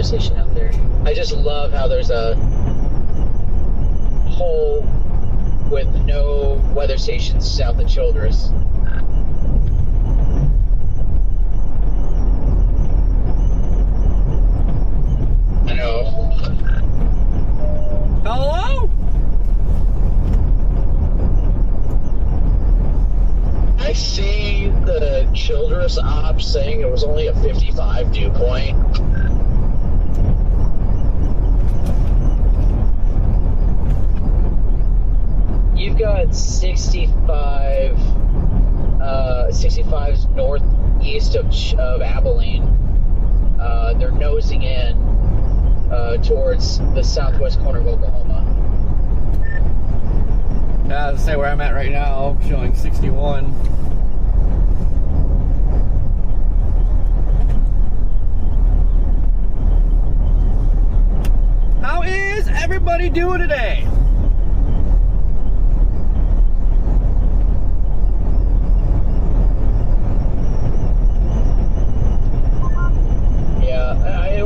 station out there. I just love how there's a hole with no weather stations south of Childress. I know. Hello? I see the Childress op saying it was only a 55 dew point. You've got 65's northeast of Abilene. They're nosing in towards the southwest corner of Oklahoma. Yeah, I'll say where I'm at right now, showing 61. How is everybody doing today?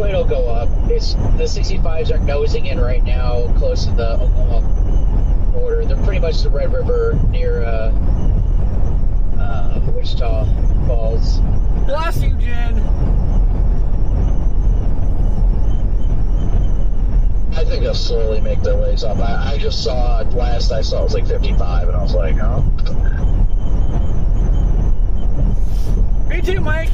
It'll go up. The 65s are nosing in right now, close to the Oklahoma border. They're pretty much the Red River near Wichita Falls. Bless you, Jen. I think they'll slowly make their ways up. I just saw it last I saw it was like 55, and I was like, oh. Me too, Mike.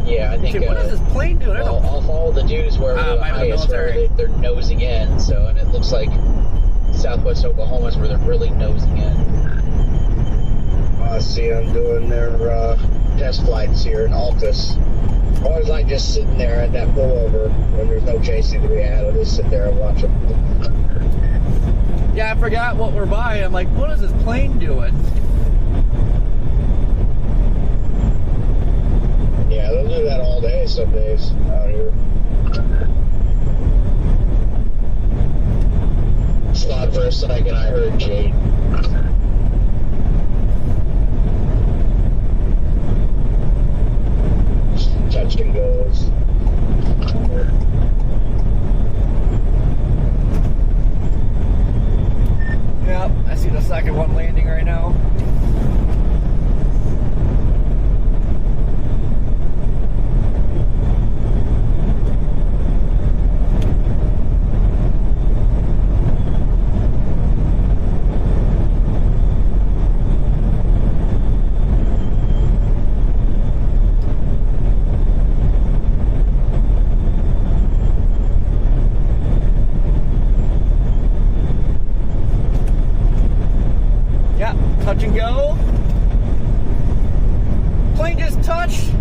Yeah, I think. Dude, what is this plane doing? Well, I'll follow the news where the highest, where they're nosing in. So, and it looks like southwest Oklahoma is where they're really nosing in. I see them doing their test flights here in Altus. I always like just sitting there at that pullover when there's no chasing to be had. I'll just sit there and watch them. Yeah, I forgot what we're by. I'm like, what is this plane doing? Yeah, they'll do that all day some days out here. Thought for a second I heard Jade. Touch and goes. Yep, I see the second one landing right now. Touch and go. Plane just touched.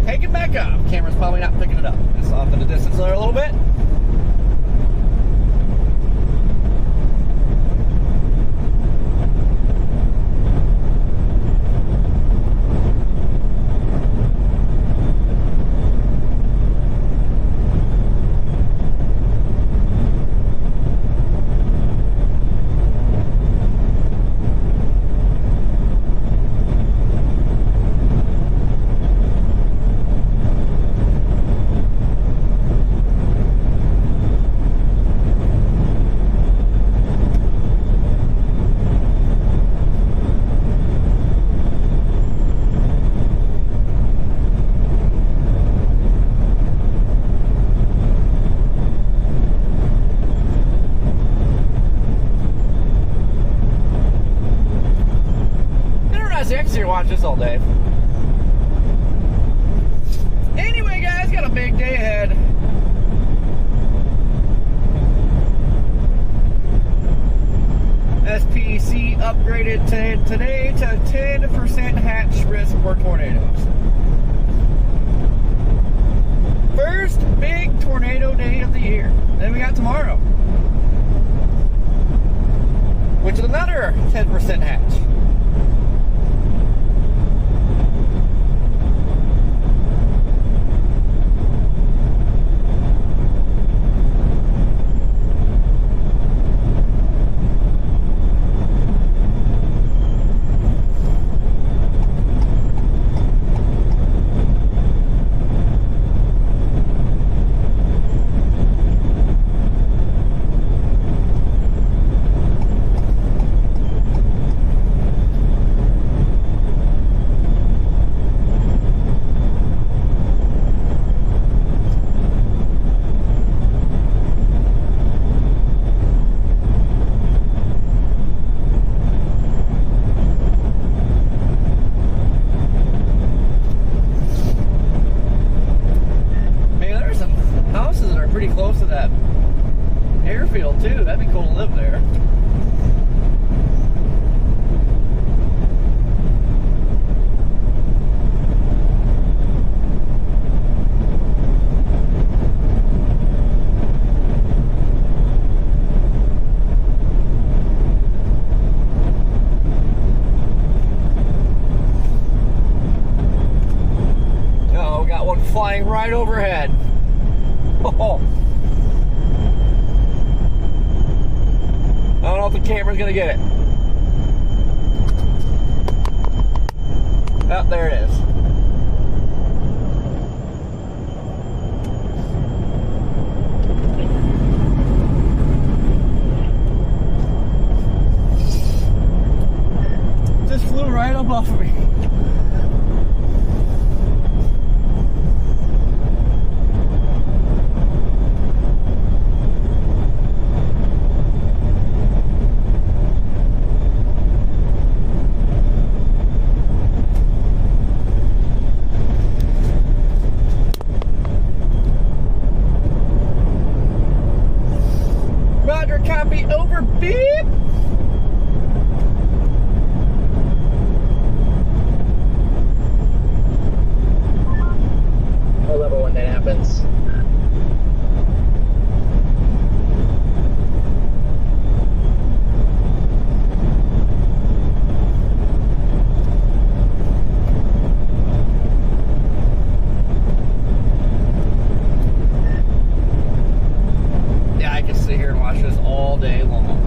Take it back up. Camera's probably not picking it up. It's off in the distance there a little bit. Watch this all day. Anyway, guys, got a big day ahead. SPC upgraded today to 10% hatch risk for tornadoes. First big tornado day of the year. Then we got tomorrow, which is another 10% hatch. pretty close to that airfield too. That'd be cool to live there. Oh, we got one flying right overhead. Oh. I don't know if the camera's gonna get it. Oh, there it is. Just flew right up off of me. Roger, copy, over, beep. I'll level when that happens. Yeah, I can sit here and watch this all day long.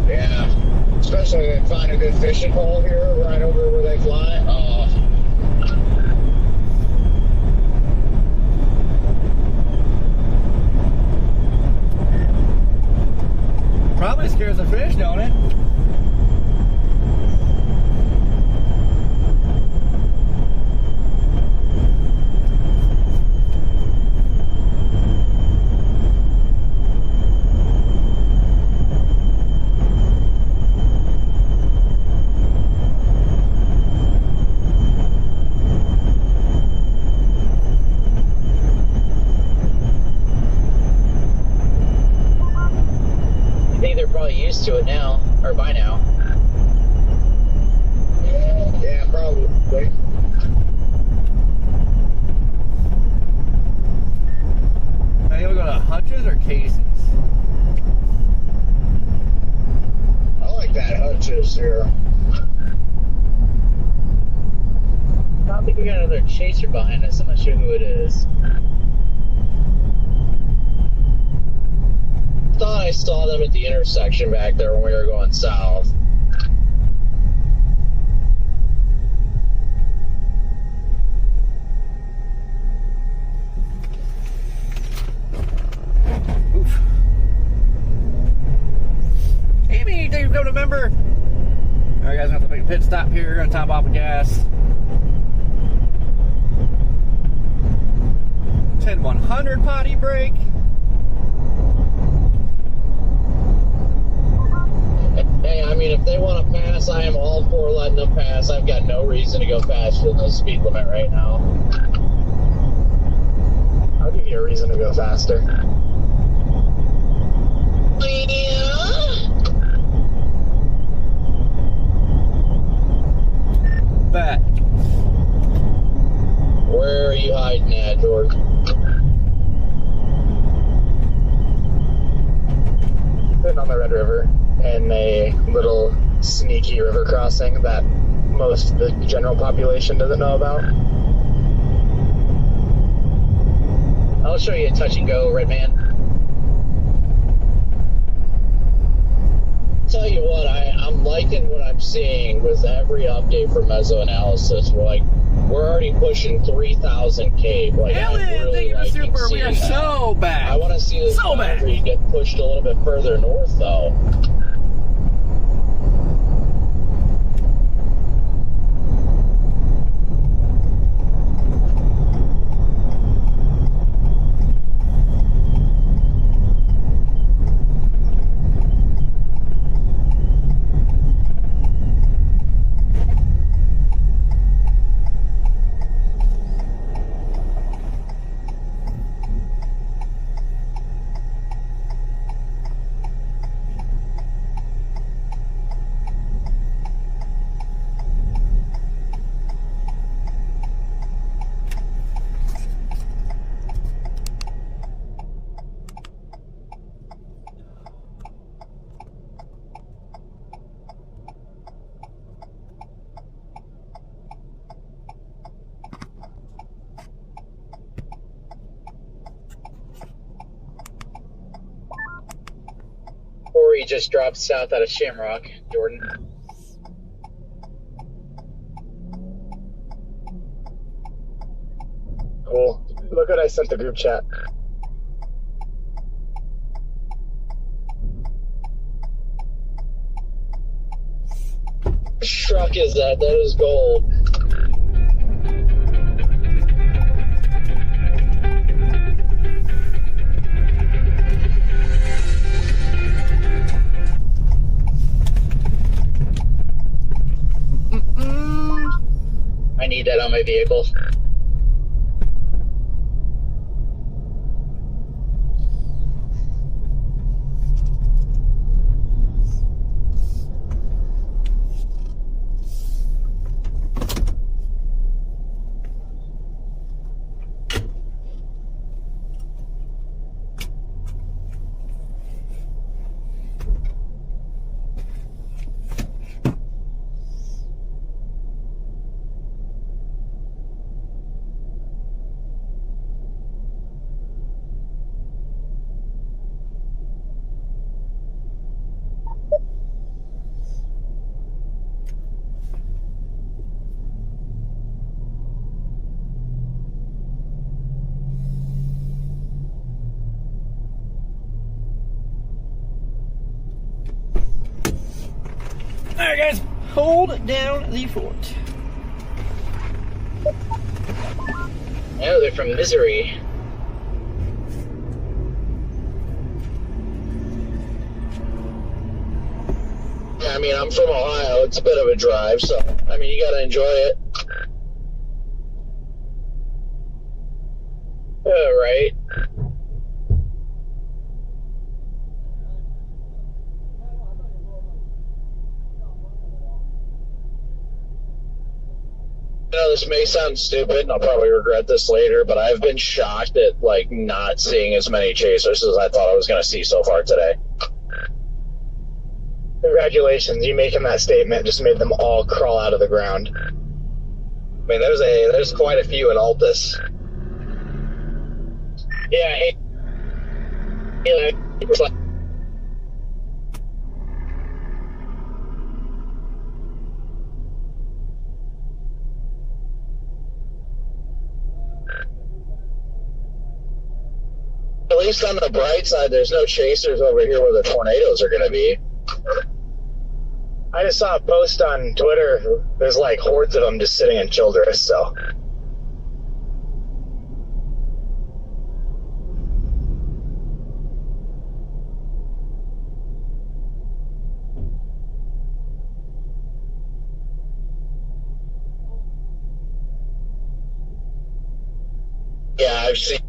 Yeah, especially if they find a good fishing hole here right over where they fly. Oh. Probably scares the fish, don't it? I think they're probably used to it now, or by now. Yeah, probably. Now you want to go to Hutch's or Casey's? I like that Hutch's here. I think we got another chaser behind us. I'm not sure who it is. Thought I saw them at the intersection back there when we were going south. Oof. Amy, thank you for becoming a member. Alright guys, I'm gonna have to make a pit stop here. Gonna top off the gas. 10-100 potty break. Hey, I mean, if they want to pass, I am all for letting them pass. I've got no reason to go faster than the speed limit right now. I'll give you a reason to go faster. Bet. Where are you hiding at, George? Sitting on the Red River in a little sneaky river crossing that most of the general population doesn't know about. I'll show you a touch and go, Red Man. Tell you what, I'm liking what I'm seeing with every update for mesoanalysis. We're already pushing 3,000 K. Like, Ellen, really thank you for super. We are that. so back. I want to see this boundary get pushed a little bit further north, though. just dropped south out of Shamrock, Jordan. Cool. Look what I sent the group chat. Which truck is that? That is gold. I need that on my vehicle. Alright guys, hold down the fort. Oh, they're from Misery. I mean, I'm from Ohio. It's a bit of a drive, so, I mean, you gotta enjoy it. Right. I know this may sound stupid, and I'll probably regret this later, but I've been shocked at, like, not seeing as many chasers as I thought I was going to see so far today. Congratulations, you making that statement just made them all crawl out of the ground. I mean, there's quite a few in Altus. Yeah, hey. At least on the bright side, there's no chasers over here where the tornadoes are going to be. I just saw a post on Twitter. There's like hordes of them just sitting in Childress, so. Yeah, I've seen.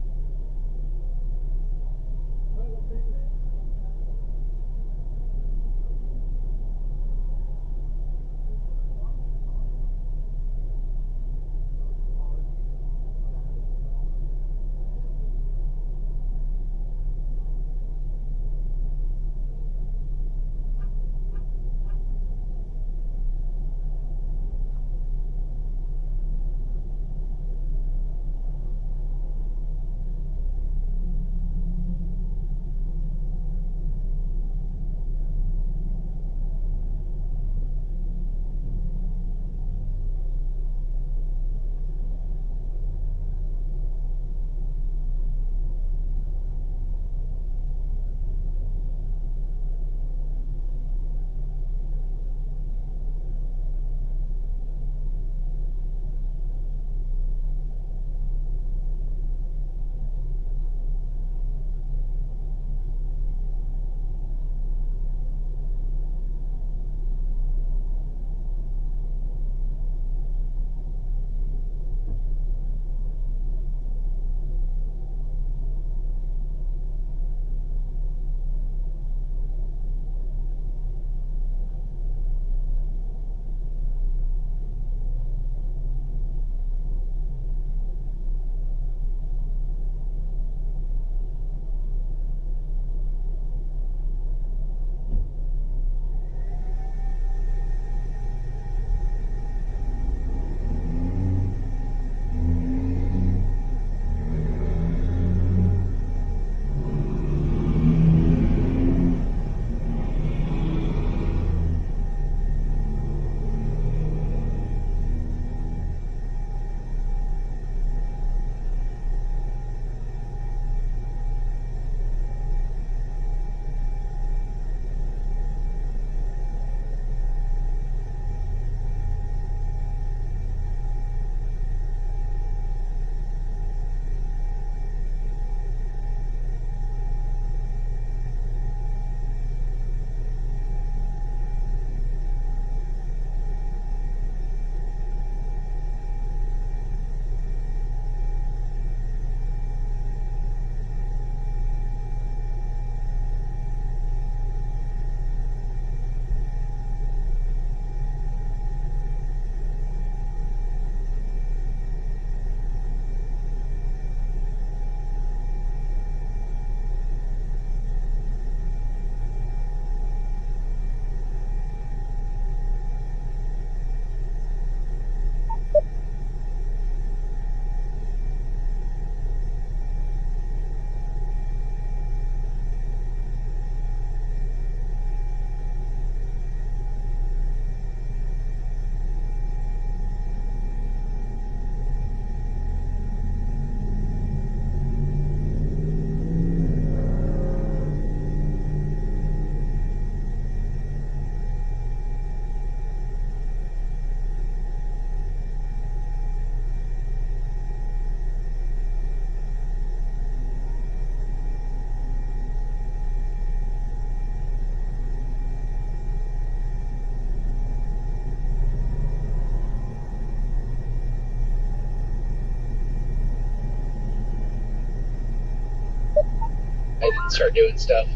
start doing stuff.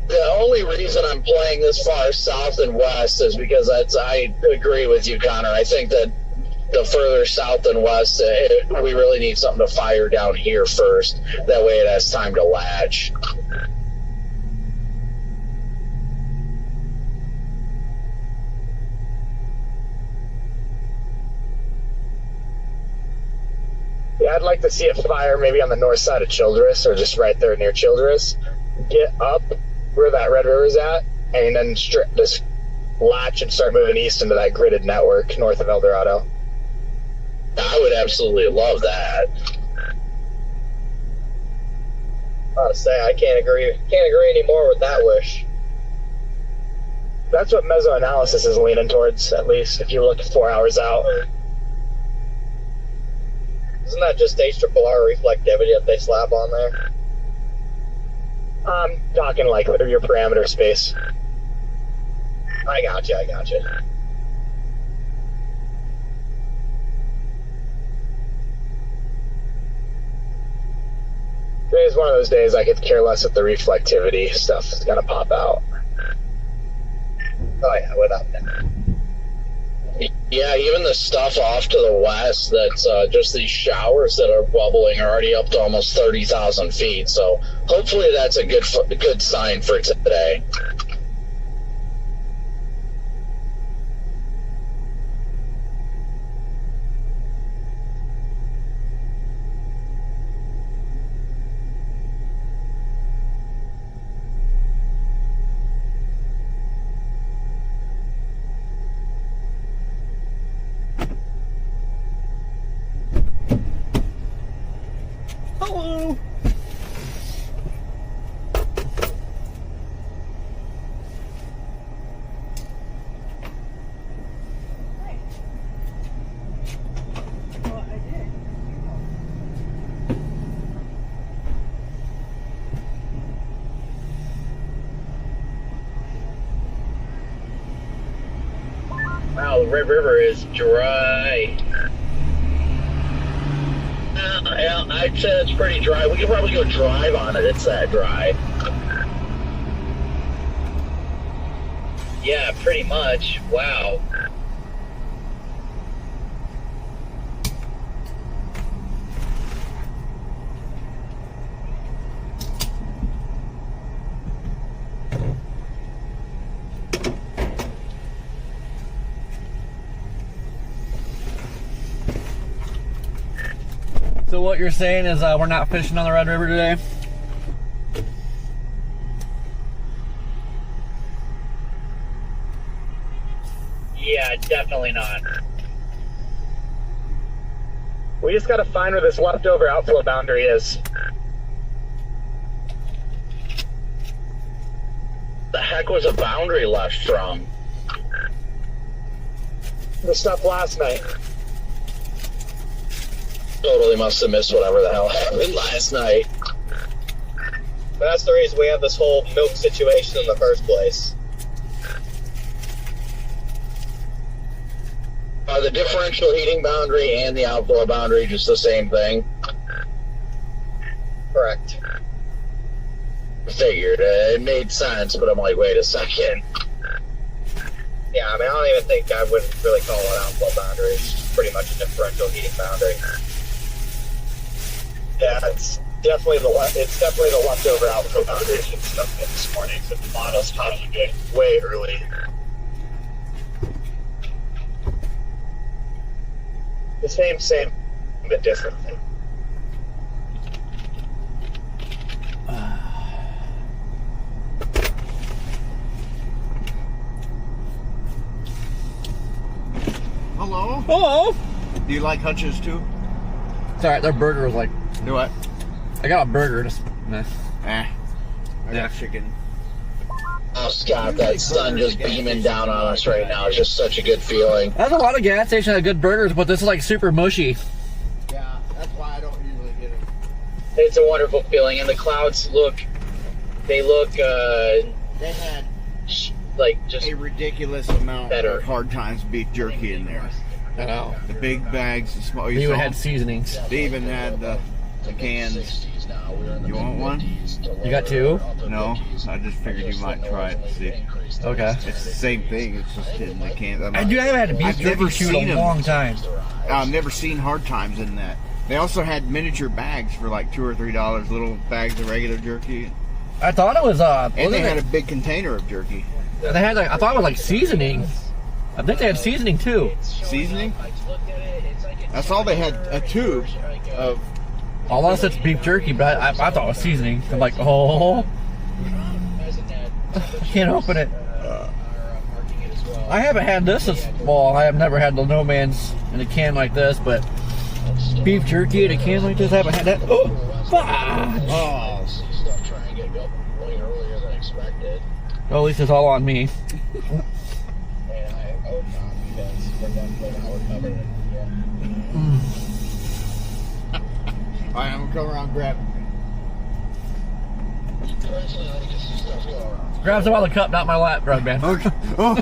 The only reason I'm playing this far south and west is because I agree with you, Connor. I think that the further south and west, we really need something to fire down here first. That way it has time to latch. Yeah, I'd like to see it fire maybe on the north side of Childress or just right there near Childress. Get up where that Red River's at, and then just latch and start moving east into that gridded network north of El Dorado. I would absolutely love that. I'll say I can't agree anymore with that wish. That's what mesoanalysis is leaning towards, at least if you look 4 hours out. Isn't that just HRRR reflectivity that they slap on there? I'm talking like your parameter space. I gotcha. Today's one of those days I could care less if the reflectivity stuff is gonna pop out. Oh yeah, without that. Yeah, even the stuff off to the west, that's just these showers that are bubbling are already up to almost 30,000 feet. So hopefully that's a good sign for today. Hello. Wow, the Red River is dry. Yeah, I'd say it's pretty dry. We could probably go drive on it. It's that dry. Yeah, pretty much. Wow. So what you're saying is we're not fishing on the Red River today? Yeah, definitely not. We just gotta find where this leftover outflow boundary is. The heck was a boundary left from? The stuff last night. Totally must have missed whatever the hell happened last night. That's the reason we have this whole milk situation in the first place. The differential heating boundary and the outflow boundary, just the same thing? Correct. Figured. It made sense, but I'm like, wait a second. Yeah, I mean, I don't even think I would really call it outflow boundary. It's just pretty much a differential heating boundary. Yeah, it's definitely it's definitely the leftover Alpha Foundation stuff this morning. So the model's probably good way early. The same, but different. Hello? Hello. Do you like Hutch's too? It's alright, their burger was like, Do what? I got a burger, just, nah. I Yeah. got chicken. Oh, Scott, that sun just beaming down on us right now. It's just such a good feeling. There's a lot of gas stations that have good burgers, but this is like super mushy. Yeah, that's why I don't usually get it. It's a wonderful feeling, and the clouds look They had like just a ridiculous amount better. of Hard Times beef jerky in there. I know. The big bags, the small. They You even saw had seasonings. They even had the cans. You want one? You got two? No, I just figured you might try it and see. Okay. It's the same thing. It's just in the cans. I haven't had a beef I've never jerky seen in a them. long time. I've never seen Hard Times in that. They also had miniature bags for like $2 or $3, little bags of regular jerky, I thought it was and they had a big container of jerky. They had like, I thought it was like seasoning. I think they had seasoning too. Seasoning? That's all they had. A tube of. Unless it's beef jerky, but I thought it was seasoning. I'm like, oh, I can't open it. I haven't had this well, I have never had the No Man's in a can like this, but beef jerky in a can like this, I haven't had that. Oh, fudge. Oh. Well, at least it's all on me. Alright, I'm gonna come around and grab it. Grab some out of the cup, not my lap, drug man. Okay. Oh.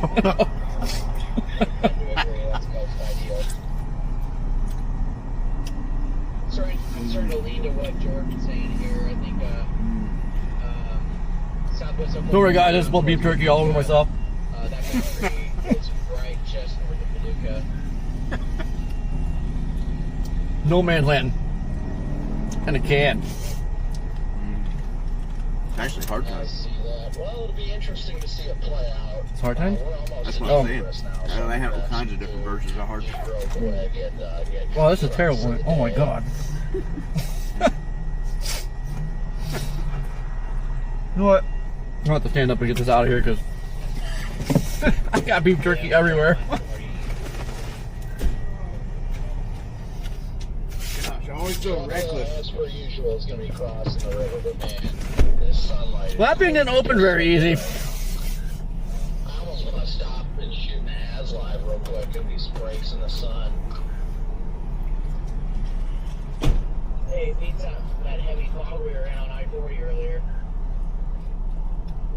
starting to lean to what Jordan's saying here. I think Southwest Oklahoma. Don't worry, guys, I just spilled beef jerky all over myself. That boundary is right just north of Paducah. No Man's Land. In a can. Actually, Hard Times. See that. Well, it'll be interesting to see it play out. It's Hard Times? That's what I'm saying. They have all kinds of different versions of Hard Times. Wow, this is a terrible one. Oh my god. You know what? I'm gonna have to stand up and get this out of here because I got beef jerky everywhere. Gosh, always so reckless. As per usual, it's going to be crossing the river, but man, this sunlight. Well, that thing didn't open very easy. I almost want to stop and shoot an AS live real quick and these breaks in the sun. Hey, it beats out that heavy fog we were in on I-40 earlier.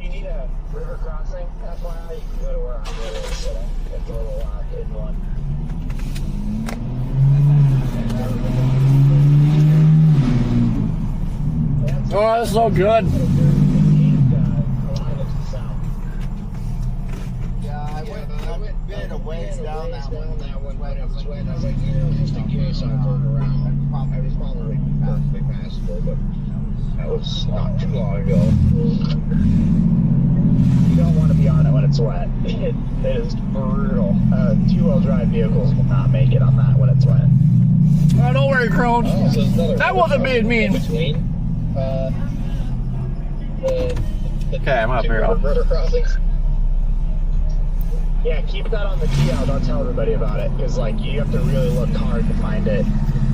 You need a river crossing, FYI, you can go to where I'm really sitting. It's a little hidden one. Oh, that's so good. Yeah, I went a bit of ways down that one. But it was when I was like, just in case I turn around. I was probably perfectly passable, but that was not too long ago. You don't want to be on it when it's wet. It is brutal. Two-wheel drive vehicles will not make it on that when it's wet. Oh, don't worry, Crone. That wasn't being mean. Okay, I'm up here. River crossings. Yeah, keep that on the TL. Don't tell everybody about it, because like you have to really look hard to find it.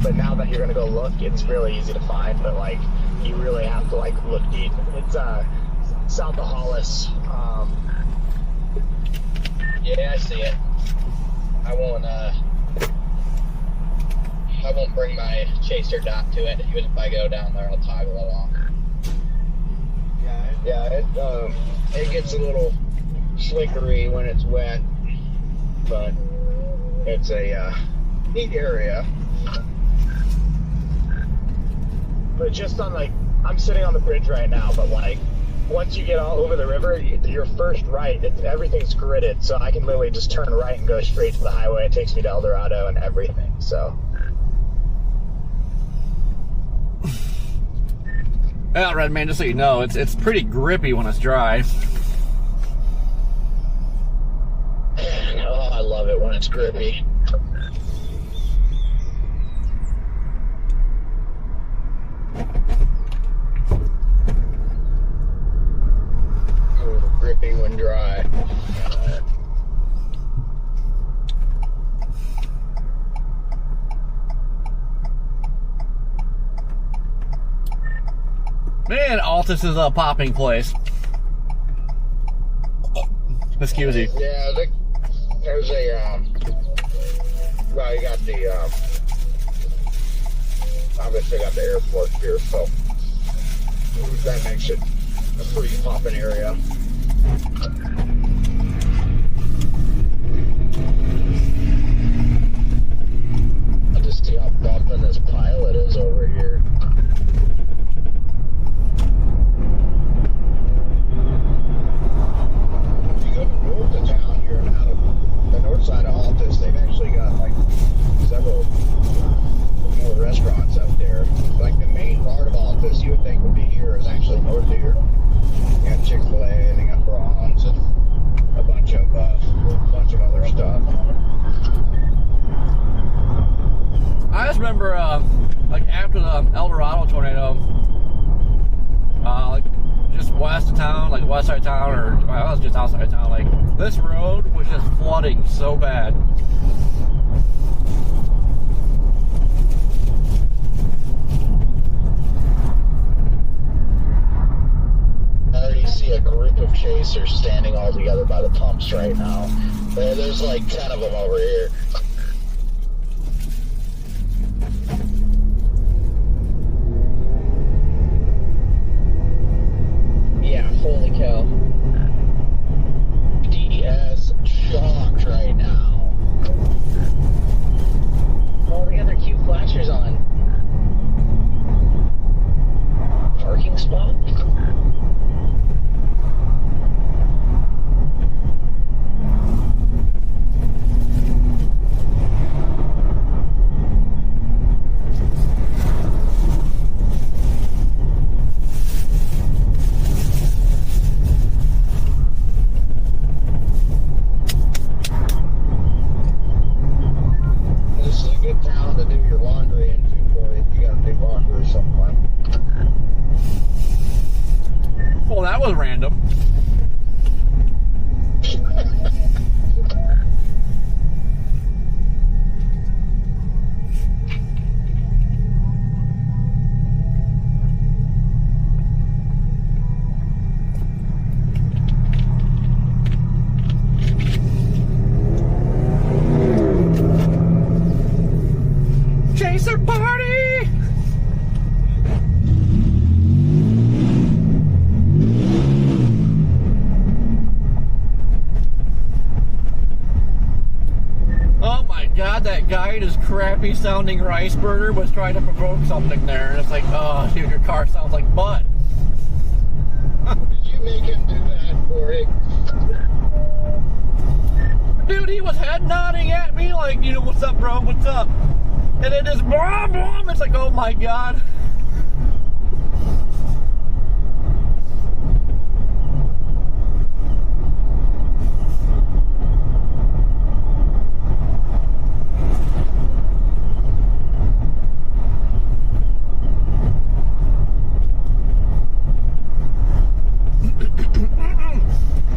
But now that you're gonna go look, it's really easy to find. But like, you really have to like look deep. It's south of Hollis. Yeah, I see it. I won't bring my chaser dot to it. Even if I go down there, I'll toggle it off. Yeah, it gets a little slickery when it's wet, but it's a neat area. But just on like, I'm sitting on the bridge right now, but like, once you get all over the river, your first right, everything's gridded, so I can literally just turn right and go straight to the highway. It takes me to El Dorado and everything, so. Well, Red Man, just so you know, it's pretty grippy when it's dry. Oh, I love it when it's grippy. Oh, grippy when dry. Man, Altus is a popping place. Excuse you. Yeah, there's a, well, you got the, obviously got the airport here, so that makes it a pretty popping area. I'll just see how bumping this pilot is over here. North of town here and out of the north side of Altus, they've actually got like several more restaurants up there. Like the main part of Altus you would think would be here is actually north of here. They got Chick-fil-A and they got Braun's and a bunch of other stuff. I just remember, like after the El Dorado tornado, like just west of town, like west side of town, or well, I was just outside of town. Like this road was just flooding so bad. I already see a group of chasers standing all together by the pumps right now. There's like 10 of them over here. Yeah, holy cow. DS shocked right now. Oh, they got their cute flashers on. Parking spot? This is a good town to do your laundry into, boy, if you gotta do laundry somewhere. Well, that was random. Chaser party! Oh my god, that guy in his crappy sounding rice burner was trying to provoke something there. And it's like, oh, dude, your car sounds like butt. Did you make him do that, Corey? Dude, he was head nodding at me like, you know, what's up, bro? What's up? And it is blah, blah. It's like, oh my god.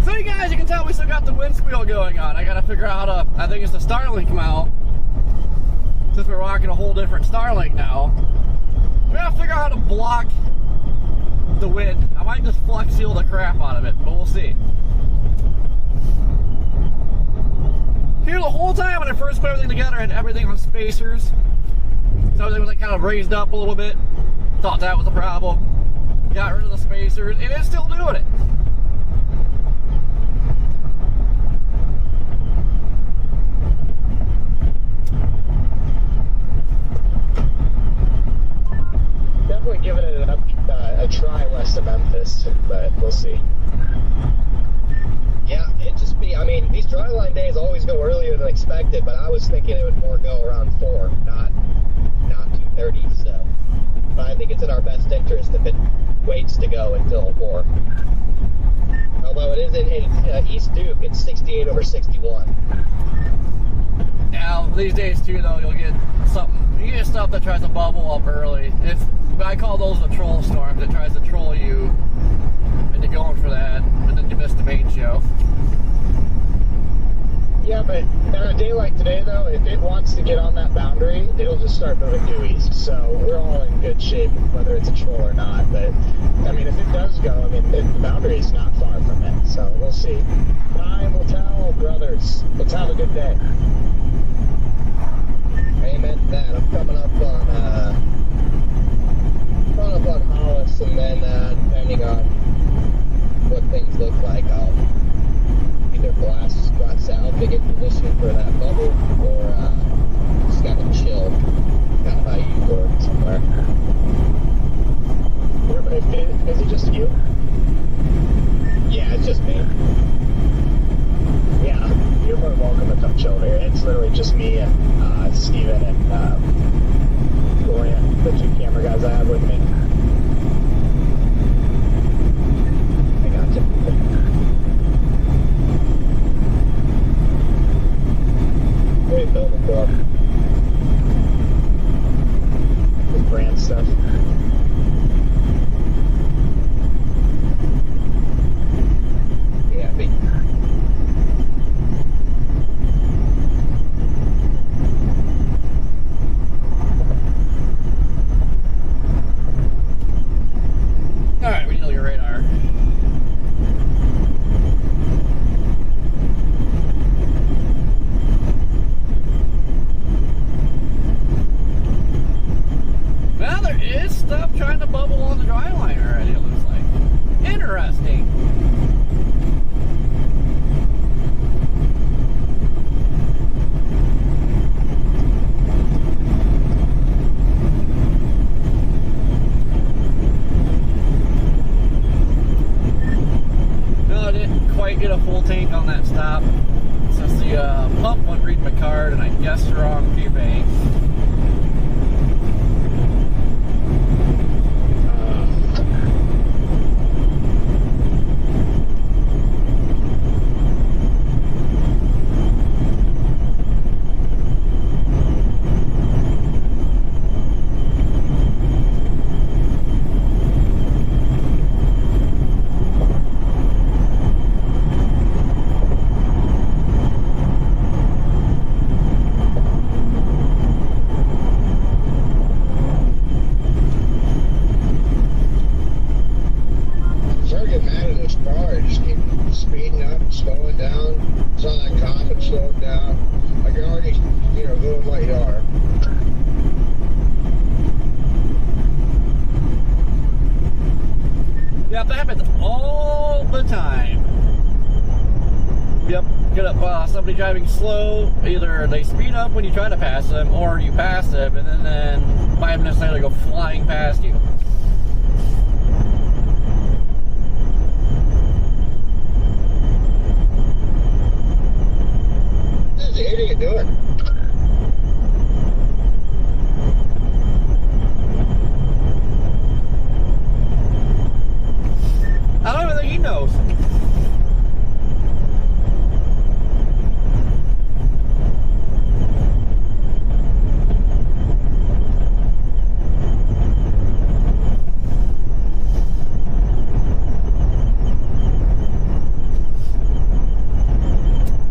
So you guys, you can tell we still got the wind squeal going on. I gotta figure out how to, I think it's the Starlink mount. Since we're rocking a whole different Starlink now, we gotta figure out how to block the wind. I might just flex seal the crap out of it, but we'll see. Here, the whole time when I first put everything together, I had everything on spacers. So everything was like kind of raised up a little bit. Thought that was a problem. Got rid of the spacers, and it's still doing it. Definitely giving it a try west of Memphis, but we'll see. Yeah, it just be, I mean, these dry line days always go earlier than expected, but I was thinking it would more go around 4, not 2:30, so. but I think it's in our best interest if it waits to go until 4. Although it is in East Duke, it's 68 over 61. Now, these days too, though, you'll get stuff that tries to bubble up early. I call those the troll storms. It tries to troll you into going for that, and then you miss the main show. Yeah, but on a day like today, though, if it wants to get on that boundary, it'll just start moving due east. So we're all in good shape, whether it's a troll or not. But, I mean, if it does go, I mean, the boundary is not far from it. So we'll see. Time will tell, brothers. Let's have a good day. Amen to that. I'm coming up on Hollis, and then depending on what things look like, I'll either blast south to get positioned for that bubble, or just kind of chill, kind of by you or somewhere. Is it just you? Yeah, it's just me. Yeah, you're more than welcome to come chill here. It's literally just me and Steven and Dorian, the 2 camera guys I have with me. I got you. Great building book. With brand stuff. Yeah, big. Alright, we need to look at radar. Now there is stuff trying to bubble on the dry line already, it looks like. Interesting. No, I didn't quite get a full tank on that stop since the pump wouldn't read my card, and I guessed the wrong butane. Yep, that happens all the time. Yep, get up, somebody driving slow, either they speed up when you try to pass them, or you pass them, and then 5 minutes later they go flying past you. What is the idiot doing? I don't even think he knows.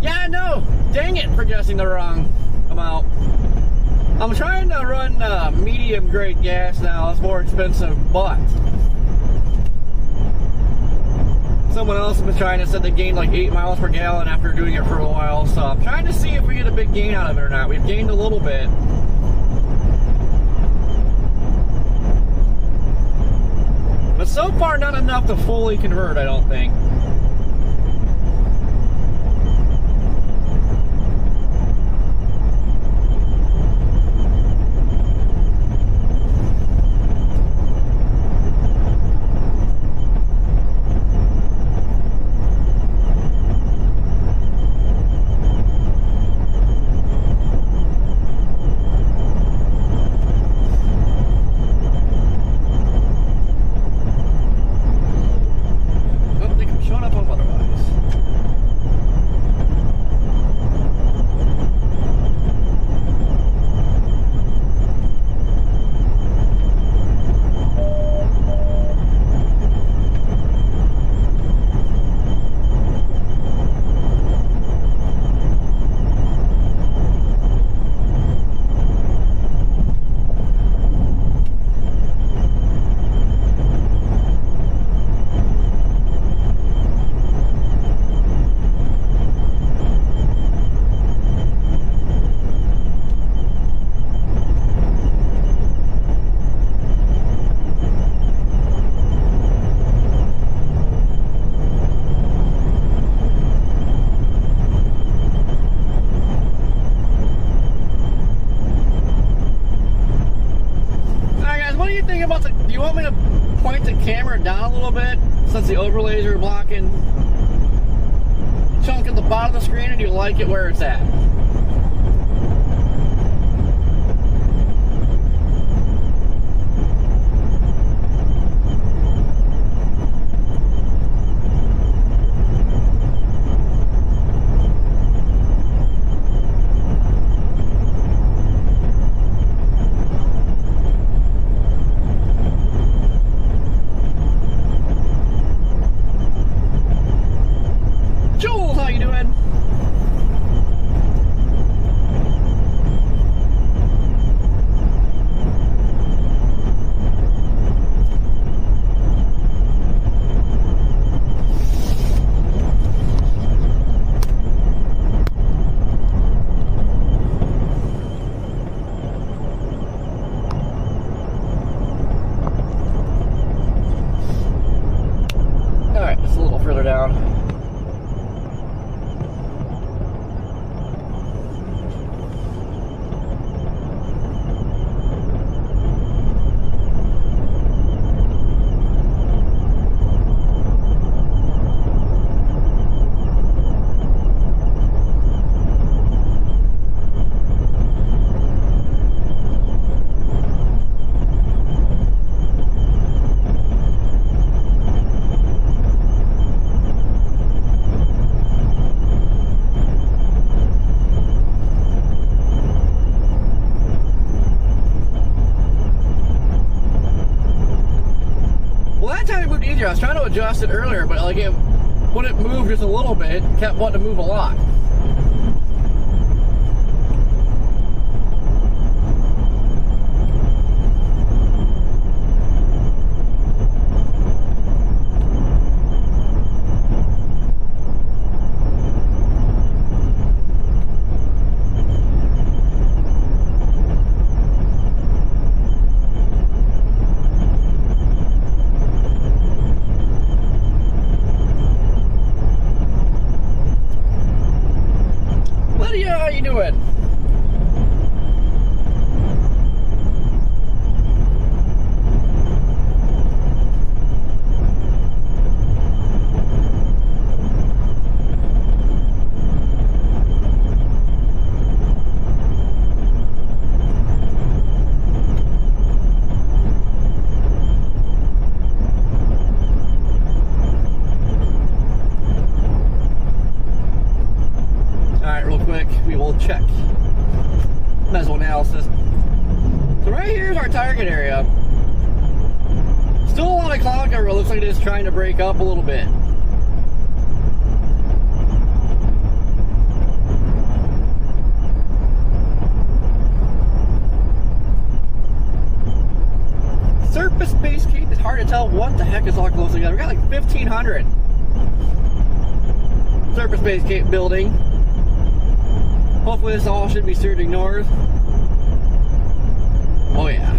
Yeah, I know. Dang it for guessing the wrong amount. I'm trying to run medium grade gas now. It's more expensive, but someone else has been trying to said they gained like 8 miles per gallon after doing it for a while. So I'm trying to see if we get a big gain out of it or not. We've gained a little bit. But so far not enough to fully convert, I don't think. point the camera down a little bit since the overlays are blocking a chunk at the bottom of the screen, and you like it where it's at? I was trying to adjust it earlier, but like when it moved just a little bit, it kept wanting to move a lot. How you doing? We will check mesoanalysis. So right here is our target area. Still a lot of cloud cover. It looks like it is trying to break up a little bit. Surface base cape, it's hard to tell what the heck is all close together. We got like 1,500 surface base cape building. Hopefully this all should be steering north. Oh yeah.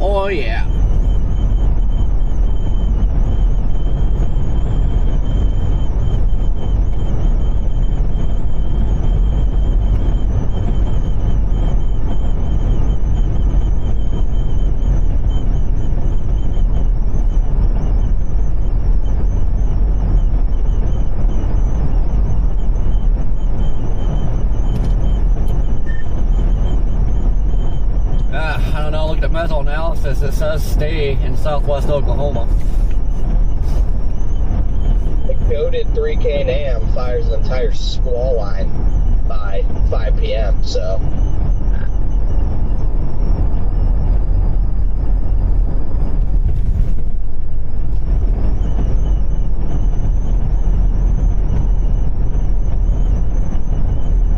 Oh yeah. Mesoanalysis, it says stay in southwest Oklahoma. The goated 3K NAM fires an entire squall line by 5 p.m. So.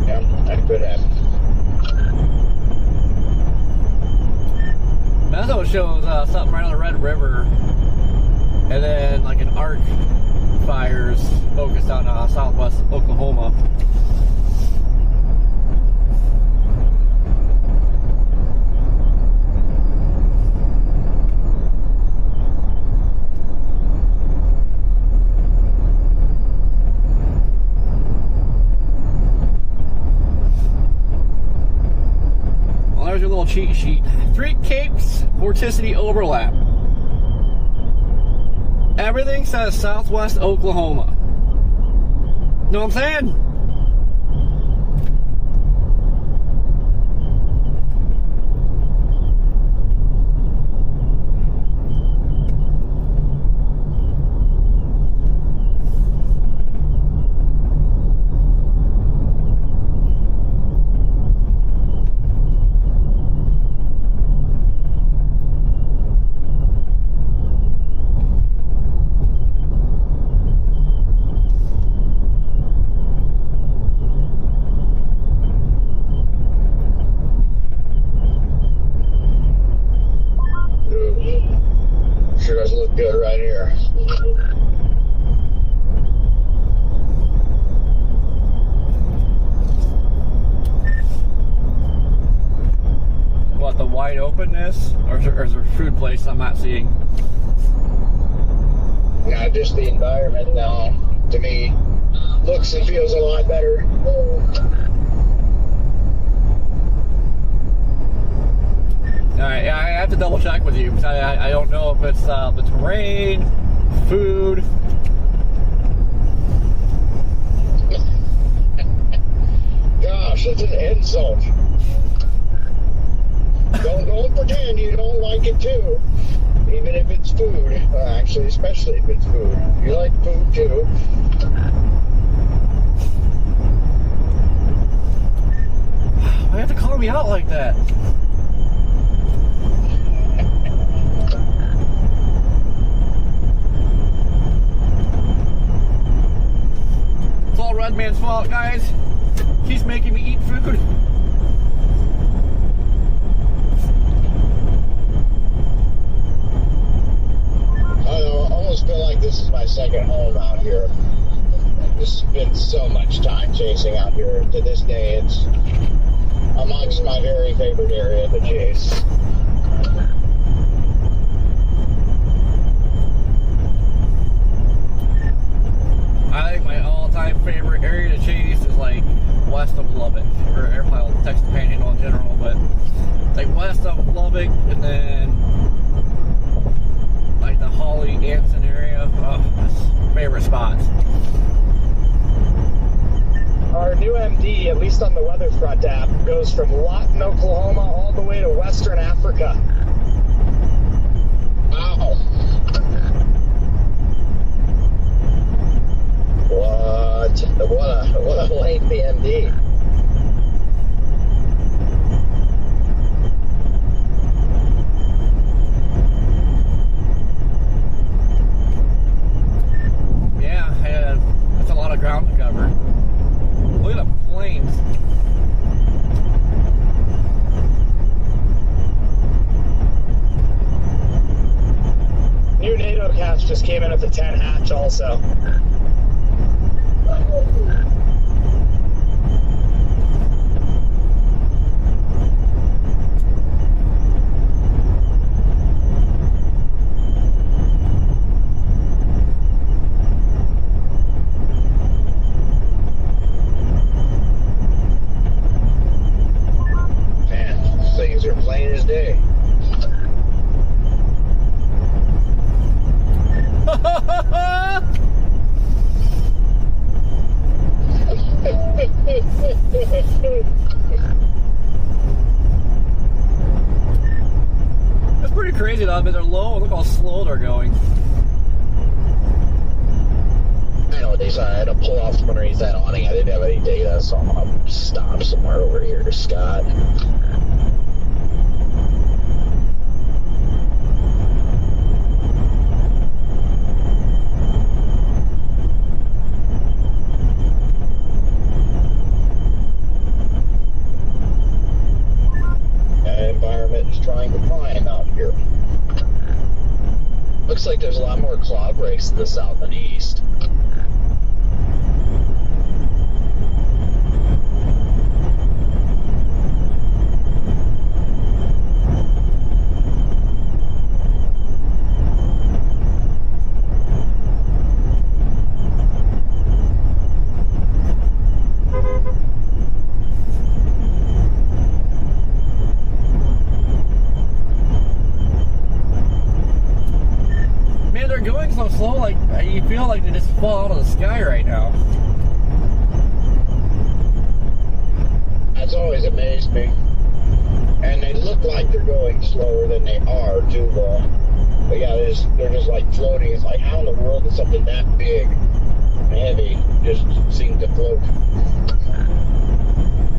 Yeah, that could happen. Meso shows something right on the Red River, and then like an arc fires focused on southwest Oklahoma. Well, there's your little cheat sheet. 3 capes. vorticity overlap. Everything says Southwest Oklahoma. Know what I'm saying? Sure does look good right here. What, the wide openness? Or is there a food place I'm not seeing? Now, just the environment now, to me, looks and feels a lot better. Alright, yeah, I have to double check with you because I don't know if it's the terrain, food. Gosh, that's an insult. Don't pretend you don't like it too. Even if it's food. Actually, especially if it's food. You like food too. Why do you have to call me out like that? It's all Red Man's fault, guys. He's making me eat food. I almost feel like this is my second home out here. Just spent so much time chasing out here. To this day, it's amongst my very favorite area to chase. I think my all-time favorite area to chase is like west of Lubbock, or probably Texas Panhandle in general, but like west of Lubbock, and then like the Holly Anson area. Oh, that's favorite spots. Our new MD, at least on the Weatherfront app, goes from Lawton, Oklahoma, all the way to Western Africa. Wow. What a lengthy MD. Yeah, that's a lot of ground to cover. Look at the plains. New NATO caps just came in at the 10 hatch also. Man, things are plain as day. That's pretty crazy though. I mean, they're low and look how slow they're going. I know they I had to pull off from underneath that awning. I didn't have any data, so I'm gonna stop somewhere over here to Scott. That environment is trying to prime out here. Looks like there's a lot more cloud breaks to the south and east. going so slow, like you feel like they just fall out of the sky right now. That's always amazed me. And they look like they're going slower than they are, too, though. But yeah, they're just like floating. It's like, how in the world does something that big and heavy just seem to float?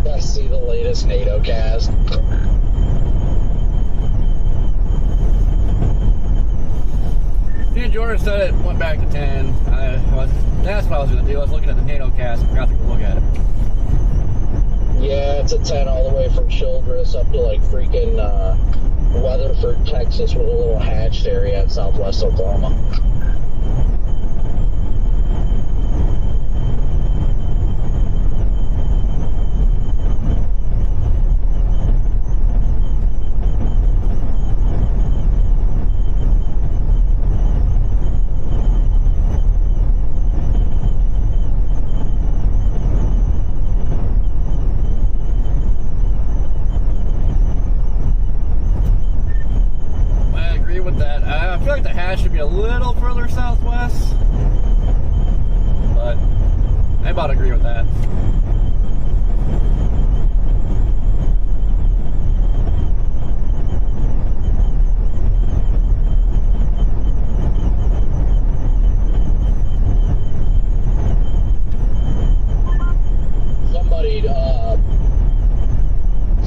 Let's see the latest NATO cast. Me and Jordan said it went back to 10. That's what I was going to do. I was looking at the NATO cast and forgot to go look at it. Yeah, it's a 10 all the way from Childress up to like freaking Weatherford, Texas, with a little hatched area in southwest Oklahoma. Should be a little further southwest, but I about agree with that.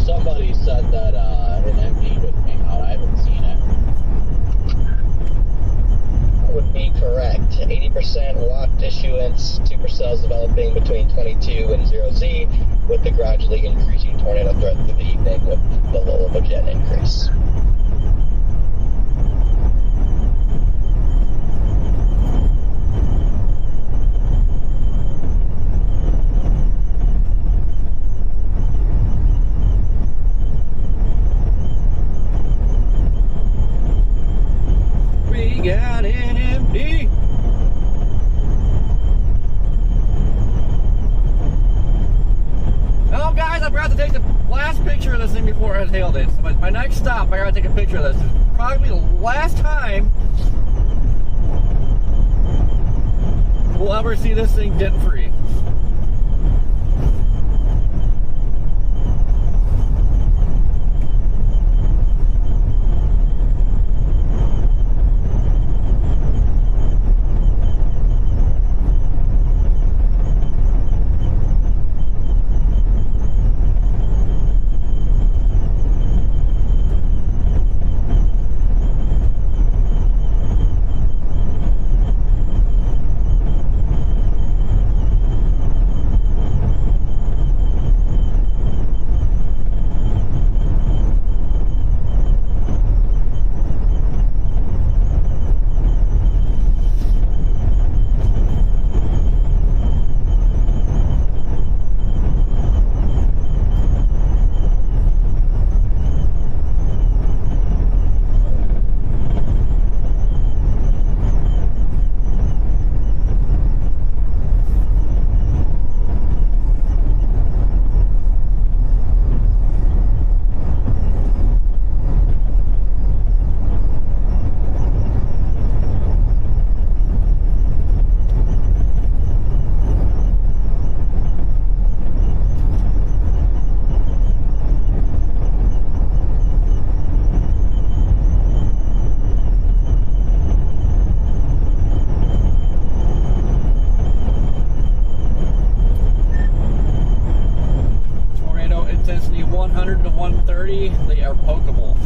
Somebody said that an MD just came out. I haven't seen it. Would be correct. 80% locked issuance, Supercell's developing between 22 and 0Z, with the gradually increasing tornado threat through the evening with the low of a jet increase. We got an MD. Oh, guys, I forgot to take the last picture of this thing before it hailed it. So my next stop, I gotta take a picture of this. It's probably the last time we'll ever see this thing dent free. Intensity 100 to 130, they are pokeable.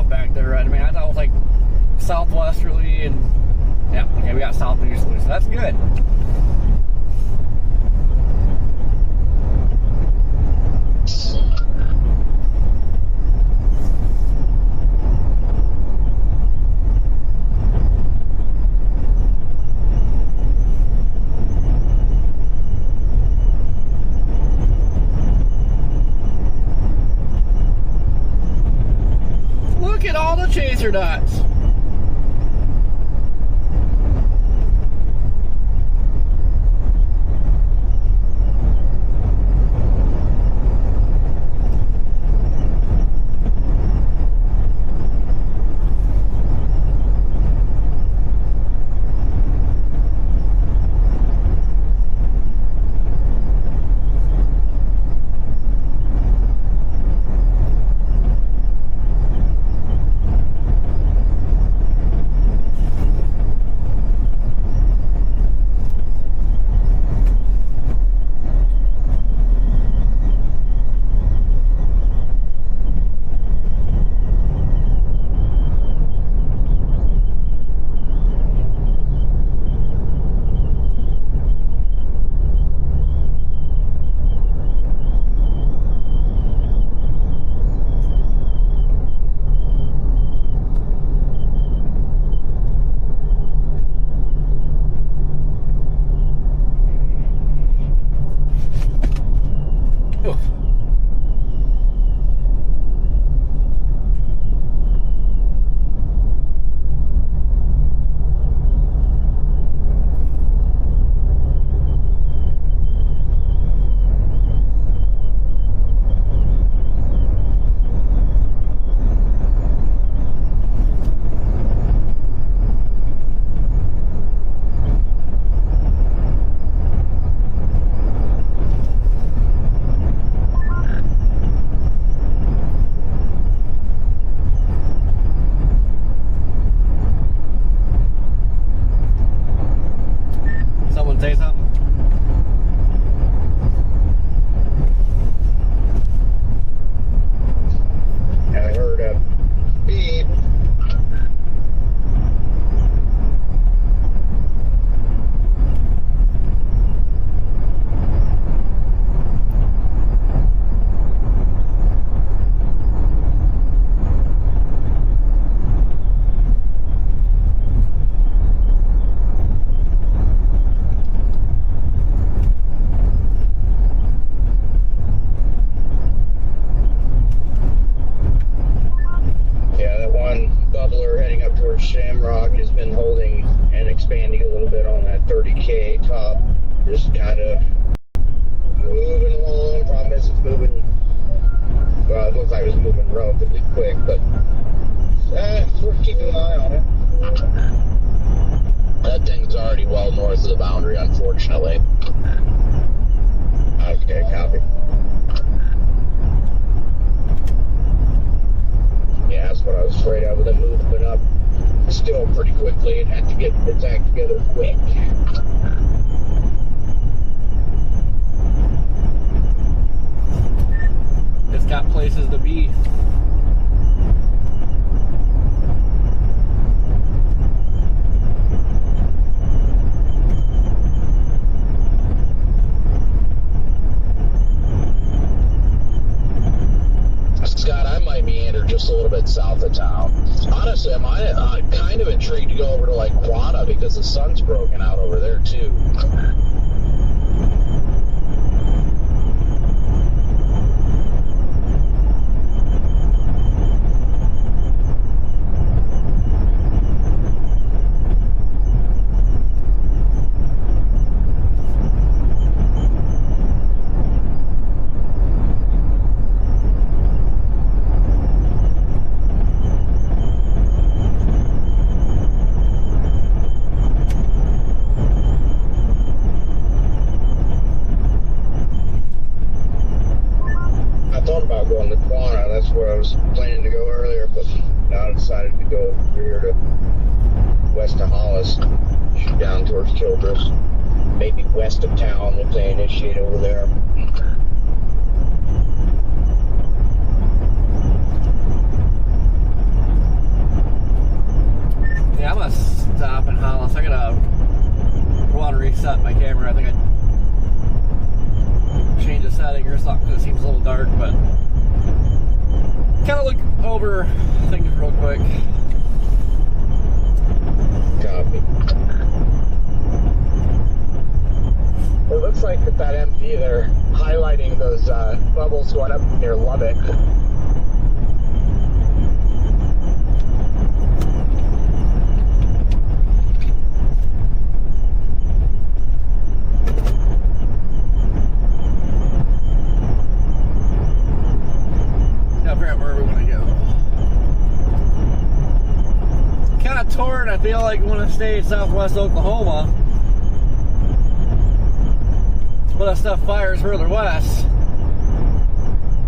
Back there, right? I mean, I thought it was like southwesterly, and yeah, okay, we got southeasterly, so that's good. or not? Say something. I heard a beep. Shamrock has been holding and expanding a little bit on that 30K top, just kind of moving along. Problem is it's moving, well, it looks like it was moving relatively quick, but it's worth keeping an eye on it. That thing's already well north of the boundary, unfortunately. Okay, copy. Yeah, that's what I was afraid of, with it moving up still pretty quickly. It had to get its act together quick. It's got places to be. Scott, I might meander just a little bit south of town. Honestly, I'm kind of intrigued to go over to like Quanah because the sun's broken out over there too. Where I was planning to go earlier, but now I decided to go over here to west of Hollis, down towards Childress, maybe west of town if they initiate over there. Yeah, I'm gonna stop in Hollis. I gotta want to reset my camera. I think I changed the setting or something because it seems a little dark, but kind of look over things real quick. Copy. It looks like with that MV, they're highlighting those bubbles going up near Lubbock. feel like you want to stay in southwest Oklahoma, but that stuff fires further west,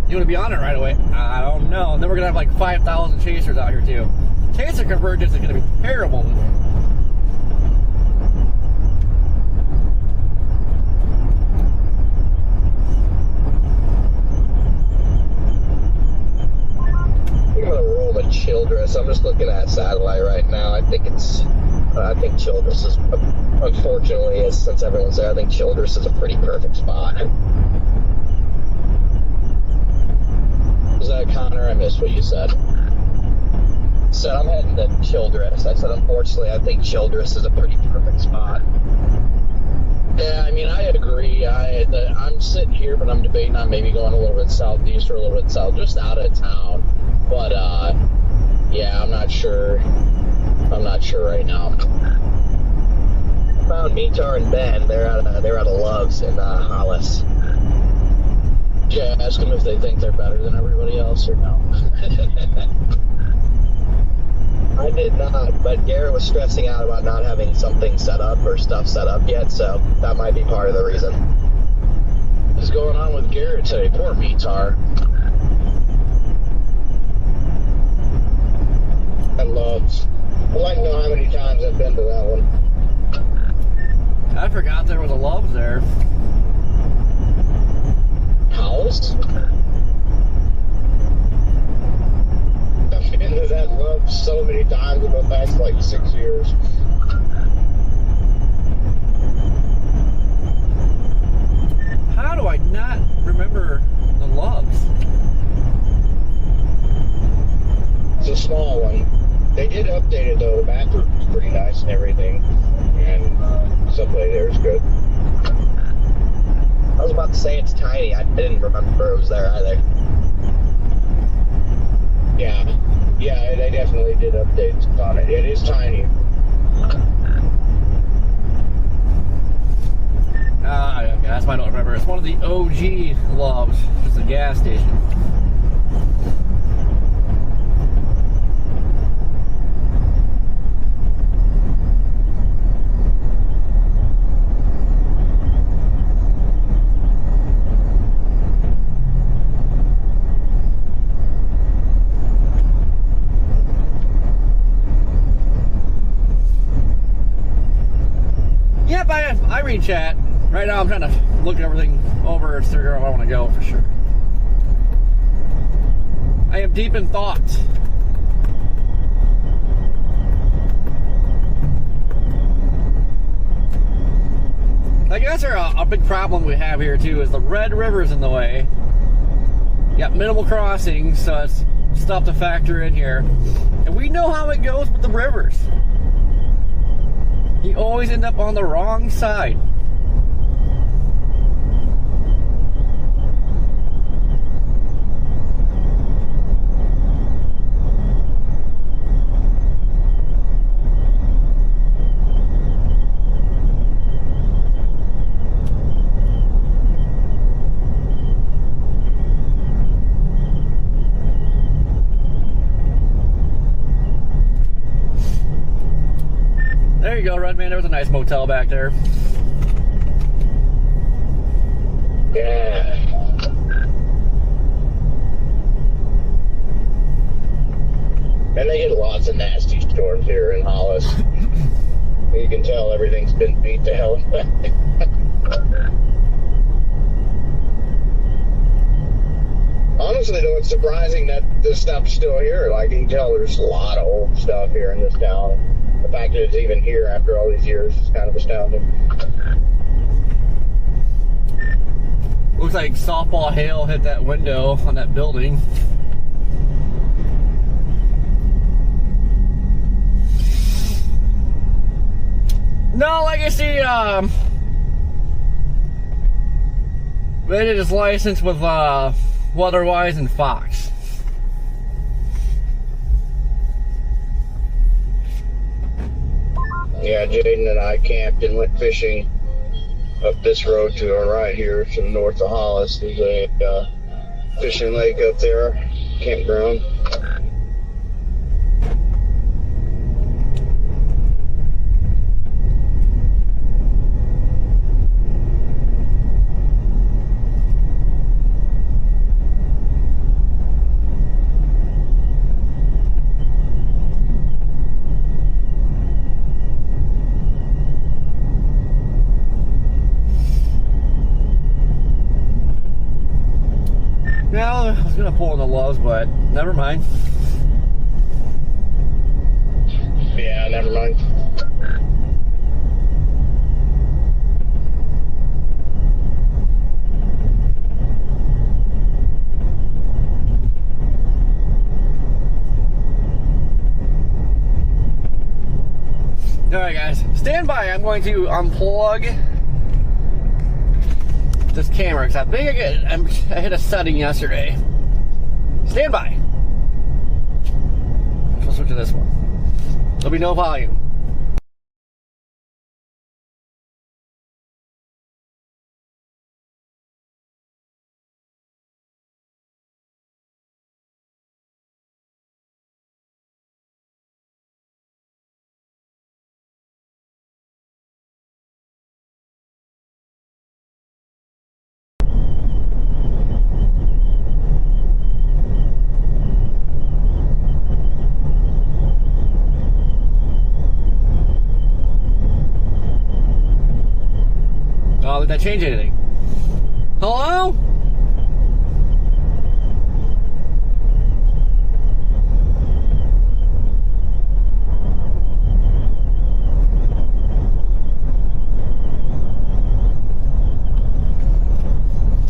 you want to be on it right away? I don't know. And then we're going to have like 5,000 chasers out here too. Chaser convergence is going to be terrible. I'm going to roll the Childress. I'm just looking at satellite right now. I think Childress is, unfortunately, since everyone's there, I think Childress is a pretty perfect spot. Was that Connor? I missed what you said. Said I'm heading to Childress. I said, unfortunately, I think Childress is a pretty perfect spot. Yeah, I mean, I agree. I'm sitting here, but I'm debating on maybe going a little bit southeast or a little bit south, just out of town. But, yeah, I'm not sure. I'm not sure right now. Found Mitar and Ben. They're out of Loves in Hollis. Yeah, ask them if they think they're better than everybody else or no. I did not, but Garrett was stressing out about not having something set up or stuff set up yet, so that might be part of the reason. What's going on with Garrett today? Poor Mitar. I Loves. I'd like to know how many times I've been to that one. I forgot there was a Loves there. House? I've been to that Love so many times in the past like 6 years. How do I not remember the Loves? It's a small one. They did update it though. The bathroom's pretty nice and everything. And subway there is good. I was about to say it's tiny. I didn't remember it was there either. Yeah, they definitely did updates on it. It is tiny. Okay, that's why I don't remember. It's one of the OG Loves. It's a gas station. Yep, I read chat. Right now I'm trying to look everything over and figure out where I want to go for sure. I am deep in thought. I guess a big problem we have here too is the Red River's in the way. You got minimal crossings, so it's stuff to factor in here. And we know how it goes with the rivers. You always end up on the wrong side. There you go, Redman. There was a nice motel back there. Yeah. And they get lots of nasty storms here in Hollis. You can tell everything's been beat to hell. Honestly, though, it's surprising that this stuff's still here. Like, you can tell there's a lot of old stuff here in this town. The fact that it's even here after all these years is kind of astounding. Looks like softball hail hit that window on that building. No Legacy, they did his license with Weatherwise and Fox. Yeah, Jaden and I camped and went fishing up this road to our right here to the north of Hollis. There's a fishing lake up there, campground. Yeah, I was gonna pull in the lows, but never mind. Yeah, never mind. Alright guys, stand by. I'm going to unplug this camera because I think I hit a setting yesterday. Stand by. I'll switch to this one. There'll be no volume. Oh, did that change anything? Hello?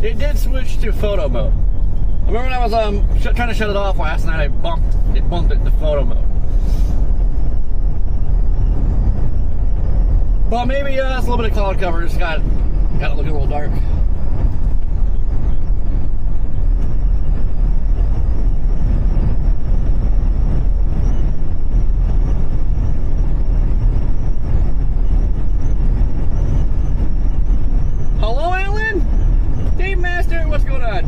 It did switch to photo mode. I remember when I was trying to shut it off last night, it bumped it to photo mode. But maybe it's a little bit of cloud cover. Just got it looking a little dark. Hello, Alan? Dave Master, what's going on?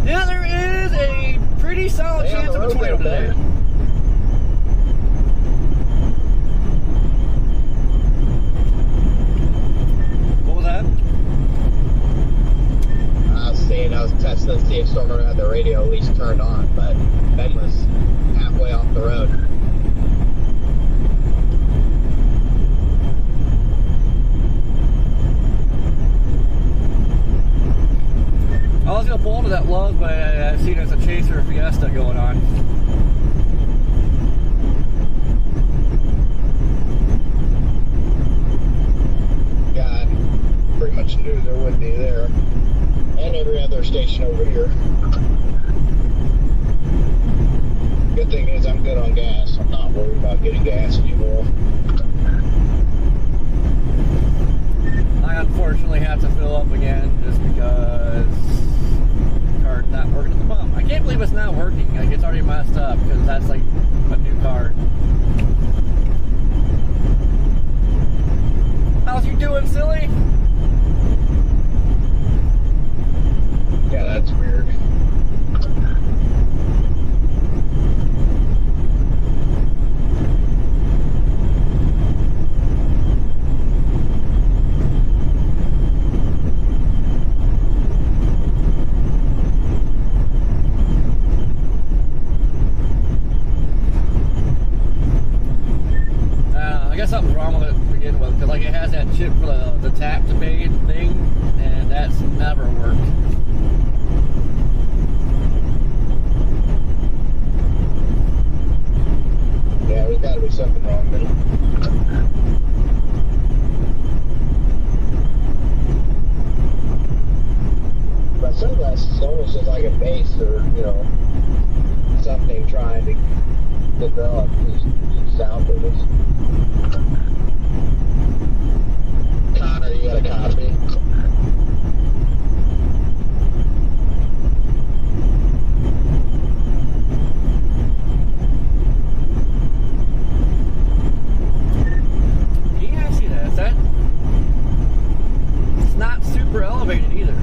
Yeah, there is a pretty solid chance of a tornado today. I was testing to see if Stormer had the radio at least turned on, but Ben was halfway off the road. I was gonna pull into that lug, but I see there's a Chaser Fiesta going on. Yeah, I pretty much knew there would be there. And every other station over here. Good thing is I'm good on gas. I'm not worried about getting gas anymore. I unfortunately have to fill up again just because the card's not working at the pump. I can't believe it's not working. Like, it's already messed up because that's like a new card. How's you doing, silly? Yeah, that's weird. I guess something's wrong with it to begin with, because like it has that chip for the tap to pay thing, and that's never worked. Yeah, there's got to be something wrong with it. My sunglasses almost is like a base or, something trying to develop these sound bubbles. Connor, you got a copy? Yeah, I see that. It's not super elevated either.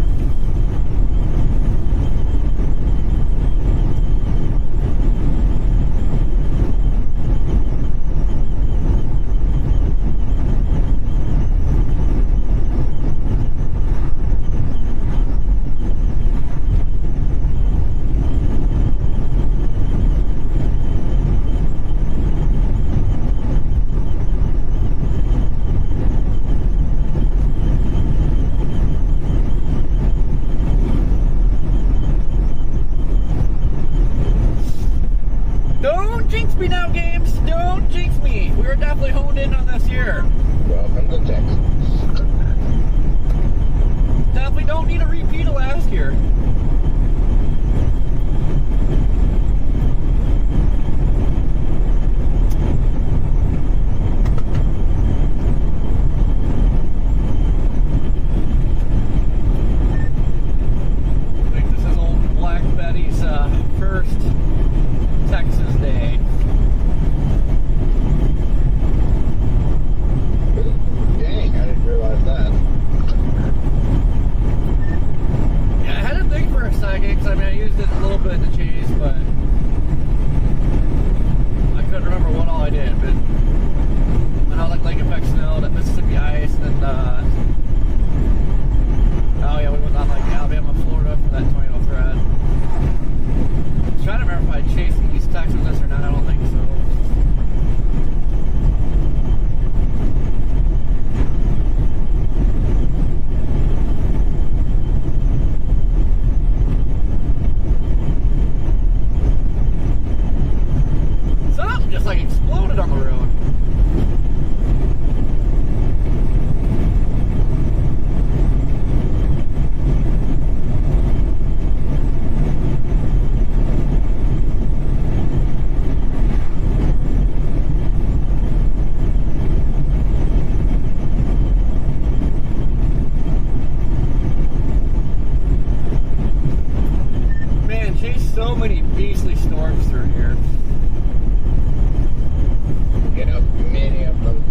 definitely honed in on this year. Welcome to Texas. Definitely don't need a repeat of last year. I think this is old Black Betty's first Texas day. Dang, I didn't realize that. Yeah, I had to think for a second because I mean I used it a little bit to chase, but I couldn't remember what all I did. But I know like Lake Effect Snow, that Mississippi Ice, and oh yeah, we went on like Alabama, Florida for that tornado thread. I was trying to remember if I chased East Texas with this or not. I don't think so. Something just like exploded on the road. Man, chased so many beastly storms through here. You know, many of them.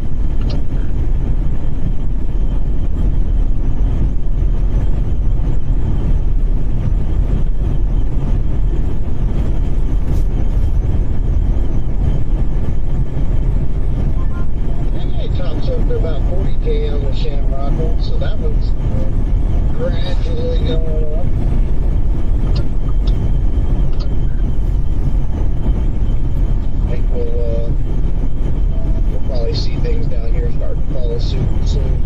I topped up to about 40K on the Shamrock, so that one's gradually going up. I think we'll probably see things down here start to follow suit soon.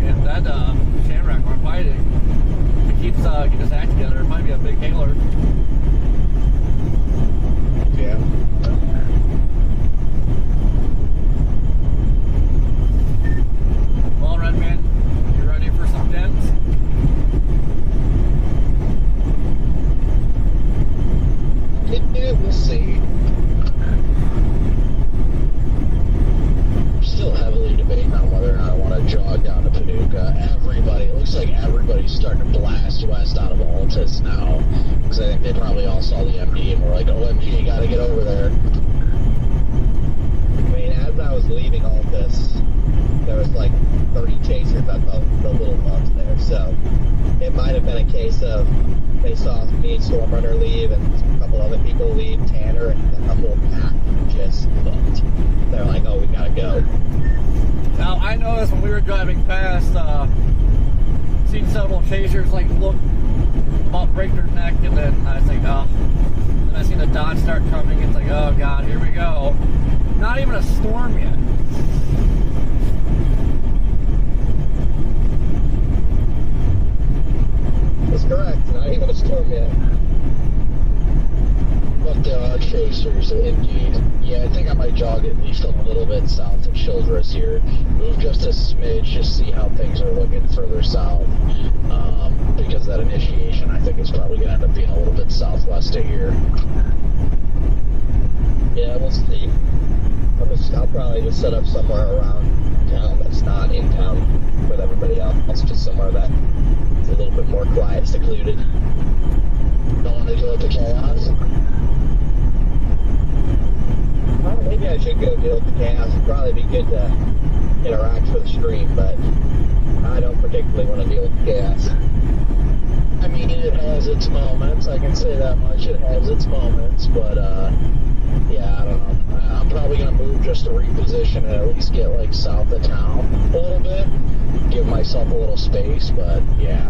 Yeah, that Shamrock one fighting. If it keeps getting his act together, it might be a big hailer. Yeah. Well, Redman, you ready for some dents? Yeah, we'll see. I'm still heavily debating on whether or not I want to jog down to Paducah. It looks like everybody's starting to blast west out of Altus now. Because I think they probably all saw the MD and were like, OMG, you gotta get over there. I mean, as I was leaving Altus, there was like 30 chasers at the little bumps there. So it might have been a case of they saw me, Stormrunner, leave, and a couple other people leave, Tanner, and then the whole pack just booked. They're like, oh, we gotta go. Now, I noticed when we were driving past, seen several chasers like look about break their neck, and then I was like, oh. Then I seen the Dodge start coming. It's like, oh god, here we go. Not even a storm yet. That's correct. Not even a storm yet. But there are chasers, indeed. Yeah, I think I might jog at least a little bit south of Childress here. Move just a smidge, just see how things are looking further south. Because that initiation, I think, is probably going to end up being a little bit southwest of here. Yeah, we'll see. I'll probably just set up somewhere around town that's not in town with everybody else, just somewhere that is a little bit more quiet, secluded. Don't want to deal with the chaos. Well, maybe I should go deal with the chaos. It'd probably be good to interact with the stream, but I don't particularly want to deal with the chaos. I mean, it has its moments. I can say that much. It has its moments, but yeah, I don't know. I'm probably gonna move just to reposition and at least get like south of town a little bit, give myself a little space. But yeah,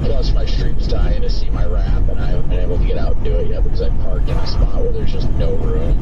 plus my stream's dying to see my wrap, and I haven't been able to get out and do it yet because I parked in a spot where there's just no room.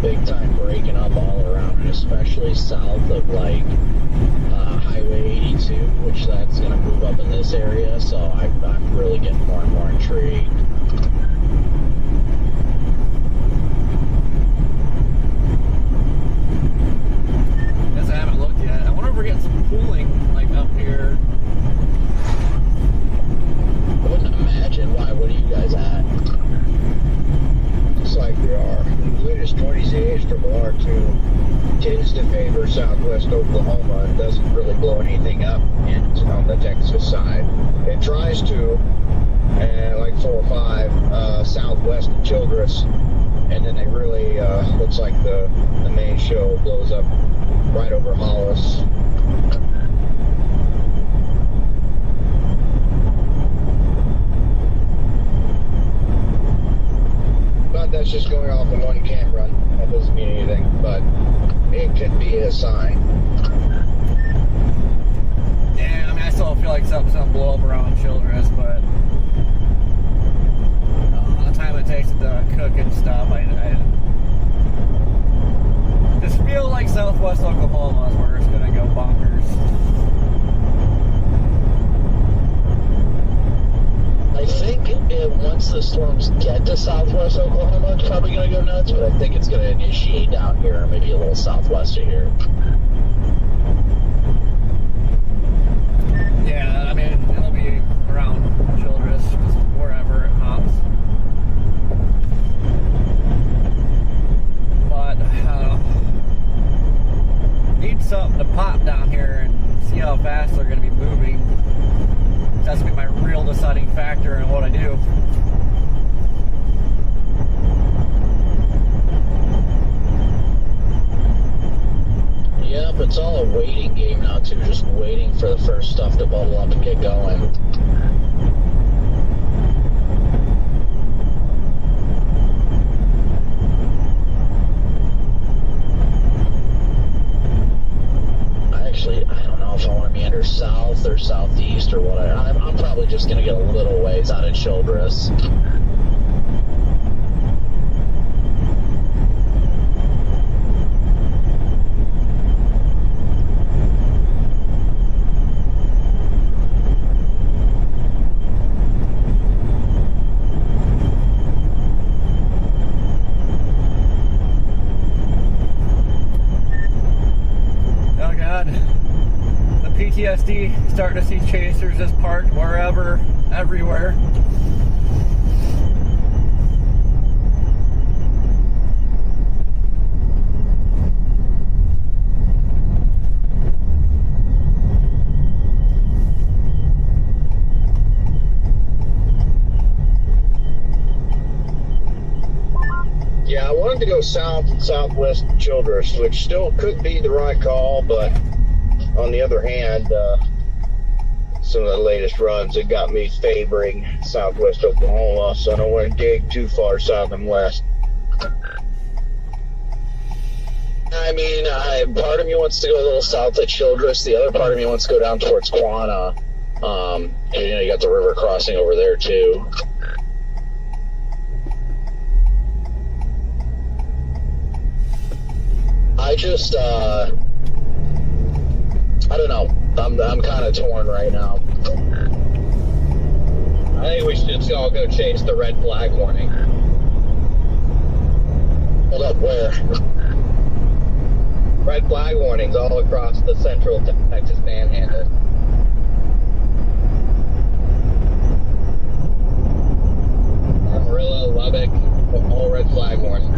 big time breaking up all around, and especially south of like Highway 82, which that's going to move up in this area. So I'm really getting more and more intrigued. Guess I haven't looked yet. I wonder if we're getting some cooling like up here. I wouldn't imagine. Why? What are you guys at? Looks like we are. The latest 20 from R2 tends to favor southwest Oklahoma and doesn't really blow anything up on the Texas side. It tries to, like 405 southwest of Childress, and then they really looks like the main show blows up right over Hollis. But that's just going off in one camera. That doesn't mean anything, but it could be a sign. Yeah, I mean, I still feel like something's gonna blow up around Childress, but the time it takes to cook and stuff, I just feel like southwest Oklahoma is where it's gonna go bonkers. I think once the storms get to southwest Oklahoma, it's probably going to go nuts, but I think it's going to initiate down here, maybe a little southwest of here. Yeah, I mean, it'll be around Childress, just wherever it hops. But, I don't know. Need something to pop down here and see how fast they're going to be moving. That's going to be my real deciding factor in what I do. Yep, it's all a waiting game now, too, just waiting for the first stuff to bubble up and get going. I don't know if I want to meander south or southeast or what. I'm probably just going to get a little ways out of Childress. Oh God, the PTSD, starting to see chasers just parked wherever, everywhere. Yeah, I wanted to go southwest Childress, which still could be the right call, but on the other hand, some of the latest runs have got me favoring southwest Oklahoma, so I don't want to dig too far south and west. I mean, part of me wants to go a little south of Childress. The other part of me wants to go down towards Quanah. You got the river crossing over there, too. I just, I don't know. I'm kind of torn right now. I think we should just all go chase the red flag warning. Hold up, where? Red flag warnings all across the central Texas Panhandle. Amarillo, Lubbock, all red flag warning.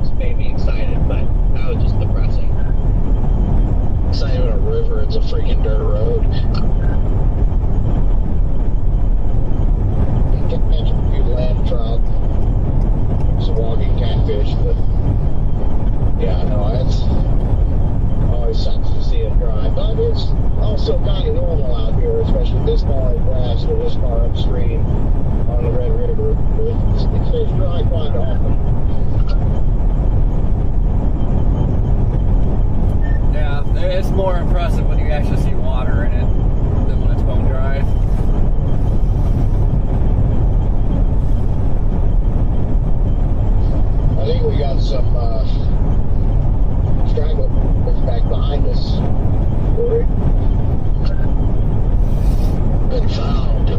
It's made me excited, but that was just depressing. It's not even a river, it's a freaking dirt road. You can catch a few land trout, some walking catfish, but yeah, no, it's always sucks to see it dry. But it's also kind of normal out here, especially this far west or this far upstream on the Red River. It stays dry quite often. Yeah, it's more impressive when you actually see water in it than when it's bone dry. I think we got some stragglers back behind us. Corey. Been found.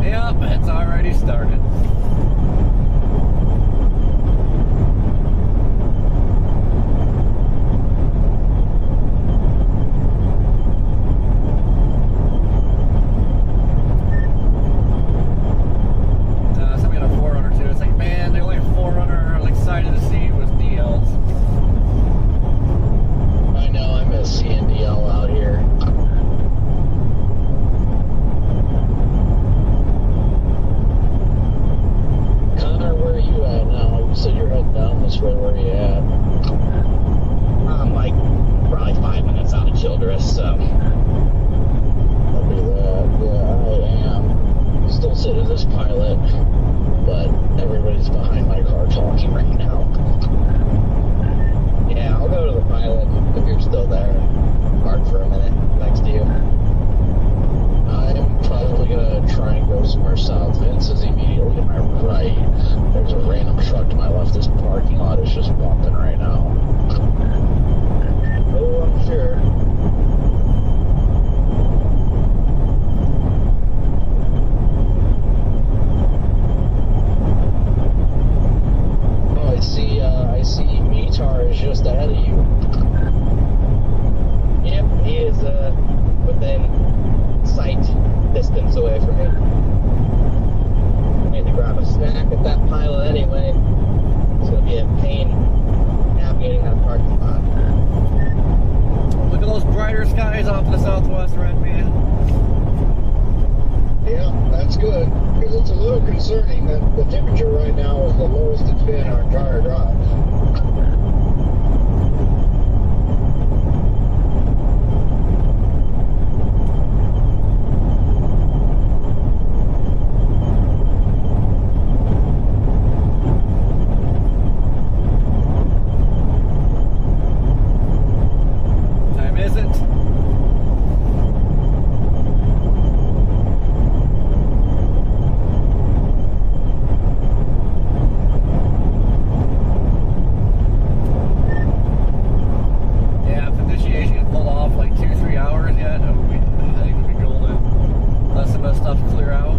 Yep, it's already started. Something on a 4runner too. It's like, man, the only 4runner I was excited to see was DLs. I know, I miss seeing DL out here. Connor, where are you at now? You said you're heading down this way. Where are you at? I'm like probably 5 minutes out of Childress, so. I'll be that. Yeah, I am. Still sitting in this pilot, but everybody's behind my car talking right now. Yeah, I'll go to the pilot if you're still there. Park for a minute next to you. I'm probably gonna try and go somewhere south. Vince is immediately to my right. There's a random truck to my left. This parking lot is just bumping right now. Oh, I'm sure. Oh, I see Mitar is just ahead of you. Yep, he is within sight distance away from me. I need to grab a snack at that pilot anyway. It's gonna be a pain navigating that parking lot. Look at those brighter skies off to the southwest, Red Man. Yeah, that's good, because it's a little concerning that the temperature right now is the lowest it's been our entire drive. Time is it? Yeah, if initiation can pull off like 2-3 hours yet, I think it'll be golden. Let some of the stuff clear out.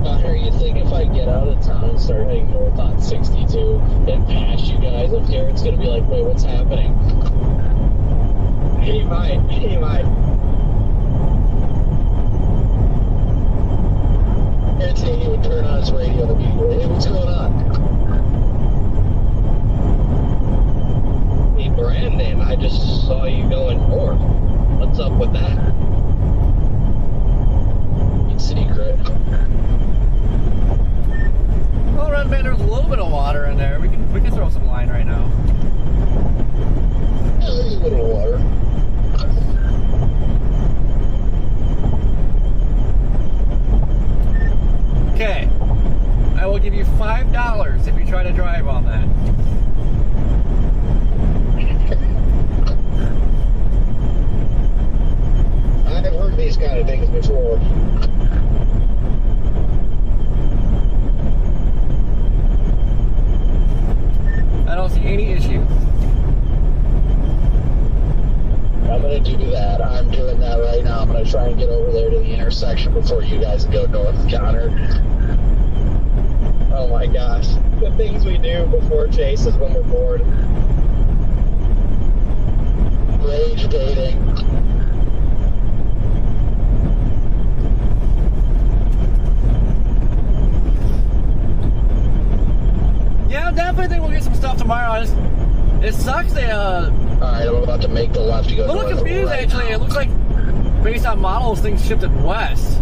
Connor, you think if I get out of town and start heading north on 62 and pass you guys up here, it's gonna be like, wait, what's happening? He might. Guarantee he would turn on his radio immediately. Hey, what's going on? Hey, Brandon, I just saw you going north. What's up with that? It's secret. Well, Red Man, there's a little bit of water in there. We can throw some line right now. Yeah, there's a little water. Okay. I will give you $5 if you try to drive on that. I've heard these kind of things before. I don't see any issue. I'm gonna do that. I'm doing that right now. I'm gonna try and get over there to the intersection before you guys go north, Connor. Oh my gosh. The things we do before chases when we're bored. Rage baiting. definitely think we'll get some stuff tomorrow. It sucks they Alright, I'm about to make the left to go I'm a little north confused right actually. now. It looks like based on models things shifted west.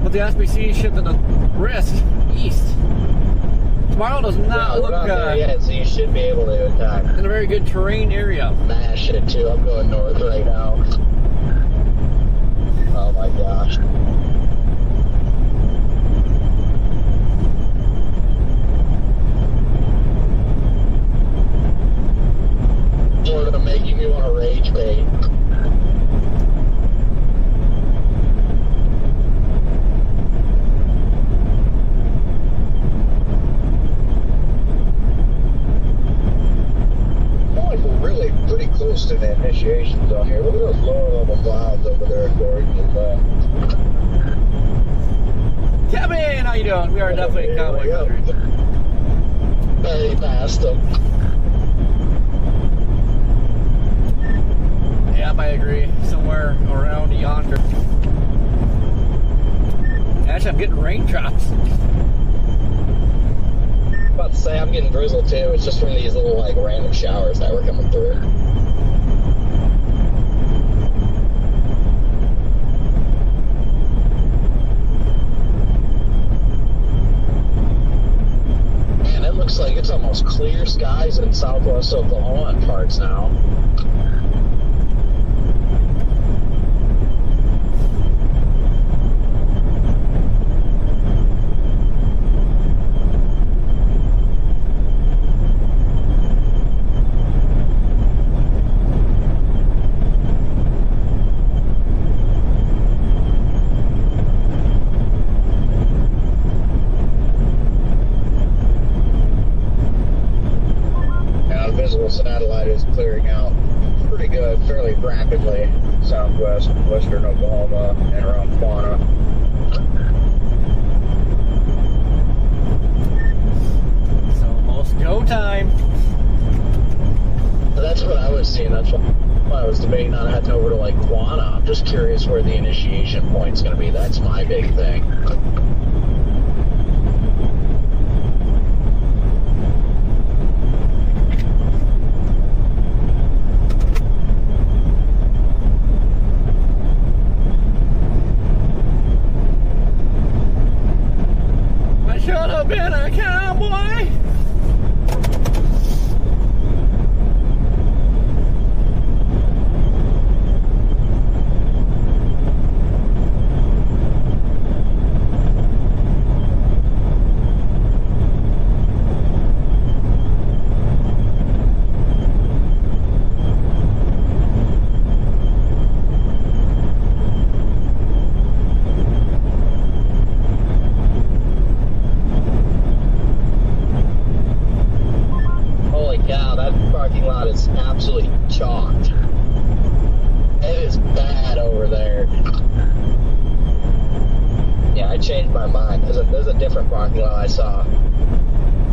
But the SBC shifted the risk east. Tomorrow does not look Yeah, so you should be able to attack. in a very good terrain area. Mash it too. I'm going north right now. Oh my gosh. Florida making me want to rage bait. Really pretty close to the initiation zone here. Look at those lower level clouds over there according to the Kevin, how you doing? We are definitely in cowboy country. Very past them. Yep, I agree. Somewhere around yonder. Actually, I'm getting raindrops. About to say I'm getting drizzled too. It's just from these little like random showers that were coming through. Man, it looks like it's almost clear skies in southwest Oklahoma in parts now. Satellite is clearing out pretty good, fairly rapidly, southwest, western Oklahoma, and around Quanah. It's almost go time. That's what I was seeing. That's why I was debating on heading over to like Quanah. I'm just curious where the initiation point's going to be. That's my big thing. Should have been a cowboy. Absolutely chalked. It is bad over there. Yeah, I changed my mind. There's a different parking lot I saw.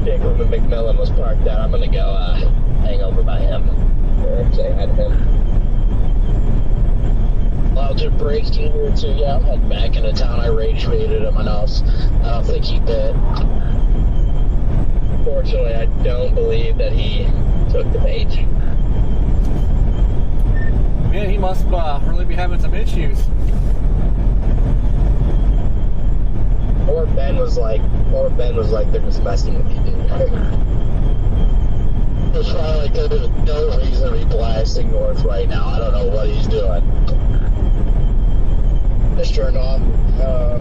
Jacob McMillan was parked at. I'm gonna go hang over by him or say hi to him. Clouds are breaking here too. Yeah, I'm heading back into town. I rage baited him enough. I don't think he bit. Fortunately, I don't believe that he took the bait. Man, he must really be having some issues. Or Ben was like, they're just messing with you, dude. It's probably like there's no reason to be blasting north right now. I don't know what he's doing. Just turned off, or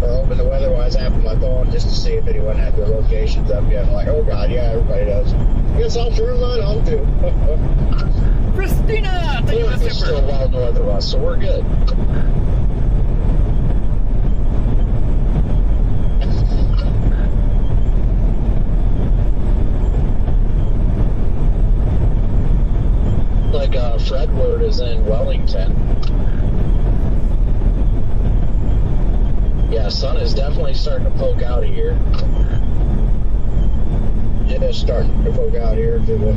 opened the weather-wise app on my phone just to see if anyone had their locations up yet. I'm like, oh god, yeah, everybody does. I guess I'll turn mine on too. Christina, thank you for the We're still well north of us, so we're good. Like Fredward is in Wellington. Yeah, sun is definitely starting to poke out here. It is starting to poke out here too.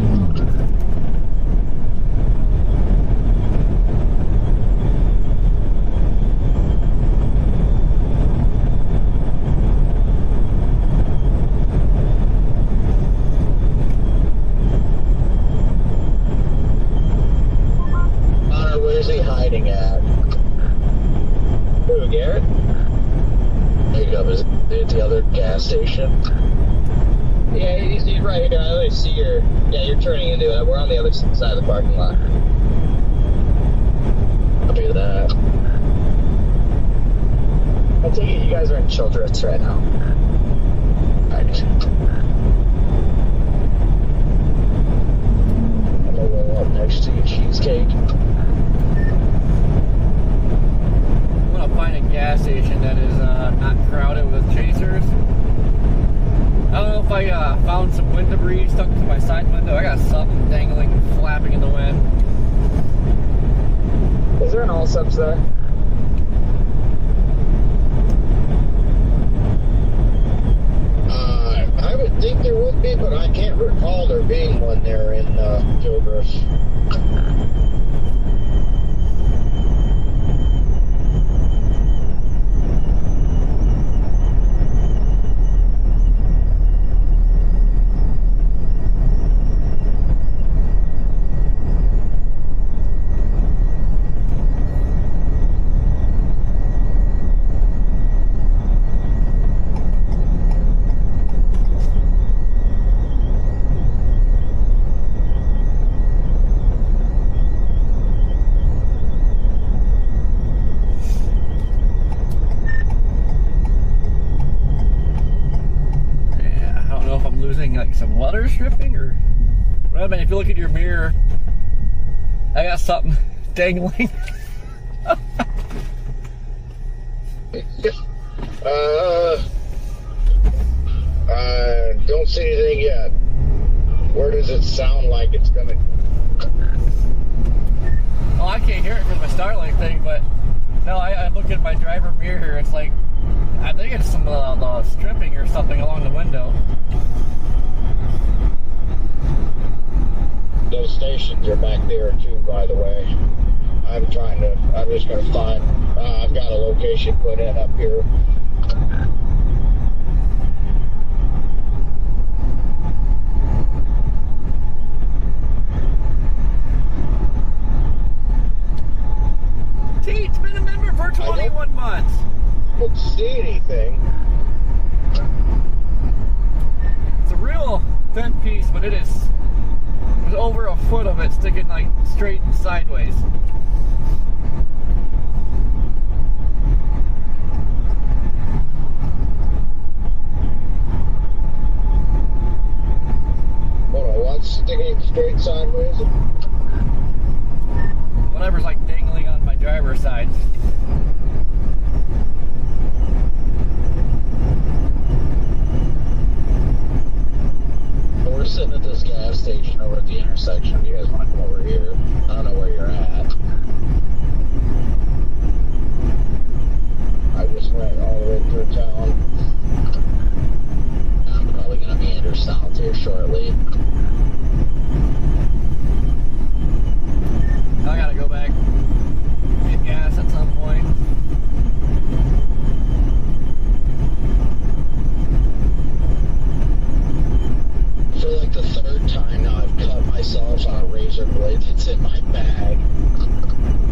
at the other gas station? Yeah, he's right here. I always see your. Yeah, you're turning into it. We're on the other side of the parking lot. Copy that. I take it you guys are in Childress right now. Right. I'm gonna roll up next to your cheesecake. I'm gonna find a gas station that is not crowded with chasers. I don't know if I found some wind debris stuck to my side window. I got something dangling and flapping in the wind. Is there an all subs there? I would think there would be, but I can't recall there being one there in Childress. Like some water stripping or whatever. I mean, if you look at your mirror, I got something dangling. I don't see anything yet. Where does it sound like it's coming? Oh, I can't hear it because of my Starlink thing, but no, I look at my driver mirror here. It's like, I think it's some stripping or something along the window. Those stations are back there too, by the way. I'm just gonna find, I've got a location put in up here. T, it's been a member for 21 months. I don't see anything. It's a real thin piece, but there's over a foot of it sticking like straight and sideways. Hold on, what's sticking straight sideways? Whatever's like dangling on my driver's side. We're sitting at this gas station over at the intersection. If you guys want to come over here, I don't know where you're at. I just went all the way through town. I'm probably going to meander south here shortly. I gotta go back, get gas at some point. For like the third time now, I've cut myself on a razor blade that's in my bag.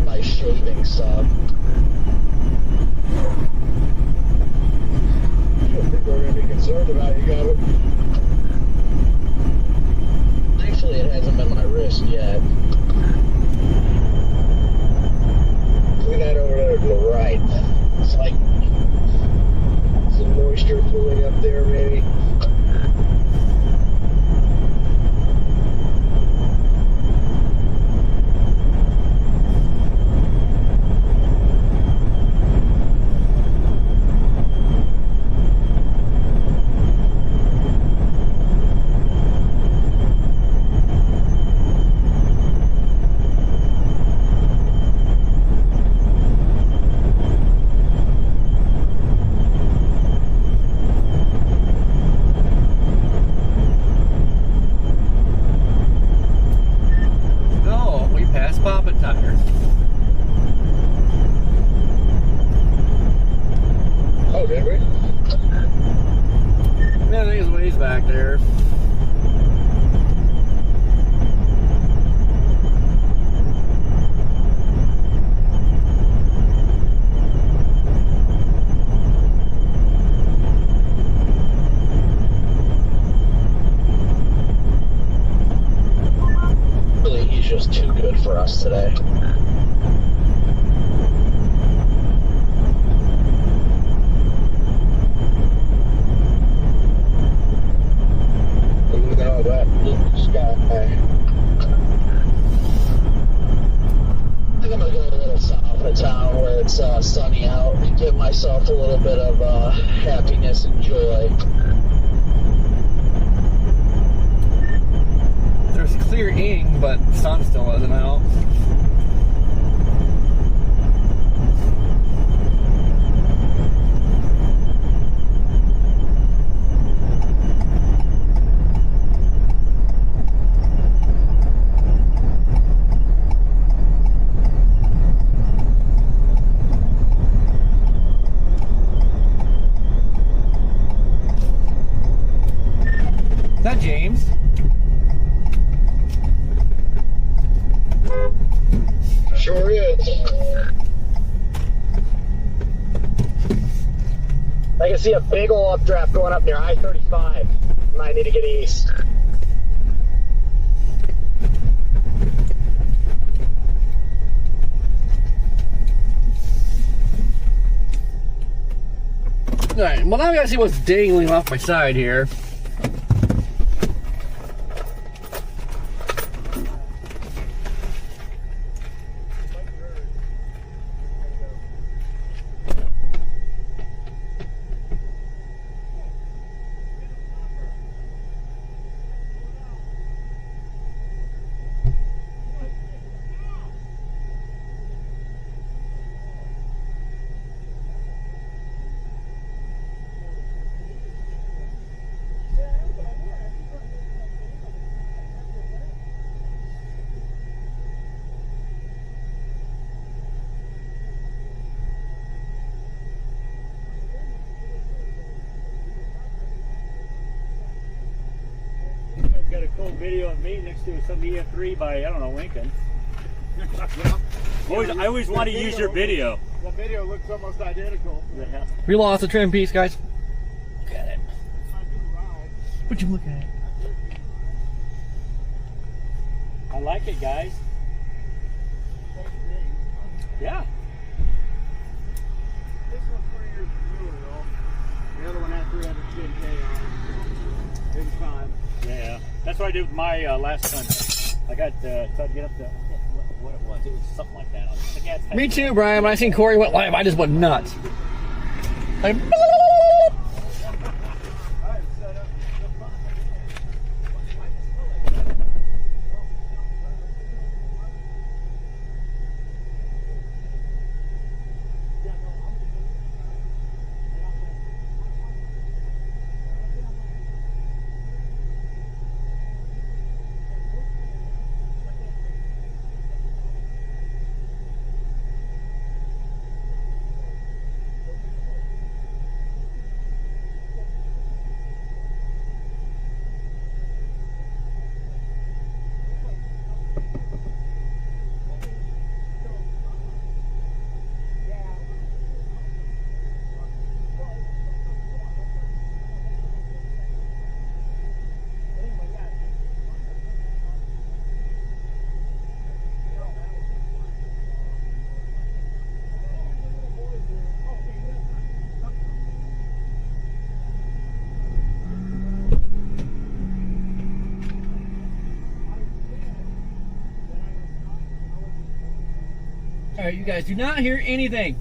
My shaving sub. I don't think we're going to be concerned about you, Gavin. Thankfully, it hasn't been my wrist yet. Look at that over there to the right. It's like some moisture pooling up there, maybe. Oh, did we? Yeah, I think it's ways back there. for us today. Even though that blue sky. I think I'm gonna go a little south of town where it's sunny out and give myself a little bit of happiness and joy. There's clear ing, but the sun still isn't out. Is that James? Sure is. I can see a big ol' updraft going up near I-35. Might need to get east. Alright, well now we gotta see what's dangling off my side here. Got a cool video of me next to some EF3 by, I don't know, Lincoln. I always want to use your video. The video looks almost identical. Yeah. We lost the trim piece, guys. Look at it. Would you look at it? I like it, guys. Yeah. This one's 3 years newer though. The other one had 310K on it. It was fine. Yeah. That's what I did with my last Sunday. I got tried to get up to what it was. It was something like that. The gas tank. Me too, Brian. When I seen Corey went live, I just went nuts. Like, all right, you guys do not hear anything.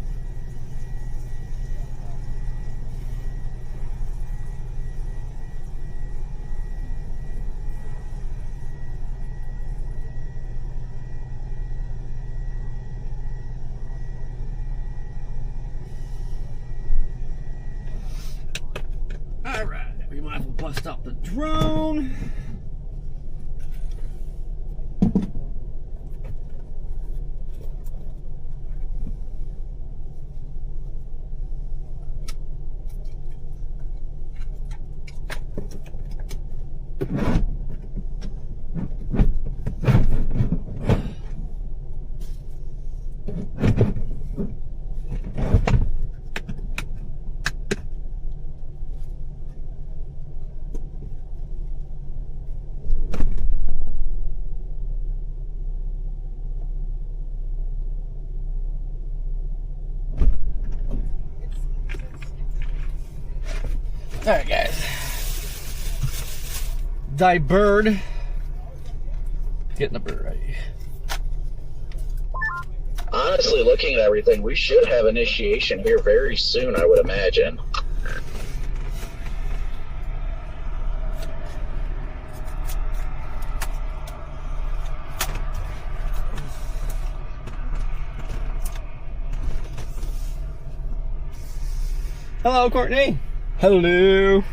All right, we might as well bust up the drone. Alright, guys. Die bird. Getting the bird ready. Honestly, looking at everything, we should have initiation here very soon, I would imagine. Hello, Courtney. Hello.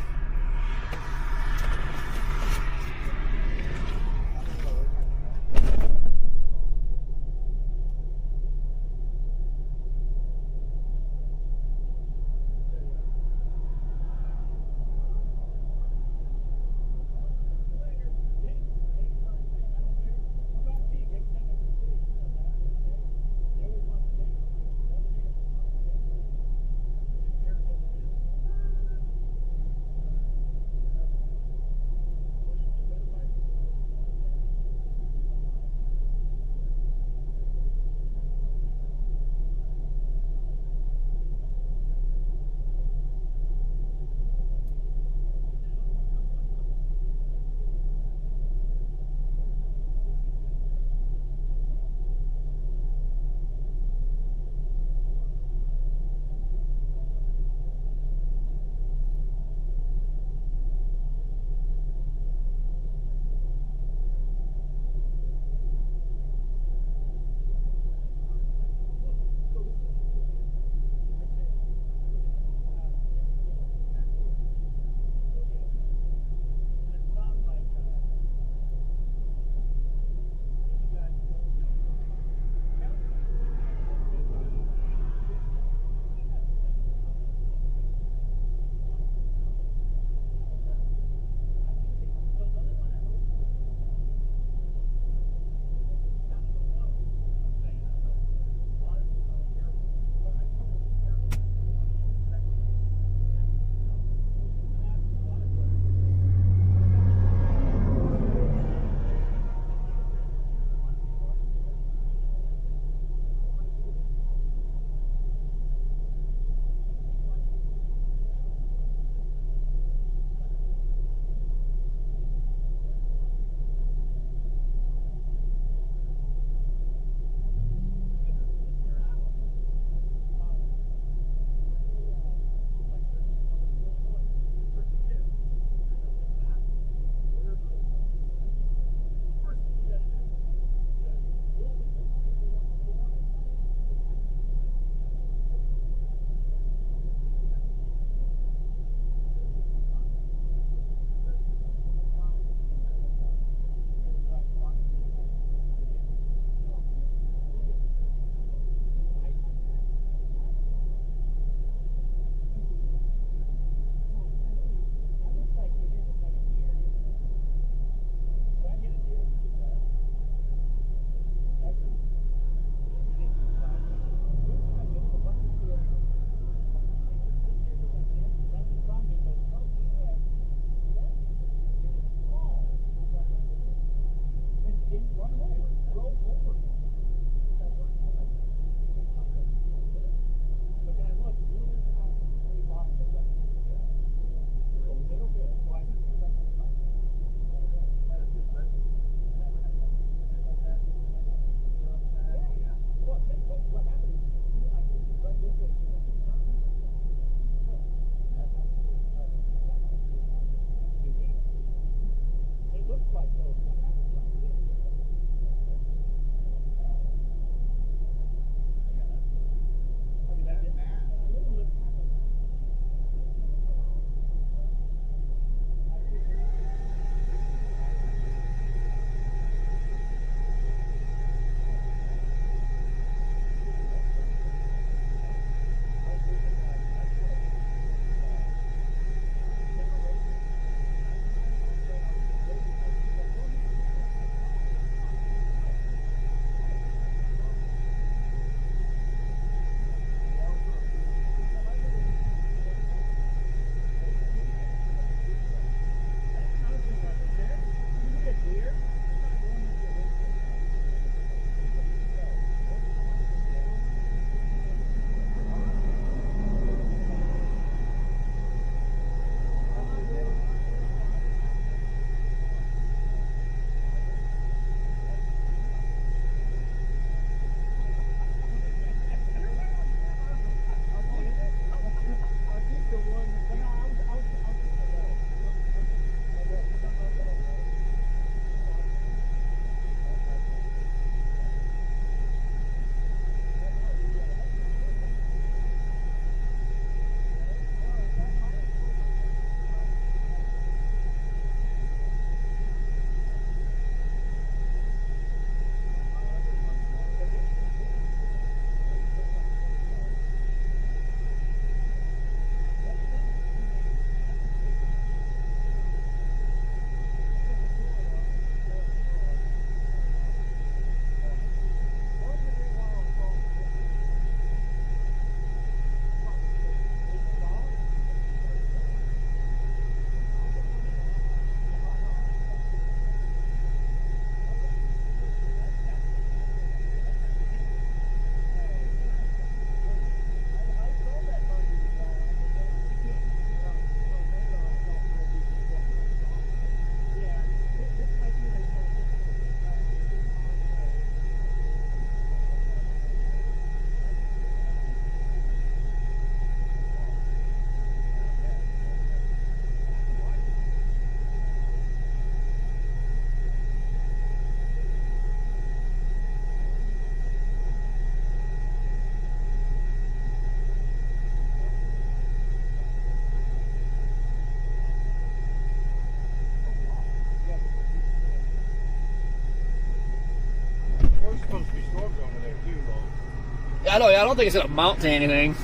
I don't think it's gonna mount to anything.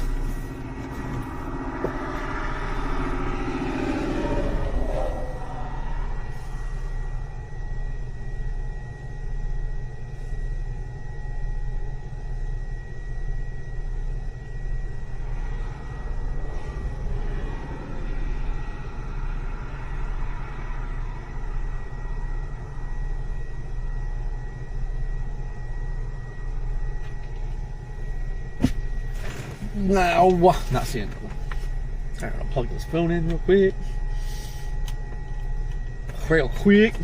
No, not seeing it. I'm gonna plug this phone in real quick. Real quick.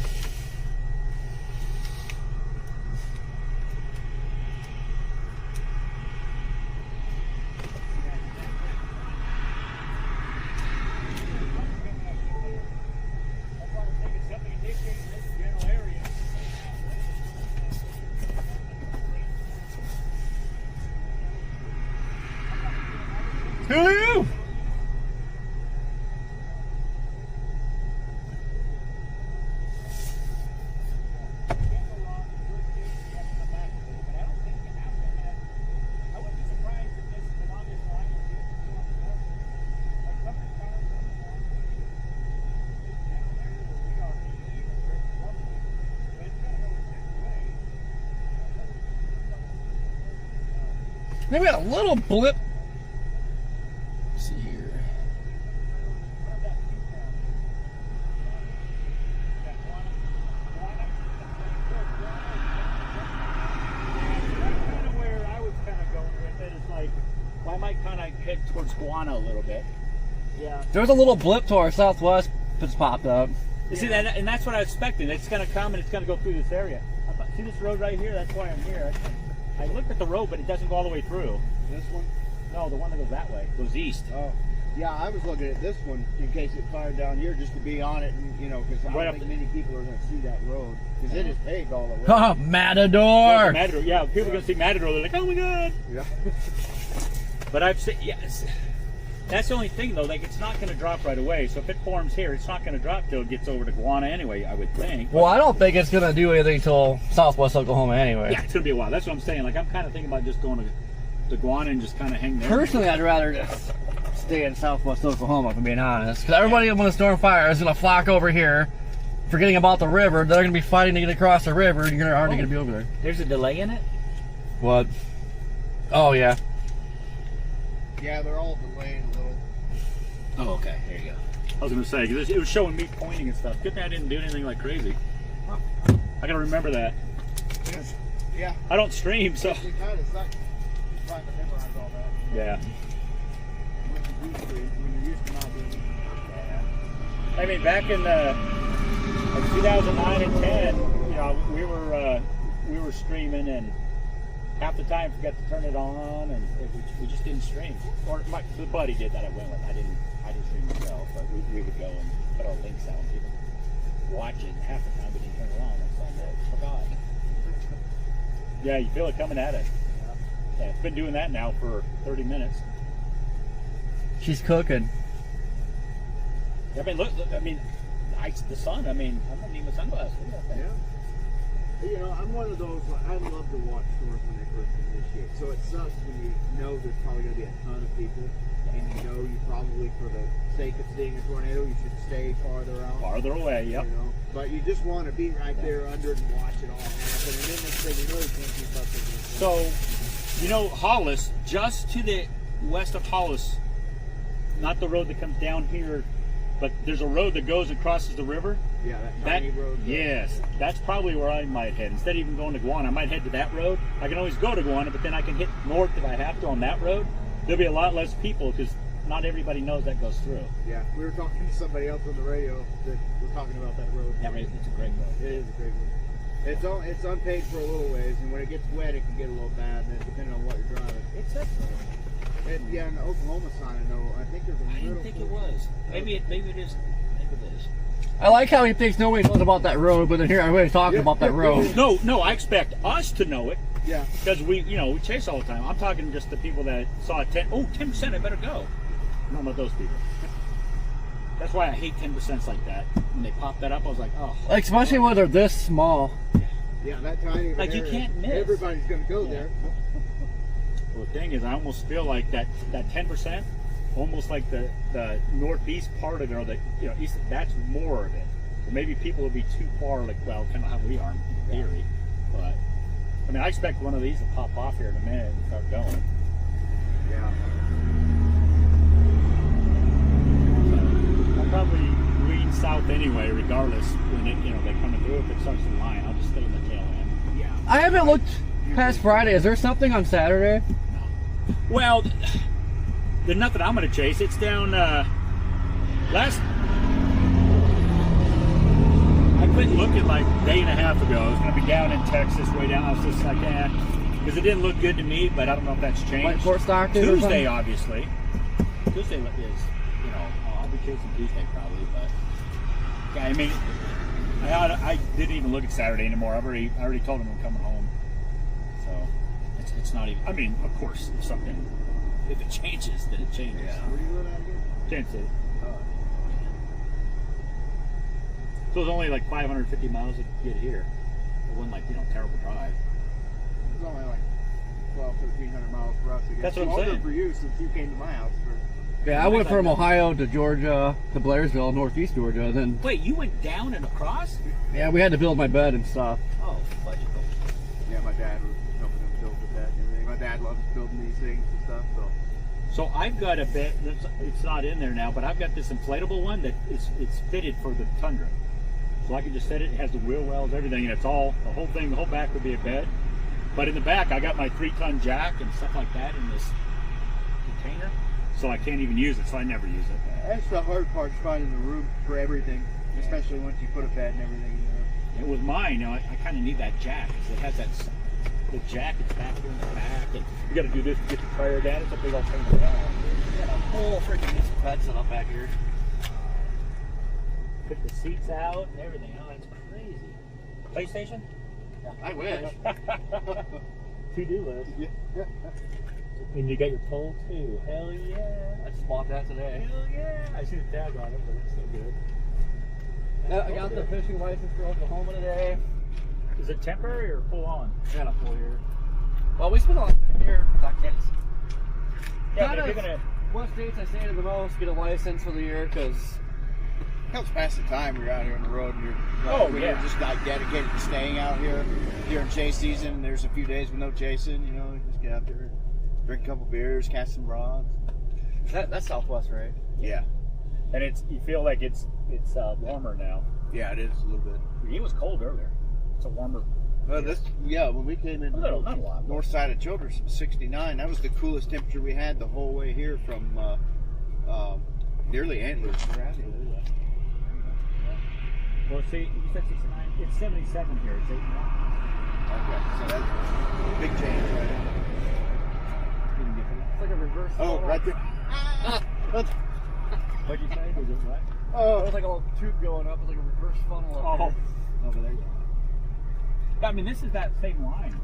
Hello! Maybe a little blip. Let's see here. Where I was kind of going with it is like, well, I might kind of head towards Guana a little bit. Yeah. There's a little blip to our southwest that's popped up. You see that, and that's what I was expecting. It's going to come and it's going to go through this area. See this road right here? That's why I'm here. I looked at the road, but it doesn't go all the way through. This one? No, the one that goes that way. Goes east. Oh. Yeah, I was looking at this one in case it fired down here just to be on it, and, you know, because I don't think many people are going to see that road because it is paved all the way. Oh, Matador! Matador! Yeah, people are going to see Matador. They're like, oh my god! Yeah. But I've seen, yes. That's the only thing though. Like, it's not going to drop right away. So if it forms here, it's not going to drop till it gets over to Guana anyway. I would think. Well, I don't think it's going to do anything till southwest Oklahoma anyway. Yeah, it's going to be a while. That's what I'm saying. Like, I'm kind of thinking about just going to Guana and just kind of hang there. Personally, I'd rather just stay in southwest Oklahoma, if I'm being honest. Because everybody when the storm fire is going to flock over here, forgetting about the river. They're going to be fighting to get across the river, and you're already going to be over there. There's a delay in it? What? Oh, yeah. Yeah, they're all delayed a little. Oh, okay. There you go. I was going to say, because it was showing me pointing and stuff. Good thing I didn't do anything like crazy. I got to remember that. Yeah. I don't stream, so. It kind of sucks trying to memorize all that. Yeah. When you're used to not doing it. I mean, back in like 2009 and 10, you know, we were streaming, and half the time forgot to turn it on, and we just didn't stream. Or the buddy did that I went with. I didn't stream myself, but we would go and put our links out, and people watch it. And half the time we didn't turn it on. That's like, I forgot. Yeah, you feel it coming at it. Yeah, it's been doing that now for 30 minutes. She's cooking. I mean, look, I mean, the sun. I mean, I don't need my sunglasses. Yeah. You know, I'm one of those, I love to watch storms when they first initiate. So it sucks when you know there's probably going to be a ton of people, and you know you probably, for the sake of seeing a tornado, you should stay farther out. Farther away, yep. You know? But you just want to be right there under it and watch it all happen. And then next thing you know, you can't keep up with it. So, you know, Hollis, just to the west of Hollis, not the road that comes down here, but there's a road that goes and crosses the river. Yeah, that tiny road. Yes, that's probably where I might head. Instead of even going to Guana, I might head to that road. I can always go to Guana, but then I can hit north if I have to on that road. There'll be a lot less people because not everybody knows that goes through. Yeah, we were talking to somebody else on the radio that was talking about that road. Yeah, it's a great road. It is a great road. It's unpaved for a little ways, and when it gets wet, it can get a little bad, and depending on what you're driving. It's up there. Yeah, in the Oklahoma side, I know. I think there's a little. I didn't think it was. Maybe it is. Maybe it is. I like how he thinks nobody knows about that road, but then here everybody's talking about that road. No, I expect us to know it. Yeah. Because we chase all the time. I'm talking just the people that saw 10%, I better go. I don't know about those people. That's why I hate 10% like that. When they pop that up, I was like, oh. Like, especially when they're this small. Yeah, that tiny. Like, you can't miss. Everybody's going to go there. Well, the thing is, I almost feel like that 10%, almost like the northeast part of it, or the east, that's more of it. Or maybe people would be too far, like, well, kind of how we are in theory. But I mean, I expect one of these to pop off here in a minute and start going. Yeah. So I'll probably lean south anyway, regardless. When they come through, if it starts in line, I'll just stay in the tail end. Yeah. I haven't looked past Friday. Is there something on Saturday? No. Well, there's nothing I'm going to chase. It's down I couldn't look at like a day and a half ago. It was going to be down in Texas, way down. I was just like, because it didn't look good to me, but I don't know if that's changed. Like Fort Stockton Tuesday, obviously. Tuesday is, I'll be chasing Tuesday probably, but yeah, I mean, I didn't even look at Saturday anymore. I already told him I'm coming home, so it's not even. I mean, of course, if it changes, then it changes. Yeah. Where do you live at again? Kansas City. So it's only like 550 miles to get here. It wasn't like, terrible drive. It's only like 1,200 miles for us. That's what I'm longer saying. For you since you came to my house. Yeah, I went from Ohio to Georgia to Blairsville, northeast Georgia. Then wait, you went down and across? yeah, we had to build my bed and stuff. Oh, budget. Yeah, my dad was helping him build the bed and everything. My dad loves building these things and stuff. So I've got a bit. It's not in there now, but I've got this inflatable one that it's fitted for the Tundra. So I can just set it. It has the wheel wells, everything, and it's all the whole thing. The whole back would be a bed. But in the back, I got my 3-ton jack and stuff like that in this container. So I can't even use it, so I never use it. That's the hard part, is finding the room for everything, especially once you put a bed and everything in there. It was mine, I kind of need that jack, because it has the jack, it's back here in the back, and you got to do this to get the tire down. It's a big old thing to down. Got a whole freaking piece of bed set up back here. Put the seats out and everything. Oh, that's crazy. PlayStation? Yeah, I wish. To-do list. Yeah. And you got your pole too. Hell yeah. I just bought that today. Hell yeah. I see the tag on it, but it's so good. I got the fishing license for Oklahoma today. Is it temporary or full on? Yeah, a full year. Well, we spent a lot of time here. Kids. Yeah, but you're gonna. What states I stay in the most, get a license for the year, because Helps pass the time when you're out here on the road and you're you're just like dedicated to staying out here during chase season. There's a few days with no chasing, you just get out there, drink a couple beers, cast some rods. That's Southwest, right? Yeah. And you feel like it's warmer now. Yeah, it is a little bit. It was cold earlier. It's a warmer. Well, when we came in not a lot. north side of Childress, it was 69. That was the coolest temperature we had the whole way here from nearly Antlers. Well, see, you said 69. It's 77 here. It's 89. Okay, so that's a big change right now. It's like a reverse. Oh, right there. What'd you say? Was it what? Oh, it was like a little tube going up. It was like a reverse funnel up there. Over there. Yeah, I mean, this is that same line.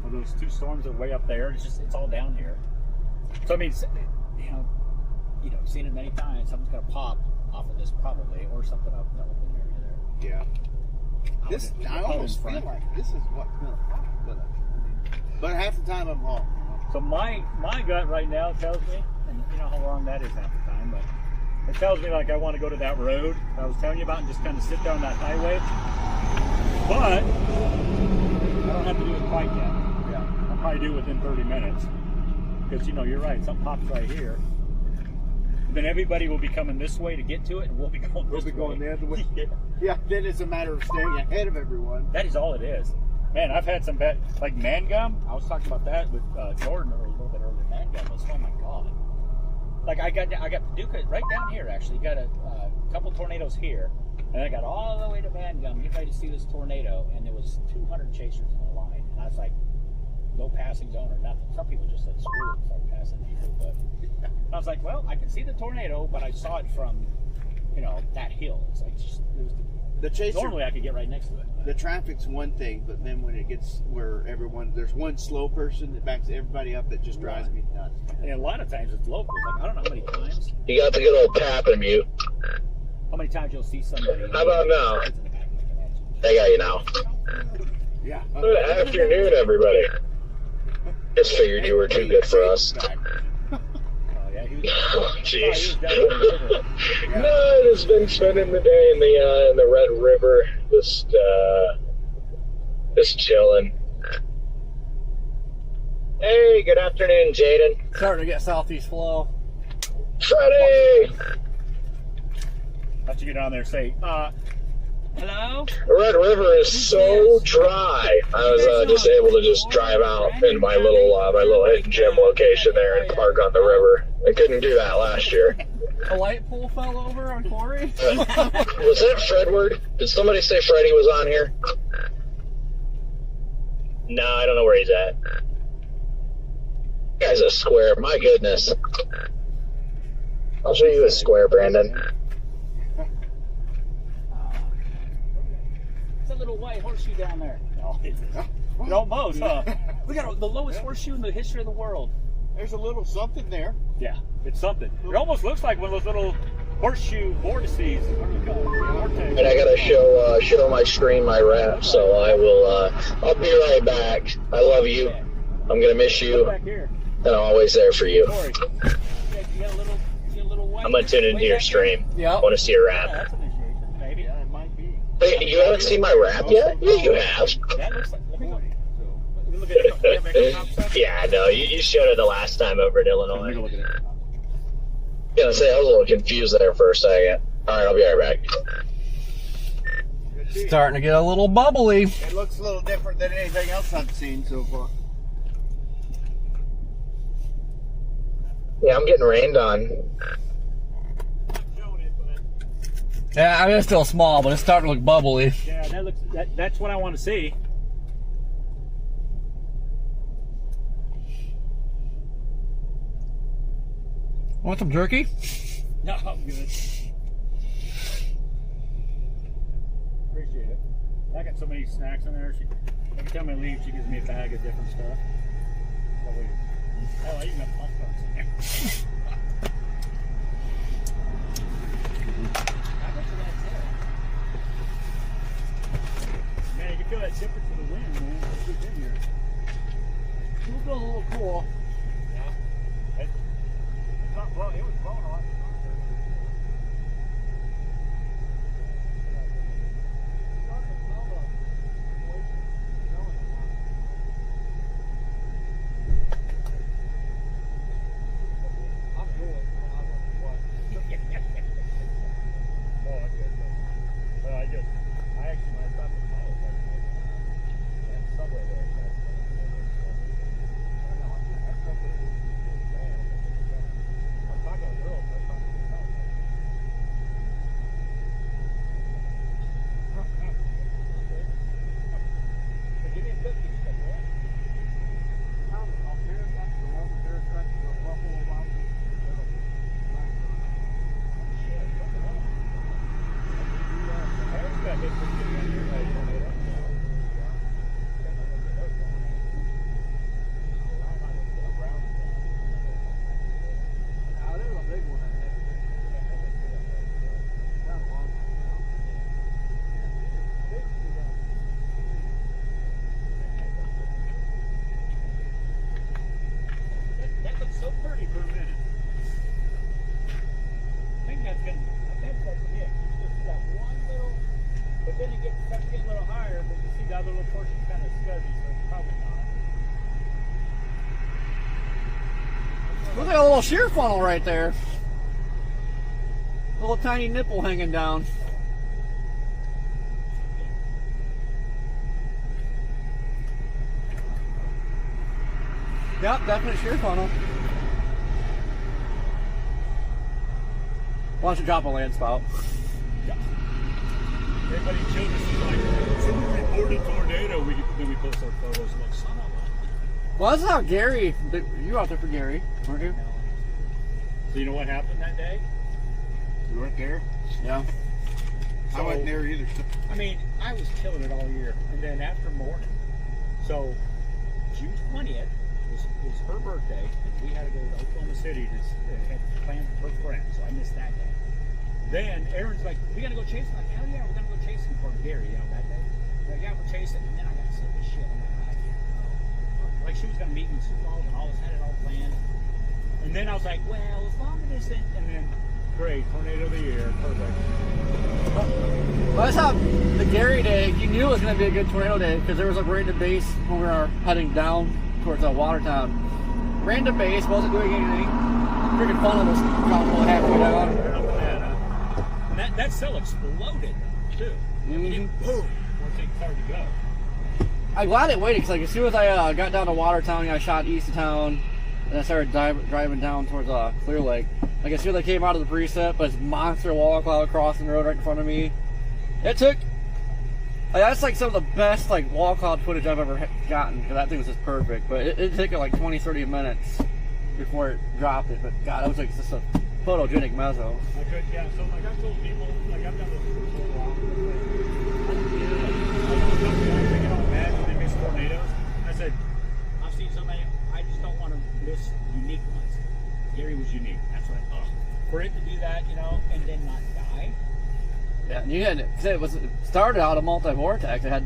For those two storms that are way up there. It's all down here. So I mean, you've seen it many times. Something's gonna pop off of this probably, or something up in the open area there. Yeah. I almost feel like this is what's gonna pop, but half the time I'm off. So my gut right now tells me, and you know how long that is half the time, but it tells me like I want to go to that road I was telling you about and just kind of sit down that highway. But I don't have to do it quite yet. Yeah. I'll probably do it within 30 minutes. Because you're right, something pops right here. Then everybody will be coming this way to get to it, and we'll be going this way. The other way. Yeah. Then it's a matter of staying ahead of everyone. That is all it is. Man, I've had some bad, like Mangum. I was talking about that with Jordan a little bit earlier. Mangum was, oh my god. Like I got Paducah right down here actually. You got a couple tornadoes here, and I got all the way to Mangum, getting ready to see this tornado, and there was 200 chasers in the line, and I was like, no passing zone or nothing. Some people just said screw it and started passing people, but I was like, well, I can see the tornado, but I saw it from, that hill. It's like The chaser. Normally I could get right next to it. The traffic's one thing, but then when it gets where there's one slow person that backs everybody up, that just drives me nuts. And a lot of times it's locals. Like I don't know how many times. You got the good old tap and mute. How many times you'll see somebody? How about now? I got you now. Yeah. Good afternoon, everybody. Just figured you were too good for us. Oh, jeez. No, just been spending the day in the Red River, just chilling. Hey, good afternoon, Jaden. Starting to get southeast flow. Freddie! Let you get on there and say, hello? The Red River is so dry. I was just able to just drive out in my little hidden gym location there and park on the river. I couldn't do that last year. A light pole fell over on Corey? Was that Fredward? Did somebody say Freddie was on here? No, I don't know where he's at. That guy's a square, my goodness. I'll show you a square, Brandon. It's a little white horseshoe down there. Oh, it almost, huh? We got the lowest horseshoe in the history of the world. There's a little something there. Yeah, it's something. It almost looks like one of those little horseshoe vortices. What do you call it? Vortex. And I gotta show my screen my wrap, so I'll be right back. I love you. I'm gonna miss you. Back here. And I'm always there for you. Corey, you got a little white. I'm gonna tune into your stream. Yeah. I want to see your wrap. Yeah, that's an initiation, maybe. Yeah, it might be. Hey, you haven't seen my wrap yet? Yeah, you have. That looks like. Let me look. Let me look at it. You have extra top stuff? Yeah, no, you showed it the last time over in Let Illinois. me go look at it. Gonna say I was a little confused there for a second. All right, I'll be right back. Starting to get a little bubbly. It looks a little different than anything else I've seen so far. Yeah, I'm getting rained on. Yeah, I mean, it's still small, but it's starting to look bubbly. Yeah, that looks. That's what I want to see. Want some jerky? No, I'm good. Appreciate it. I got so many snacks in there. Every time I leave, she gives me a bag of different stuff. Oh, I even have Pop Tarts in there. Man, you can feel that difference in the wind, man. It's good in here. It feels a little cool. Yeah. It's not blowing. It was blowing a lot. Look at a little shear funnel right there. Little tiny nipple hanging down. Yep, definite shear funnel. Why don't you drop a land spout? Everybody in Children's is like, someone reported tornado. Then we post our photos like, son of a. Well, that's how Gary. You were out there for Gary, weren't you? So you know what happened that day? You weren't there? Yeah. I wasn't there either. I mean, I was killing it all year. And then after morning, so June 20th was her birthday, and we had to go to Oklahoma City to had planned her friend, so I missed that day. Then Aaron's like, we gotta go chasing. I'm like, hell yeah, we're gonna go chasing for Gary, that day. Like, yeah, we're chasing, and then I got sick as shit. I'm like, I can't go. like she was going to meet me in Sioux Falls and all this, had it all planned. And then I was like, well, as long as it isn't, and then great, tornado of the year, perfect. Well, that's how the Gary day, you knew it was going to be a good tornado day because there was a random base when we were heading down towards Watertown. Random base, wasn't doing anything. Freaking fun almost about halfway down. And that cell exploded, too. Mm-hmm. Boom! Once it started to go. I'm glad it waited because like, as soon as I got down to Watertown, I shot east of town, and I started driving down towards Clear Lake. Like as soon as I came out of the preset, but this monster wall cloud crossing the road right in front of me. It took, like, that's like some of the best like wall cloud footage I've ever gotten because that thing was just perfect. But it took like 20-30 minutes before it dropped it. But God, it was like just a photogenic mezzo. I could, yeah. So like I told people, like I've done this for so long. I know some guys they get all mad when they miss tornadoes. I said, I've seen so many. I just don't want to miss unique ones. Gary was unique. That's what. For it to do that, you know, and then not die. Yeah, and you had it started out a multi-vortex. It had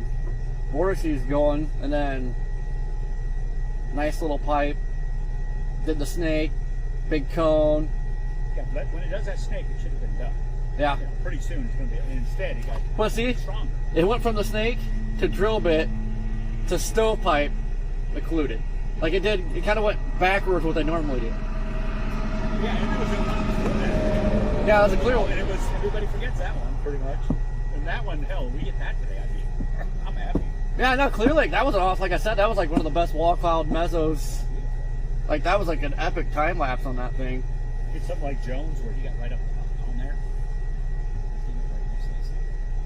vortices going, and then nice little pipe. Did the snake, big cone. Yeah, but when it does that snake, it should have been done. Yeah. You know, pretty soon it's going to be. And instead, it got stronger. It went from the snake to drill bit to stovepipe occluded. Like it did. It kind of went backwards what they normally do. Yeah, and there was a one before that. Yeah, it was a clear one. And it was, everybody forgets that one, pretty much. And that one, hell, we get that today, I'm happy. Yeah, no, Clear Lake, that was off. Like I said, that was like one of the best wall cloud mezzos. Like that was like an epic time lapse on that thing. It's something like Jones where he got right up on there.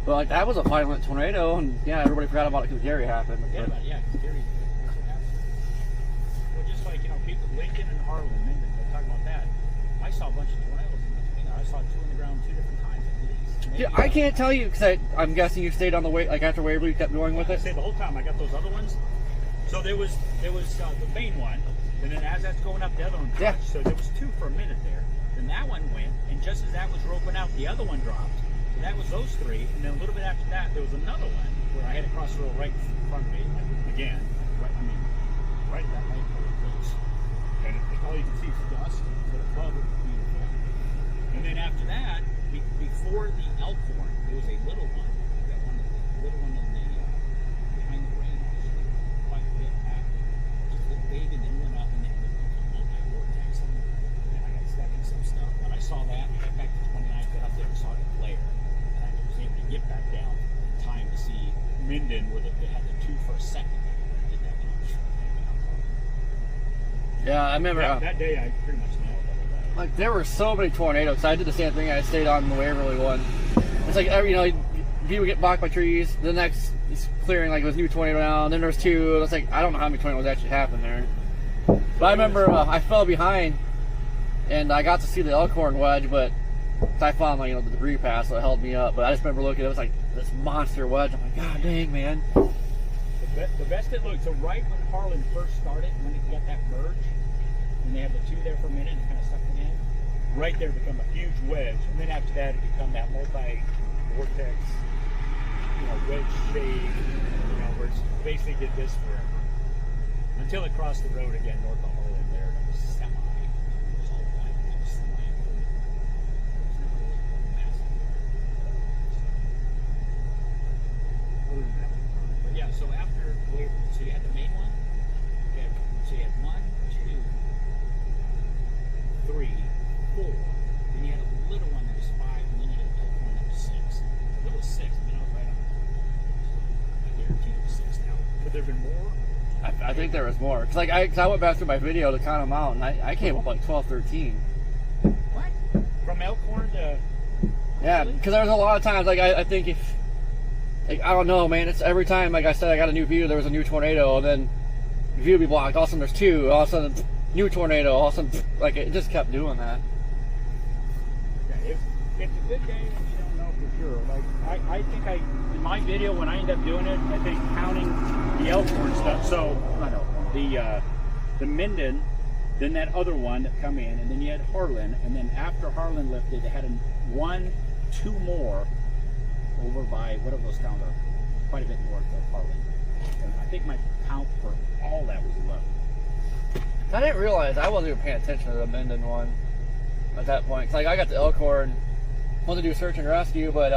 But like that was a violent tornado, and yeah, everybody forgot about it because Gary happened. Forget about it, yeah, because Gary, that's what happened. Well, just like, you know, people, Lincoln and Harlan, they're talking about that. I saw a bunch of tornadoes in between there. I saw two on the ground 2 different times at least. Yeah, I can't tell you because I'm guessing you stayed on the way, like after Waverly, you kept going with I it. stayed the whole time. I got those other ones. So there was the main one, and then as that's going up, the other one dropped. Yeah. So there was 2 for a minute there. Then that one went, and just as that was roping out, the other one dropped. So that was those 3, and then a little bit after that, there was another one where I had to cross the road right in front of me, like, again, right at that light pole close. And all you can see is dust, but above it was beautiful. And then after that, before the Elkhorn, there was a little one. That one, the little one in the behind the range, quite a bit back. Just a little baby, and then went up, and then it was a multi-vortex. And I got stuck in some stuff. But I saw that, I got back to 29, got up there and saw it flare. And I was able to get back down in time to see Minden, where they had the 2 for a second. Did that much. Yeah, I remember. That day, I pretty much nailed it. Like there were so many tornadoes. I did the same thing. I stayed on the Waverly one. It's like every, you know, people get blocked by trees. The next is clearing, like it was new tornado now. And then there's 2. It's like I don't know how many tornadoes actually happened there. But I remember I fell behind, and I got to see the Elkhorn wedge, but I found like, you know, the debris pass, so it held me up. But I just remember looking, it was like this monster wedge. I'm like, God dang, man. The best it looked, so right when Harlan first started, when it got that merge, and they had the 2 there for a minute and kind of sucked it in, right there become a huge wedge. And then after that, it become that multi-vortex, you know, wedge shape, you know, where it's basically did this forever. Until it crossed the road again north of Harlan there, and it was semi. It was all white, it was semi. It was never really massive. Other than that. But yeah, so after, so you had the main one, so you had 1, 2, 3, 4, then you had a little one that was 5, and then you had an Elkhorn that was 6. The little 6, I mean, I was right on. I guarantee it was 6 now. Could there have been more? I think there was more. Cause like I went back through my video to count them out, and I came up like 12, 13. What? From Elkhorn to... Yeah, because there was a lot of times, like I think if, like I don't know, man. It's every time, like I said, I got a new view, there was a new tornado, and then the view would be blocked. All of a sudden there's 2. All of a sudden new tornado. All of a sudden, like it just kept doing that. Yeah, it's a good day when you don't know for sure. Like I think in my video when I end up doing it, I think counting the Elkhorn stuff. So not Elkhorn, the Minden, then that other one that come in, and then you had Harlan, and then after Harlan lifted, they had 1, 2 more over by whatever those towns are, quite a bit north of Harlan. And I think my count for all that was 11. I didn't realize I wasn't even paying attention to the Minden one at that point. 'Cause, like, I got to Elkhorn, wanted to do search and rescue, but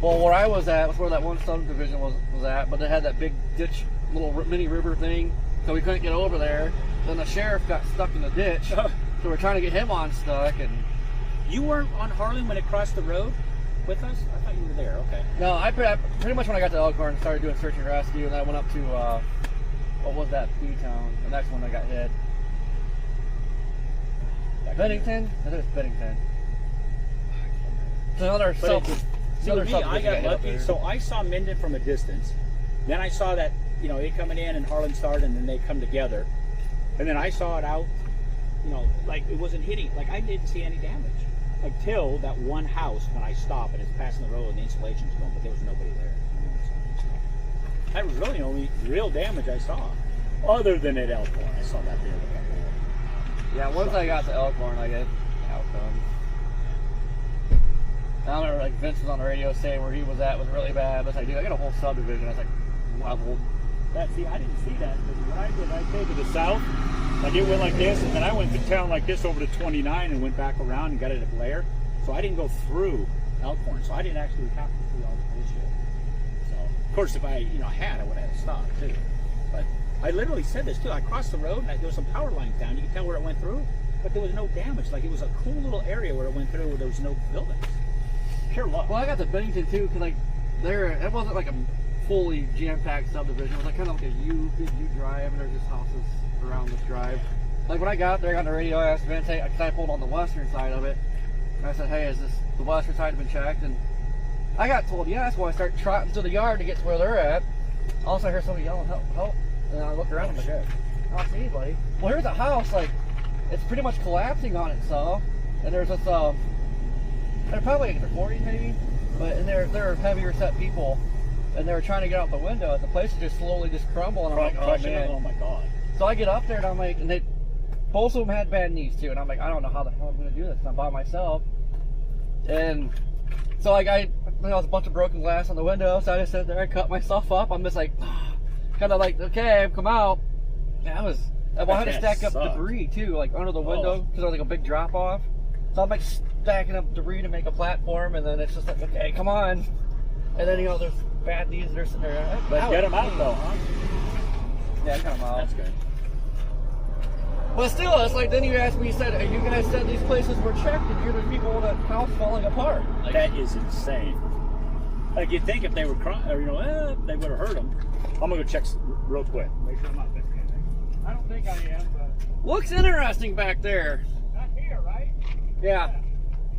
well, where I was at was where that one subdivision was at, but they had that big ditch, little mini river thing, so we couldn't get over there. Then the sheriff got stuck in the ditch, so we're trying to get him unstuck. And you weren't on Harlan when it crossed the road with us? I thought you were there. Okay. no, I pretty much when I got to Elkhorn started doing search and rescue, and then I went up to what was that B-town? The next one that got hit. Bennington? I think it's Bennington. It's another sub. See, with me, I got lucky. So I saw Minden from a distance. Then I saw that, you know, it coming in and Harlan started, and then they come together. And then I saw it out, you know, like it wasn't hitting. Like I didn't see any damage until that one house when I stopped and it's passing the road and the insulation's going, but there was nobody there. That was really the only real damage I saw, other than at Elkhorn. I saw that there. Yeah, once I got to Elkhorn, I get outcome. I remember like Vince was on the radio saying where he was at was really bad. But it's like, dude, I got a whole subdivision. I was like, leveled. See, I didn't see that. What I did, I came to the south. Like it went like this, and then I went to town like this over to 29 and went back around and got it at Blair. So I didn't go through Elkhorn. So I didn't actually have to see all the bullshit. So of course, if I had, I would have stopped too. But I literally said this too. I crossed the road, and there was some power lines down. You can tell where it went through, but there was no damage. Like it was a cool little area where it went through, where there was no buildings. Pure luck. Well, I got to Bennington too, because like it wasn't like a fully jam-packed subdivision. It was like kind of like a big U drive, and there's just houses around this drive. Like when I got there, I got on the radio, I asked Vince, because I pulled on the western side of it, and I said, hey, has the western side been checked? And I got told yes. Well, I start trotting to the yard to get to where they're at. Also, I hear somebody yelling, help, help. And then I look around, I'm like, hey, I don't see anybody. Well, here's a house, like, it's pretty much collapsing on itself, and there's this, they're probably in their 40s maybe, but and they're heavier set people, and they were trying to get out the window, and the place is just slowly just crumbling. I'm like, oh man, oh my god. So I get up there and I'm like, and both of them had bad knees too, and I'm like, I don't know how the hell I'm gonna do this. I'm by myself, and so like there was a bunch of broken glass on the window, so I just sat there and cut myself up. I'm just like, kind of like, okay, I've come out. Yeah, I had to stack up debris too, like under the window, because there was like a big drop off. So I'm like stacking up debris to make a platform, and then it's just like, okay, come on. And then there's bad knees that are sitting there. But get them out though, huh? Yeah, I got them out. That's good. But still, it's like, then you asked me, you guys said these places were checked, and here there's people in the house falling apart. Like, that is insane. Like you'd think if they were crying, or they would have heard them. I'm gonna go check real quick. Make sure I'm not missing anything. I don't think I am, but looks interesting back there. Not here, right? Yeah.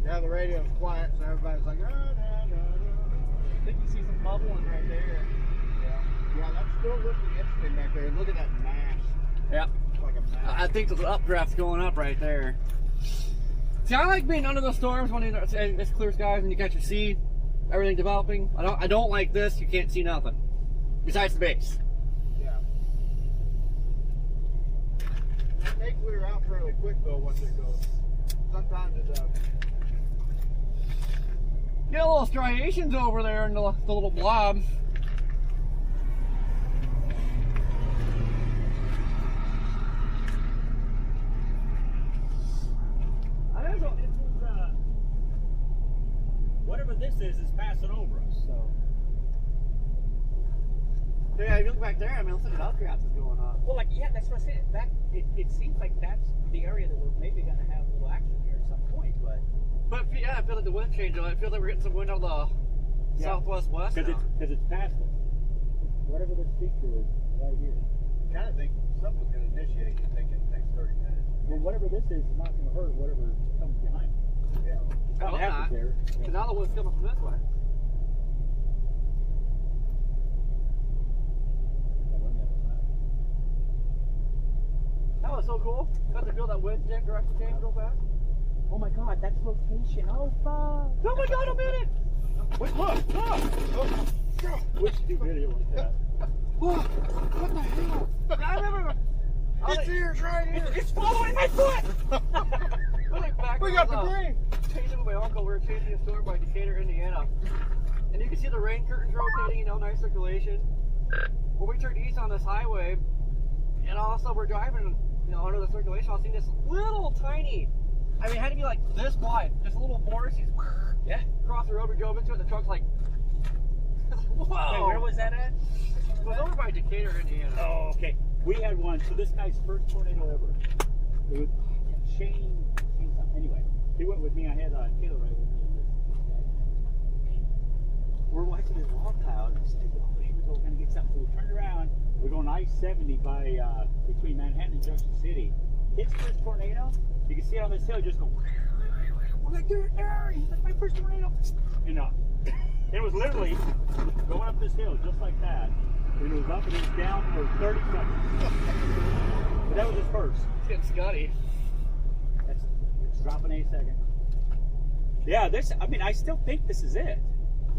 Yeah, the radio's quiet, so everybody's like, I think you see some bubbling right there. Yeah, that's still looking interesting back there. Look at that mass. Yep. It's like a mass. I think there's an updraft going up right there. See, I like being under the storms when it's clear skies and you catch your see everything developing. I don't like this. You can't see nothing besides the base. Yeah. They clear out fairly quick though once it goes. Sometimes it does. Get a little striations over there in the little blob. Whatever this is passing over us. So. Yeah, if you look back there, I mean, looks like an updraft is going on. Well, like, yeah, that's what I said. It seems like that's the area that we're maybe going to have a little action here at some point, but yeah, I feel like the wind changed. I feel like we're getting some wind out of the southwest west. Because it's past us. Whatever this feature is, right here. Kind of think something's going to initiate. You think in the next 30 minutes. Well, whatever this is not going to hurt whatever comes behind us. Yeah. Well, not. There. Because now the wind's coming from this way. That was so cool. Got to feel that wind direction change real fast. Oh my god, that's location. Oh fuck. Oh my god, I'm in it! Wait, look! Wish you do video like that. What the hell? I remember. It's ears right here. It's following my foot! We got the green. Changing with my uncle. We were changing a storm by Decatur, Indiana. And you can see the rain curtains rotating, nice circulation. Well, we turned east on this highway, and all of a sudden we're driving, under the circulation. I was seeing this little tiny, I mean, it had to be like this wide, just a little Morrissey's. Yeah. Across the road, we drove into it. The truck's like, whoa. Wait, where was that at? It was over by Decatur, Indiana. Oh, okay. We had one. So this guy's first tornado ever. It was Shane something. Anyway, he went with me. I had Taylor right with me. And we're watching this log pile, and it's like, oh, here we go. We're gonna get something. So we turned around. We're going I-70 by between Manhattan and Junction City. Hits first tornado. You can see it on this hill. Just go. We're like, there. That's my first tornado. It was literally going up this hill just like that. And it was up and it was down for 30 seconds. But that was his first. Getting Scotty. It's dropping any second. Yeah, I still think this is it.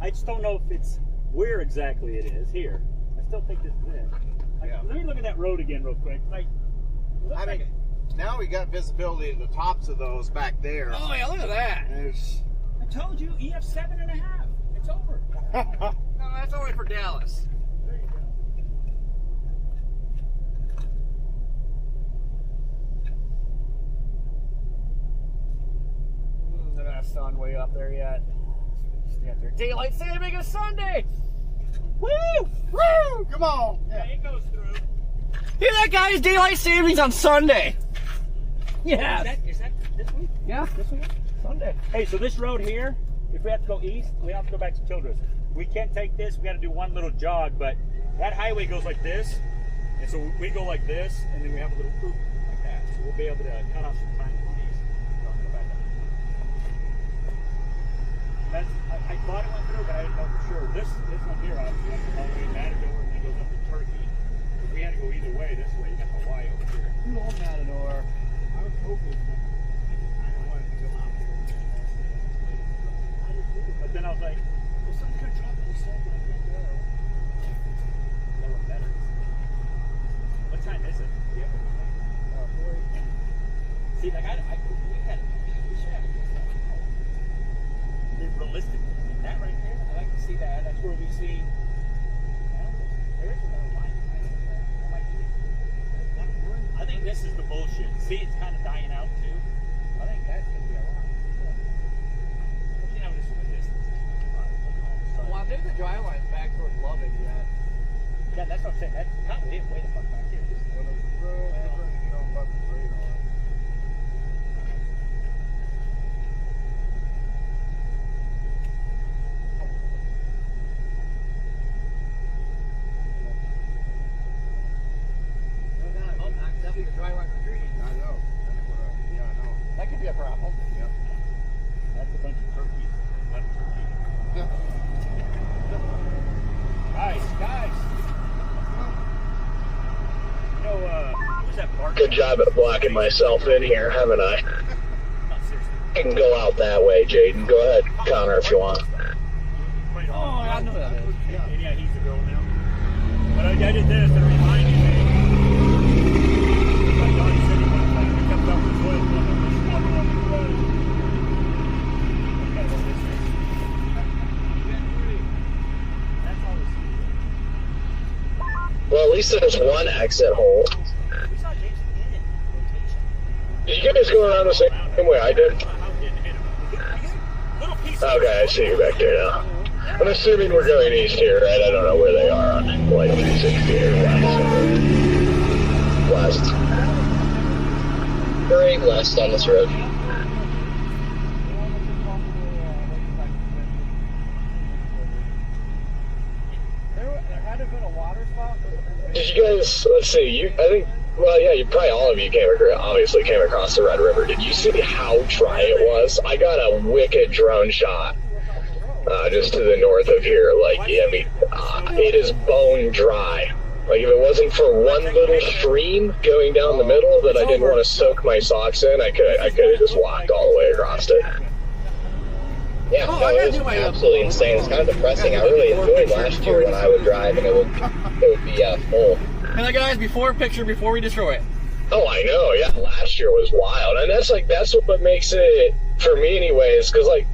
I just don't know if it's where exactly it is here. I still think this is it. Let me look at that road again real quick. Now we got visibility of the tops of those back there. Oh yeah, look at that. I told you, EF 7.5. It's over. No, that's only for Dallas. There you go. Look at that sun way up there yet. Daylight saving is Sunday. Woo! Woo! Come on. Yeah, it goes through. Hear that, guys? Daylight savings on Sunday. Yeah. Is that this week? Yeah, this week. Sunday. Hey, so this road here, if we have to go east, we have to go back to Childress. We can't take this. We got to do one little jog, but that highway goes like this, and so we go like this, and then we have a little loop like that. So we'll be able to cut off some time going east. So I'll go back up. I thought it went through, but I didn't know for sure. This one here, obviously, that's all the way Matador, and it goes up to Turkey. If we had to go either way, this way, you got the Y over here. You old Matador. I was hoping I wanted to come out here. But then I was like, well, something's going to drop in a second. I can't go. That was better. What time is it? Yeah. 4. See, like, we should have it. It's realistic. That right there, I like to see that. That's where we see. Well, there is another line. That might be. I think this is the bullshit. See, it's kind of dying out too. I think that's going to be a line. You know, this is the distance. Well, I think the dry line's back towards Loving yet. Yeah, that's what I'm saying. That's kind of way the fuck back here. That could be a problem. Yep. That's a bunch of turkeys. Guys. What was that bark? Good job at blocking myself in here, haven't I? Not seriously. I can go out that way, Jaden. Go ahead, Connor, if you want. Wait, Oh, I know that is. Yeah, he's the girl now. But I did this to remind you, man. Like Don said, he comes up with wood, and there's water on the road. That's all this is. That's all this is. Well, at least there's one exit hole. We saw James in rotation. Did you guys go around the same way I did? Little piece. Okay, I see you back there now. I'm assuming we're going east here, right? I don't know where they are on like 360 or west. Very west on this road. There had to have been a water spot. Did you guys, let's see, I think, well, yeah, probably all of you obviously came across the Red River. Did you see how dry it was? I got a wicked drone shot. Just to the north of here, like, yeah, I mean, it is bone dry. Like, if it wasn't for one little stream going down the middle that I didn't want to soak my socks in, I could have just walked all the way across it. Yeah, no, it was absolutely insane. It's kind of depressing. I really enjoyed last year when I would drive and it would be full. And look guys, before we destroy it. Oh, I know, yeah, last year was wild. And that's what makes it, for me anyways, because like,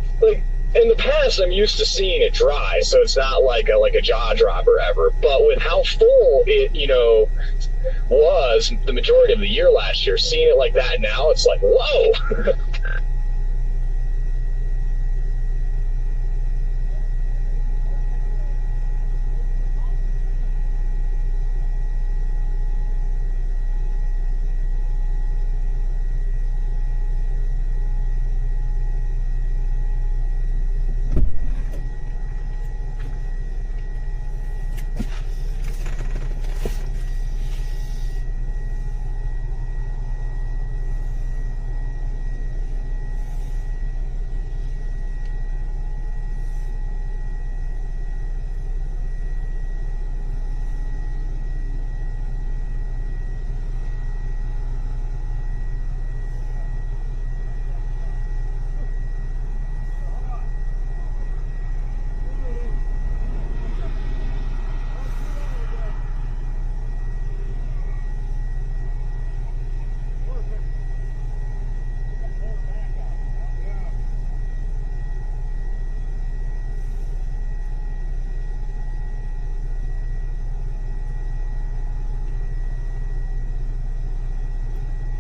in the past, I'm used to seeing it dry, so it's not like a jaw dropper ever. But with how full it, was the majority of the year last year, seeing it like that now, it's like, whoa.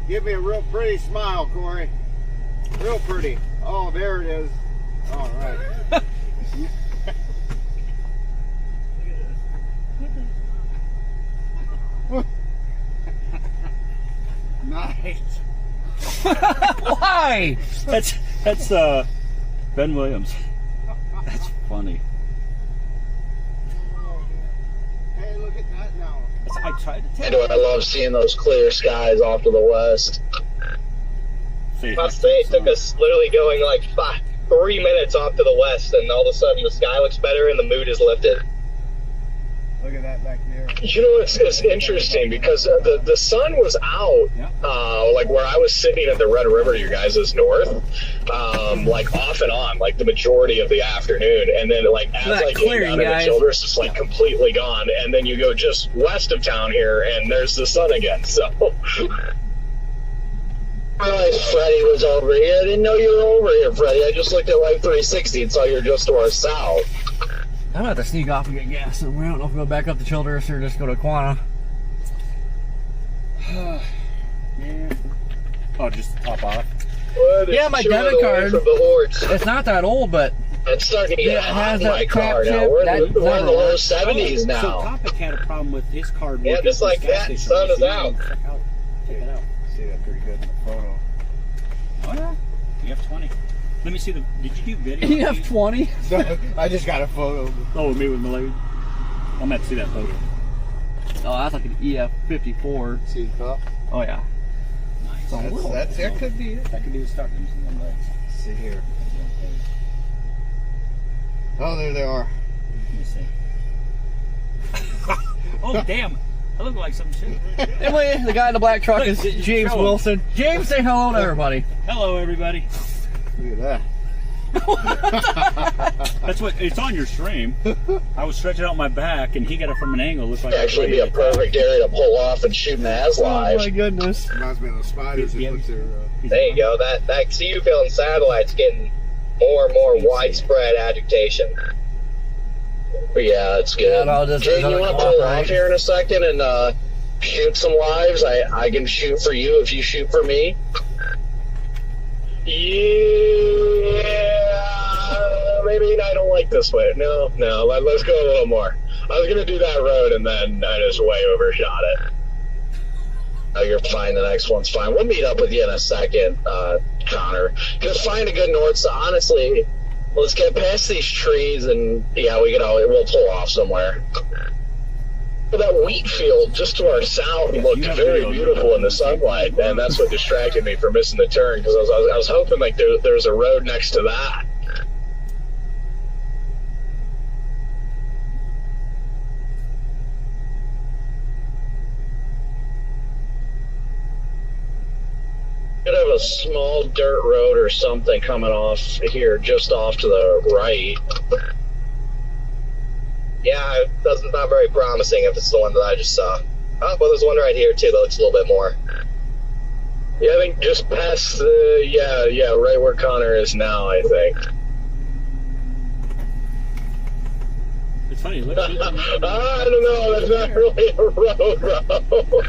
Give me a real pretty smile, Corey. Real pretty. Oh, there it is. All right. Nice. Why? That's Ben Williams. That's funny. Hey, look at that now. I tried to And tell I love seeing those clear skies off to the west. you. I'll say it took us literally going like 3 minutes off to the west, and all of a sudden the sky looks better and the mood is lifted. Look at that back there. It's interesting because the sun was out, like where I was sitting at the Red River, you guys' north, like off and on, like the majority of the afternoon, and then like as I came down to the Childress, it's like completely gone, and then you go just west of town here, and there's the sun again. So I realized Freddie was over here. I didn't know you were over here, Freddie. I just looked at Life 360 and saw you're just to our south. I'm about to sneak off and get gas somewhere. I don't know if we'll go back up to Childress or just go to Quanah. Yeah. Oh, just top off. Yeah, my debit card. From the hordes. It's not that old, but It's starting to get it hot has in my that car crap now. chip. We're That in the never low works. 70s So now. Topic had a problem with his card Yeah, working just at like this gas that, station. sun is So you out. can check it out. See that pretty good in the photo. Oh yeah. You have 20. Let me see the. Did you do video? You have 20? I just got a photo. Oh, me with my lady. I'm about to see that photo. Oh, that's like an EF54. See the cup? Oh, yeah. Nice. That could be it. That could be the start. Let me see them legs. See here. Oh, there they are. Let me see. Oh, damn. I look like some shit. Anyway, the guy in the black truck is James Show him. Wilson. James, say hello to everybody. Hello, everybody. Look at that. That's what it's on your stream. I was stretching out my back, and he got it from an angle. Looks like It'd actually be a perfect area to pull off and shoot an as Oh, live. my goodness. Reminds me of those spiders that put their. There you go. That see you feeling satellite's getting more and more widespread agitation. But yeah, it's good. Yeah, no, just Jay, you another want to call, pull right? off here in a second and shoot some lives? I can shoot for you if you shoot for me. Yeah, maybe I don't like this way. No, let's go a little more. I was gonna do that road and then I just way overshot it. Oh, you're fine. The next one's fine. We'll meet up with you in a second, Connor. Just find a good north. So honestly, let's get past these trees and yeah, we'll pull off somewhere. That wheat field just to our south looked very beautiful in the sunlight, and that's what distracted me from missing the turn because I was hoping like there's a road next to that. Could have a small dirt road or something coming off here, just off to the right. Yeah, that's not very promising if it's the one that I just saw. Oh, well, there's one right here too that looks a little bit more. Yeah, I think just past the right where Connor is now, I think. funny. Look, I don't know. That's not really a road, bro.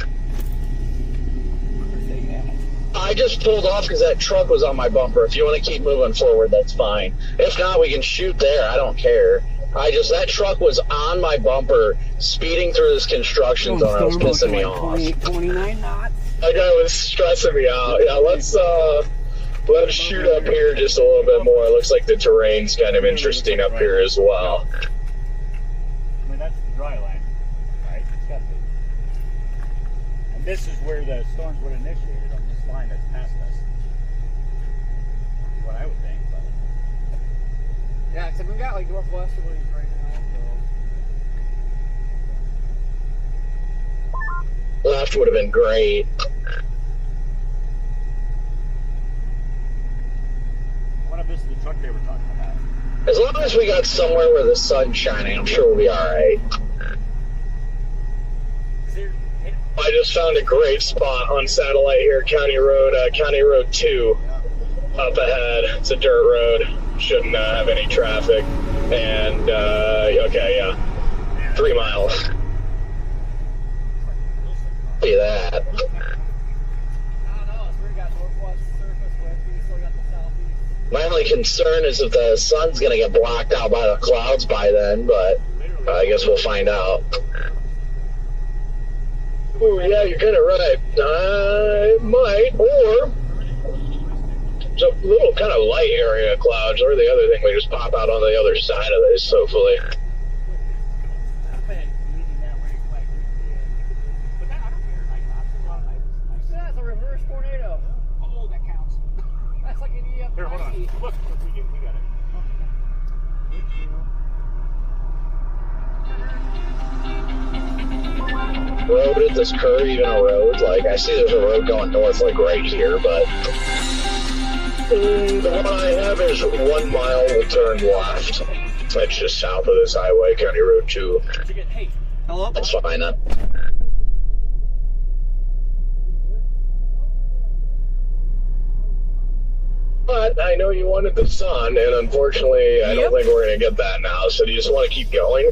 I just pulled off because that truck was on my bumper. If you want to keep moving forward, that's fine. If not, we can shoot there. I don't care. That truck was on my bumper, speeding through this construction zone. It was pissing me off. 29 knots. That guy was stressing me out. Yeah, let's shoot up here just a little bit more. It looks like the terrain's kind of interesting up here as well. I mean, that's the dry land, right? It's got to be. And this is where the storms would initiate on this line that's past us. What I would think, but. Yeah, except we got like northwesterlies right now, so. Left would have been great. What if this is the truck they were talking about? As long as we got somewhere where the sun's shining, I'm sure we'll be alright. I just found a great spot on satellite here, County Road 2 up ahead. It's a dirt road. Shouldn't have any traffic. And, okay, yeah. 3 miles. See that. My only concern is if the sun's going to get blocked out by the clouds by then, but I guess we'll find out. Ooh, yeah, you're kind of right. I might, or it's a little kind of light area of clouds, or the other thing, we just pop out on the other side of this, hopefully. That's a reverse tornado. Oh, that counts. That's like an EF. Here, hold on. Look, we got it. Road at this curve, even a road, like, I see there's a road going north, like, right here, but the one I have is 1 mile, will turn left. That's just south of this highway, County Road 2. Hey, hello? That's fine, then. But I know you wanted the sun, and unfortunately, I don't think we're going to get that now, so do you just want to keep going?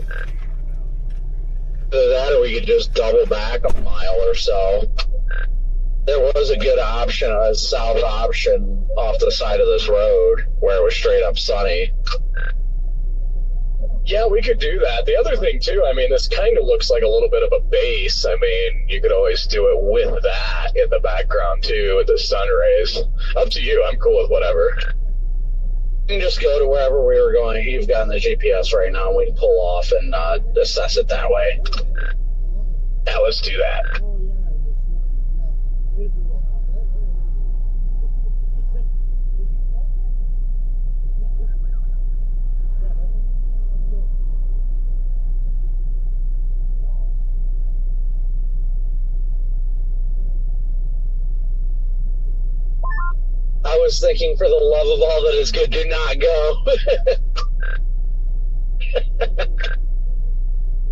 Either that, or we could just double back a mile or so. There was a good option, a south option off the side of this road where it was straight up sunny. Yeah, we could do that. The other thing, too, I mean, this kind of looks like a little bit of a base. I mean, you could always do it with that in the background, too, with the sun rays. Up to you. I'm cool with whatever. We can just go to wherever we were going. You've gotten the GPS right now, and we can pull off and assess it that way. Yeah, let's do that. I was thinking, for the love of all that is good, do not go.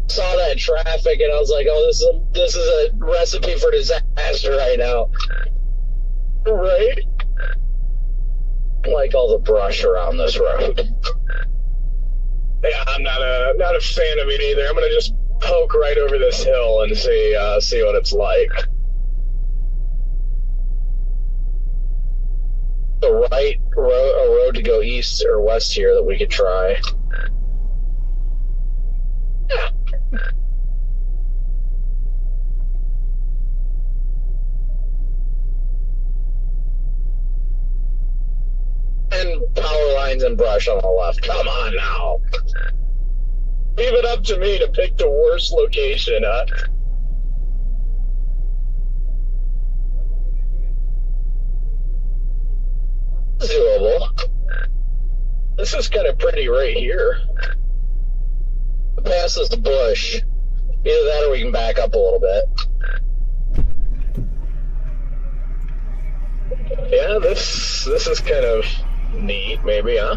Saw that traffic and I was like, oh, this is a recipe for disaster right now. Right? I like all the brush around this road. Yeah, I'm not a fan of it either. I'm gonna just poke right over this hill and see what it's like. The right road, a road to go east or west here that we could try. Yeah. And power lines and brush on the left. Come on now. Leave it up to me to pick the worst location, huh? Doable. This is kind of pretty right here. Past this bush. Either that or we can back up a little bit. Yeah, this is kind of neat, maybe, huh?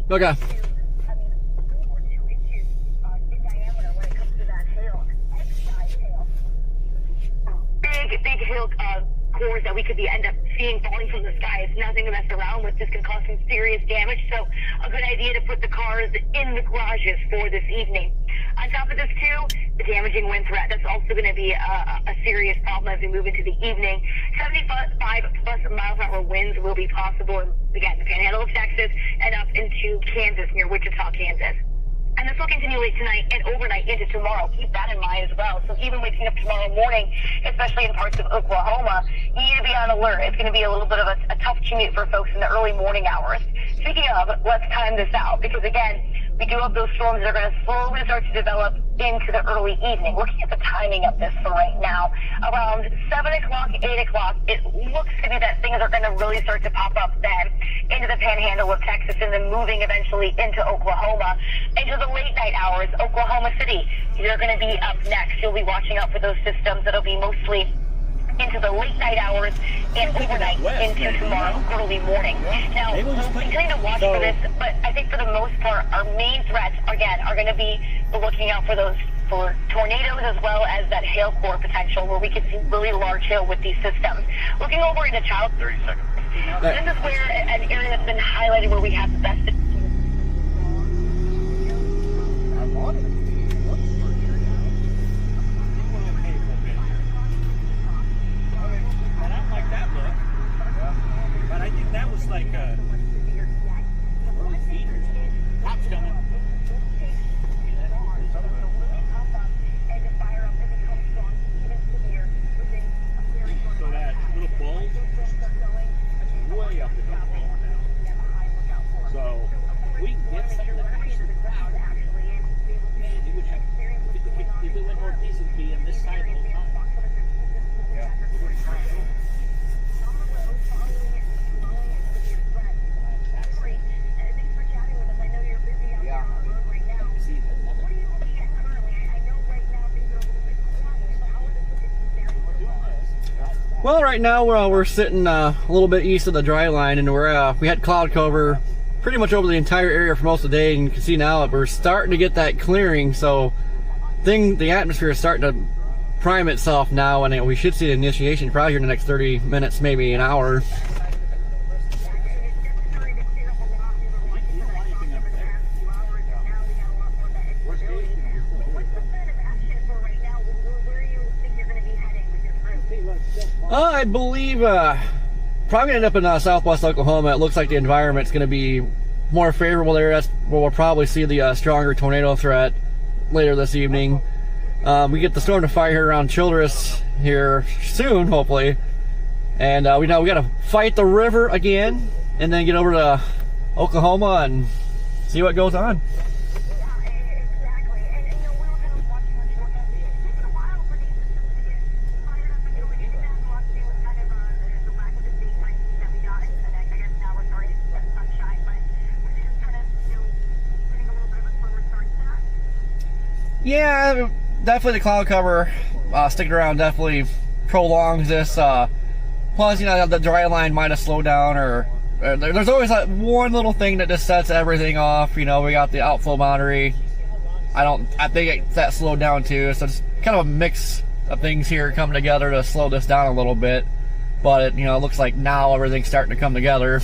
Okay. Big hail cores that we could end up seeing falling from the sky. It's nothing to mess around with. This can cause some serious damage. So a good idea to put the cars in the garages for this evening. On top of this too, the damaging wind threat. That's also going to be a serious problem as we move into the evening. 75 plus miles an hour winds will be possible. Again, the Panhandle of Texas and up into Kansas, near Wichita, Kansas. And this will continue late tonight and overnight into tomorrow. Keep that in mind as well. So even waking up tomorrow morning, especially in parts of Oklahoma, you need to be on alert. It's going to be a little bit of a tough commute for folks in the early morning hours. Speaking of, let's time this out because, again, we do have those storms that are going to slowly start to develop into the early evening. Looking at the timing of this for right now, around 7 o'clock, 8 o'clock, it looks to be that things are going to really start to pop up then into the Panhandle of Texas and then moving eventually into Oklahoma. Into the late night hours, Oklahoma City, you're going to be up next. You'll be watching out for those systems that'll be mostly into the late night hours and overnight into tomorrow early morning. Now, we'll continue to watch for this, but I think for the most part, our main threats, again, are going to be looking out for tornadoes as well as that hail core potential where we could see really large hail with these systems. Looking over into 30 seconds. This is where an area that's been highlighted where we have the best. But I think that was like a early feeder. Pop's coming. So that little bulge way up in Oklahoma now. So we can get something that actually man, it would have if it went northeast it'd be in this side the whole time. Yeah. Well, right now we're sitting a little bit east of the dry line, and we had cloud cover pretty much over the entire area for most of the day, and you can see now that we're starting to get that clearing. So, the atmosphere is starting to prime itself now, and we should see the initiation probably here in the next 30 minutes, maybe an hour. I believe probably end up in southwest Oklahoma. It looks like the environment's going to be more favorable there. That's where we'll probably see the stronger tornado threat later this evening. We get the storm to fire here around Childress here soon, hopefully. And we got to fight the river again and then get over to Oklahoma and see what goes on. Yeah, definitely the cloud cover sticking around definitely prolongs this. Plus, the dry line might have slowed down, or there's always that one little thing that just sets everything off. We got the outflow boundary. I think that slowed down too. So it's kind of a mix of things here coming together to slow this down a little bit. But it looks like now everything's starting to come together.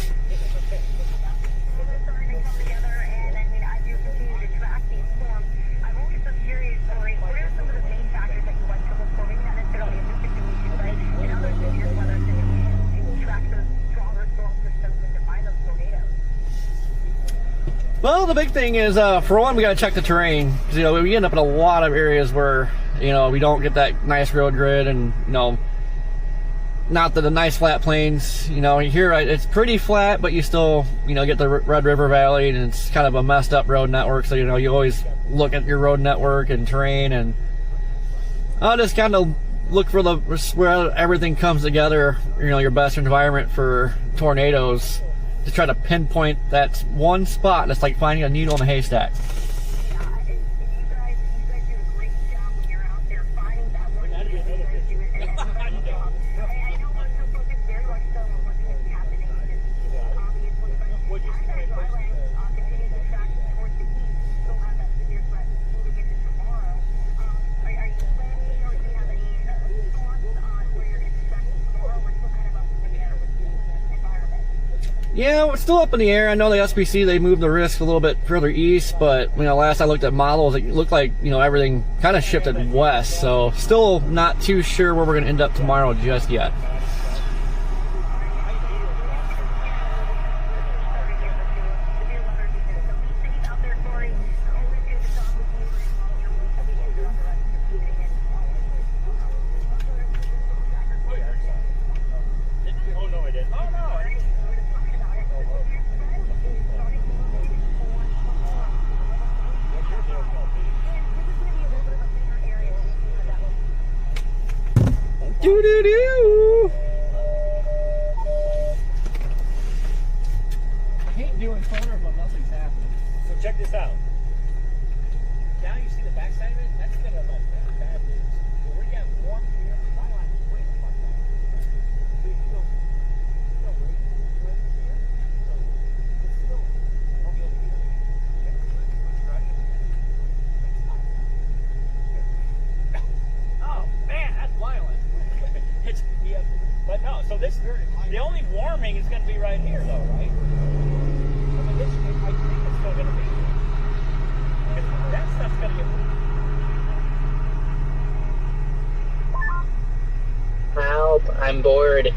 Well, the big thing is, for one, we got to check the terrain. Because, we end up in a lot of areas where, we don't get that nice road grid and, not the nice flat plains. Here it's pretty flat, but you still, get the Red River Valley, and it's kind of a messed up road network. So, you always look at your road network and terrain, and I'll just kind of look for where everything comes together, your best environment for tornadoes. To try to pinpoint that one spot that's like finding a needle in a haystack. You guys do a great job when you're out there finding that one. I know we're so focused very much so on what's going to be happening. Obviously, but as that dry land continues to Yeah, it's still up in the air. I know the SPC, they moved the risk a little bit further east, but last I looked at models, it looked like everything kind of shifted west. So still not too sure where we're going to end up tomorrow just yet. Doo-doo-doo! I hate doing photos when nothing's happening. So check this out. Now you see the backside of it? That's kind of like bad news. But where you have warm here, my line is way the fuck back. So you feel weight here. So it's still won't be able to get it. Oh man, that's violent. It's, yeah, but no, so this, the only warming is going to be right here though, right? I mean, this, I think it's still going to be, that stuff's going to get Help, I'm bored.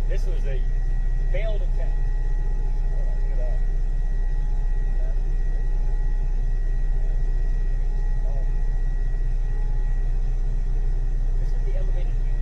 This was a failed attempt. This is the elevated view.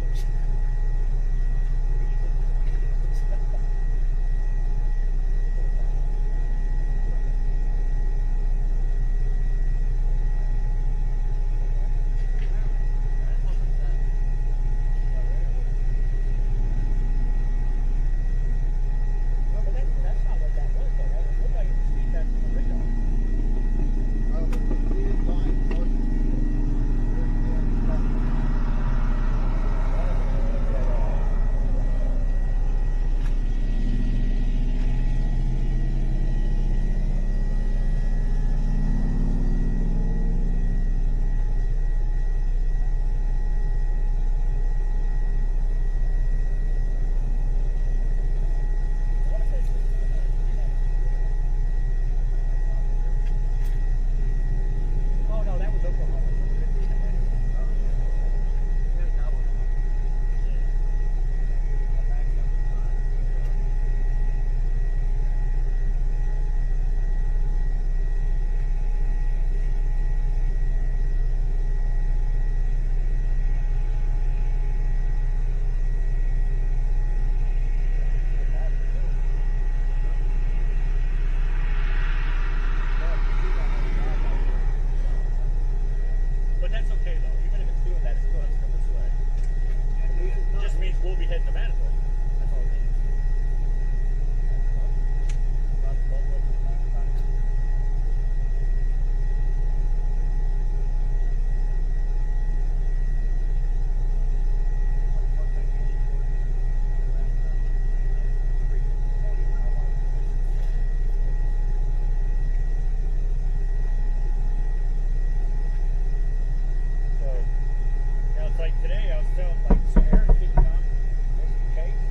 Like today, I was telling like some air didn't come, just in case.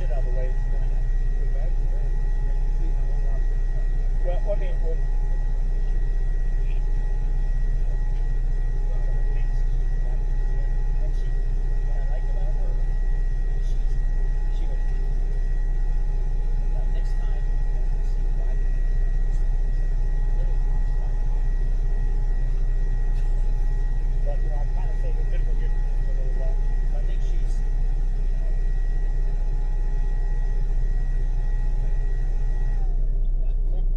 it out of the way, it's going to go back there. Well, I mean, well, and she, what I like about her, she goes, next time we'll see why you little stuff. But you know, I kind of say the good one here for a little while. I think she's,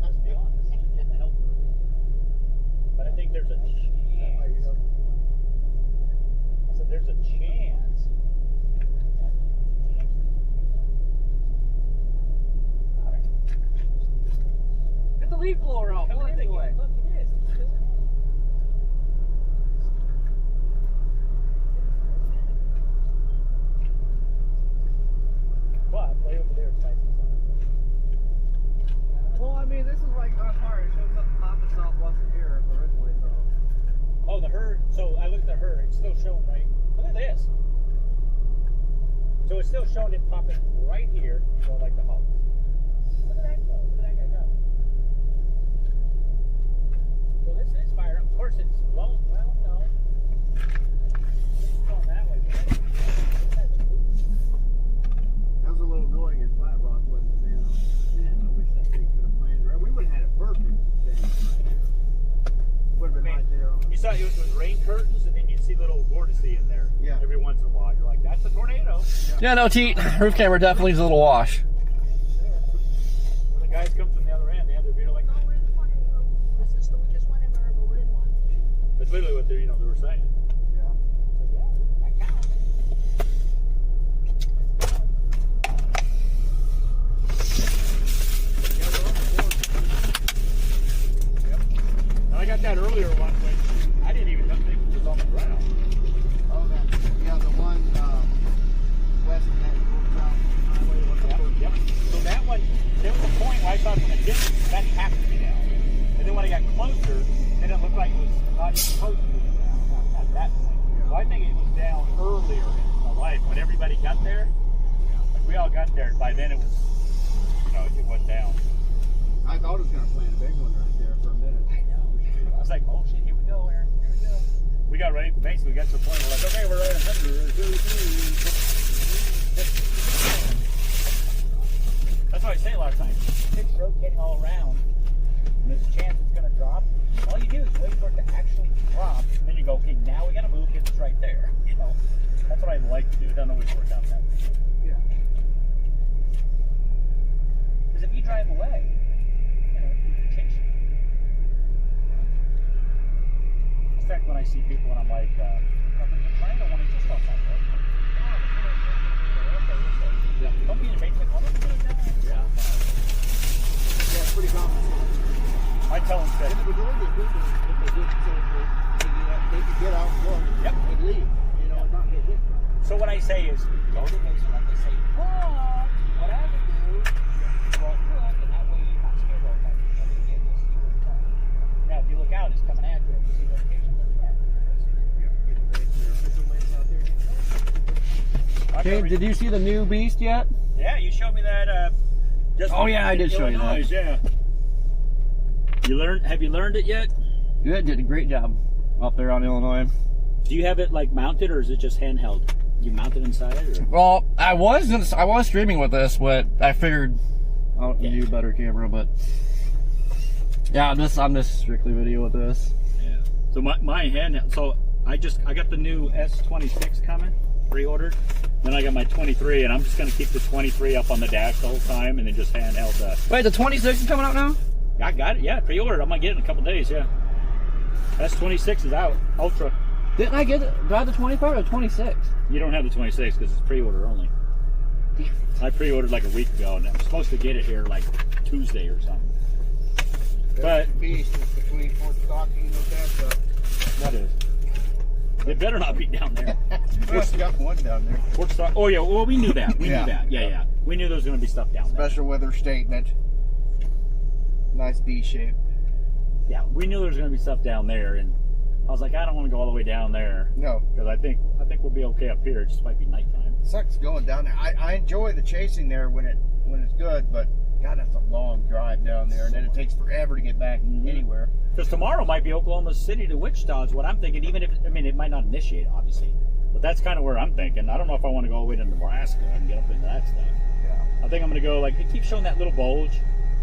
let's be honest, she's getting the help. But I think there's a chance. I said there's a chance. Get the leaf blower out. Pull that thing away. Look, it is. It's still in. But way over there, it's nice and sunny. Well, I mean, this is like on fire. It shows up the top of southwestern here originally, so. Oh, the herd. So I looked at her. It's still showing, right? Look at this. So it's still showing it popping right here. So like the hole. Look at that go. Look at that guy go. Well, this is fire. Of course, it's blown. Well, no. It's going that way. But That was a little annoying in Flat Rock, wasn't it, man? I wish that thing could have planned right. We would have had it perfect. Would have been right there on. you saw it was with rain curtains, and then you'd see little vortices in there. Yeah. Every once in a while, you're like, "That's a tornado." Yeah, no, Teat. Roof camera definitely needs a little wash. When the guys come from the other end, they have their video like, "Oh, we're in the tornado." That's just the we just went in there, but we're in one. That's literally what they were saying. Yeah. So, yeah, that counts. Yep. And I got that earlier one, which I didn't even think it was on the ground. Oh, that. Yeah, the one west of that North South Highway. Yep. So that one, there was a point where I thought when it did, that had to be down. And then when I got closer, then it looked like it was not even close to being down at that point. So I think it was down earlier in my life when everybody got there. Like we all got there. By then it was, it went down. I thought it was going to plant a big one right there for a minute. I know. I was like, oh shit, here we go, Aaron. Here we go. We got ready. Basically, we got to the point where like, okay, we're right at 100. That's what I say a lot of times. It's rotating all around, and there's a chance it's going to drop. All you do is wait for it to actually drop, and then you go, okay, now we got to move because it's right there. That's what I like to do. It doesn't always work out that way. Yeah. Because if you drive away, you can chase you. In fact, when I see people and I'm like, there's a triangle one just outside there. Yeah. Don't be in the basement. Oh, let's get it down. Yeah. Yeah, it's pretty common. I tell them that. And the majority of people, if they did they could get out and go Yep. and leave, and not get hit. So what I say is, go to the basement, like they say, but what I would do, well, look, and that way you're not scared all the time. You get this, you look down. Now, if you look out, it's coming at you. You see the location, but Okay, did you see the new beast yet? Yeah, you showed me that. Just Oh, yeah, I did show you that. Illinois, yeah. Have you learned it yet? You did a great job up there on Illinois. Do you have it like mounted, or is it just handheld? You mount it inside, or? Well, I was streaming with this, but I figured I'll do a better camera. But yeah, I'm just strictly video with this. Yeah. So my handheld. So I got the new S26 coming, pre-ordered. Then I got my 23, and I'm just gonna keep the 23 up on the dash the whole time, and then just handheld. Wait, the 26 is coming out now? I got it. Yeah, pre-ordered. I'm gonna get it in a couple days. Yeah. S26 is out. Ultra. Didn't I get it? Do I have the 25 or the 26? You don't have the 26 because it's pre-order only. I pre-ordered like a week ago, and I'm supposed to get it here like Tuesday or something. But beast is between Fort Stockton and Odessa. what is? It better not be down there. Well, you got one down there. Fort Stock. Oh yeah. Well, we knew that. We knew that. Yeah. We knew there was going to be stuff down there. Special weather statement. Nice B shape. Yeah, we knew there was going to be stuff down there, and I was like, I don't want to go all the way down there. No. Because I think we'll be okay up here. It just might be nighttime. sucks going down there. I enjoy the chasing there when it's good, but God, that's a long drive down there, and then it takes forever to get back anywhere. Because tomorrow might be Oklahoma City to Wichita is what I'm thinking. Even if, I mean, it might not initiate, obviously, but that's kind of where I'm thinking. I don't know if I want to go all the way to Nebraska and get up into that stuff. Yeah. I think I'm going to go, like, it keeps showing that little bulge,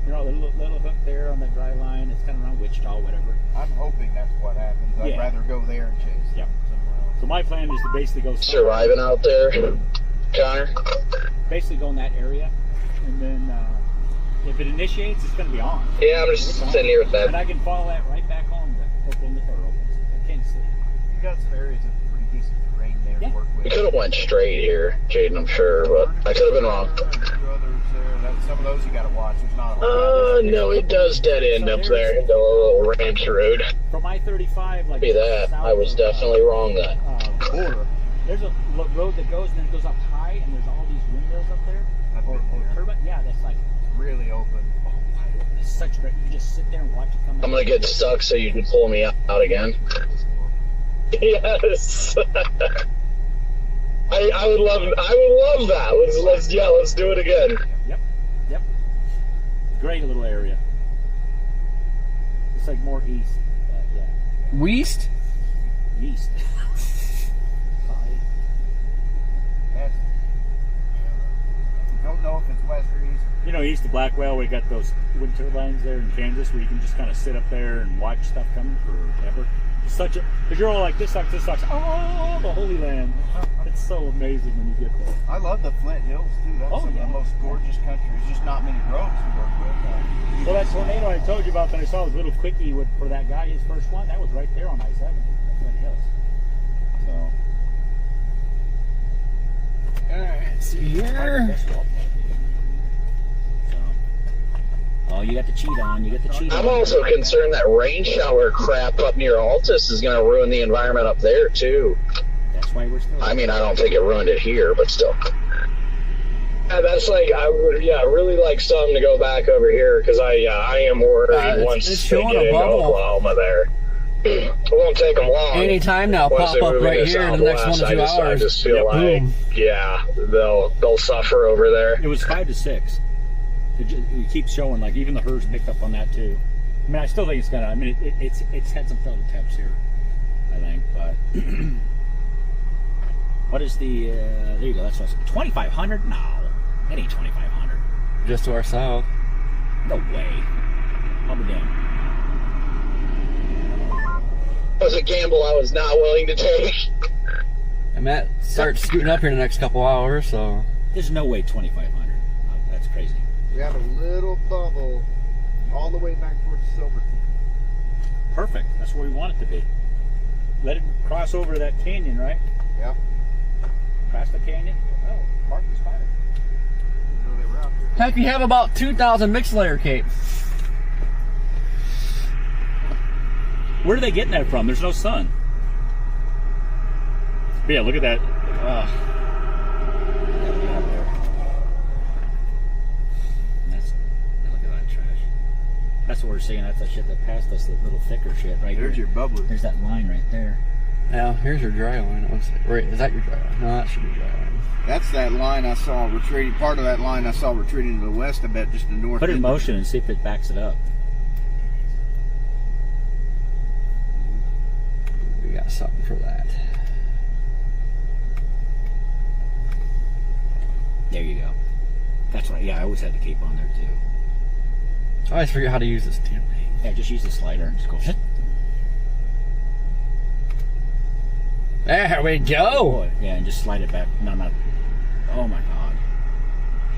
you know, the little hook there on that dry line. It's kind of around Wichita, whatever. I'm hoping that's what happens. I'd rather go there and chase Yep. somewhere else. So my plan is to basically go Surviving out there, Connor? basically go in that area, and then if it initiates, it's going to be on. Yeah, I'm just sitting here with And that. I can follow that right back home to Oklahoma or Kansas City. You got some areas of pretty decent terrain there to work with. We could have went straight here, Jaden, I'm sure, but I could have been wrong. Some of those you got to watch. There's not a No, it does dead end up there into a little ranch road. From I-35, like Be that. I was definitely wrong then. Border. There's a road that goes and then it goes up high, and there's all these windmills up there. Or turbine. Yeah, that's like really open. oh, wide open. It's such great. You just sit there and watch it come. I'm gonna get stuck so you can pull me out again. Yes. I would love that. Let's do it again. Yep. Great little area. It's like more east. Yeah. West? East. Don't know if it's west or east. You know, east of Blackwell, we got those wind turbines there in Kansas where you can just kind of sit up there and watch stuff coming forever. It's such a, because you're all like, this sucks, oh, the Holy Land. It's so amazing when you get there. I love the Flint Hills too. That's some of the most gorgeous country. There's just not many roads to work with. Well, that tornado I told you about that I saw was a little quickie for that guy, his first one, that was right there on I-70, Flint Hills. So. Alright, see here. Oh, you got the cheat on. I'm also concerned that rain shower crap up near Altus is going to ruin the environment up there too. That's why we're still. I mean, I don't think it ruined it here, but still. Yeah, that's like I would, really like some to go back over here because I am worried once it's they showing get a into bubble. Oklahoma there. It won't take them long. Anytime now, Once pop they up move right into here in the next 1 to 2 Southwest, hours. I just feel like, Boom. yeah, they'll suffer over there. It was 5 to 6. It keeps showing, like, even the HERS picked up on that too. I mean, I still think it's gonna. I mean, it's had some filter temps here, I think. But what is the? There you go. That's what's 2,500. No, it ain't 2,500. Just to our south. No way. I'll be damned. That was a gamble I was not willing to take. I might start scooting up here in the next couple hours, so. There's no way 2,500. That's crazy. We have a little bubble all the way back towards Silverton. Perfect. That's where we want it to be. Let it cross over that canyon, right? Yep. Cross the canyon. Oh, park is fine. Didn't know they were out here. Heck, we have about 2,000 mixed layer cape. Where are they getting that from? There's no sun. But yeah, look at that. Look at that trash. That's what we're seeing. That's that shit that passed us, the little thicker shit right There's here. your bubbler. There's that line right there. Now, here's your dry line. It looks like. Wait, is that your dry line? No, that should be dry line. That's that line I saw retreating. Part of that line I saw retreating to the west. I bet just the north. Put it in end. motion and see if it backs it up. We got something for that. There you go. That's right. Yeah, I always had the cape on there too. I always forget how to use this damn thing. Yeah, just use the slider and just go. There we go. Yeah, and just slide it back. No, not. Oh my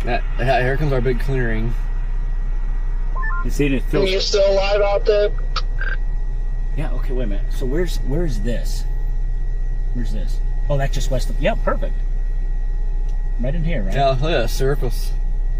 God. Here comes our big clearing. You see it Are feels. you still alive out there? Yeah. Okay. Wait a minute. So where's this? Where's this? Oh, that's just west of. Yeah, perfect. Right in here, right? Yeah, look at that surface.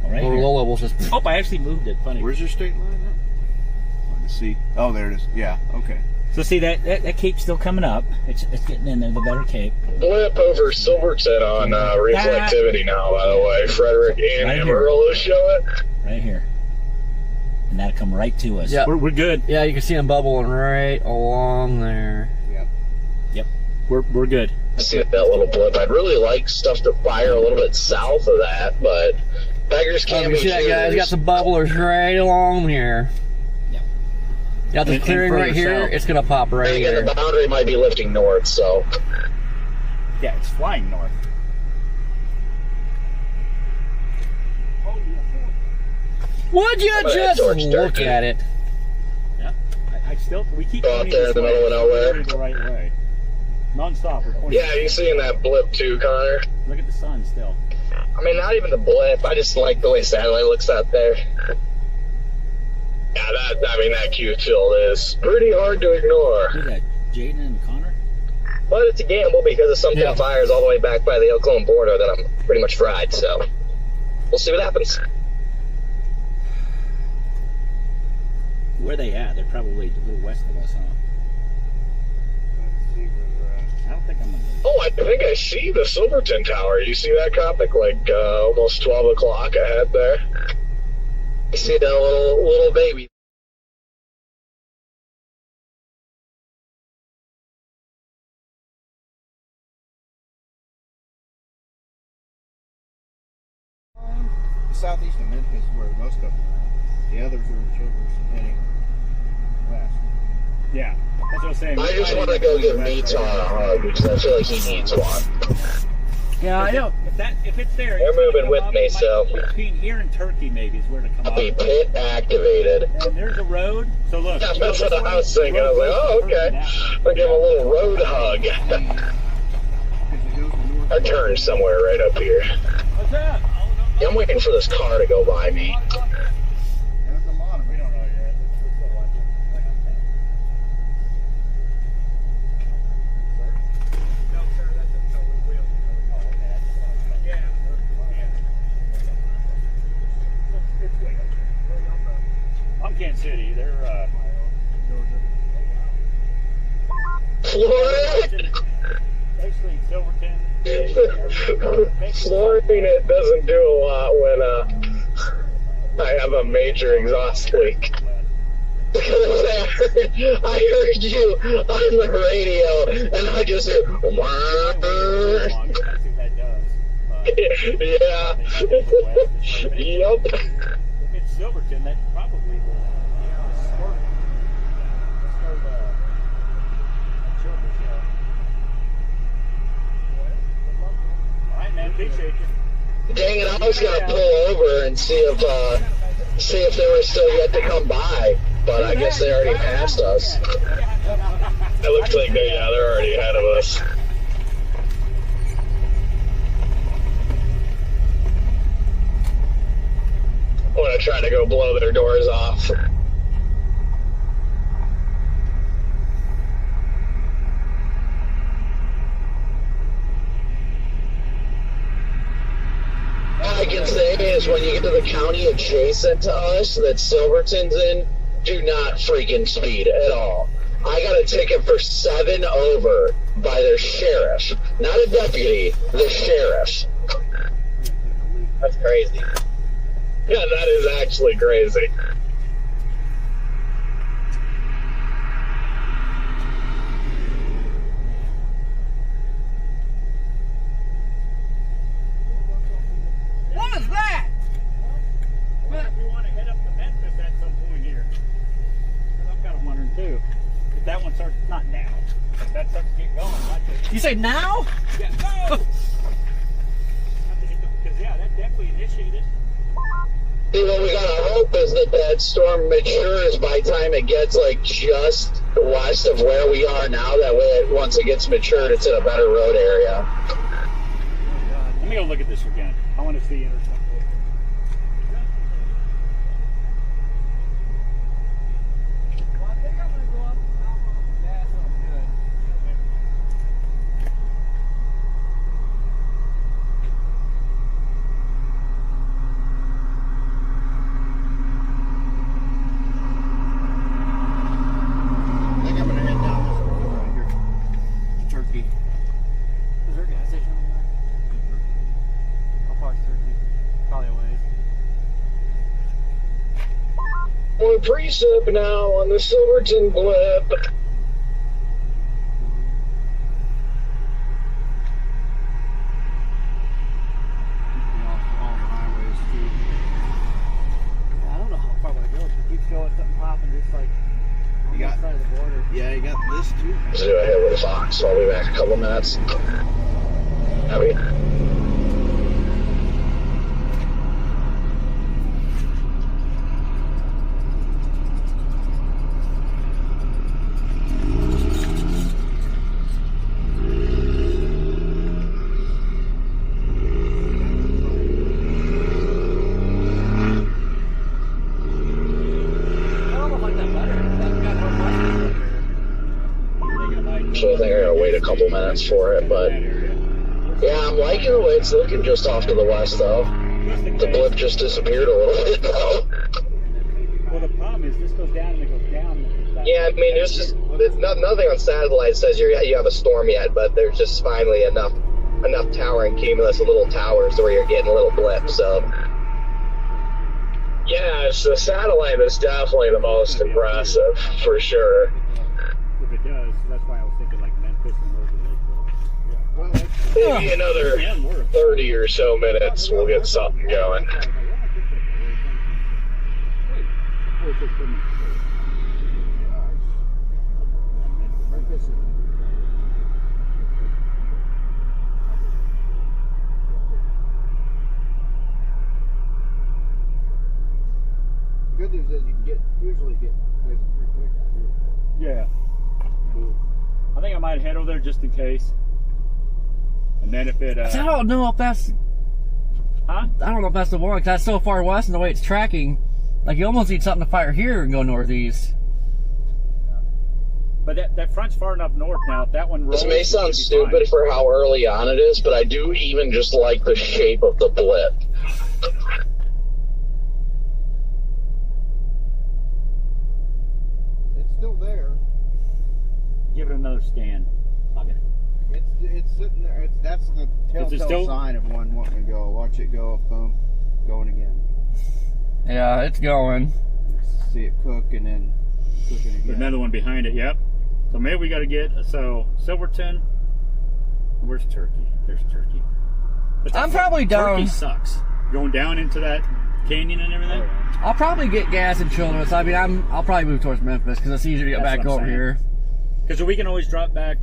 Oh, right Lower here. low levels just. Oh, I actually moved it. Funny. Where's your state line at? Let me see. Oh, there it is. Yeah. Okay. So see that cape's still coming up. It's getting in there, the better cape. Blip over Silverton on reflectivity now, by the way. Frederick and Right here. Amarillo show it. Right here. And that'll come right to us. Yep. We're good. Yeah, you can see them bubbling right along there. Yep. We're good. See that little blip. I'd really like stuff to fire a little bit south of that, but beggars can't you be see that, guys? Got some bubblers right along here. Yeah. Got the clearing right here. It's gonna pop right here. The boundary might be lifting north, so. Yeah, it's flying north. Would you just look at it? Yeah. We keep go out there in the middle of nowhere. The right way. Non-stop. Yeah, you seeing that blip too, Connor? Look at the sun still. I mean, not even the blip. I just like the way satellite looks out there. Yeah, that Q field is pretty hard to ignore. Who's that? Jaden and Connor? But it's a gamble because if something fires all the way back by the Oklahoma border, then I'm pretty much fried. So we'll see what happens. Where they at? They're probably a little west of us, huh? Let's see where they're at. I don't think I'm gonna. Oh, I think I see the Silverton Tower. You see that, Copic? Like almost 12 o'clock ahead there. You see that little baby? Southeast of Memphis is where most of them are. The others are in Childress and heading west. Yeah, that's what I was saying. I just want to go give Meaton a hug because I feel like he needs one. Yeah, I know. If it's there, They're moving with me, so between here and Turkey maybe is where to come I'll up. be pit activated. And there's a road. So look. Yeah, that's what I was thinking. I was like, oh, okay. I'll give him a little road hug. I turned somewhere right up here. What's that? Yeah, I'm waiting for this car to go by me. There's a lot of them. We don't know yet. We're still watching. No, sir, that's a total wheel. Oh, okay. Yeah. It's way up. I'm Kansas City. They're Flooring? basically Silverton. Flooring it doesn't do a lot when I have a major exhaust leak. I heard you on the radio, and I just heard, yeah. Yep. If it's Silverton, that probably will start Childress, yeah. All right, man. Appreciate you. Dang it, I was gonna pull over and see if they were still yet to come by, but I guess they already passed us. It looks like they're already ahead of us. I'm gonna try to go blow their doors off. All I can say is when you get to the county adjacent to us that Silverton's in, do not freaking speed at all. I got a ticket for 7 over by their sheriff. Not a deputy, the sheriff. That's crazy. Yeah, that is actually crazy. What is that? If we want to head up to Memphis at some point here. Because I'm kind of wondering too. If that one starts, not now. If that starts to get going, You say now? yeah, go! Because yeah, that definitely initiated. See, what we gotta hope is that storm matures by the time it gets like just west of where we are now. That way, once it gets matured, it's in a better road area. Let me go look at this again. I want to see intersection. Well, I think I'm gonna go up on gas up good. I think I'm gonna head down this road right here. Turkey. Is there a gas station over there? How far is Turkey? Probably a ways. We're precip now on the Silverton blip. so I'll be back in a couple minutes. Howdy. So I think I gotta wait a couple minutes for it, but yeah, I'm liking the way it's looking just off to the west though. The blip just disappeared a little bit though. Well, the problem is this goes down and it goes down. Yeah, I mean, there's nothing on satellite says you have a storm yet, but there's just finally enough towering cumulus, little towers where you're getting a little blip. So Yeah, it's the satellite that's definitely the most impressive, for sure. If it does, that's why I was thinking like Memphis and those are like, Maybe another 30 or so minutes, we'll get something going. Good news is you can usually get places pretty quick out here. yeah. I think I might head over there just in case. And then if it, I don't know if that's. huh? I don't know if that's the one, because that's so far west and the way it's tracking. Like, you almost need something to fire here and go northeast. But that front's far enough north now. If that one rolls, This may sound stupid for how early on it is, but I do even just like the shape of the blip. It's still there. give it another scan. Fuck it. It's sitting there. That's the telltale sign of one wanting to go. Watch it go, boom, going again. Yeah, it's going. See it cook and then cooking again. Another one behind it, yep. So maybe we got to get, so Silverton, where's Turkey? There's Turkey. But I'm probably down. Turkey sucks. Going down into that canyon and everything. I'll probably get gas in Childress. I mean, I'll probably move towards Memphis because it's easier to get That's back what I'm over saying. here. Because we can always drop back,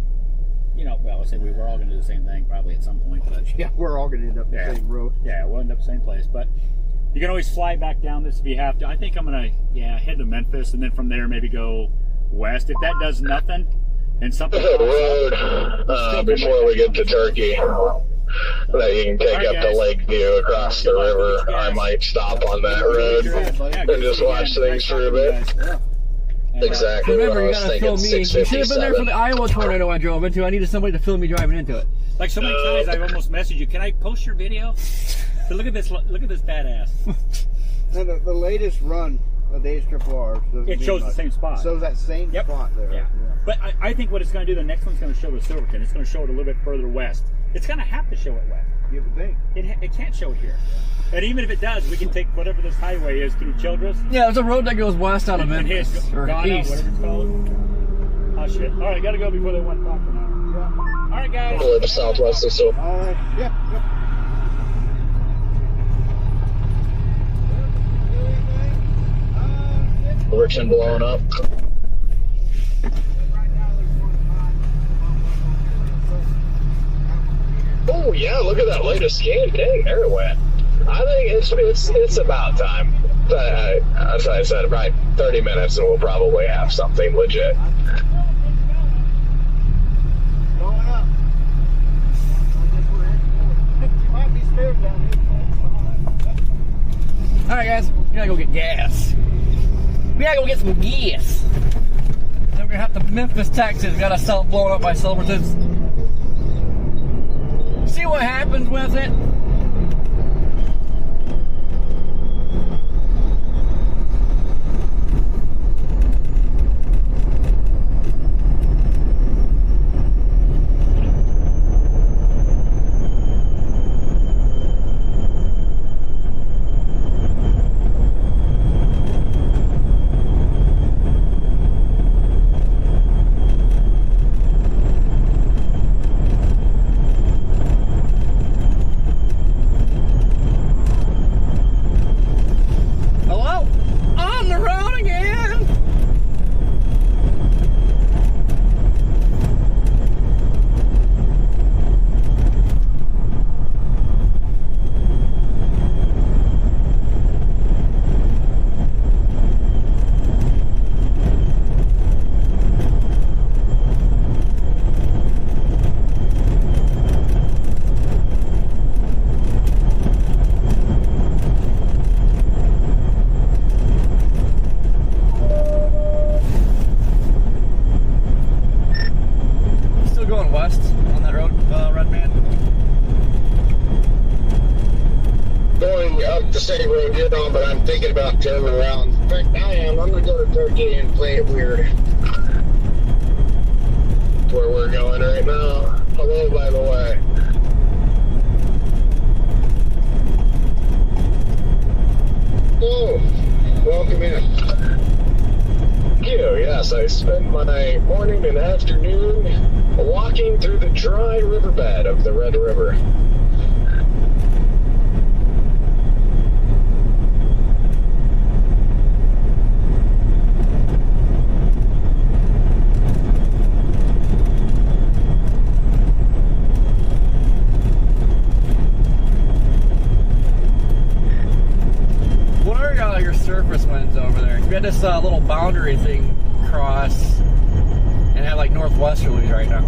you know, well, I say we're all going to do the same thing probably at some point. But Yeah, we're all going to end up the same road. yeah, we'll end up the same place. But you can always fly back down this if you have to. I think I'm going to, head to Memphis and then from there maybe go west. If that does nothing and something There's a road before we get to Turkey that you can take up to Lakeview across the river. I might stop on that road and just watch things for a bit. Exactly. Remember, you what I was gotta film thinking, me. You should have been there for the 657. Iowa tornado I drove into. I needed somebody to film me driving into it. Like so many times, I've almost messaged you. Can I post your video? So look at this badass. No, the latest run of the HRRs. It shows the same spot. So that same spot there. Yeah. But I think what it's going to do, the next one's going to show the Silverton. It's going to show it a little bit further west. It's going to have to show it west. You would think. It can't show it here. And even if it does, we can take whatever this highway is through Childress. Yeah, there's a road that goes west out of and hit Memphis. Or Ghana, east. whatever it's called. Oh shit. Alright, gotta go before they 1 o'clock for now. Yeah. Alright guys. We'll live southwest of so. Yeah. Richmond blowing up. Oh yeah, look at that latest scan. Dang, there it went. I think it's about time. As I said, right, 30 minutes and we'll probably have something legit. Going up. You might be spared down here. Alright, guys, we gotta go get gas. We gotta go get some gas. Then we're gonna have to Memphis, Texas. Got ourselves blown up by Silvertons. See what happens with it. you know, but I'm thinking about turning around. In fact, I am. I'm going to go to Turkey and play it weird. Where we're going right now. Hello, by the way. Oh, welcome in. Thank you. Yes, I spent my morning and afternoon walking through the dry riverbed of the Red River. What are your surface winds over there? We had this little boundary thing cross and have like northwesterlies right now.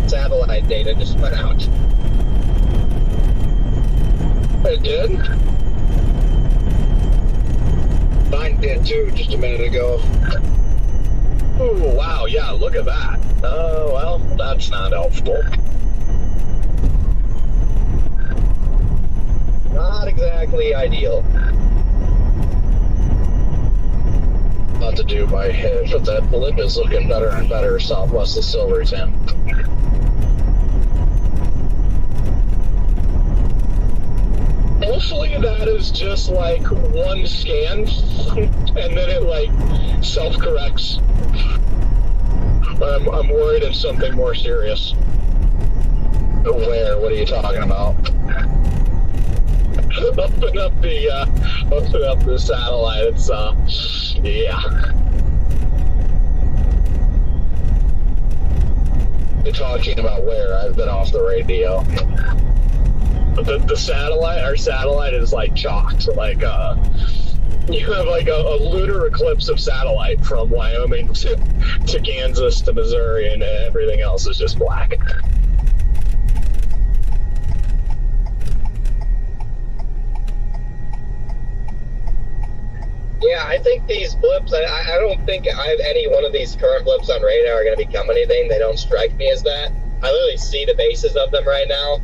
Satellite data just went out. It did? Mine did too, just a minute ago. Oh, wow, yeah, look at that. Oh, well, that's not helpful. Not exactly ideal. Not to do my head, but that blip is looking better and better southwest of Silverton. Hopefully that is just like one scan and then it like self-corrects. I'm worried it's something more serious. Where? What are you talking about? Open up the satellite. It's yeah. You're talking about where? I've been off the radio. The satellite, our satellite is like chalked. Like you have like a lunar eclipse of satellite from Wyoming to Kansas to Missouri, and everything else is just black. Yeah, I think these blips, I don't think any one of these current blips on radar are going to become anything. They don't strike me as that. I literally see the bases of them right now.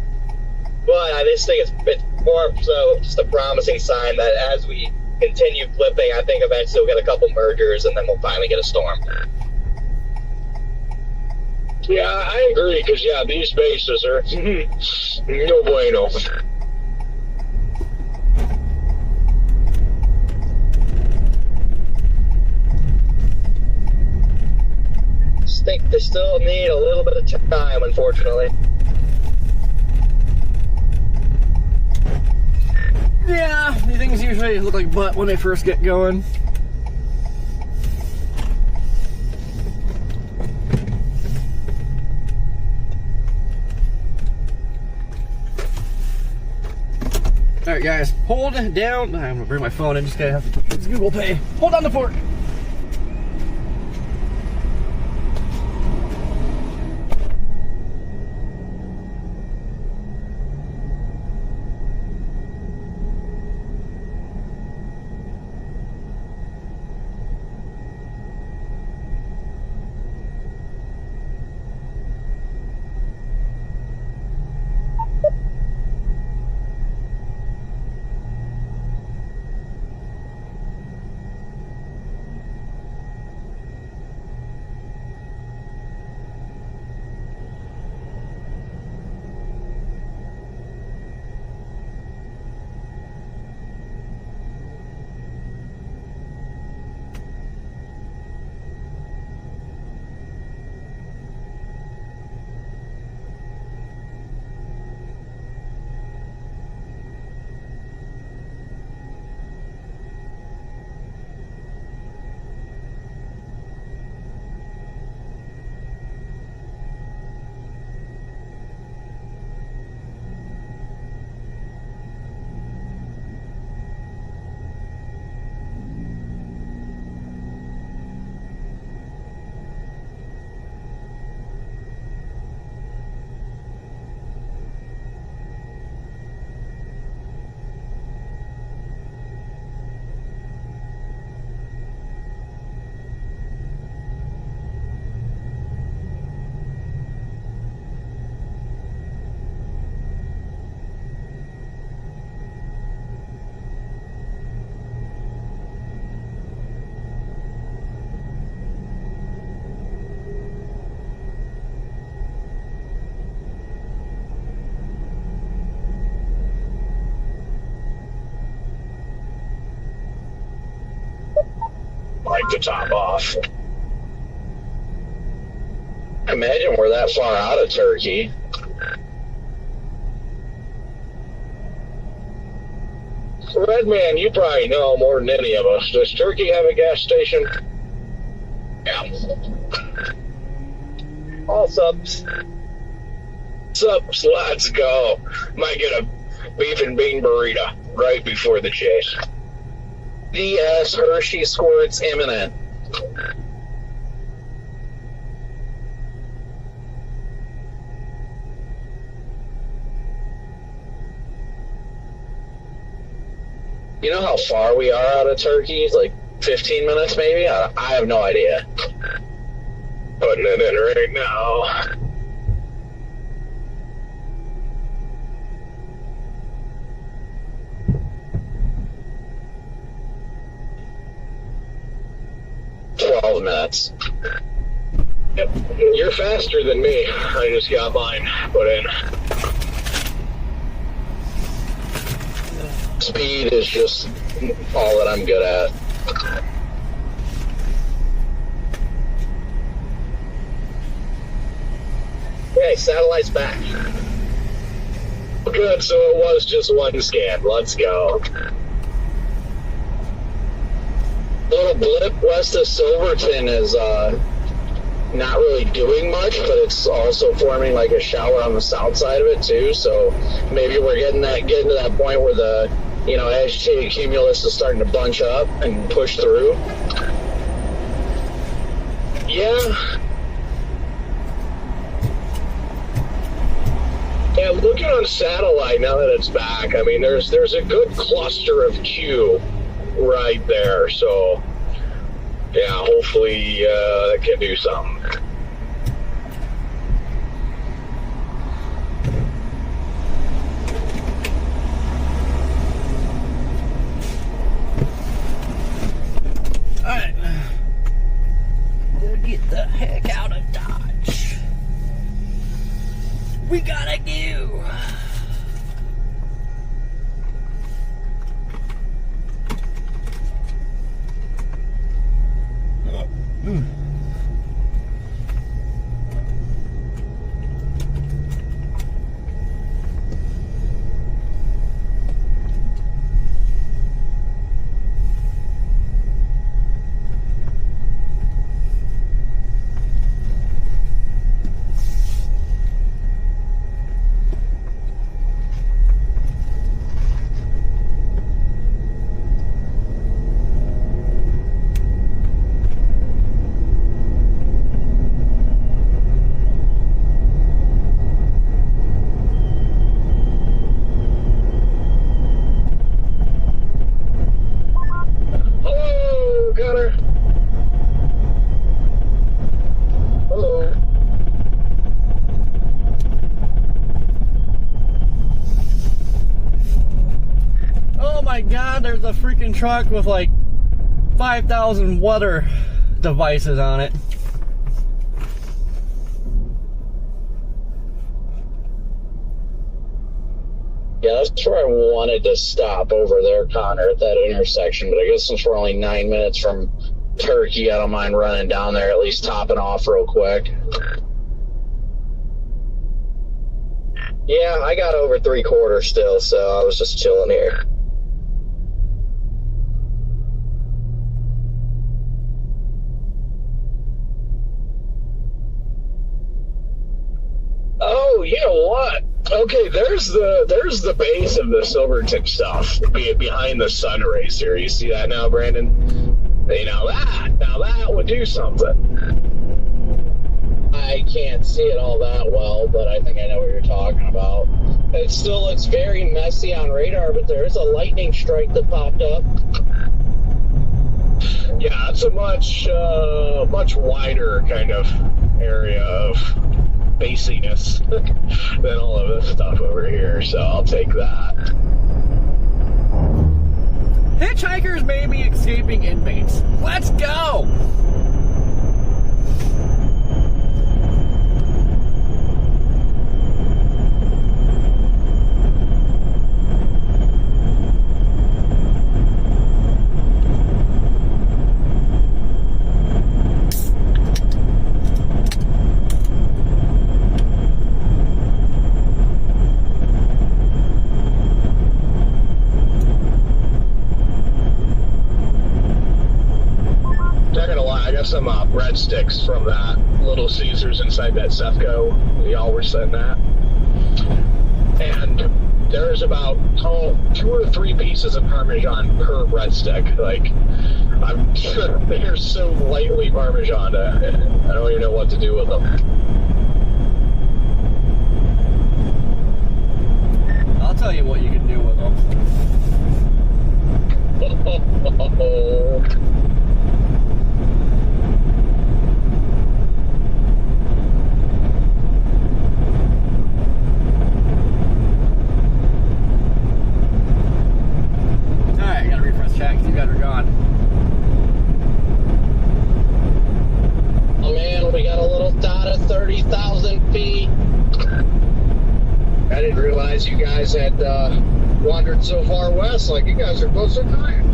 But I just think it's more so just a promising sign that as we continue flipping, I think eventually we'll get a couple mergers and then we'll finally get a storm. Yeah, I agree, because, yeah, these bases are no bueno. Just think they still need a little bit of time, unfortunately. Yeah, these things usually look like butt when they first get going. Alright guys, hold down. I'm gonna bring my phone in, just gotta have to use Google Pay. Hold down the port. like to top off. Imagine we're that far out of Turkey. Redman, you probably know more than any of us. Does Turkey have a gas station? Yeah. All subs. Subs, let's go. Might get a beef and bean burrito right before the chase. DS Hershey squirts imminent. You know how far we are out of Turkey? Like 15 minutes maybe? I have no idea. Putting it in right now. Minutes. Yep, you're faster than me. I just got mine put in. Speed is just all that I'm good at. Okay, satellite's back. Good, so it was just one scan. Let's go. Little blip west of Silverton is not really doing much, but it's also forming like a shower on the south side of it too. So maybe we're getting to that point where the agitated cumulus is starting to bunch up and push through. Yeah. Yeah, looking on satellite now that it's back, I mean, there's a good cluster of Q right there, so yeah, hopefully it can do something. Alright, get the heck out of Dodge. We gotta go. There's a freaking truck with like 5,000 weather devices on it. Yeah, that's where I wanted to stop over there, Connor, at that intersection. But I guess since we're only 9 minutes from Turkey, I don't mind running down there, at least topping off real quick. Yeah, I got over 3/4 still, so I was just chilling here. Oh, you know what? Okay, there's the base of the Silverton stuff behind the sun racer. You see that now, Brandon? Now that would do something. I can't see it all that well, but I think I know what you're talking about. It still looks very messy on radar, but there's a lightning strike that popped up. Yeah, it's a much wider kind of area of basiness than all of this stuff over here, so I'll take that. Hitchhikers may be escaping inmates. Let's go! got some breadsticks from that Little Caesars inside that Sefco y'all were sitting at. And there's about 2 or 3 pieces of Parmesan per breadstick. Like, they're so lightly Parmesan, I don't even know what to do with them. I'll tell you what you can do with them. Alright, gotta refresh chat because you guys are gone. Oh man, we got a little dot of 30,000 feet. I didn't realize you guys had wandered so far west, like you guys are close to time.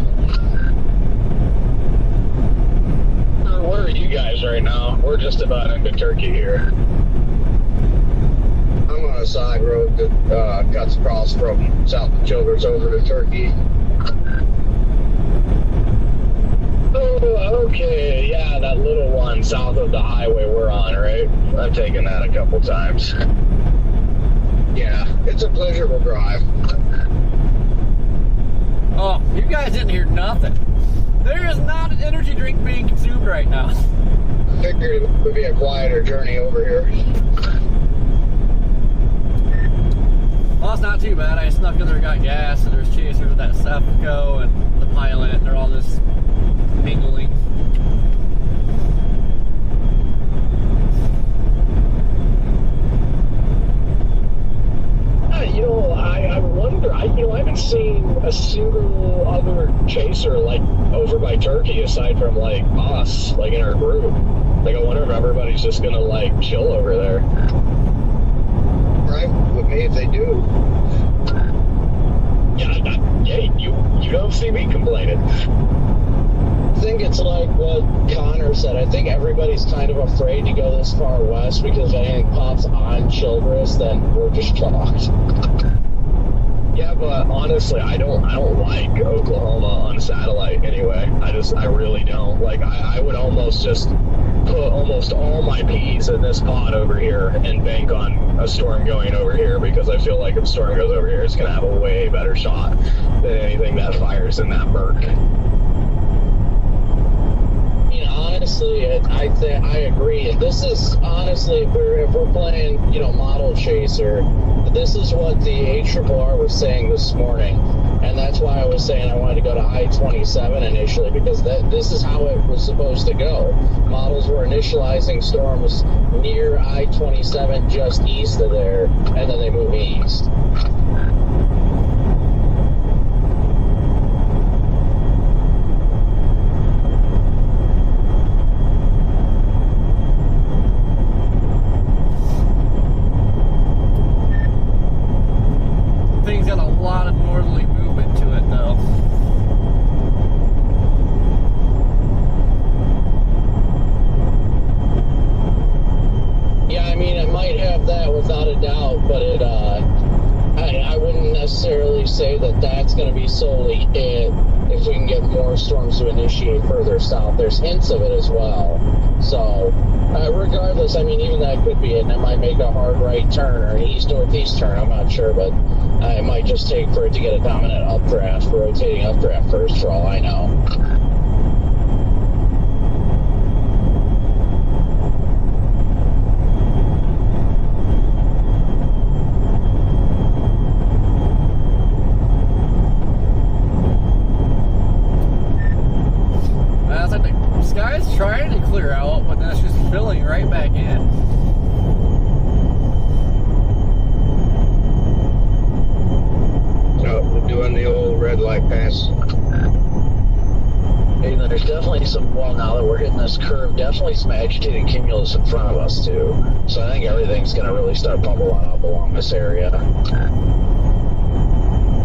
Where are you guys right now? We're just about into Turkey here. I'm on a side road that cuts across from south of Childers over to Turkey. Oh, okay, yeah, that little one south of the highway we're on, right? I've taken that a couple times. Yeah, it's a pleasurable drive. Oh, you guys didn't hear nothing. There is not an energy drink being consumed right now. Figured it would be a quieter journey over here. Well, it's not too bad. I snuck in there, got gas, and there's chasers with that Sefco and the pilot, and they're all just mingling. You know, I wonder, I haven't seen a single other chaser, like, over by Turkey aside from, like, us, like, in our group. Like, I wonder if everybody's just gonna, like, chill over there. Right, with me if they do. Yeah, you don't see me complaining. I think it's like what Connor said. I think everybody's kind of afraid to go this far west because if anything pops on Childress, then we're just chalked. Yeah, but honestly, I don't like Oklahoma on satellite anyway. I really don't. Like, I would almost just put almost all my peas in this pot over here and bank on a storm going over here because I feel like if a storm goes over here, it's going to have a way better shot than anything that fires in that murk. Honestly, I agree. And this is honestly, if we're playing, model chaser, this is what the HRRR was saying this morning, and that's why I was saying I wanted to go to I-27 initially because this is how it was supposed to go. Models were initializing storms near I-27, just east of there, and then they move east. Thing's got a lot of northerly movement to it, though. Yeah, I mean, it might have that without a doubt, but I wouldn't necessarily say that that's going to be solely it. If we can get more storms to initiate further south, there's hints of it as well. So, regardless, I mean, even that could be it, and it might make a hard right turn or an east-northeast turn, I'm not sure, but it might just take for it to get a dominant updraft, rotating updraft first, for all I know. It's like the sky's trying to clear out, but then it's just filling right back in. So, doing the old red light pass. Hey, there's definitely some, well, now that we're hitting this curve, definitely some agitated cumulus in front of us, too. So I think everything's going to really start bubbling up along this area.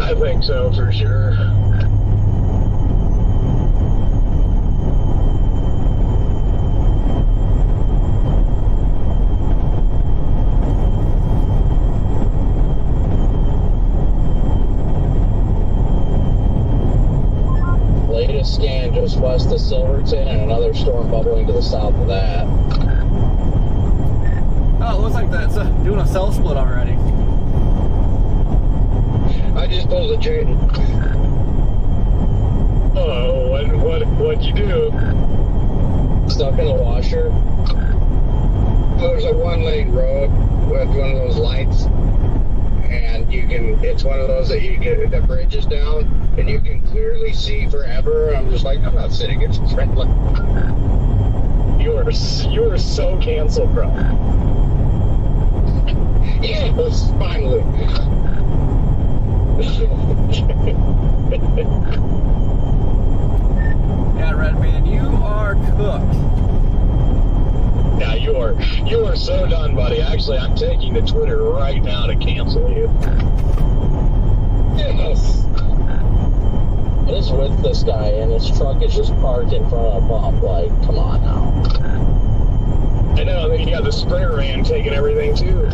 I think so, for sure. a scan just west of Silverton and another storm bubbling to the south of that. Oh, it looks like that's doing a cell split already. I just pulled the chain. Oh, what'd you do? Stuck in the washer. There's a one-lane road with one of those lights, and it's one of those that the bridge is down, and you can clearly see forever. I'm just like, I'm not sitting in front line. You are so canceled, bro. Yes, finally. Yeah, Red Man, you are cooked. Yeah, you are so done, buddy. Actually, I'm taking to Twitter right now to cancel you. Yes. What is with this guy? And his truck is just parked in front of a bump. Like, come on now. I know, then you got the Sprinter van taking everything, too.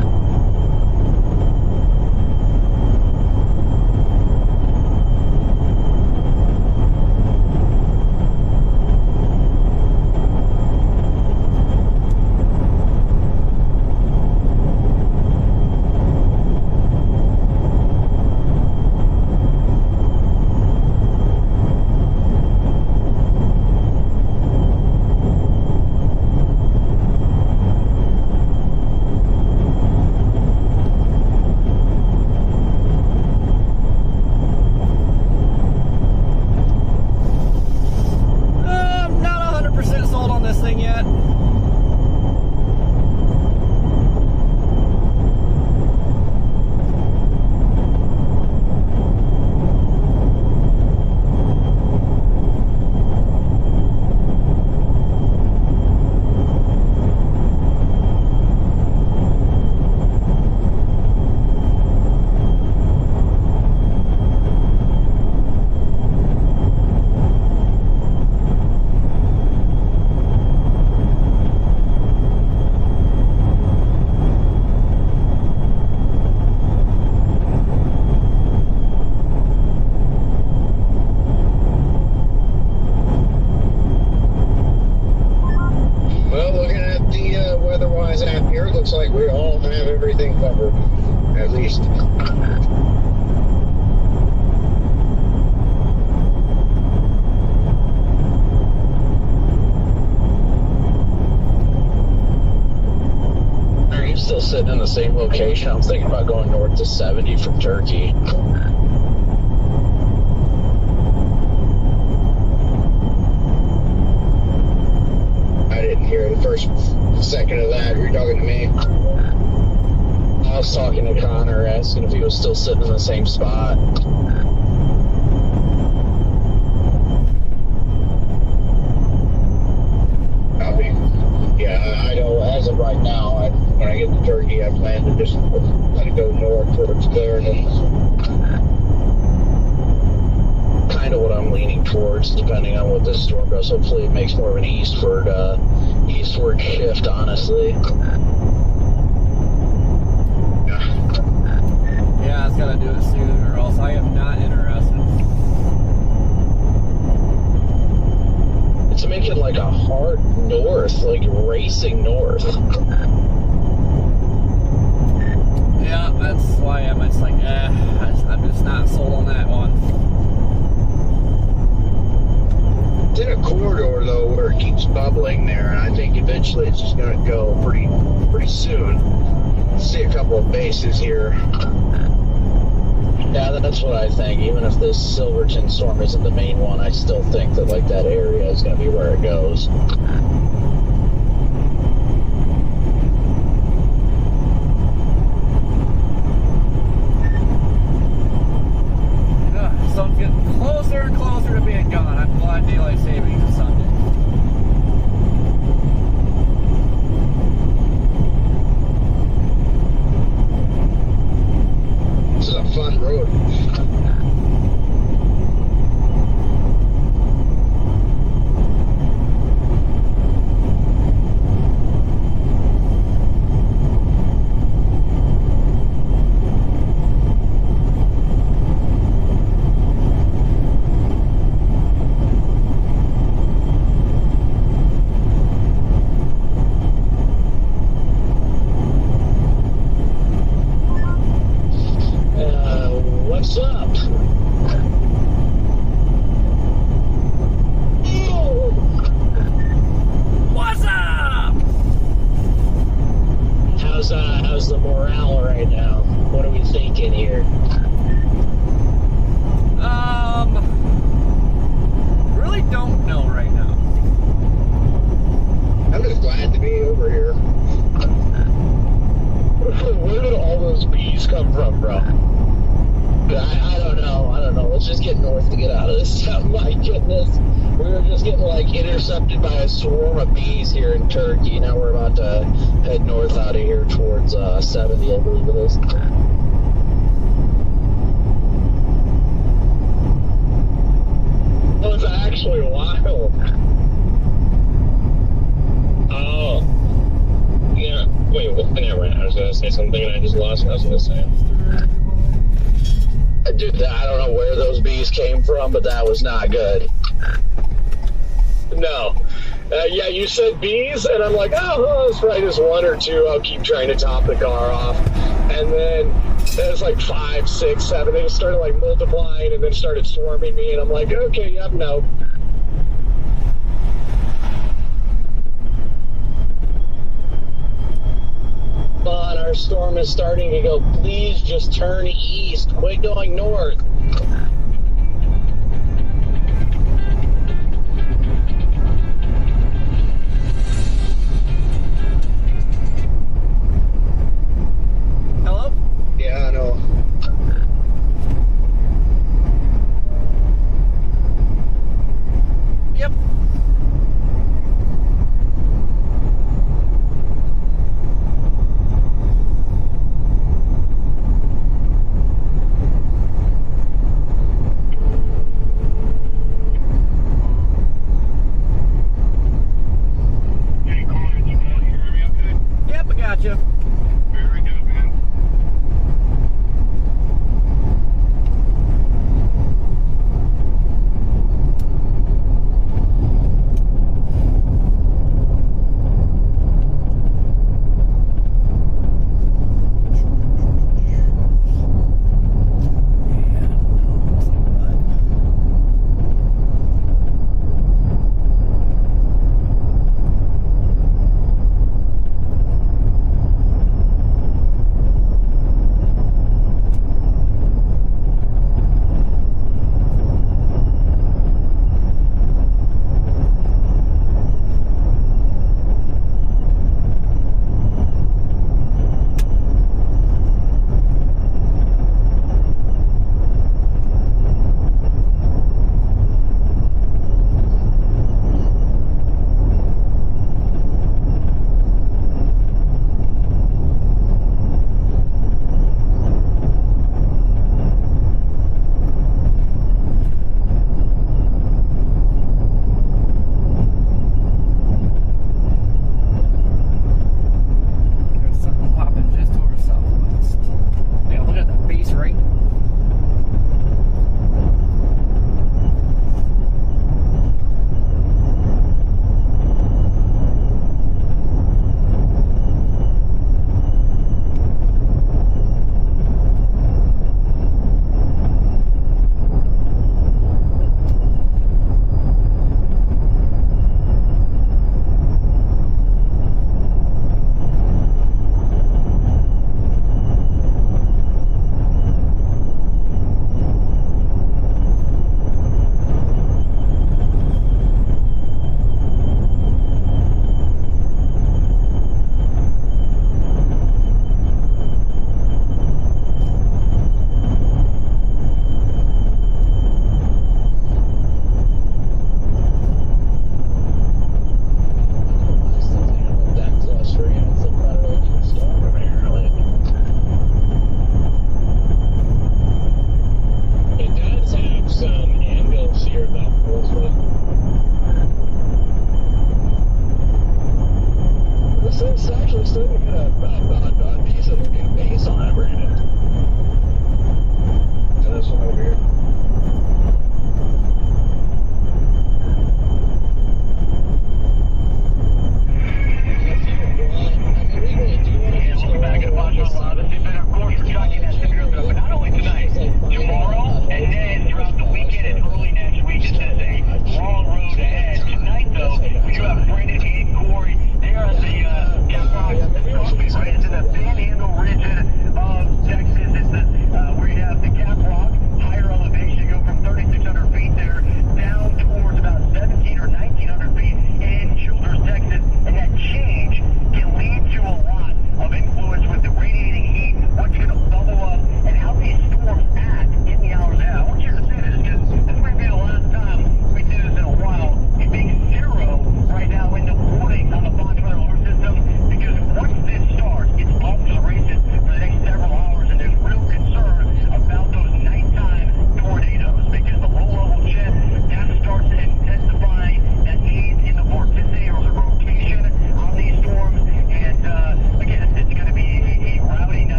Looks like we all have everything covered, at least. Are you still sitting in the same location? I'm thinking about going north to 70 from Turkey. I didn't hear the first second of that. Were you talking to me? I was talking to Connor, asking if he was still sitting in the same spot. Copy. Yeah, I know as of right now, when I get to Turkey, I plan to just let it go north towards Clarendon. Kind of what I'm leaning towards, depending on what this storm does. Hopefully it makes more of an eastward shift, honestly. Yeah, it's gotta do it soon, or else I am not interested. It's making like a hard north, like racing north. Yeah, that's why I'm just like, I'm just not sold on that one. It's in a corridor though where it keeps bubbling there, and I think eventually it's just going to go pretty soon. See a couple of bases here. Yeah, that's what I think. Even if this Silverton storm isn't the main one, I still think that like that area is going to be where it goes. So I'm getting closer and closer to being gone. I'm glad daylight savings is Sunday. This is a fun road. we're just getting like intercepted by a swarm of bees here in Turkey. Now we're about to head north out of here towards 70, I believe it is. It was actually wild. Oh. Yeah. Wait, what? Never mind. I was gonna say something and I just lost what I was gonna say. Dude, I don't know where those bees came from, but that was not good. No. Yeah, you said bees, and I'm like, oh, it's probably just one or two. I'll keep trying to top the car off. And then there's like 5, 6, 7. They just started like multiplying and then started swarming me, and I'm like, okay, yep, no. On, our storm is starting to go. Please just turn east. Quit going north. Hello? Yeah, I know. Yep.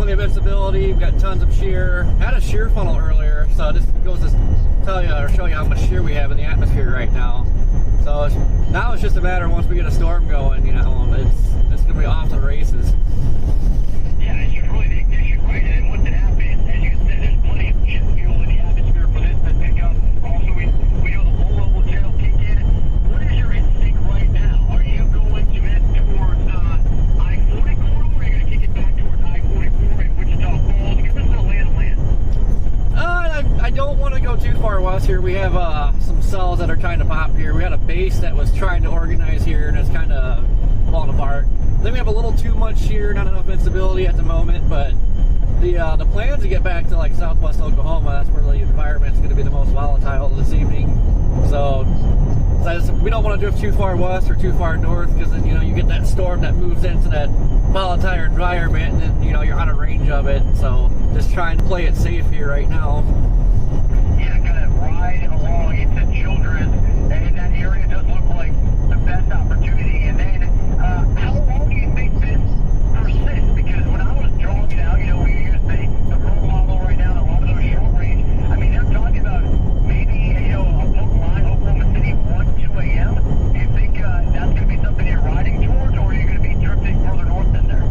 plenty of instability. We've got tons of shear. Had a shear funnel earlier, so it just goes to tell you or show you how much shear we have in the atmosphere right now. So now it's just a matter of once we get a storm going, you know, it's going to be off to the races. Yeah, it's just really the ignition, right? And once it happens, as you said, there's plenty of jet fuel in the atmosphere for this to pick up. Also, we know the low-level jet will kick in. What is your instinct right now? Are you going to head towards I-40 corridor, or are you going to kick it back towards I-44 and Wichita Falls? Give us a lay of the land. I don't want to go too far west here. We have some cells that are trying to pop here. We had a base that was trying to organize here, and it's kind of falling apart. Then we have a little too much shear, not enough instability at the moment, but the plan to get back to like southwest Oklahoma, that's where the environment's going to be the most volatile this evening. So we don't want to drift too far west or too far north, because then, you know, you get that storm that moves into that volatile environment, and then, you know, you're out of range of it. So just trying to play it safe here right now. Yeah, kind of ride along into Childress, and that area does look like the best opportunity. And then, how long do you think this persists? Because when I was drawing it out, you know, we use the roll model right now, and a lot of those short range, I mean, they're talking about maybe, you know, a hook line, Oklahoma City, 1, 2 a.m. Do you think that's going to be something you're riding towards, or are you going to be drifting further north than there?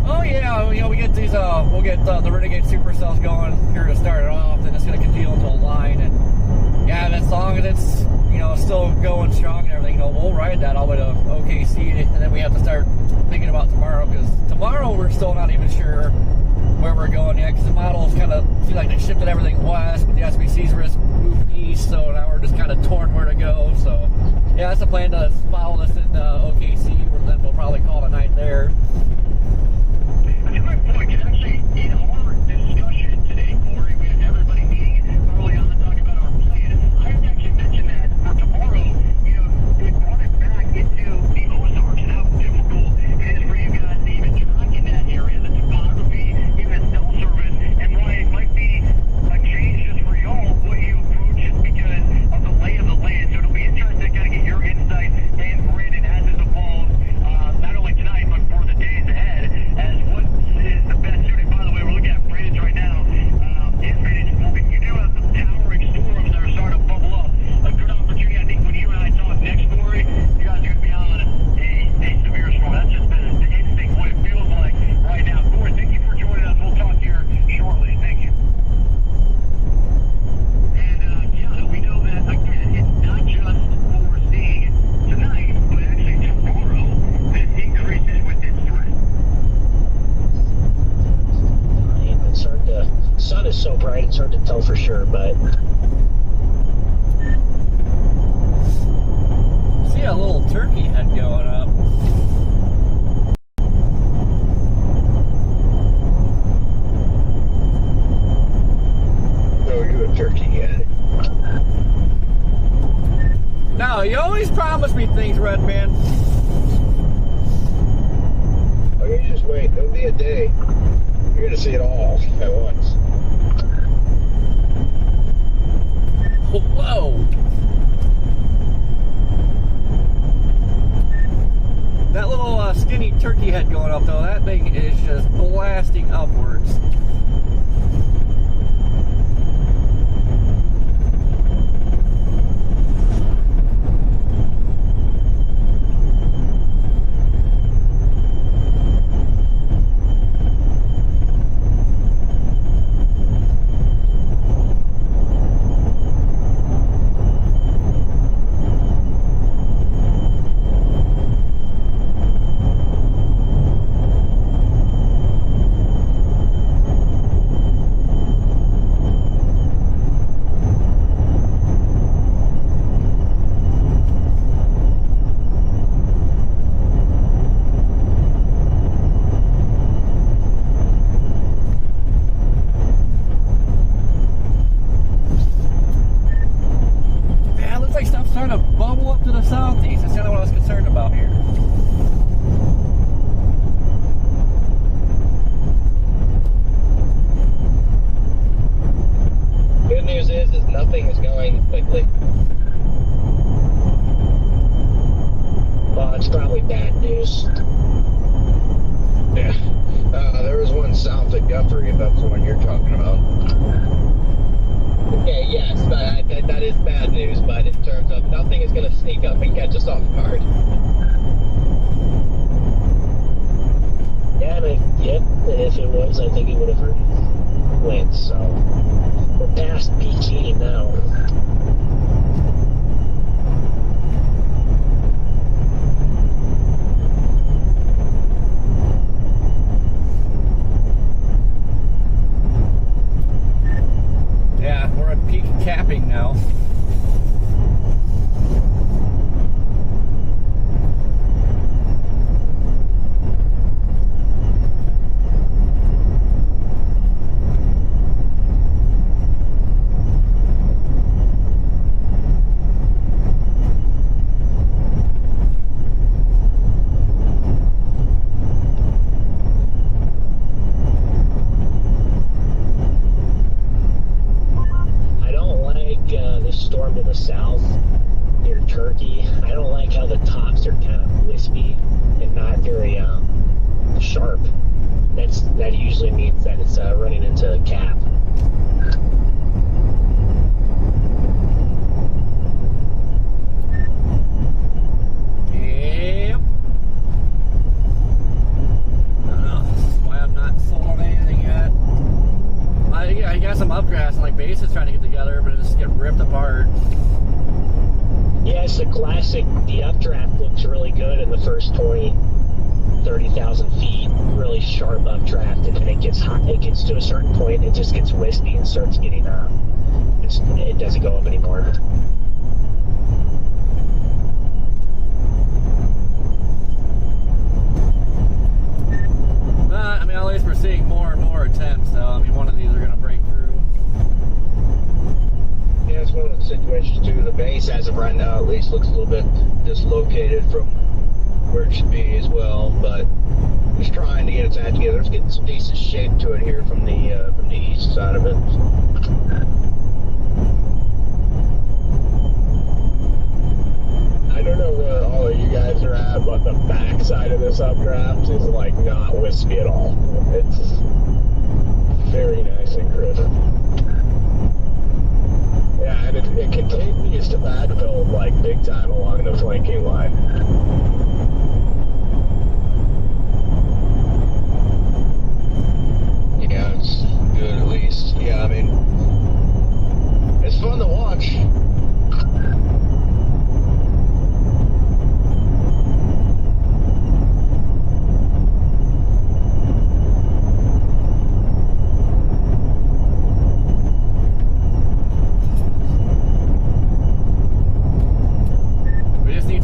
Oh yeah, you know, we get these, we'll get the Renegade Supercells going here to start it off, and it's going to continue into a line, and yeah, as long as it's, you know, still going strong and everything, you know, we'll ride that all the way to OKC, and then we have to start thinking about tomorrow, because tomorrow we're still not even sure where we're going yet, because the models kind of feel like they shifted everything west, but the SBC's risk moved east, so now we're just kind of torn where to go. So yeah, that's the plan, to follow this in OKC, where then we'll probably call it a night there. That's a great point, because actually, in our discussion today, Corey, we had everybody meeting early on talking about our plan. I had actually mentioned that for tomorrow, you know, they brought it back into the Ozarks, and how difficult it is for you guys to even track in that area, the topography, even cell service, and why it might be a change just for y'all, what you approach just because of the lay of the land. So it'll be interesting to kind of get your insight and Brandon as this evolves, not only tonight, but for the days ahead, as what is the best suited. By the way, we're looking at Brandon's right now. His Brandon's moving. You do have some towering storms that are starting to bubble up. A good opportunity, I think, when you and I talk next story, you guys are going to be on a severe storm. That's just the instinct, what it feels like right now. Corey, thank you for joining us. We'll talk here shortly. Thank you. And yeah, we know that, again, it's not just what we're seeing tonight, but actually tomorrow, this increases with this threat. It's hard to, the sun is so bright, it's hard to tell for sure, but See a little turkey head going up. Oh, you a turkey head. Now, you always promise me things, Red Man. Oh, you just wait. There'll be a day. You're going to see it all at once. Whoa! That little skinny turkey head going up, though, that thing is just blasting upwards. Well, it's probably bad news. Yeah. There was one south of Guthrie, if that's the one you're talking about. Okay, yes, that is bad news, but in terms of nothing is going to sneak up and catch us off guard. Yeah, and if it was, I think it would have went. So we're past PG now. Yeah, we're at peak capping now. Storm to the south near Turkey. I don't like how the tops are kind of wispy and not very sharp. That usually means that it's running into a cap. Yep. I don't know. This is why I'm not sold on anything yet. I got some upgrass and like bases trying to get together, but it just get ripped apart. Yeah, it's the classic. The updraft looks really good in the first 30,000 feet. Really sharp updraft, and then it gets hot. It gets to a certain point, it just gets wispy and starts getting it doesn't go up anymore. I mean, at least we're seeing more and more attempts, though. I mean, one of these are going to break through. Yeah, it's one of those situations, too. The base, as of right now, at least, looks a little bit dislocated from where it should be as well, but just trying to get its act together. It's getting some decent shape to it here from the east side of it. I don't know where all of you guys are at, but the back side of this updraft is like not wispy at all. It's very nice and crisp. Yeah, and it continues to backfill like big time along the flanking line. Yeah, it's good at least. Yeah, I mean, it's fun to watch.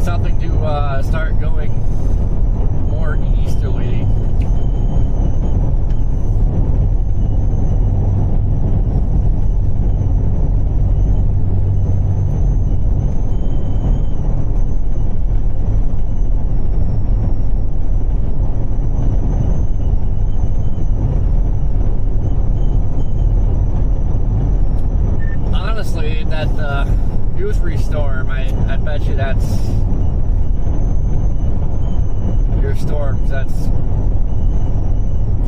Something to start going more easterly. Honestly, that gooseberry storm, I bet you that's your storm, because that's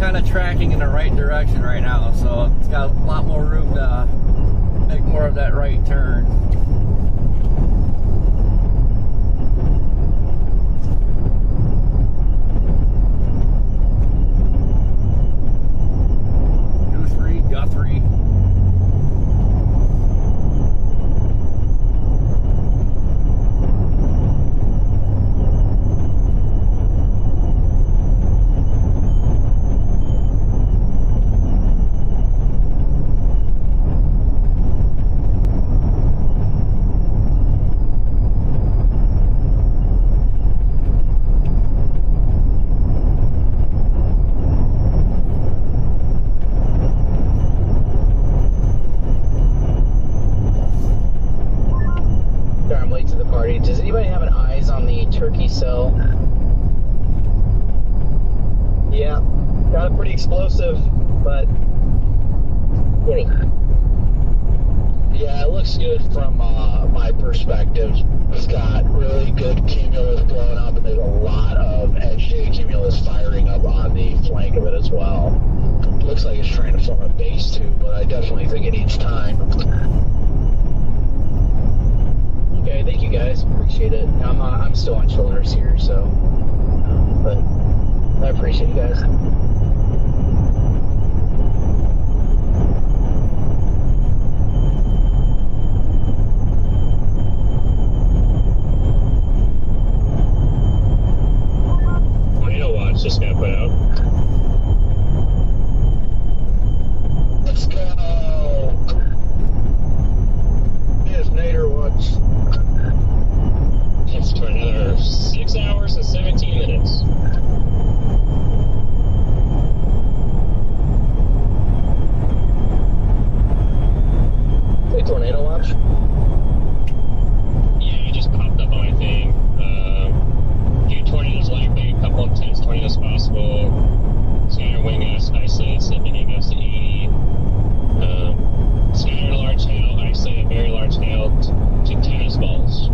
kind of tracking in the right direction right now, so it's got a lot more room to make more of that right turn. Gooseberry, Guthrie. Does anybody have an eyes on the turkey cell? Yeah, got it pretty explosive, but yeah, it looks good from my perspective. It's got really good cumulus blowing up, and there's a lot of edge cumulus firing up on the flank of it as well. Looks like it's trying to form a base too, but I definitely think it needs time. Okay, thank you guys. Appreciate it. I'm still on shoulders here, so, but I appreciate you guys. Just got put out. Let's go. Yes, Nader watch. It's for another 6 hours and 17 minutes. Say tornado watch? Yeah, it just popped up on my thing. Few tornadoes likely, a couple intense tornadoes possible. Standard wind gusts, isolated sniffing gusts to 80. Standard large hail, isolated very large hail to tennis balls.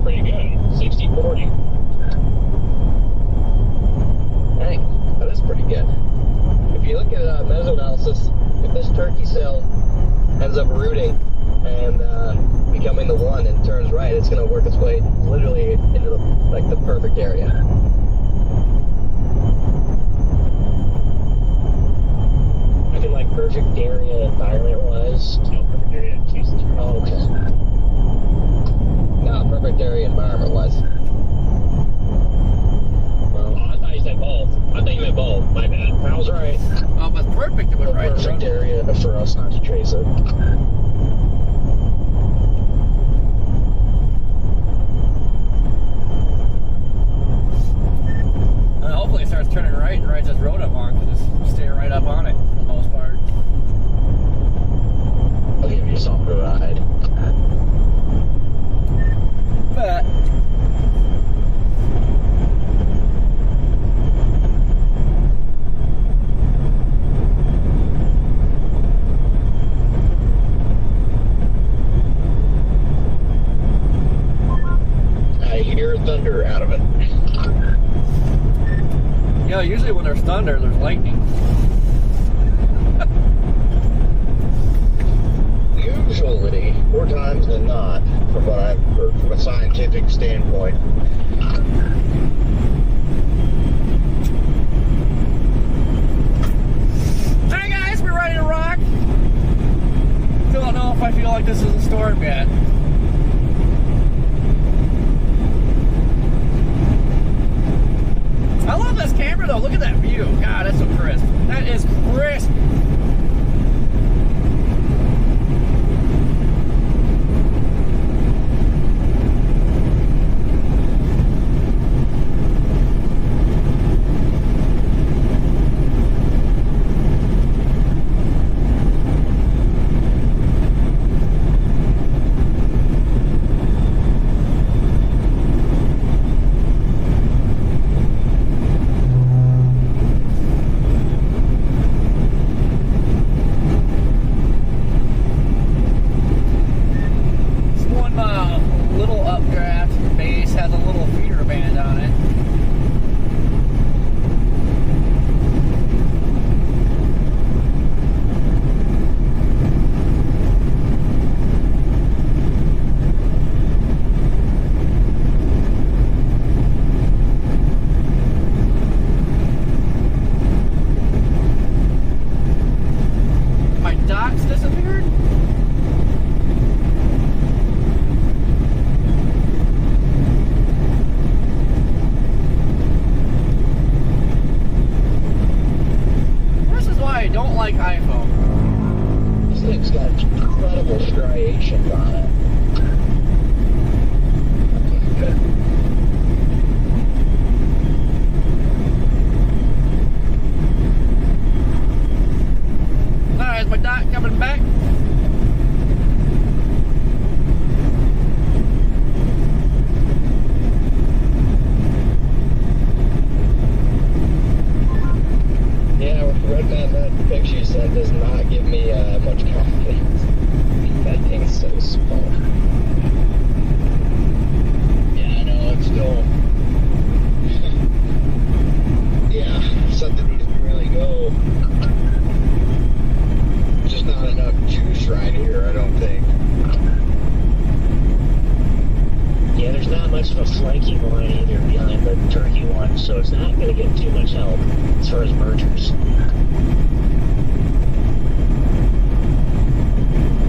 Pretty good. 60-40. Dang, that is pretty good. If you look at mesoanalysis, if this turkey cell ends up rooting and becoming the one and turns right, it's going to work its way literally into the perfect area. I think like perfect area environment was. No, perfect area Jesus. Oh, okay. No, perfect area environment was. Oh, I thought you said both. I thought you meant both. My bad. I was right. Oh, but perfect. It was The right. perfect area for us not to trace it. And hopefully it starts turning right and rides this road up on, because it's staying right up on it for the most part. I'll give you something to ride. But I hear thunder out of it. yeah, usually when there's thunder, there's lightning. Usually, more times than not, from what I've heard from a scientific standpoint. Alright guys, we're ready to rock. Still don't know if I feel like this is a storm yet. I love this camera though, look at that view. God, that's so crisp. That is crisp. flanking line either behind the Turkey one, so it's not going to get too much help as far as mergers.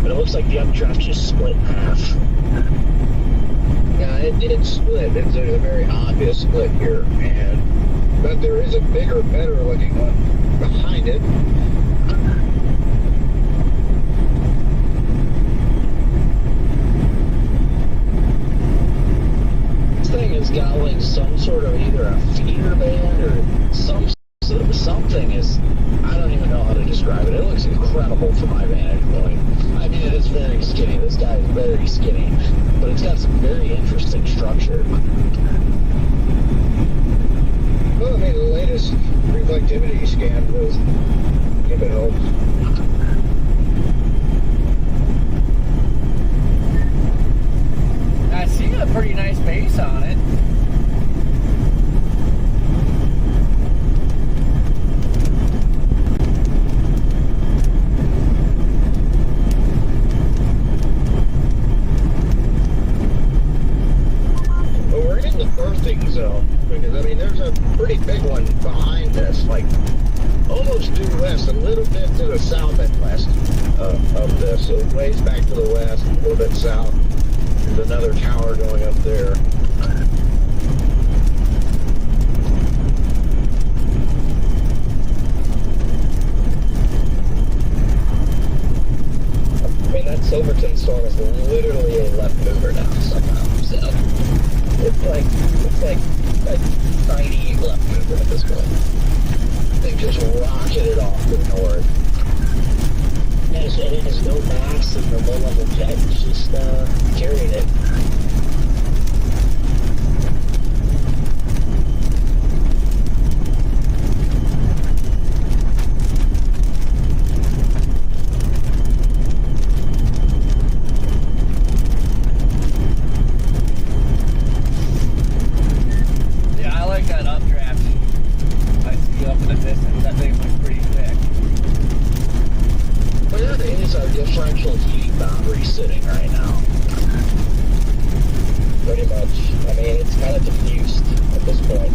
But it looks like the updraft just split in half. Yeah, it did split. It's a very obvious split here, but there is a bigger, better looking one behind it. This thing has got like some sort of either a feeder band or something is, I don't even know how to describe it. It looks incredible from my vantage point. I mean, it is very skinny. This guy is very skinny, but it's got some very interesting structure. Well, I mean, the latest reflectivity scan was give it help. I see a pretty nice base on it. Birthing zone, because I mean there's a pretty big one behind this, like almost due west, a little bit to the south and west of this. So it ways back to the west, a little bit south. There's another tower going up there. I mean, that Silverton storm is literally a left mover now somehow. So it's like a tiny left mover at this point. They just rocketed off to the north. And it has no mass, and the low-level jet is just carrying it. Differential heat boundary sitting right now. Pretty much. I mean, it's kind of diffused at this point.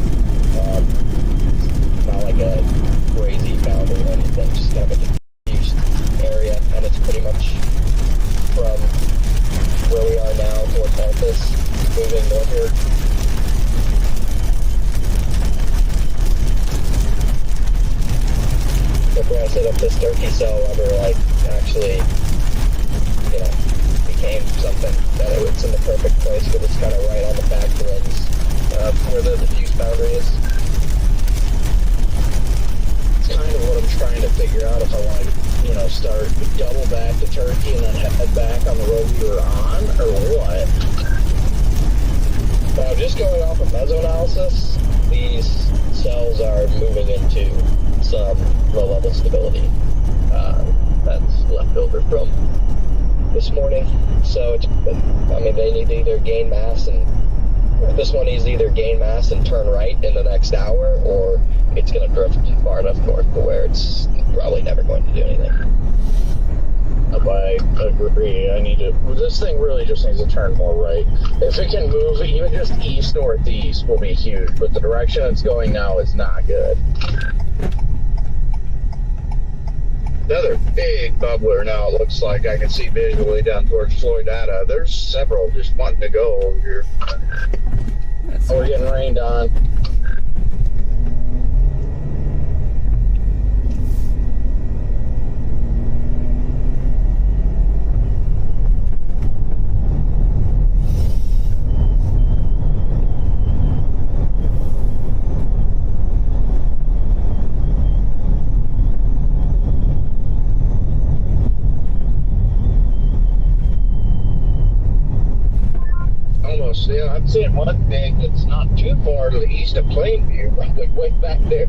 It's not like a crazy boundary or anything, just kind of a diffused area, and it's pretty much from where we are now towards Memphis, moving northward. If we're gonna set up this turkey cell, ever like actually, you know, became something that it's in the perfect place, but it's kind of right on the back ends where the diffuse boundary is. It's kind of what I'm trying to figure out if I want to, you know, start double back to Turkey and then head back on the road we were on, or what. But just going off of mesoanalysis, these cells are moving into some low-level stability. That's left over from this morning. So, I mean, they need to either gain mass, and this one needs to either gain mass and turn right in the next hour, or it's going to drift far enough north to where it's probably never going to do anything. I agree. This thing really just needs to turn more right. If it can move even just east-northeast will be huge, but the direction it's going now is not good. Another big bubbler now, it looks like. I can see visually down towards Floydata. There's several just wanting to go over here. We're getting rained on. Yeah, I'm seeing one thing that's not too far to the east of Plainview, probably way back there.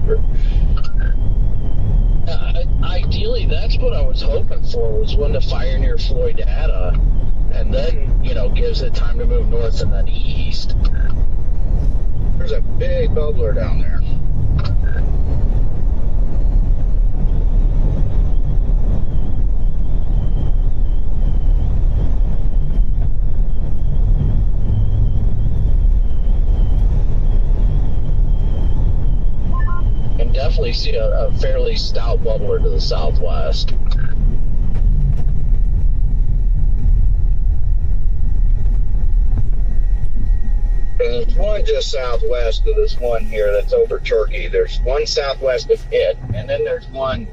Ideally, that's what I was hoping for, was one to fire near Floydata, and then, you know, gives it time to move north and then east. There's a big bubbler down there. definitely see a fairly stout bubbler to the southwest. There's one just southwest of this one here that's over Turkey. There's one southwest of it, and then there's one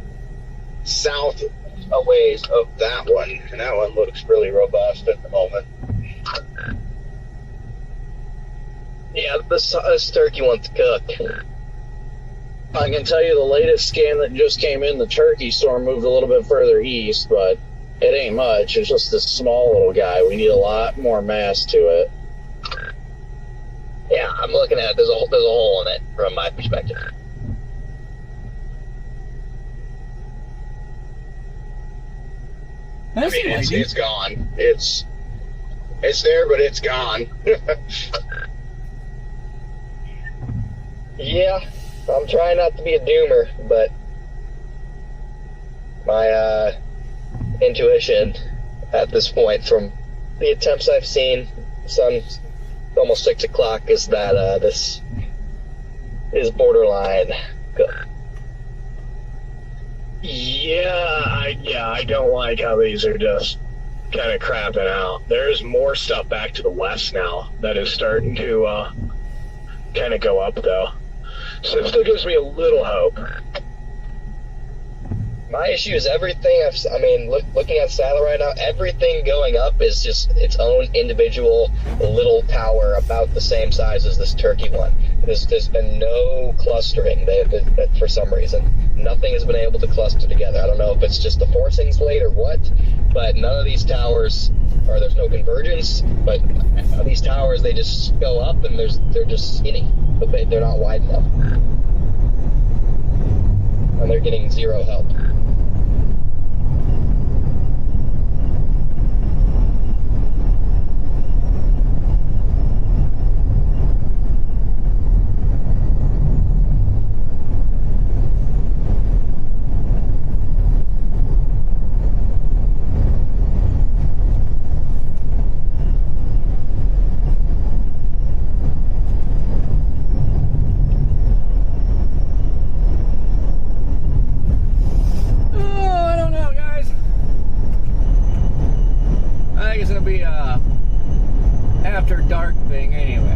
south a ways of that one, and that one looks really robust at the moment. Yeah, this turkey one's cooked. I can tell you the latest scan that just came in, the turkey storm moved a little bit further east, but it ain't much. It's just this small little guy. We need a lot more mass to it. Yeah, I'm looking at it. There's a hole in it from my perspective. I mean, it's gone. It's there, but it's gone. Yeah, I'm trying not to be a doomer, but my intuition at this point, from the attempts I've seen, sun's almost 6 o'clock, is that this is borderline good. Yeah, I don't like how these are just kind of crapping out. There's more stuff back to the west now that is starting to kind of go up, though. So it still gives me a little hope. My issue is everything looking at satellite right now, everything going up is just its own individual little tower about the same size as this turkey one. There's been no clustering for some reason. Nothing has been able to cluster together. I don't know if it's just the forcing's late or what, but none of these towers, or there's no convergence, but these towers, they just go up and they're just skinny, but they're not wide enough. And they're getting zero help. After dark thing anyway.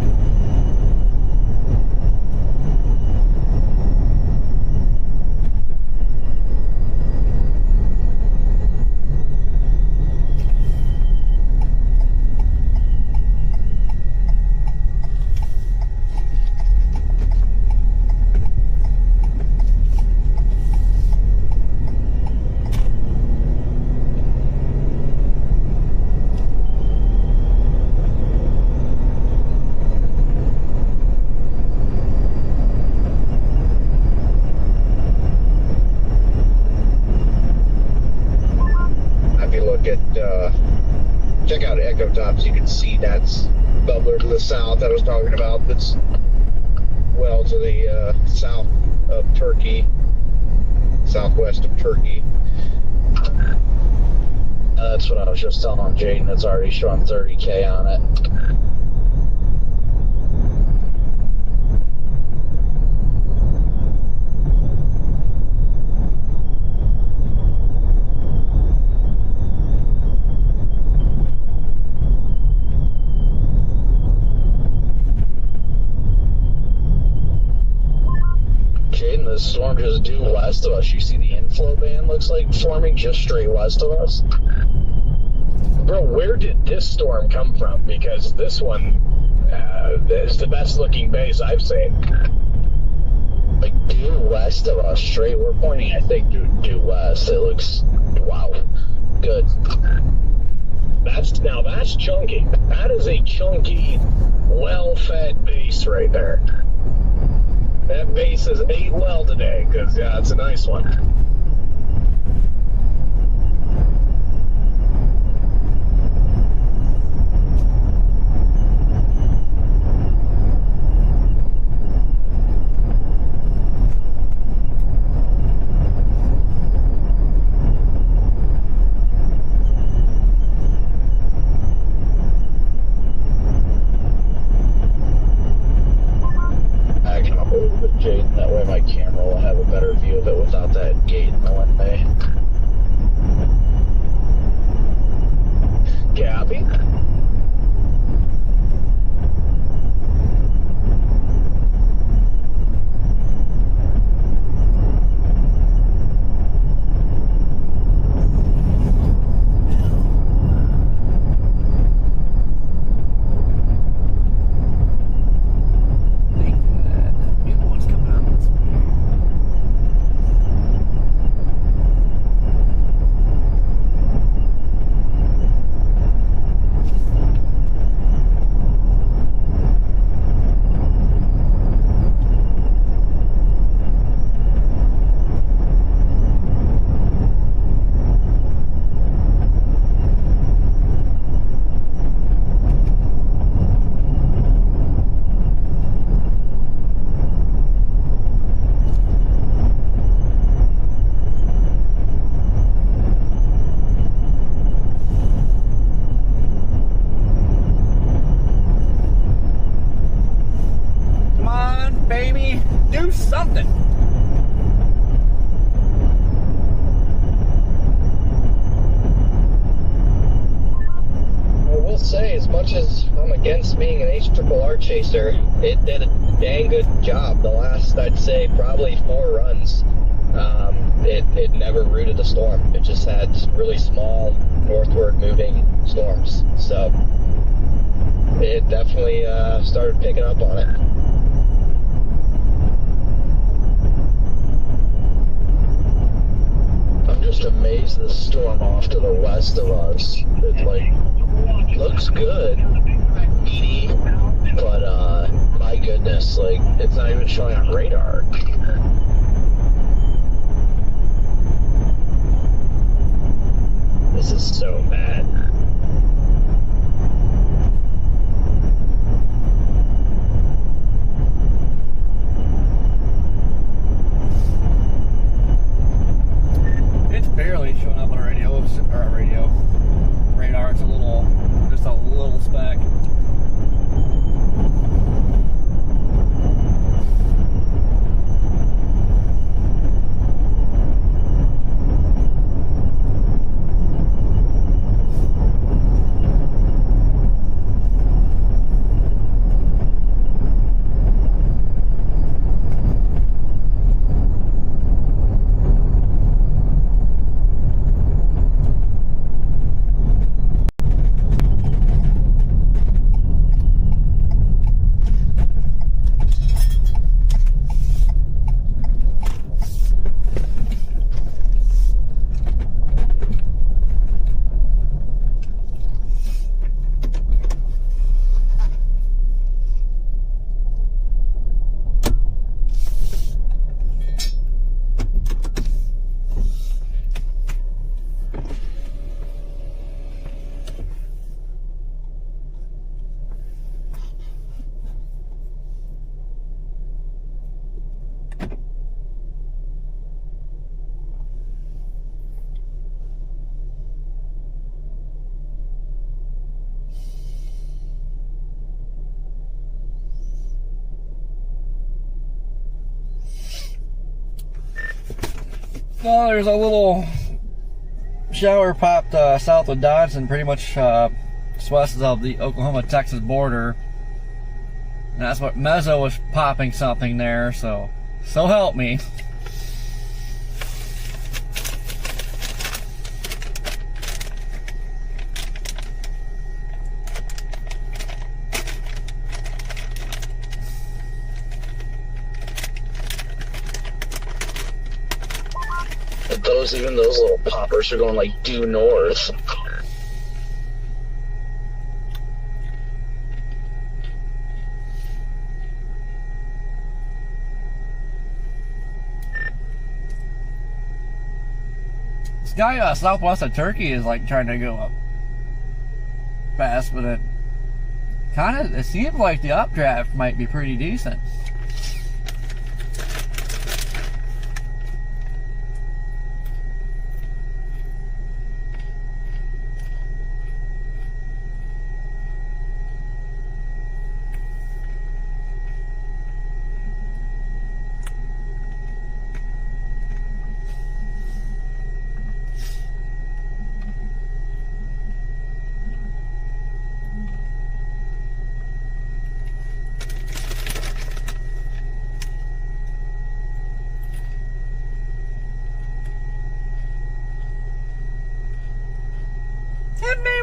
Check out Echo Tops. You can see that's bubbler to the south I was talking about. That's well to the south of Turkey, southwest of Turkey. That's what I was just telling Jaden. That's already showing 30K on it. The storm just due west of us. You see the inflow band looks like forming just straight west of us. Bro, where did this storm come from? Because this one is the best looking base I've seen. Like due west of us, straight. We're pointing, I think, due west. It looks, wow, good. That's chunky. That is a chunky, well-fed base right there. That base has ate well today, because, yeah, it's a nice one. Jaden, that That way my camera will have a better view of it without that gate in the way. Copy. Do something. I will say, as much as I'm against being an HRRR chaser, it did a dang good job the last, I'd say, probably 4 runs. It never rooted a storm. It just had really small, northward moving storms. So it definitely started picking up on it. I'm just amazed the storm off to the west of us. It like looks good, meaty, but my goodness, like it's not even showing on radar. This is so bad. It's barely showing up on a radio, or a radio radar. It's just a little speck. Well, there's a little shower popped south of Dodson, pretty much west of the Oklahoma-Texas border. And that's what Mezzo was popping something there, so help me. Even those little poppers are going like due north. This guy southwest of Turkey is like trying to go up fast, but it seems like the updraft might be pretty decent.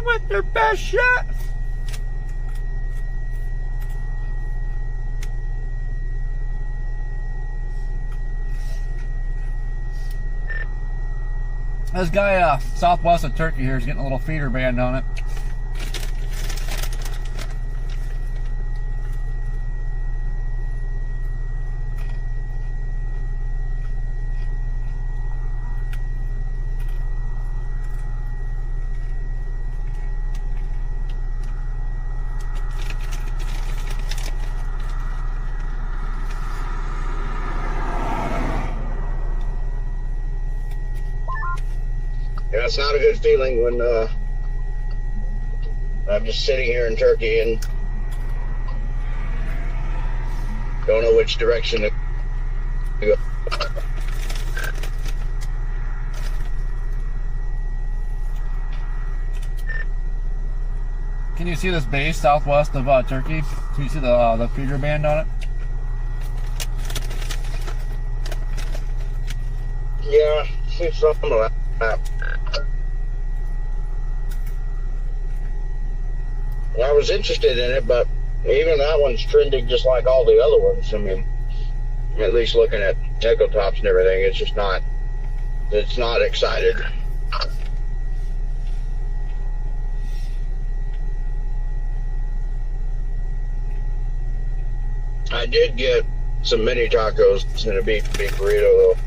with their best shot. This guy southwest of Turkey here is getting a little feeder band on it. Yeah, it's not a good feeling when I'm just sitting here in Turkey and don't know which direction to go. Can you see this base southwest of Turkey? Can you see the feeder band on it? Yeah, see something like that. I was interested in it, but even that one's trending just like all the other ones. I mean, at least looking at echo tops and everything, it's just not, it's not excited. I did get some mini tacos and a beef burrito though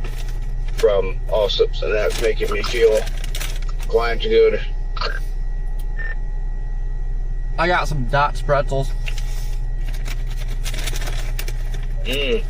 from Allsup's, and that's making me feel quite good. I got some Dots pretzels. Mmm.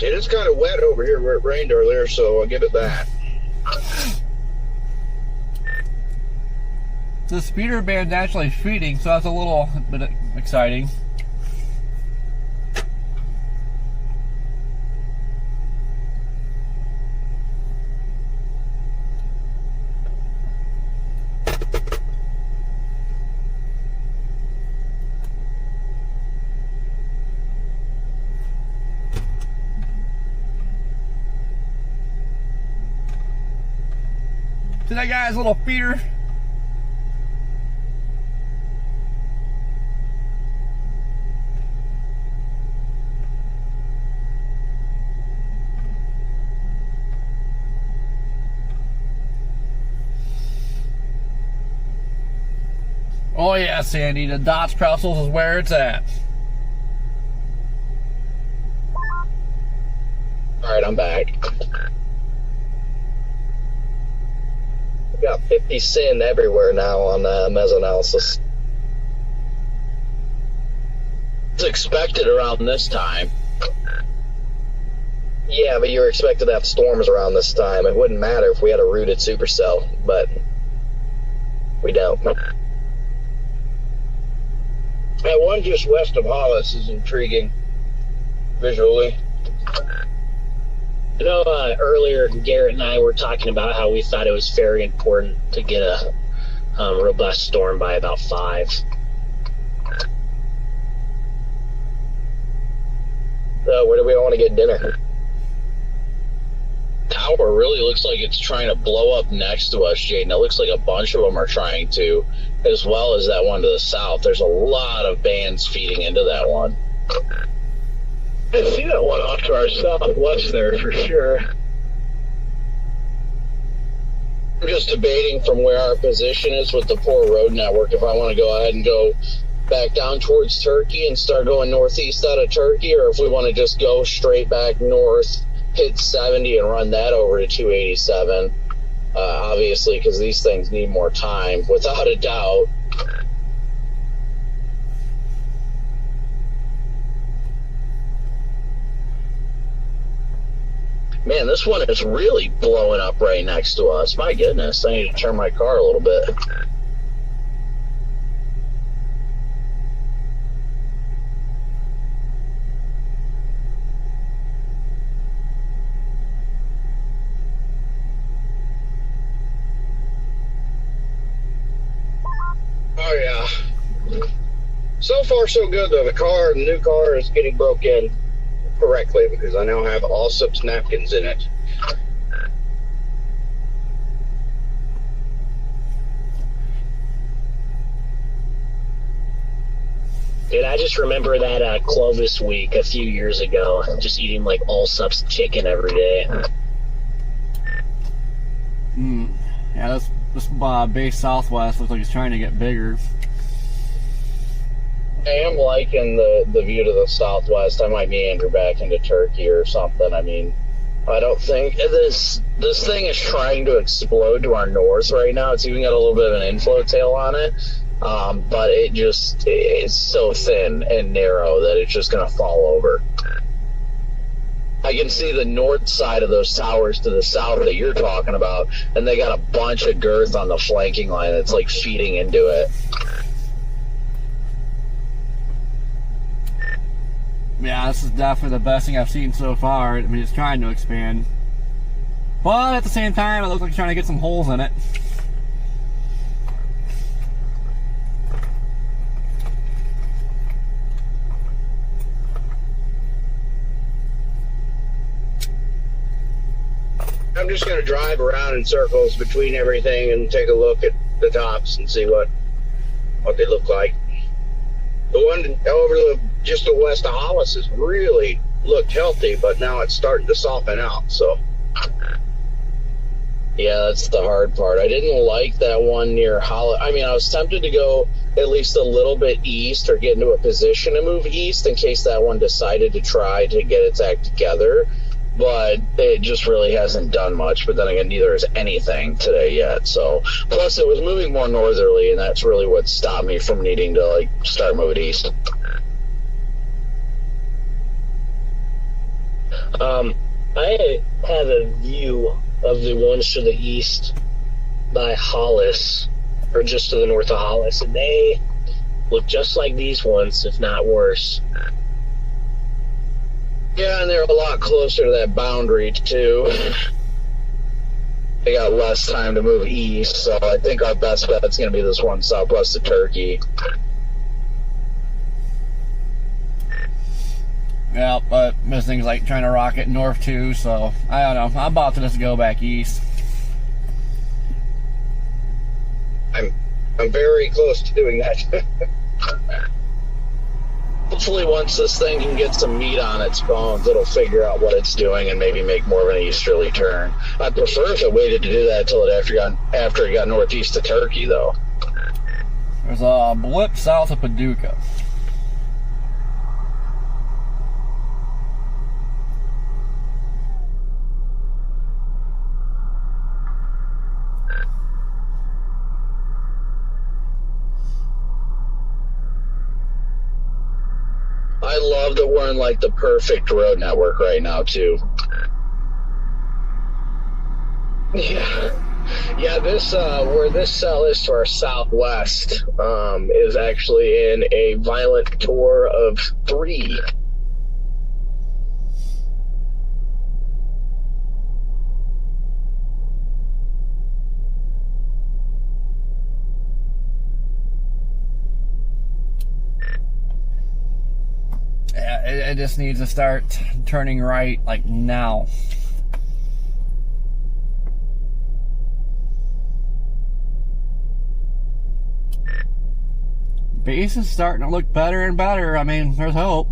It is kind of wet over here where it rained earlier, so I'll give it that. The speeder band's actually feeding, so that's a little bit exciting. See that guy's little feeder? Oh yeah, Sandy, the Dots pretzels is where it's at. Alright, I'm back. Got 50 sin everywhere now on Mezanalysis. It's expected around this time. Yeah, but you were expected to have storms around this time. It wouldn't matter if we had a rooted supercell, but we don't. That one just west of Hollis is intriguing visually. You know, earlier Garrett and I were talking about how we thought it was very important to get a robust storm by about 5. So where do we want to get dinner? Tower really looks like it's trying to blow up next to us, Jaden. It looks like a bunch of them are trying to, as well as that one to the south. There's a lot of bands feeding into that one. I see that one off to our southwest there for sure. I'm just debating from where our position is with the poor road network if I want to go ahead and go back down towards Turkey and start going northeast out of Turkey, or if we want to just go straight back north, hit 70 and run that over to 287. Obviously, because these things need more time, without a doubt. Man, this one is really blowing up right next to us. My goodness, I need to turn my car a little bit. Oh, yeah. So far, so good, though. The new car is getting broke in correctly because I now have all Allsup's napkins in it. Dude, I just remember that Clovis week a few years ago, just eating like Allsup's chicken every day. Yeah, this base Southwest looks like it's trying to get bigger. I am liking the view to the southwest. I might meander back into Turkey or something. I mean, I don't think this thing is trying to explode to our north right now. It's even got a little bit of an inflow tail on it, but it's so thin and narrow that it's just going to fall over. I can see the north side of those towers to the south that you're talking about, and they got a bunch of girth on the flanking line that's like feeding into it. Yeah, this is definitely the best thing I've seen so far. I mean, it's trying to expand. But at the same time, it looks like it's trying to get some holes in it. I'm just going to drive around in circles between everything and take a look at the tops and see what they look like. The one over just to the west of Hollis has really looked healthy, but now it's starting to soften out. So, yeah, that's the hard part. I didn't like that one near Hollis. I mean, I was tempted to go at least a little bit east or get into a position to move east in case that one decided to try to get its act together. But it just really hasn't done much. But then again, neither has anything today yet. So, plus it was moving more northerly, and that's really what stopped me from needing to start moving east. I have a view of the ones to the east by Hollis, or just to the north of Hollis, and they look just like these ones, if not worse. Yeah, and they're a lot closer to that boundary, too. They got less time to move east, so I think our best bet's going to be this one southwest of Turkey. Yeah, but this thing's like trying to rocket north, too, so I don't know. I'm about to just go back east. I'm very close to doing that. Hopefully once this thing can get some meat on its bones, it'll figure out what it's doing and maybe make more of an easterly turn. I'd prefer if it waited to do that until after it got northeast of Turkey, though. There's a blip south of Paducah. I love that we're in the perfect road network right now too. Yeah. This where this cell is to our southwest is actually in a violent tour of 3. It just needs to start turning right, now. Base is starting to look better and better. I mean, there's hope.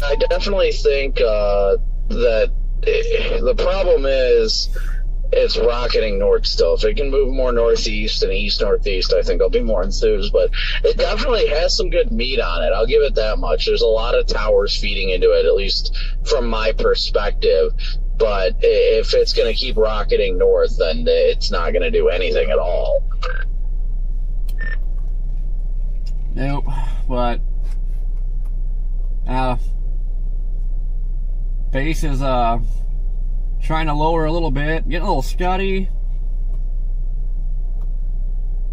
I definitely think that the problem is it's rocketing north still. If it can move more northeast and east-northeast, I think I'll be more enthused. But it definitely has some good meat on it. I'll give it that much. There's a lot of towers feeding into it, at least from my perspective. But if it's going to keep rocketing north, then it's not going to do anything at all. Nope. but base is trying to lower a little bit, getting a little scuddy.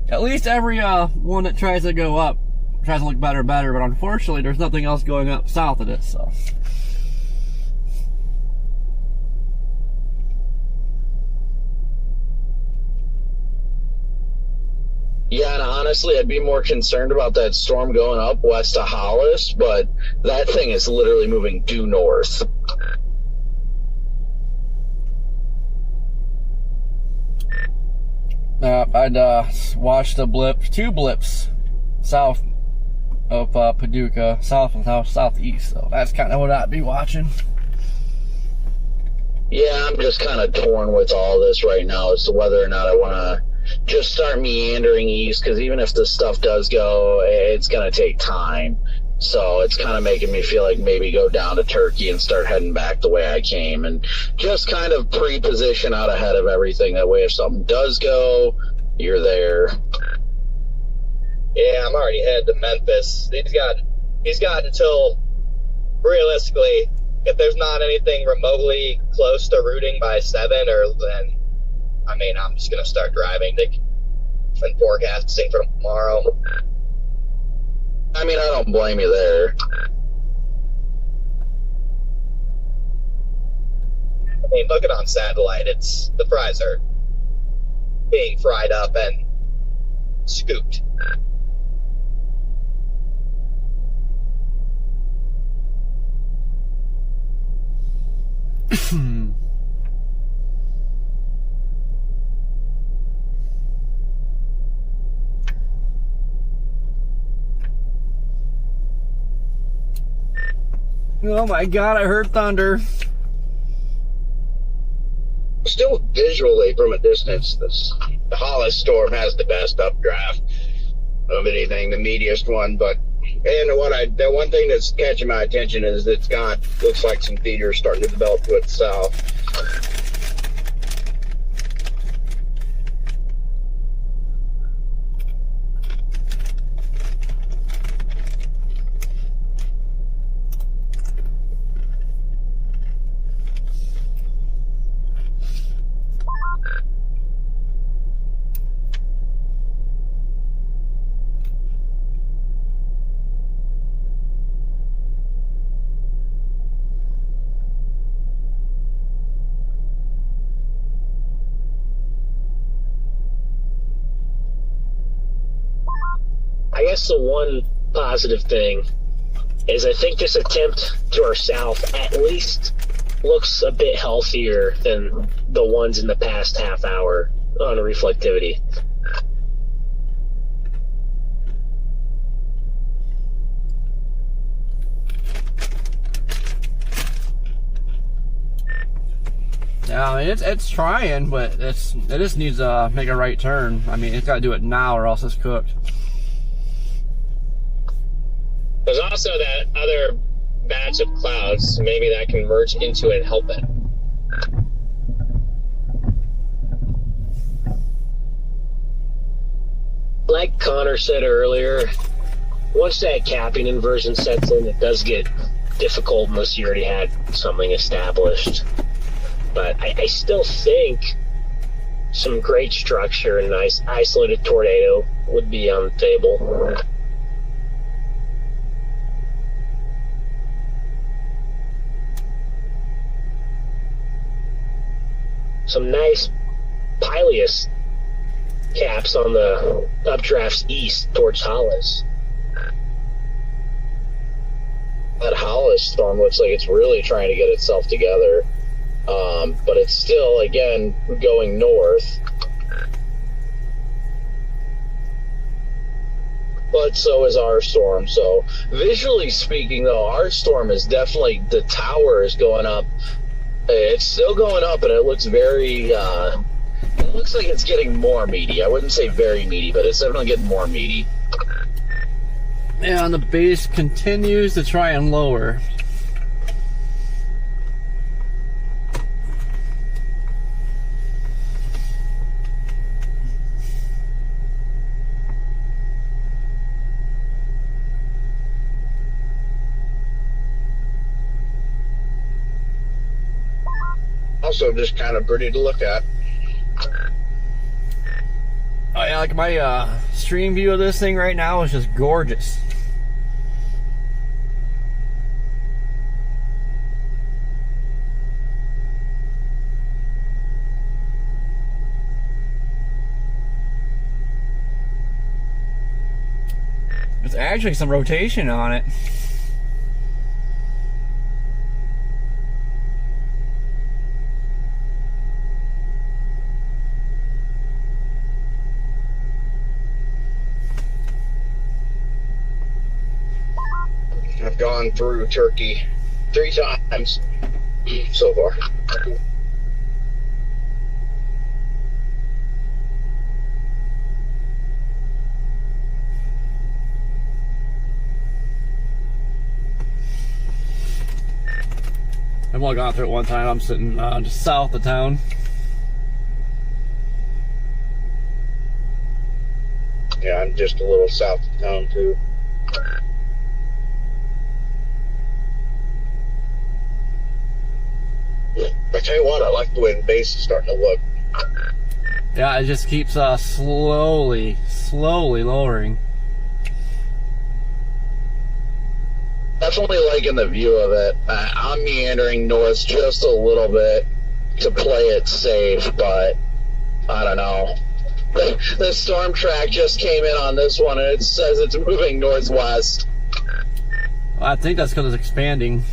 At least every one that tries to go up tries to look better, but unfortunately there's nothing else going up south of it, so. Yeah, and honestly, I'd be more concerned about that storm going up west of Hollis, but that thing is literally moving due north. I'd watch the two blips south of Paducah, south and southeast, so that's kind of what I'd be watching. Yeah, I'm just kind of torn with all this right now as to whether or not I want to just start meandering east, because even if this stuff does go, it's going to take time. So it's kind of making me feel like maybe go down to Turkey and start heading back the way I came and just kind of pre-position out ahead of everything. That way if something does go, you're there. Yeah, I'm already headed to Memphis. He's got until, realistically, if there's not anything remotely close to routing by 7, then I'm just going to start driving and forecasting for tomorrow. I don't blame you there. Look it on satellite. The fries are being fried up and scooped. Oh my god, I heard thunder. Still visually from a distance, the Hollis storm has the best updraft of anything, the meatiest one, but the one thing that's catching my attention is looks like some feeders starting to develop to its south. I guess the one positive thing is I think this attempt to our south at least looks a bit healthier than the ones in the past half hour on reflectivity. Yeah, it's trying, but it just needs to make a right turn. It's got to do it now or else it's cooked. There's also that other batch of clouds, maybe that can merge into it and help it. Like Connor said earlier, once that capping inversion sets in, it does get difficult unless you already had something established. But I still think some great structure and a nice isolated tornado would be on the table. Some nice pileus caps on the updrafts east towards Hollis. That Hollis storm looks like it's really trying to get itself together. But it's still, again, going north. But so is our storm. So visually speaking, though, our storm is definitely, the tower is going up. It's still going up, and it looks very, it looks like it's getting more meaty. I wouldn't say very meaty, but it's definitely getting more meaty. And the base continues to try and lower. also just kind of pretty to look at. Oh yeah, like my stream view of this thing right now is just gorgeous. There's actually some rotation on it. I've gone through Turkey 3 times so far. I've only gone through it one time. I'm sitting just south of town. Yeah, I'm just a little south of town too. I tell you what, I like the way the base is starting to look. Yeah, it just keeps slowly lowering. Definitely liking the view of it. I'm meandering north just a little bit to play it safe, but I don't know. The storm track just came in on this one, and it says it's moving northwest. I think that's because it's expanding.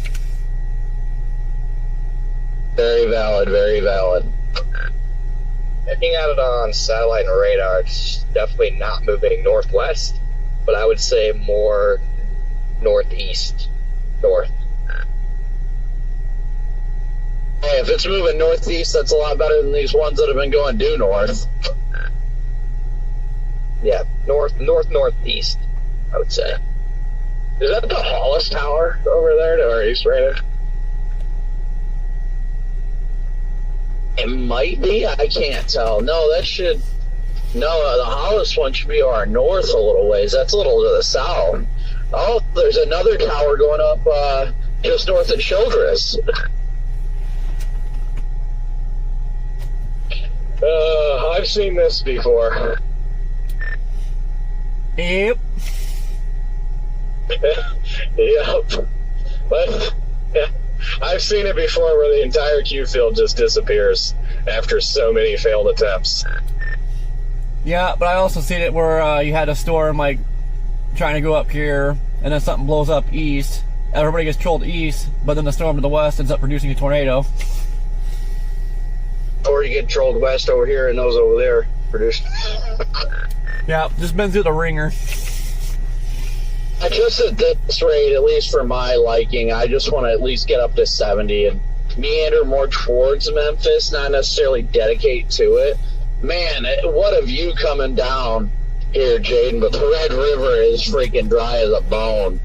Very valid, very valid. Looking at it on satellite and radar, it's definitely not moving northwest, but I would say more northeast, north. Hey, if it's moving northeast, that's a lot better than these ones that have been going due north. Yeah, northeast, I would say. Is that the Hollis Tower over there to our east, right? It might be. I can't tell. No, that should. No, the Hollis one should be our north a little ways. That's a little to the south. Oh, there's another tower going up just north of Childress. I've seen this before. Yep. Yep. But yeah, I've seen it before where the entire Q field just disappears after so many failed attempts. Yeah, but I also seen it where you had a storm like trying to go up here, and then something blows up east. Everybody gets trolled east, but then the storm to the west ends up producing a tornado. Or you get trolled west over here, and those over there produce. Yeah, just been through the ringer. I just at this rate, at least for my liking, I just want to at least get up to 70 and meander more towards Memphis, not necessarily dedicate to it. Man, what a view coming down here, Jaden, but the Red River is freaking dry as a bone.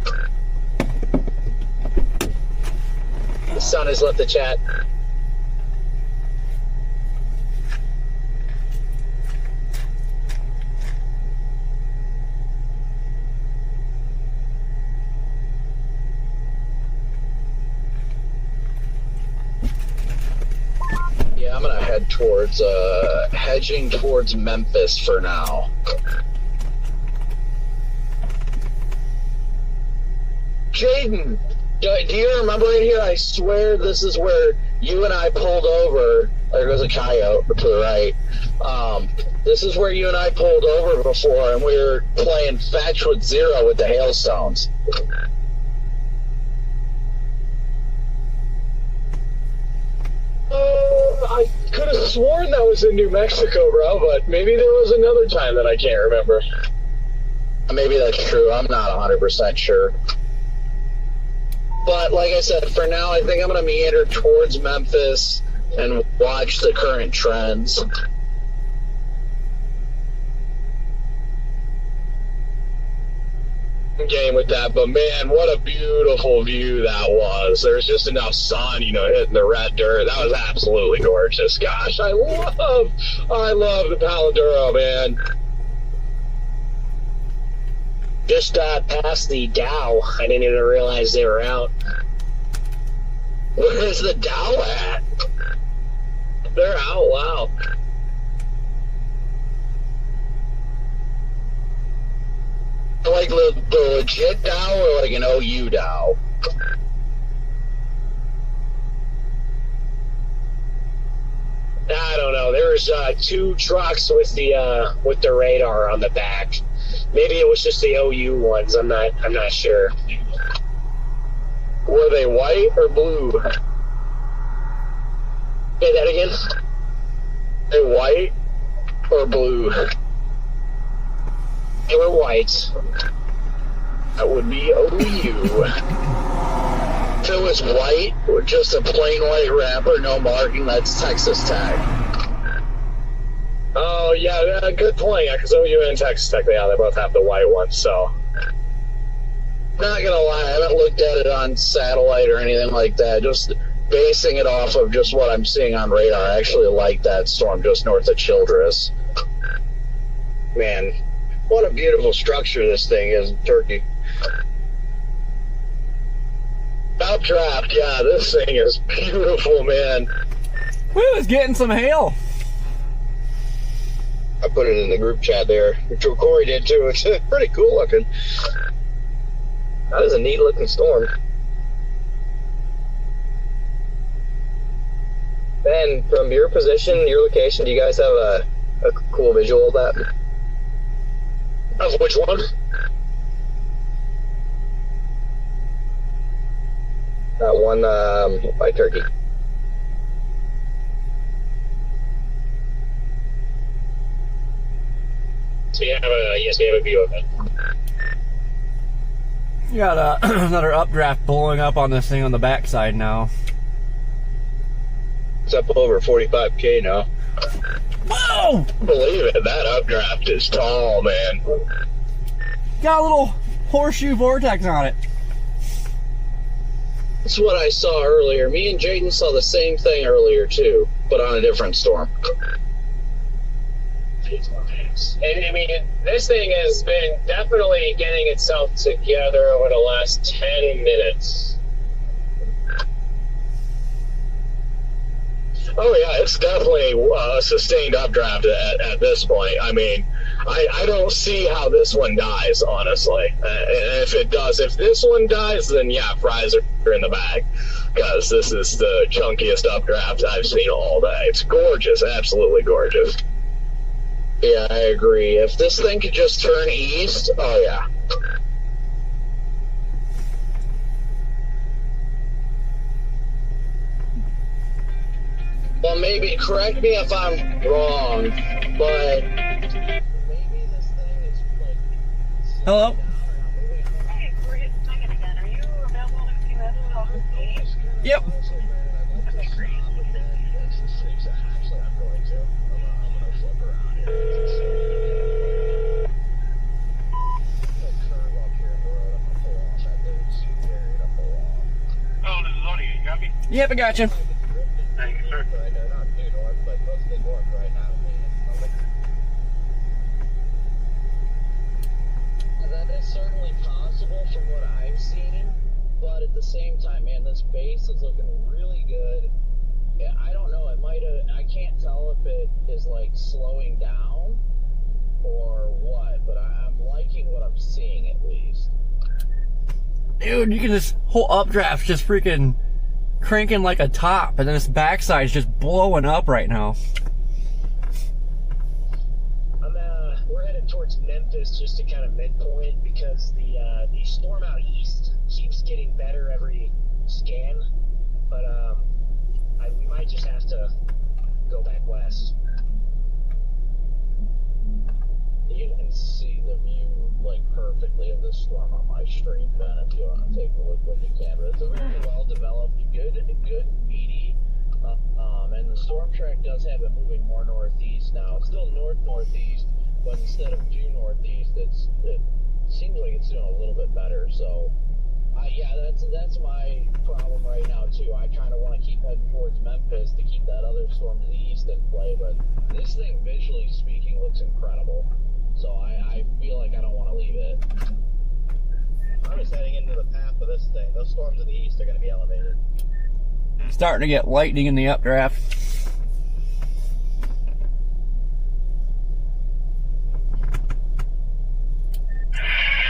The sun has left the chat. Yeah, I'm gonna head towards hedging towards Memphis for now. Jaden, do you remember it here? I swear this is where you and I pulled over. There goes a coyote to the right. This is where you and I pulled over before, and we were playing Fetch with Zero with the hailstones. I could have sworn that was in New Mexico, bro, but maybe there was another time that I can't remember. Maybe that's true. I'm not 100% sure. But like I said, for now, I think I'm going to meander towards Memphis and watch the current trends. Game with that, but man, what a beautiful view that was. There's just enough sun, hitting the red dirt. That was absolutely gorgeous. Gosh, I love the Paladuro, man. Just past the Dow. I didn't even realize they were out. Where's the Dow at? They're out. Wow. Like the legit Dow or like an OU Dow? I don't know. There's 2 trucks with the radar on the back. Maybe it was just the OU ones. I'm not sure. Were they white or blue? Say that again. They white or blue? They were white. That would be OU. If it was white, or just a plain white wrapper, no marking, that's Texas Tech. Oh, yeah, good point. Yeah, because OU and Texas Tech, they both have the white ones, so. Not gonna lie, I haven't looked at it on satellite or anything like that. Just basing it off of just what I'm seeing on radar, I actually like that storm just north of Childress. Man, what a beautiful structure this thing is in Turkey. Updraft, yeah, this thing is beautiful, man. We was getting some hail. I put it in the group chat there, which Corey did too. It's pretty cool looking. That is a neat looking storm. Ben, from your position, your location, do you guys have a cool visual of that? Of which one? That one by Turkey. So you have a view of it. You got another updraft blowing up on this thing on the backside now. It's up over 45K now. Whoa! Believe it, that updraft is tall, man. Got a little horseshoe vortex on it. That's what I saw earlier. Me and Jaden saw the same thing earlier too, but on a different storm. And I mean, this thing has been definitely getting itself together over the last 10 minutes. Oh yeah, it's definitely a sustained updraft at this point. I mean, I don't see how this one dies, honestly. And if it does, if this one dies, then yeah, fries are in the bag. Because this is the chunkiest updraft I've seen all day. It's gorgeous, absolutely gorgeous. Yeah, I agree. If this thing could just turn east, oh yeah. Well, maybe, correct me if I'm wrong, but maybe this thing is like... Hello? Hey, we're just checking again. Are you available in a few minutes to talk with me? Yep. Okay, great. Actually, I'm going to. I'm going to flip around here. The curve up here in the road, I'm going to pull off that little super area to pull off. Oh, this is Audie. You got me? Yep, I got you. Thank you, sir. Right there, not due north, but mostly north right now. That is certainly possible from what I've seen, but at the same time, man, this base is looking really good. Yeah, I don't know, it might have, I can't tell if it is like slowing down or what, but I'm liking what I'm seeing at least. Dude, you can just whole updraft just freaking cranking like a top, and then this backside's just blowing up right now. We're headed towards Memphis just to kind of midpoint because the storm out east keeps getting better every scan, but we might just have to go back west. You can see the view like perfectly of the storm on my stream, Ben, if you want to take a look when you can. But it's a very well developed, good meaty, and the storm track does have it moving more northeast now. It's still northeast, but instead of due northeast, it seems like it's doing a little bit better. So, yeah, that's my problem right now too. I kind of want to keep heading towards Memphis to keep that other storm to the east in play, but this thing, visually speaking, looks incredible. So I feel like I don't want to leave it. I'm just heading into the path of this thing. Those storms to the east are going to be elevated. Starting to get lightning in the updraft.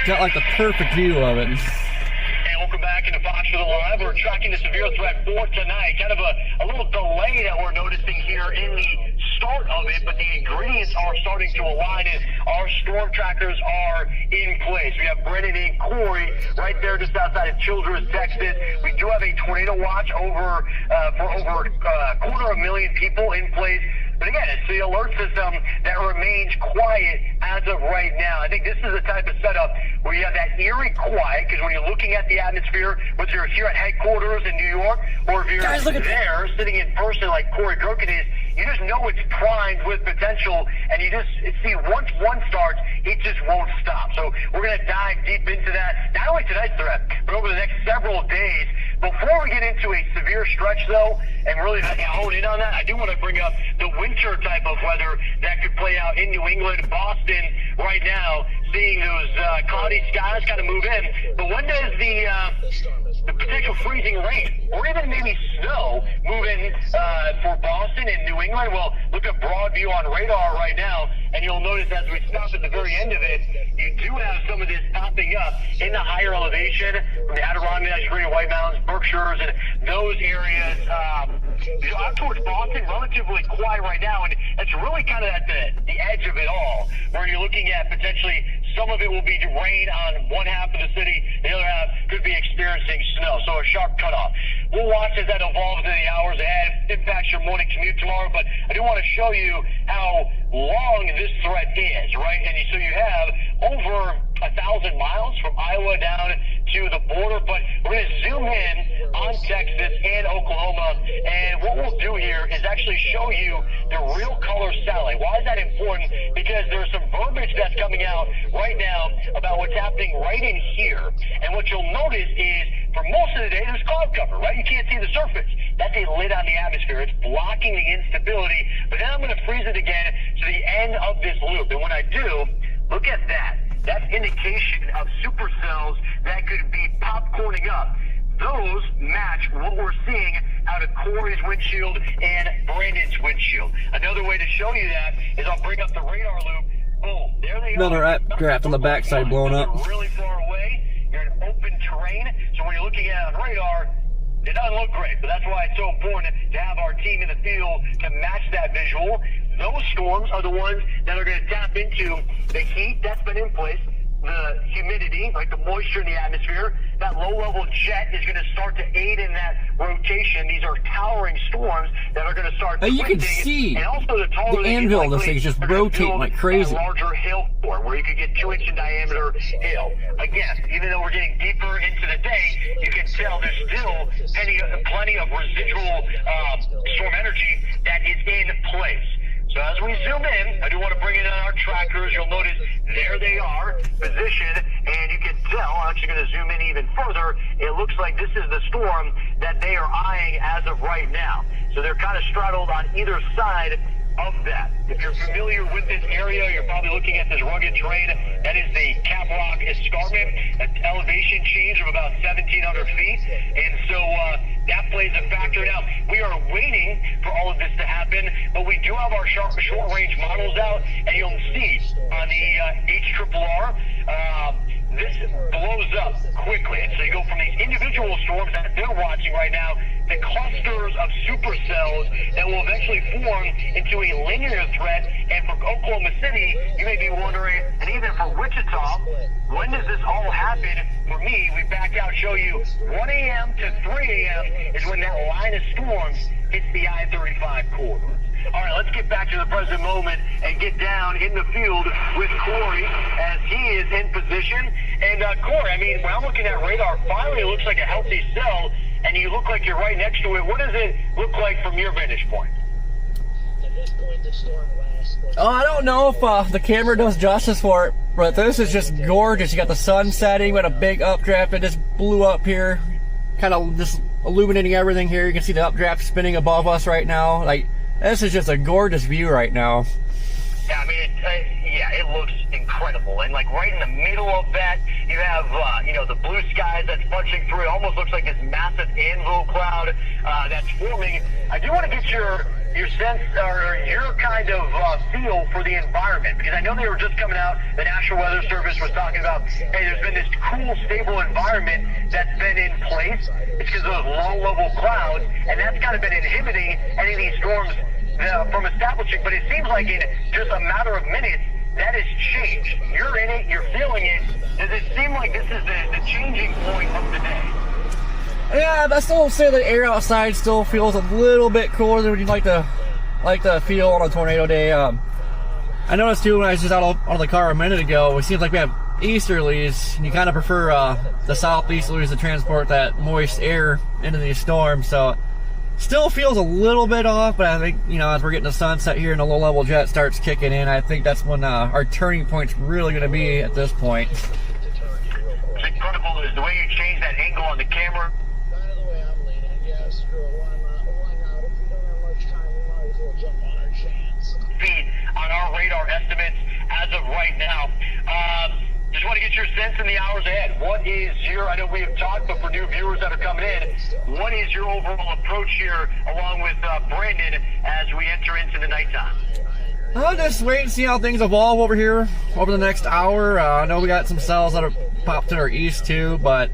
got like the perfect view of it. And welcome back into Fox for the Live. We're tracking the severe threat for tonight. Kind of a little delay that we're noticing here in the start of it, but the ingredients are starting to align and our storm trackers are in place. We have Brennan and Corey right there just outside of Childress, Texas. We do have a tornado watch for over 250,000 people in place. But again, it's the alert system that remains quiet as of right now. I think this is the type of setup where you have that eerie quiet, because when you're looking at the atmosphere, whether you're here at headquarters in New York, or if you're there sitting in person like Corey Gerken is, you just know it's primed with potential, and you just see once one starts, it just won't stop. So we're going to dive deep into that, not only tonight's threat, but over the next several days. Before we get into a severe stretch, though, and really hone in on that, I do want to bring up the winter type of weather that could play out in New England, Boston right now, seeing those cloudy skies kind of move in. But when does the potential freezing rain or even maybe snow move in for Boston and New England? Well, look at broad view on radar right now, and you'll notice as we stop at the very end of it, you do have some of this popping up in the higher elevation from the Adirondacks, Green White Mountains, Berkshires, and those areas. Up towards Boston, relatively quiet right now, and it's really kind of at the edge of it all, where you're looking at potentially some of it will be rain on one half of the city, the other half could be experiencing snow, so a sharp cutoff. We'll watch as that evolves in the hours ahead, impacts your morning commute tomorrow, but I do want to show you how long this threat is, right? And so you have over 1,000 miles from Iowa down to the border, but we're going to zoom in on Texas and Oklahoma, and what we'll do here is actually show you the real color satellite. Why is that important? Because there's some verbiage that's coming out right now about what's happening right in here, and what you'll notice is for most of the day there's cloud cover, right? You can't see the surface. That's a lid on the atmosphere. It's blocking the instability, but then I'm going to freeze it again to the end of this loop, and when I do, look at that. That's indication of supercells that could be popcorning up. Those match what we're seeing out of Corey's windshield and Brandon's windshield. Another way to show you that is I'll bring up the radar loop. Boom, there they Another are. updraft on the backside blowing up. You're really far away. You're in open terrain. So when you're looking at it on radar, it doesn't look great, but that's why it's so important to have our team in the field to match that visual. Those storms are the ones that are going to tap into the heat that's been in place, the humidity, like the moisture in the atmosphere. That low-level jet is going to start to aid in that rotation. These are towering storms that are going to start. You can see and also the anvil of this thing just rotating like crazy. Larger hailstorm where you could get 2-inch in diameter hail. Again, even though we're getting deeper into the day, you can tell there's still plenty of residual storm energy that is in place. So as we zoom in, I do want to bring in our trackers. You'll notice there they are, positioned, and you can tell, I'm actually going to zoom in even further, it looks like this is the storm that they are eyeing as of right now. So they're kind of straddled on either side of that. If you're familiar with this area, you're probably looking at this rugged terrain. That is the Cap Rock Escarpment, an elevation change of about 1,700 feet. And so that plays a factor. Now, we are waiting for all of this to happen, but we do have our short-range models out, and you'll see on the HRRR, this blows up quickly. And so you go from these individual storms that they're watching right now to clusters of supercells that will eventually form into a linear threat. And for Oklahoma City, you may be wondering, and even for Wichita, when does this all happen? For me, we back out, show you 1 a.m. to 3 a.m. is when that line of storms hits the I-35 corridor. All right, let's get back to the present moment and get down in the field with Corey as he is in position. And Corey, I mean, when I'm looking at radar, finally it looks like a healthy cell, and you look like you're right next to it. What does it look like from your vantage point? At this point, the storm lasts. Oh, I don't know if the camera does justice for it, but this is just gorgeous. You got the sun setting, we had a big updraft that just blew up here, kind of just illuminating everything here. You can see the updraft spinning above us right now. Like, this is just a gorgeous view right now. Yeah, I mean, it looks incredible. And like right in the middle of that, you have, the blue skies that's punching through. It almost looks like this massive anvil cloud that's forming. I do want to get your your sense or your kind of feel for the environment? Because I know they were just coming out, the National Weather Service was talking about, hey, there's been this cool, stable environment that's been in place. It's because of those low-level clouds, and that's kind of been inhibiting any of these storms from establishing. But it seems like in just a matter of minutes, that has changed. You're in it, you're feeling it. Does it seem like this is the changing point of the day? Yeah, I still say the air outside still feels a little bit cooler than you'd like to feel on a tornado day. I noticed too when I was just out of the car a minute ago, it seems like we have easterlies, and you kind of prefer the southeasterlies to transport that moist air into these storms. So still feels a little bit off, but I think, you know, as we're getting the sunset here and the low-level jet starts kicking in, I think that's when our turning point's really going to be at this point. It's incredible is the way you change that angle on the camera. By the way, I'm leaning. Yeah, screw it. Why not? If we don't have much time, we might as well jump on our chance. Feed on our radar estimates as of right now. Just want to get your sense in the hours ahead. What is your, I know we have talked, but for new viewers that are coming in, what is your overall approach here along with Brandon as we enter into the nighttime? I'll just wait and see how things evolve over here over the next hour. I know we got some cells that have popped to our east too, but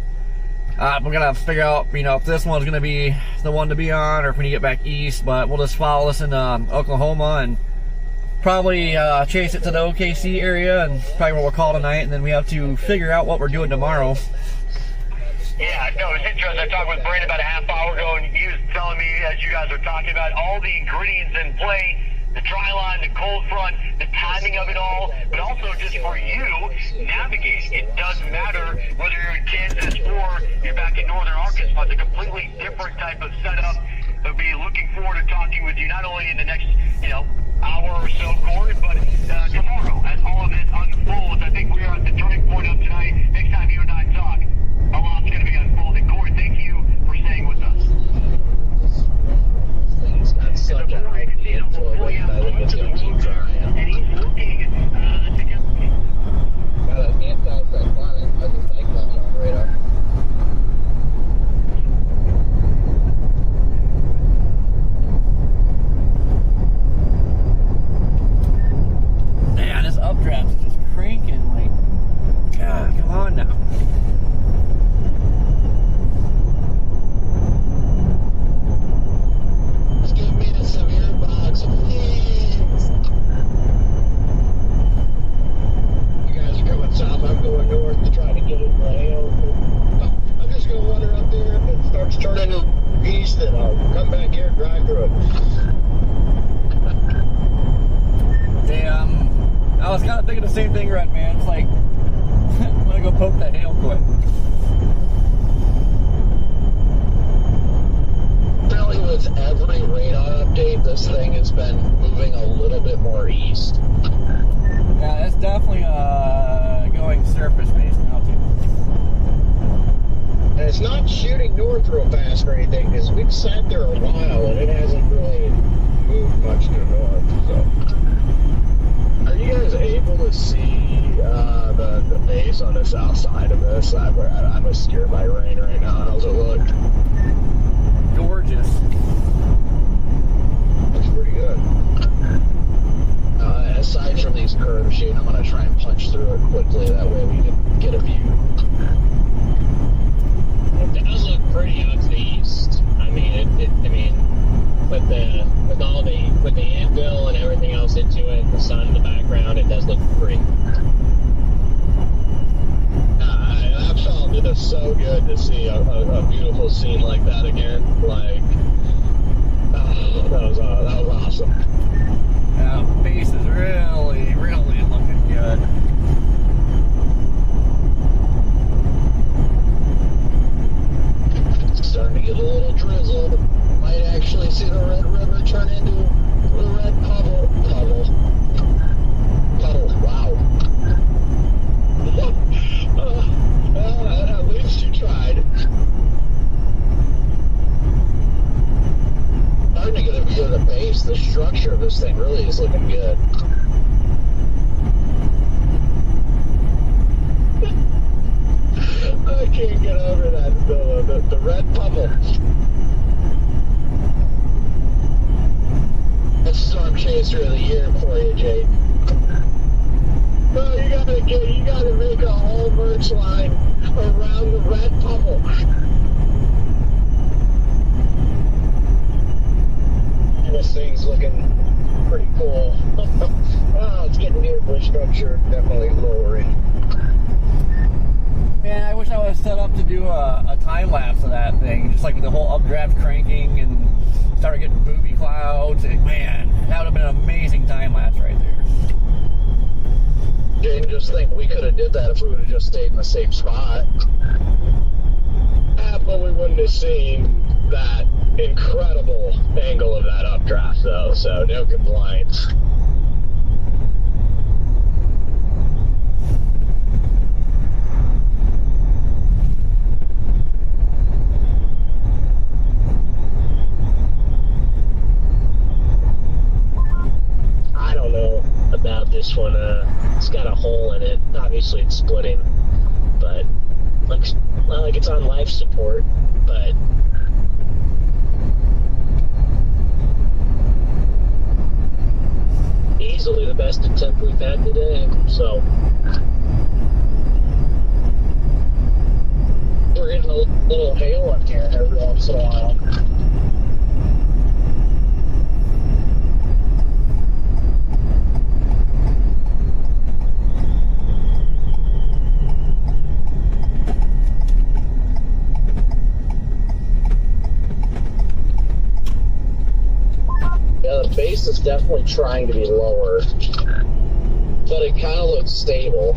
we're going to figure out, you know, if this one's going to be the one to be on or if we need to get back east. But we'll just follow this into Oklahoma and probably chase it to the OKC area and probably what we'll call tonight, and then we have to figure out what we're doing tomorrow. Yeah, no, it's interesting. I talked with Brandon about a half hour ago, and he was telling me, as you guys were talking about, all the ingredients in play, the dry line, the cold front, the timing of it all, but also just for you, navigating. It doesn't matter whether you're in Kansas or you're back in northern Arkansas. It's a completely different type of setup. I'll be looking forward to talking with you not only in the next, you know, hour or so, Corey, but tomorrow as all of this unfolds. I think we are at the turning point of tonight. Next time you and I talk, a lot's going to be unfolding. Corey, thank you for staying with us. Things got such a high inflow, I think it's going to keep drying. And he's looking to get... Got an anti-cyclonic, other cyclones on the radar. Man, this updraft is just cranking like, God, come on now. Just give me the severe box, please. You guys are going south, I'm going north to try to get it right. I'm just going to wander up there. If it starts turning east, then I'll come back here and drive through it. Damn. I was kind of thinking the same thing, Red Man. It's like, I'm going to go poke that hail quick. Really, with every radar update, this thing has been moving a little bit more east. Yeah, that's definitely going surface-based now, too. And it's not shooting north real fast or anything, because we've sat there a while and it hasn't really moved much to the north. So, are you guys able to see the base on the south side of this? I'm obscured by rain right now. How's it look? Gorgeous. Looks pretty good. Aside from these curves, Shane, I'm going to try and punch through it quickly. That way we can get a view. It does look pretty out to the east. I mean, with the anvil and everything else into it, the sun in the background, it does look pretty. Absolutely, that's so good to see a beautiful scene like that again. Like, that was awesome. Yeah, base is really, really looking good. Starting to get a little drizzle. Might actually see the Red River turn into the Red Puddle. Wow. At least you tried. Starting to get a view of the base. The structure of this thing really is looking good. I can't get over that. The Red Puddle. producer of the year for you, Jake. No, you gotta make a whole merch line around the red bubble. And this thing's looking pretty cool. Oh, it's getting near bush structure, definitely lowering. Man, I wish I was set up to do a time lapse of that thing, just like with the whole updraft cranking and started getting booby clouds. And man, that would have been an amazing time lapse right there. Jane, just think we could have did that if we would have just stayed in the same spot. But we wouldn't have seen that incredible angle of that updraft, though, so no complaints. I don't know about this one. It's got a hole in it. Obviously, it's splitting, but looks not like it's on life support. But easily the best attempt we've had today. So we're getting a little hail up here every once in a while. Yeah, the base is definitely trying to be lower, but it kind of looks stable.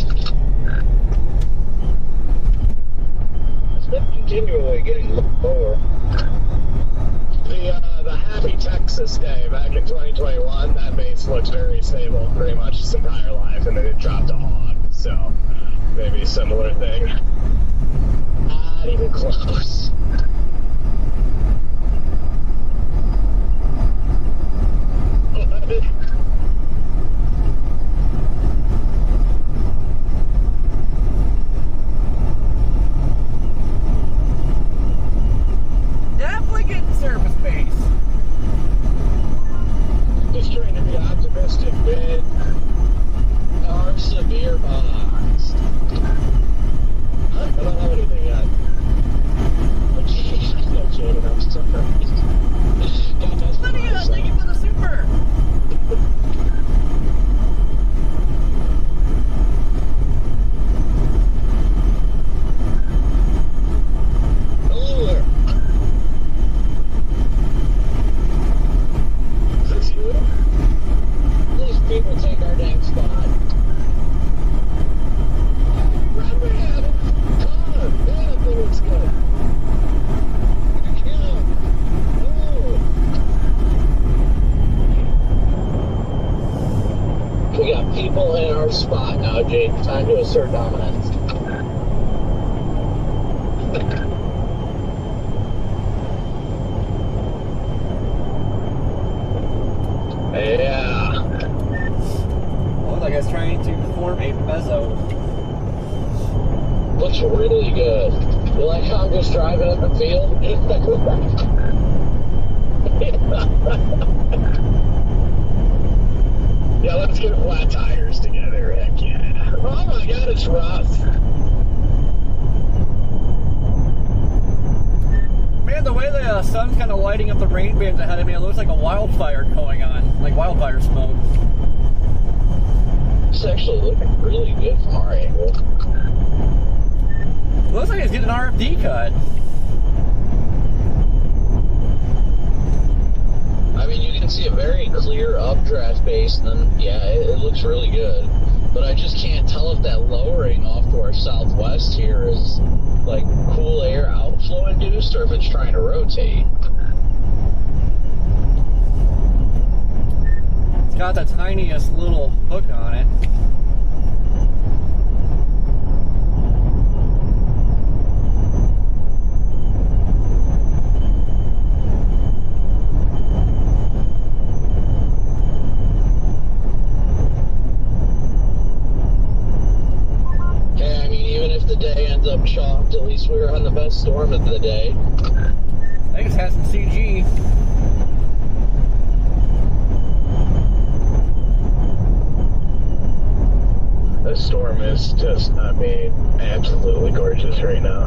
It's been continually getting lower. The Happy Texas Day back in 2021, that base looks very stable pretty much its entire life, and then it dropped a hog, so maybe a similar thing. Not even close. Definitely getting surface base. Just trying to be optimistic, man. Our severe box. I don't have anything yet. Oh, geez, no kidding, I'm sorry. Lydia, thank you for the super. Hello there. Is this you? Those people take our dang spot. Run me at it. Come on. Man, that thing looks good. Yeah. Oh. We got people in our spot now, Jake. Time to assert dominance. Yeah. Looks like I was trying to form a mezzo. Looks really good. You like how I'm just driving up the field? Yeah, let's get flat tires together. Heck yeah. Oh my god, it's rough. Man, the way the sun's kind of lighting up the rain bands ahead of me, it looks like a wildfire going on, like wildfire smoke. It's actually looking really good from our angle. It looks like it's getting an RFD cut. I mean, you can see a very clear updraft base, and then, yeah, it looks really good. But I just can't tell if that lowering off to our southwest here is, like, cool air outflow induced, or if it's trying to rotate. It's got the tiniest little hook on it. Up chalked, at least we were on the best storm of the day. I think it's had some CG. is just, I mean, absolutely gorgeous right now.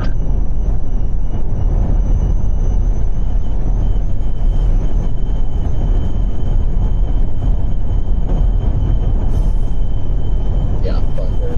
Yeah, fucker.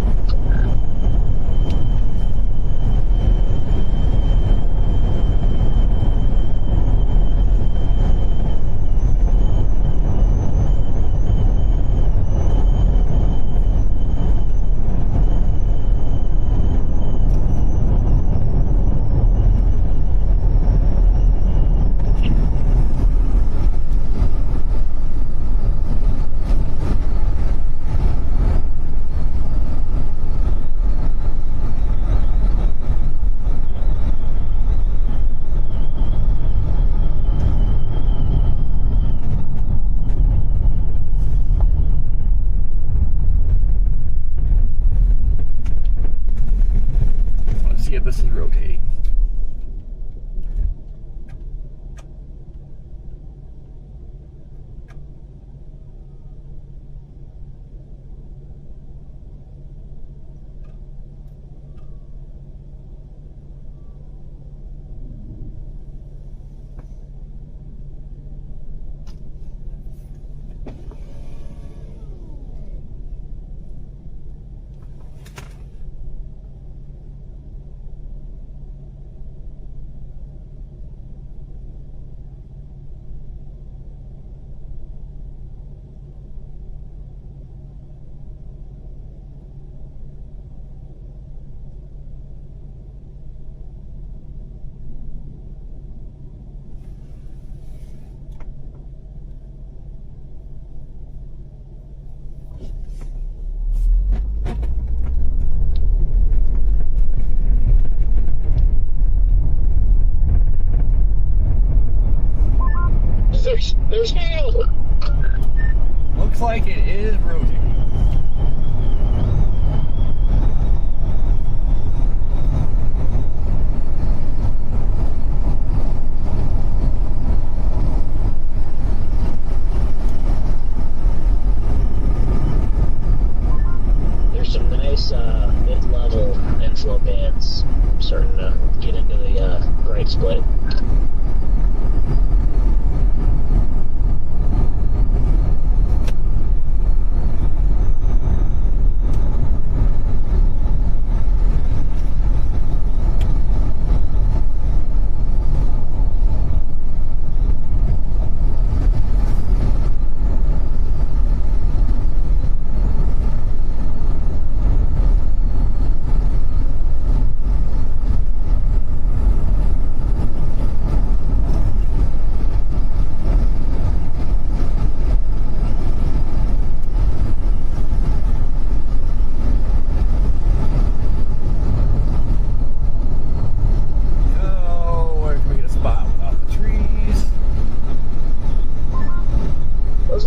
Let's see if this is rotating. There's hail! Looks like it is rotating. There's some nice mid-level inflow bands starting to get into the bright split.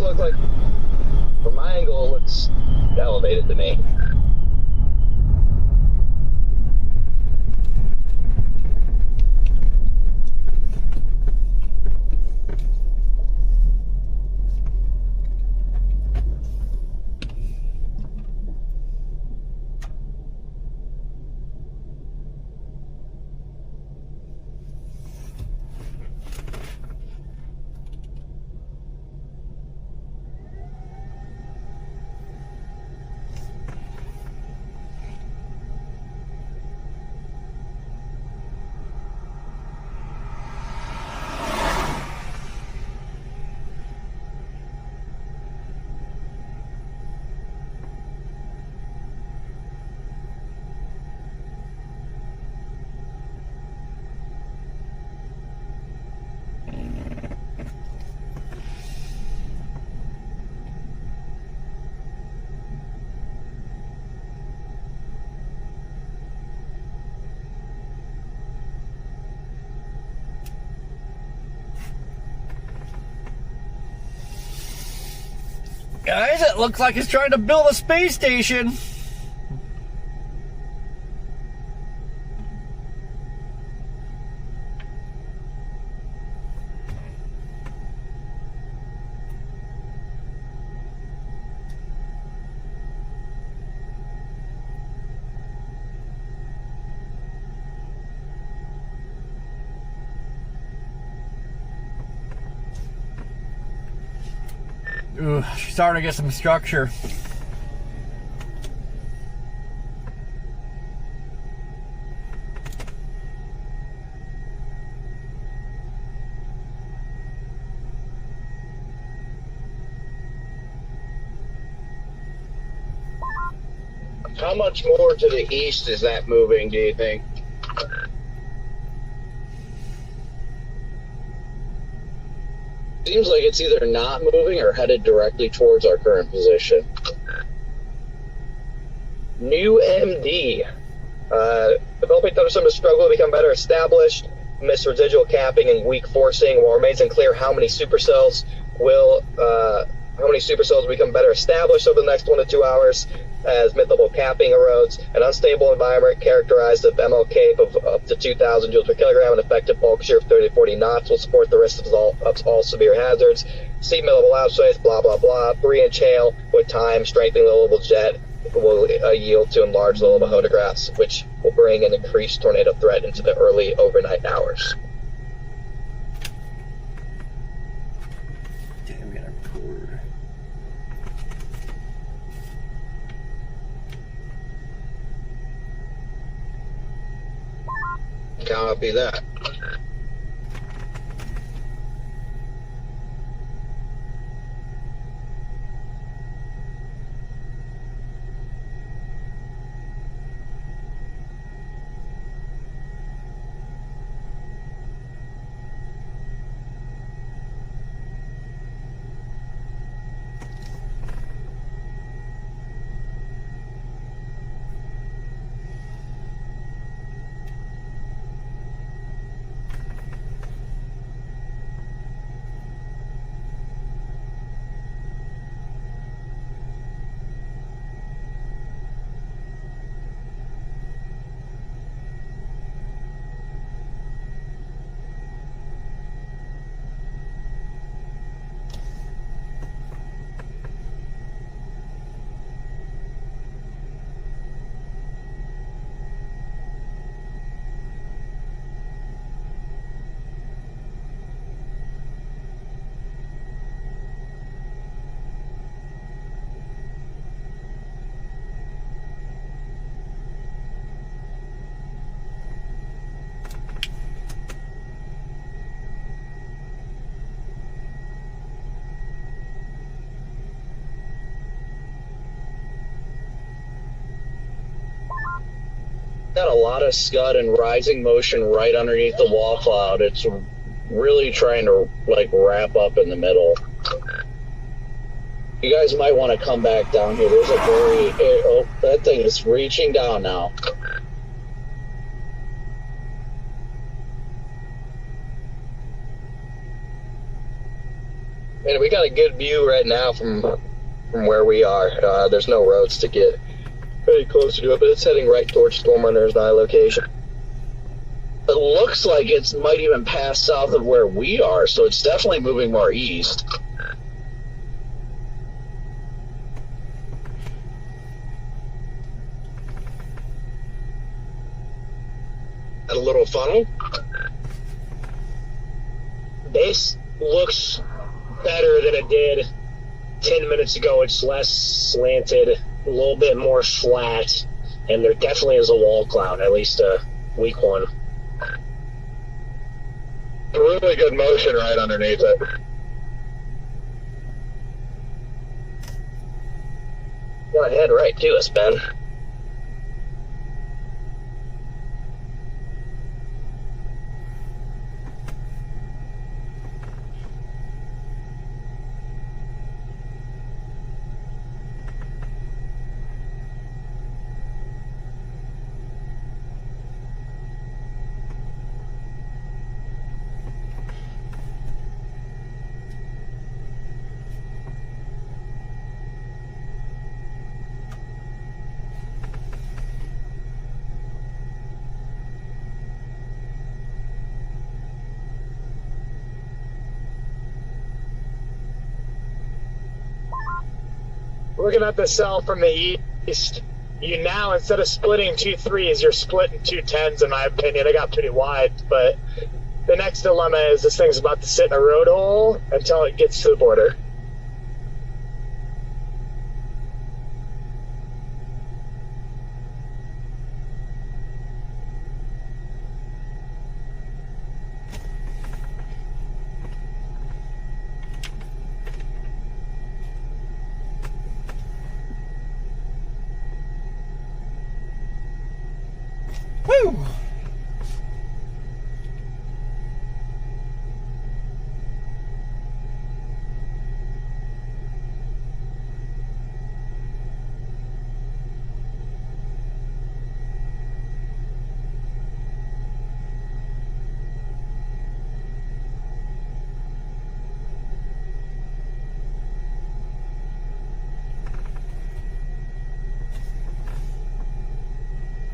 Look like, from my angle, it looks elevated to me. Guys, it looks like it's trying to build a space station. Ooh, starting to get some structure. How much more to the east is that moving, do you think? Seems like it's either not moving or headed directly towards our current position. New MD. Developing thunderstorm has struggled to become better established. Missed residual capping and weak forcing. While remains unclear how many supercells will become better established over the next 1 to 2 hours as mid-level capping erodes. An unstable environment characterized of ML cape of up to 2,000 joules per kilogram and effective bulk shear of 30 to 40 knots will support the risk of all severe hazards. Steep mid-level outstrays, blah, blah, blah. 3-inch hail with time, strengthening the low-level jet will yield to enlarged low-level photographs, which will bring an increased tornado threat into the early overnight hours. Damn, we gotta record. Copy that. Got a lot of scud and rising motion right underneath the wall cloud. It's really trying to like wrap up in the middle. You guys might want to come back down here. There's a that thing is reaching down now. And we got a good view right now from where we are. There's no roads to get very close to it, but it's heading right towards Stormrunner's eye location. It looks like it might even pass south of where we are, so it's definitely moving more east. Got a little funnel. Base looks better than it did 10 minutes ago. It's less slanted, a little bit more flat, and there definitely is a wall cloud, at least week one. Really good motion right underneath it. Go ahead right to us, Ben. Looking at the cell from the east, you now, instead of splitting 2 3s, you're splitting 2 10s, in my opinion. They got pretty wide, but the next dilemma is this thing's about to sit in a road hole until it gets to the border.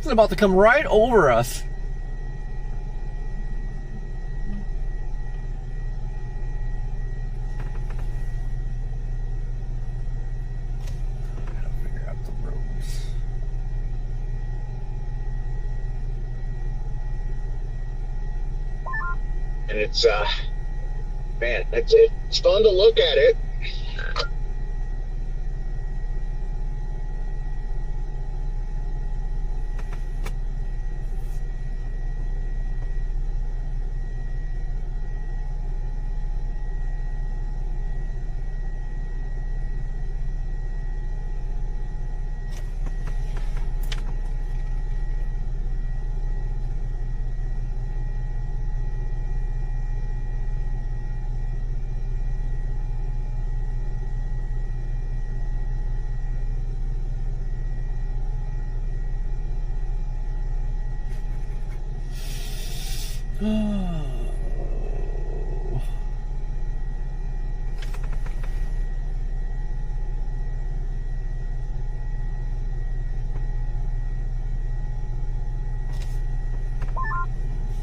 It's about to come right over us. Gotta figure out the roads. And it's man, it's fun to look at it.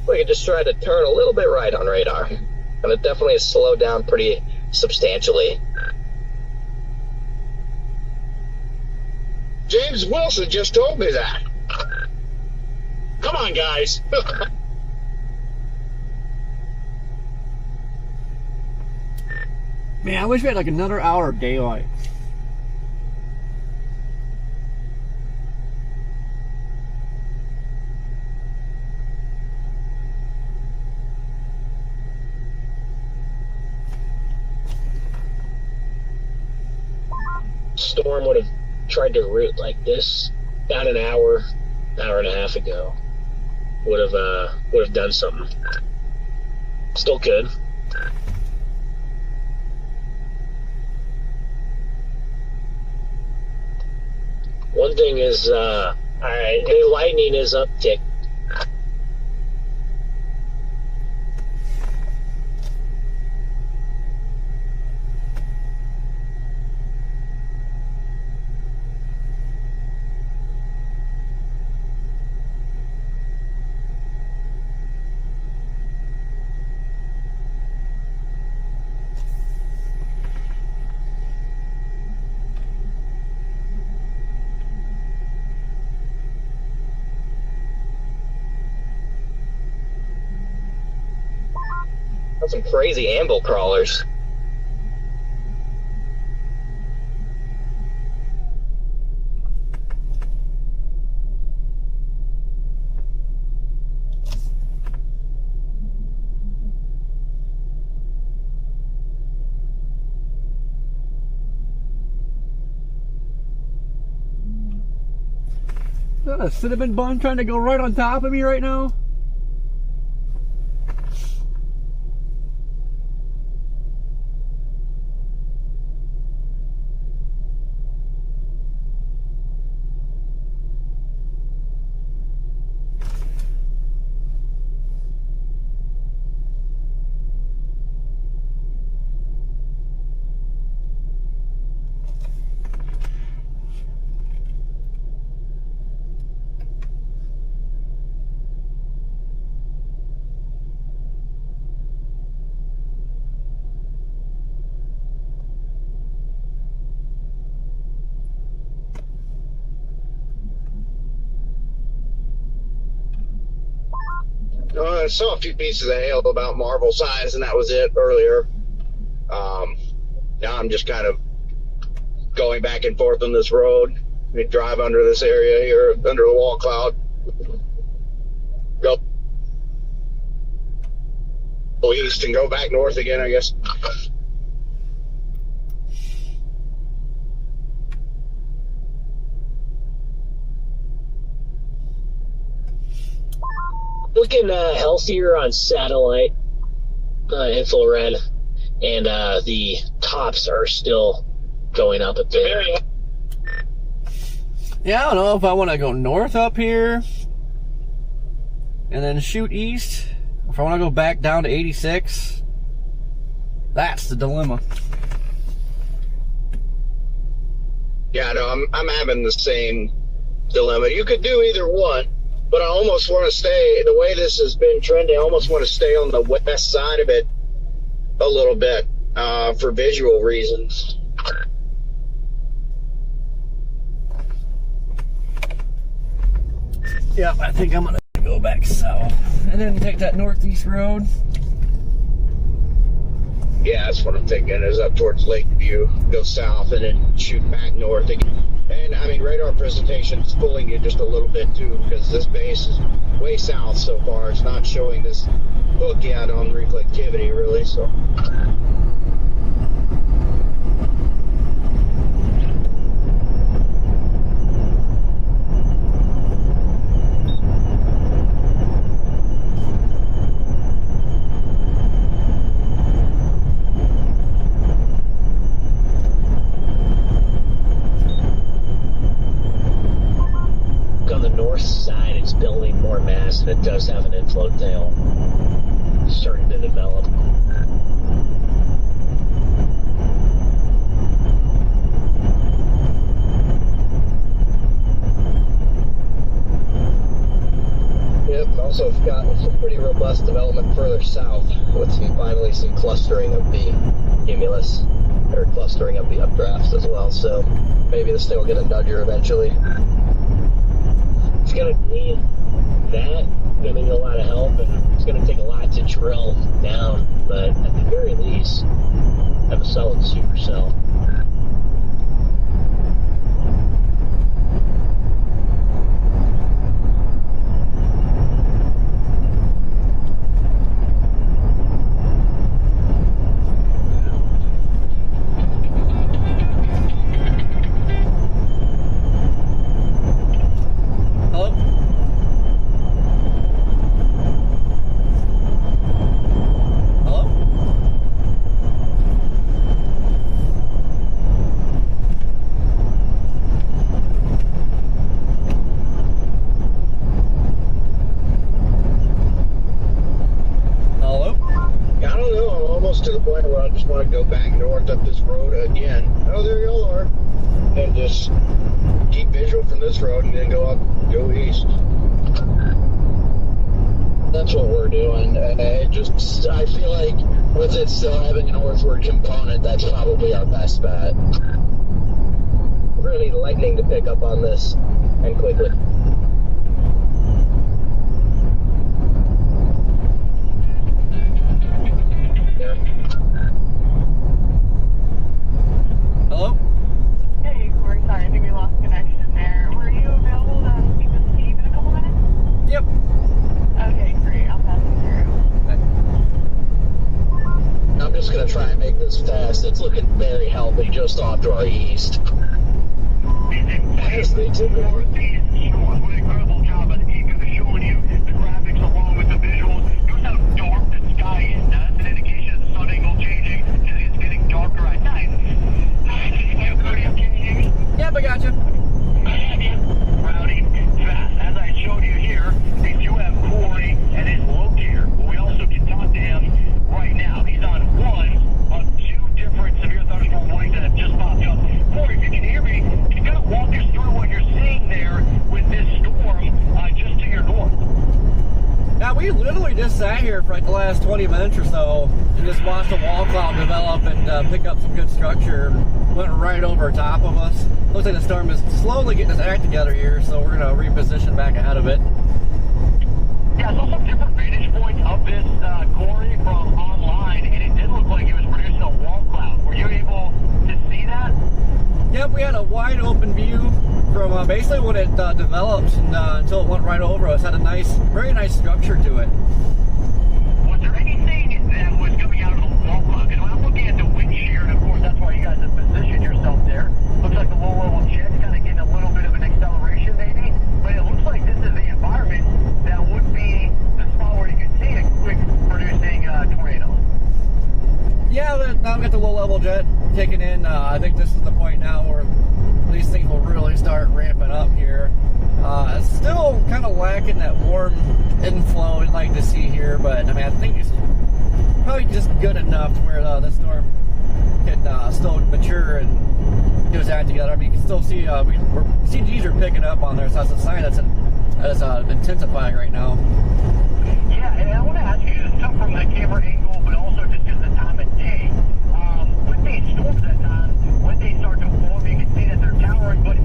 We could just try to turn a little bit right on radar. And it definitely has slowed down pretty substantially. James Wilson just told me that. Come on, guys. Man, I wish we had like another hour of daylight. Storm would have tried to route like this about an hour and a half ago. Would have done something. Still could. One thing is, alright, the lightning is uptick. Some crazy amble crawlers. Is that a cinnamon bun trying to go right on top of me right now? I saw a few pieces of hail about Marvel size, and that was it earlier. Now I'm just kind of going back and forth on this road. We drive under this area here, under the wall cloud. Go east and go back north again, I guess. Looking healthier on satellite infrared, and the tops are still going up a bit. Yeah, I don't know if I want to go north up here and then shoot east, or if I want to go back down to 86. That's the dilemma. Yeah, no, I'm having the same dilemma. You could do either one, but I almost want to stay, the way this has been trending, I almost want to stay on the west side of it a little bit for visual reasons. Yeah, I think I'm gonna go back south and then take that northeast road. Yeah, that's what I'm thinking, is up towards Lakeview, go south, and then shoot back north again. And, I mean, radar presentation is fooling you just a little bit, too, because this base is way south so far. It's not showing this hook yet on reflectivity, really, so... building more mass, and it does have an inflow tail starting to develop. Yep, also got some pretty robust development further south with finally some clustering of the cumulus, or clustering of the updrafts as well, so maybe this thing will get a nudger eventually. It's going to need that, it's going to need a lot of help, and it's going to take a lot to drill down, but at the very least, have a solid supercell. Still having a northward component, that's probably our best bet. We're going to need lightning to pick up on this, and quickly. Yeah. Hello? Hey, Corey, sorry, I think we lost connection there. Were you available to speak with Steve in a couple minutes? Yep. Okay, great. I'll pass you through. I'm just going to try and make this fast. It's looking very healthy just off to our east. Yes, they took over these shores. What an incredible job by the team of showing you the graphics along with the visuals. Notice how dark the sky is. Now, that's an indication of the sun angle changing. It's getting darker at night. Can you hear me? Yep, I got you. Rowdy, fast. As I showed you here, they do have Corey and his locator. But we also can talk to him right now. He's on one of two different severe thunderstorm warnings that have just popped up. Corey, if you can hear me, can you kind of walk us through what you're seeing there with this storm just to your north? Now, we literally just sat here for like the last 20 minutes or so and just watched a wall cloud develop and pick up some good structure. Went right over top of us. Looks like the storm is slowly getting its act together here, so we're going to reposition back ahead of it. Yeah, so some different vantage points of this, Corey, from online, and it did look like it was producing a wall cloud. Were you able to see that? Yep, we had a wide open view from basically when it developed and, until it went right over us. Had a nice, very nice structure to it. Was there anything that was coming out of the wall cloud? Because when I'm looking at the wind shear, and of course that's why you guys have positioned yourself there, looks like the low-level jet's kind of getting a little bit of an acceleration maybe, but it looks like this is the environment that would be the spot where you could see a quick producing tornado. Yeah, now we got the low-level jet kicking in. I think this is the point now where these things will really start ramping up here. It's still kind of lacking that warm inflow we'd like to see here, but I mean, I think it's probably just good enough to where the storm can still mature and get its act together. I mean, you can still see CGs are picking up on there, so that's a sign that's intensifying right now. Yeah, and I want to ask you, it's tough from the camera angle, but also just because of the time of day. With these storms at times, when they start to form, you can see that they're towering, but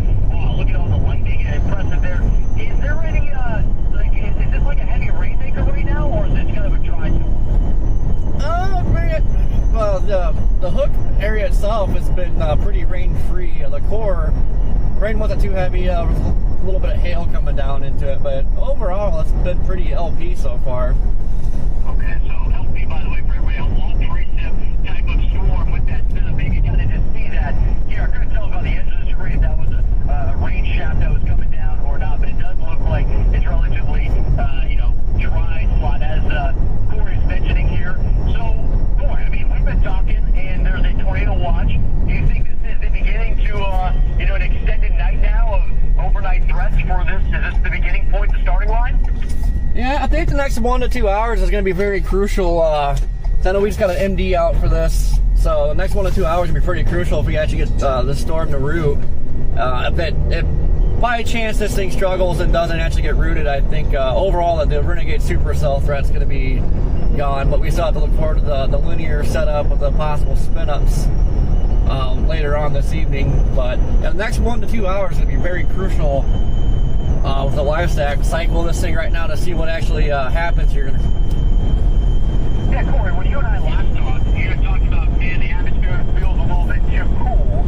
look at all the lightning and impressive there. Is there any, is this like a heavy rainmaker right now, or is this kind of a dry storm? Well, the Hook area itself has been pretty rain-free. The core, rain wasn't too heavy. There was a little bit of hail coming down into it, but overall, it's been pretty LP so far. Okay, so LP, by the way, for everybody, a long precip type of storm with that setup. You can kind of just see that here. I couldn't tell by the edge of the screen if that was a rain shaft that was coming down or not, but it does look like it's relatively, dry spot, as Corey's mentioning here. So, Corey, I mean, we've been talking, and there's a tornado watch. Do you think this is the beginning to, an extended night now of overnight threats for this? Is this the beginning point, the starting line? Yeah, I think the next 1 to 2 hours is going to be very crucial. I know we just got an MD out for this, so the next 1 to 2 hours will be pretty crucial if we actually get this storm to root. If by chance this thing struggles and doesn't actually get rooted, I think overall that the Renegade Supercell threat's going to be gone, but we still have to look forward to the linear setup of the possible spin-ups later on this evening. But the next 1 to 2 hours is going to be very crucial with the live stack. Cycle this thing right now to see what actually happens here. Yeah, Corey, when you and I last talked, you had talked about, man, the atmosphere feels a little bit too cool,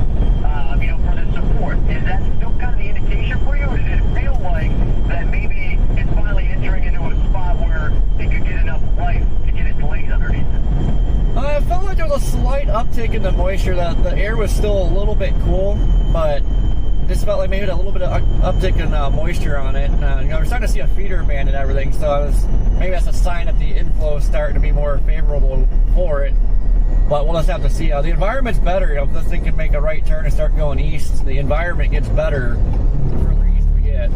for the support. Is that still kind of the indication for you, or does it feel like that maybe it's finally entering into a spot where it could get enough life to get its legs underneath it? I felt like there was a slight uptick in the moisture. The air was still a little bit cool, but just felt like maybe a little bit of uptick in moisture on it. We're starting to see a feeder band and everything, so maybe that's a sign that the inflow is starting to be more favorable for it. But we'll just have to see. The environment's better. If this thing can make a right turn and start going east, the environment gets better the further east we get.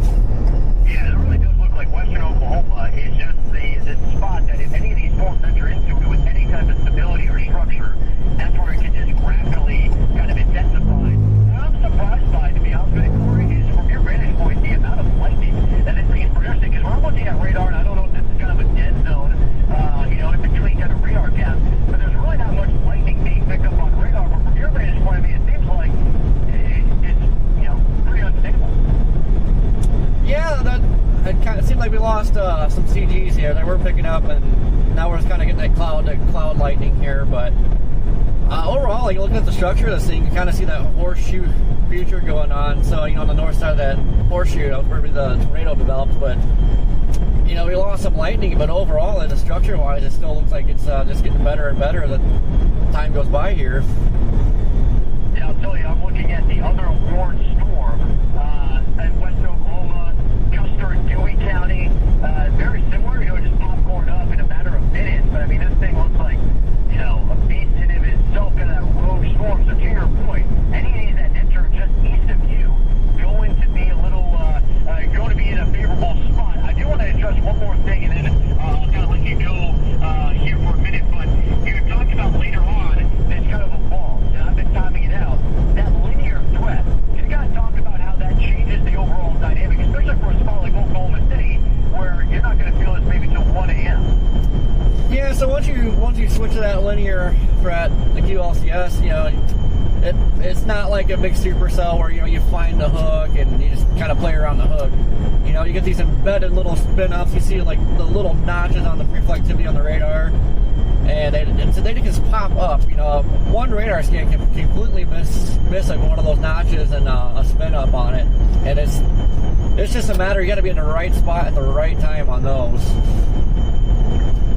Yeah, it really does look like western Oklahoma is just the spot that if any of these storms enter into it with any type of stability or structure, that's where it can just rapidly kind of intensify. What I'm surprised by, to be honest with you, Corey, is from your vantage point, the amount of lightning that this thing is producing. Because when I'm looking at radar, and I don't know if this is kind of a dead zone, in between kind of radar gaps, but there's really not much lightning being picked up on radar. But from your vantage point, I mean, it seems like it's pretty unstable. Yeah, it kind of seemed like we lost some CGs here. They were picking up, and now we're just kind of getting that cloud lightning here. But overall, like looking at the structure of this thing, you kind of see that horseshoe future going on. So, on the north side of that horseshoe, that's where the tornado develops. But, we lost some lightning, but overall, the structure-wise, it still looks like it's just getting better and better as time goes by here. Yeah, I'll tell you, I'm looking at the other warned storm in western Oklahoma, Custer and Dewey County. Very similar, just popcorn up in a matter of minutes. But, I mean, this thing looks like, a beast in of itself, kind of that rogue storm. So, to your point, any of these that enter just east of you going to be going to be in a favorable spot. I do want to address one more thing, and then I'll kind of let you go here for a minute. But you talked about later on this kind of evolved, and I've been timing it out. That linear threat. Can you guys talk about how that changes the overall dynamic, especially for a spot like Oklahoma City, where you're not going to feel this maybe till 1 a.m. Yeah, so once you switch to that linear threat, the QLCS, it's not like a big supercell where you find the hook and you just kind of play around the hook. You get these embedded little spin-ups. You see like the little notches on the reflectivity on the radar, and they just pop up. One radar scan can completely miss like one of those notches and a spin-up on it, and it's just a matter. You got to be in the right spot at the right time on those.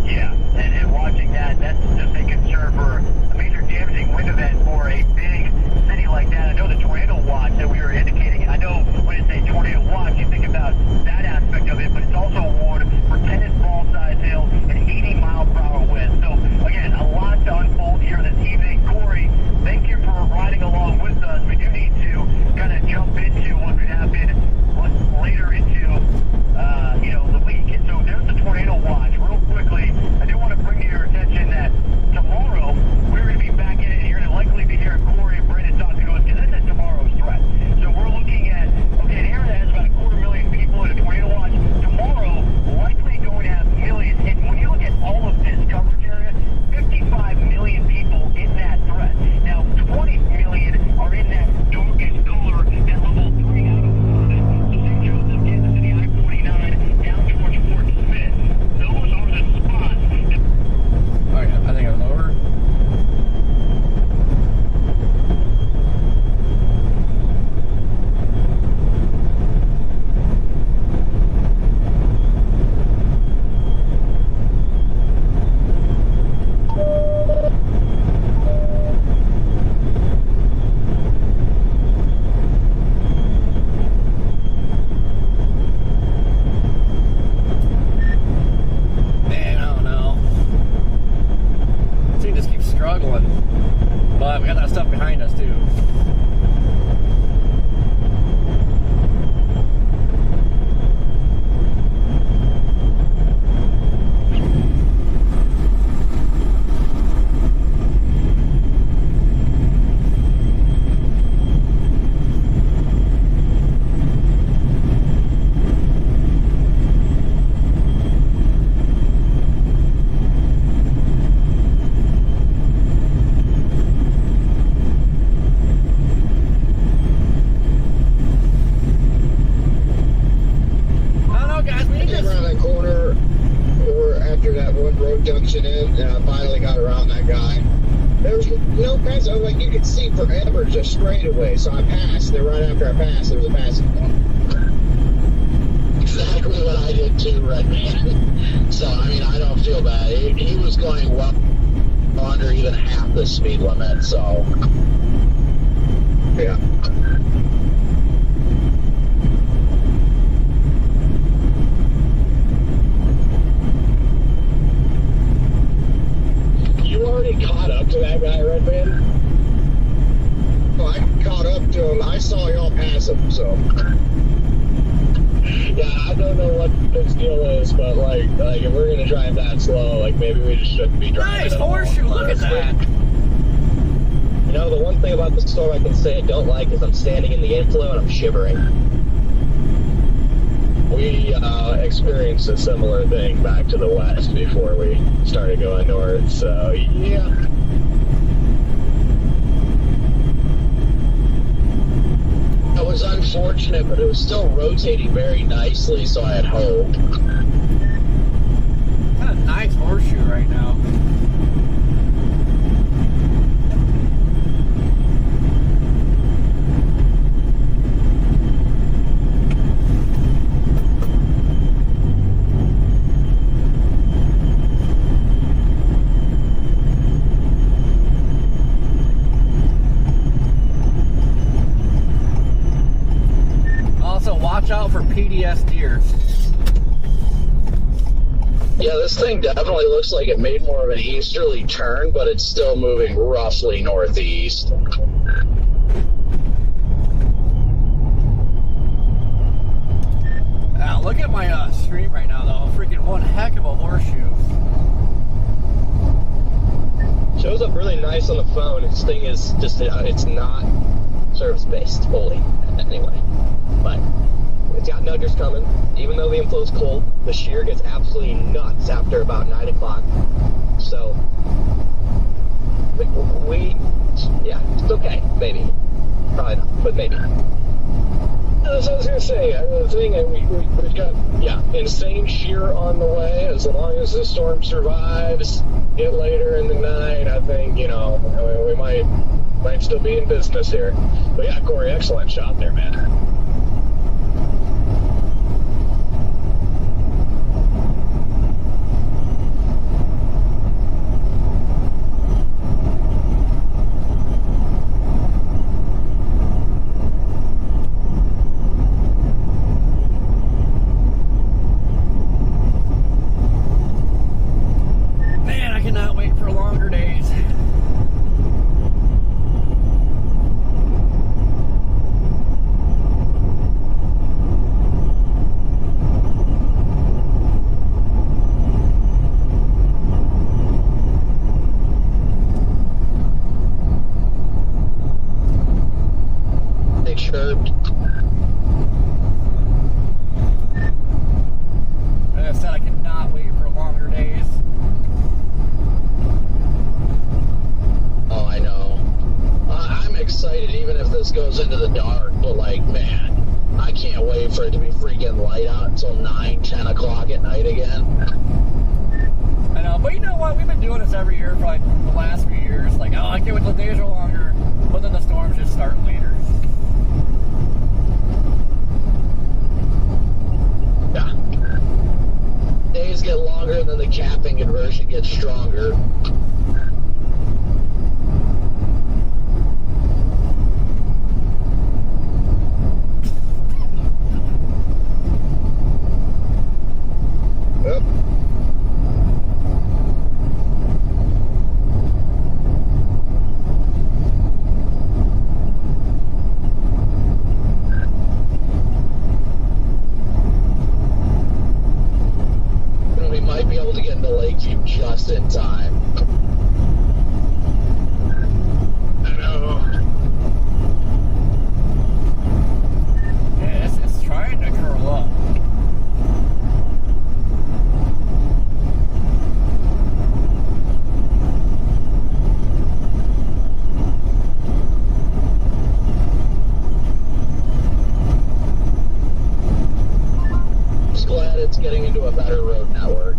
Yeah, and watching that's just a concern for a major damaging wind event for a big city like that. I know the tornado watch that we were indicating, I know when it's a tornado watch, you think about that aspect of it, but it's also a warning for tennis ball size hail and 80-mile-per-hour winds. So, again, a lot to unfold here this evening. Corey, thank you for riding along with us. We do need to kind of jump into what could happen later into, the week. And so there's the tornado watch. Real quickly, I do want to bring to your attention that tomorrow we're going to be back in it, and you're going to likely be hearing Corey and Brandon talking to us because no pass. Oh, like you could see forever just straight away. So I passed. Then right after I passed, there was a passing car. Exactly what I did too, right, man. So I mean, I don't feel bad. He was going well under even half the speed limit. So yeah. You already caught up to that guy, Red Van? Well, I caught up to him. I saw y'all pass him, so. Yeah, I don't know what this deal is, but like if we're gonna drive that slow, like maybe we just shouldn't be driving. Nice horseshoe, look at that. You know, the one thing about the storm I can say I don't like is I'm standing in the inflow and I'm shivering. We experienced a similar thing back to the west before we started going north, so yeah. It was unfortunate, but it was still rotating very nicely, so I had hope. Got a nice horseshoe right now. Watch out for PDS deer. Yeah, this thing definitely looks like it made more of an easterly turn, but it's still moving roughly northeast. Look at my stream right now, though. Freaking one heck of a horseshoe. Shows up really nice on the phone. This thing is just, it's not service-based fully, anyway. But it's got nuggers coming. Even though the inflow's cold, the shear gets absolutely nuts after about 9 o'clock. So, yeah, it's okay, maybe. Probably not, but maybe. As I was going to say, the thing, we've got, insane shear on the way. As long as the storm survives, get later in the night, I think, we might still be in business here. But yeah, Corey, excellent shot there, man. Goes into the dark, but like, man, I can't wait for it to be freaking light out until 9, 10 o'clock at night again. I know, but you know what? We've been doing this every year for like the last few years. Like, oh, I can't wait till the days are longer, but then the storms just start later. Yeah. Days get longer and then the capping conversion gets stronger. Yep. We might be able to get into Lakeview just in time. I know. Yeah, it's trying to curl up. It's getting into a better road network.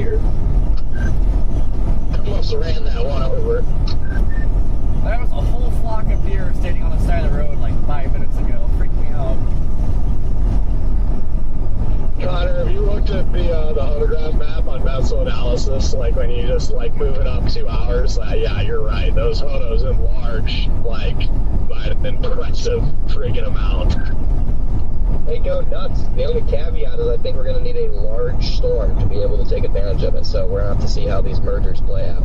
deer. Almost ran that one over. There was a whole flock of deer standing on the side of the road like 5 minutes ago. Freaked me out. Connor, have you looked at the photograph map on Mezzo Analysis? Like when you just like move it up 2 hours? Yeah, you're right. Those photos enlarge like by an impressive friggin' amount. They go nuts. The only caveat is I think we're going to need a large storm to be able to take advantage of it. So we're going to have to see how these mergers play out.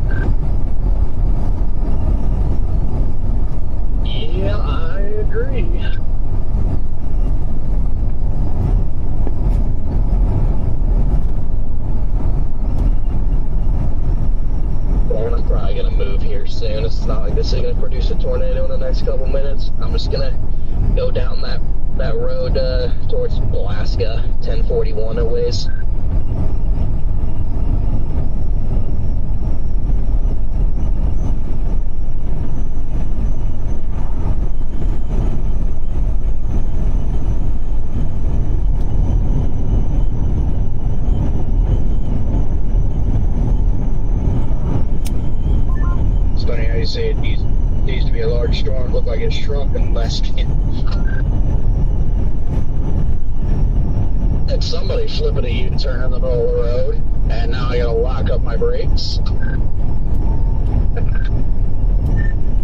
Yeah, I agree. Well, I'm probably going to move here soon. It's not like this is going to produce a tornado in the next couple minutes. I'm just going to go down that road towards Alaska, 1041 a ways. It's funny how you say it needs to be a large storm. Look like it's shrunk in less. Had somebody flipping a U-turn in the middle of the road, and now I gotta lock up my brakes.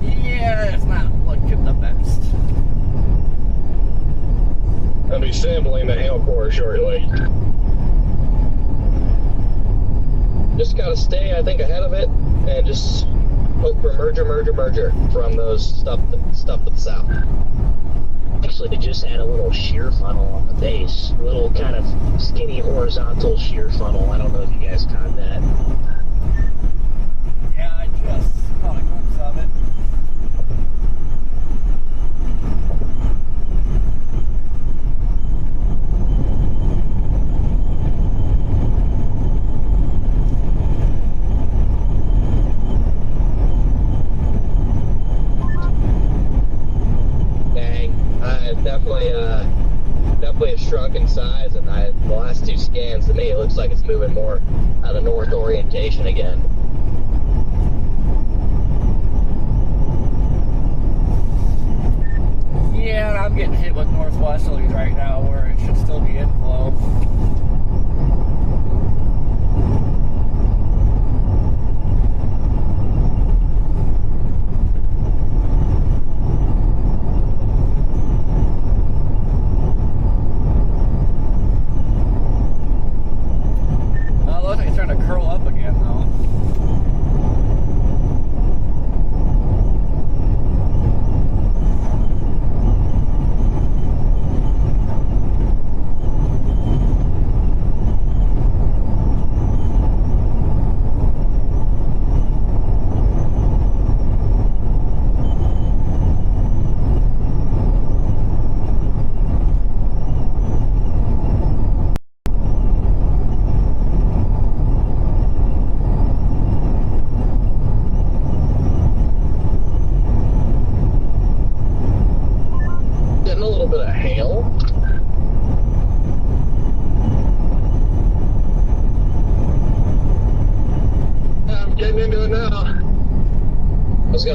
Yeah, it's not looking the best. I'll be sampling the hail core shortly. Just got to stay, I think, ahead of it, and just hope for merger from those stuff to the south. Actually, they just had a little shear funnel on the base. A little kind of skinny horizontal shear funnel. I don't know if you guys caught that. Yeah, I just caught a glimpse of it. Definitely has shrunk in size, and the last two scans to me it looks like it's moving more out of north orientation again. Yeah, and I'm getting hit with northwesterlies right now where it should still be inflow.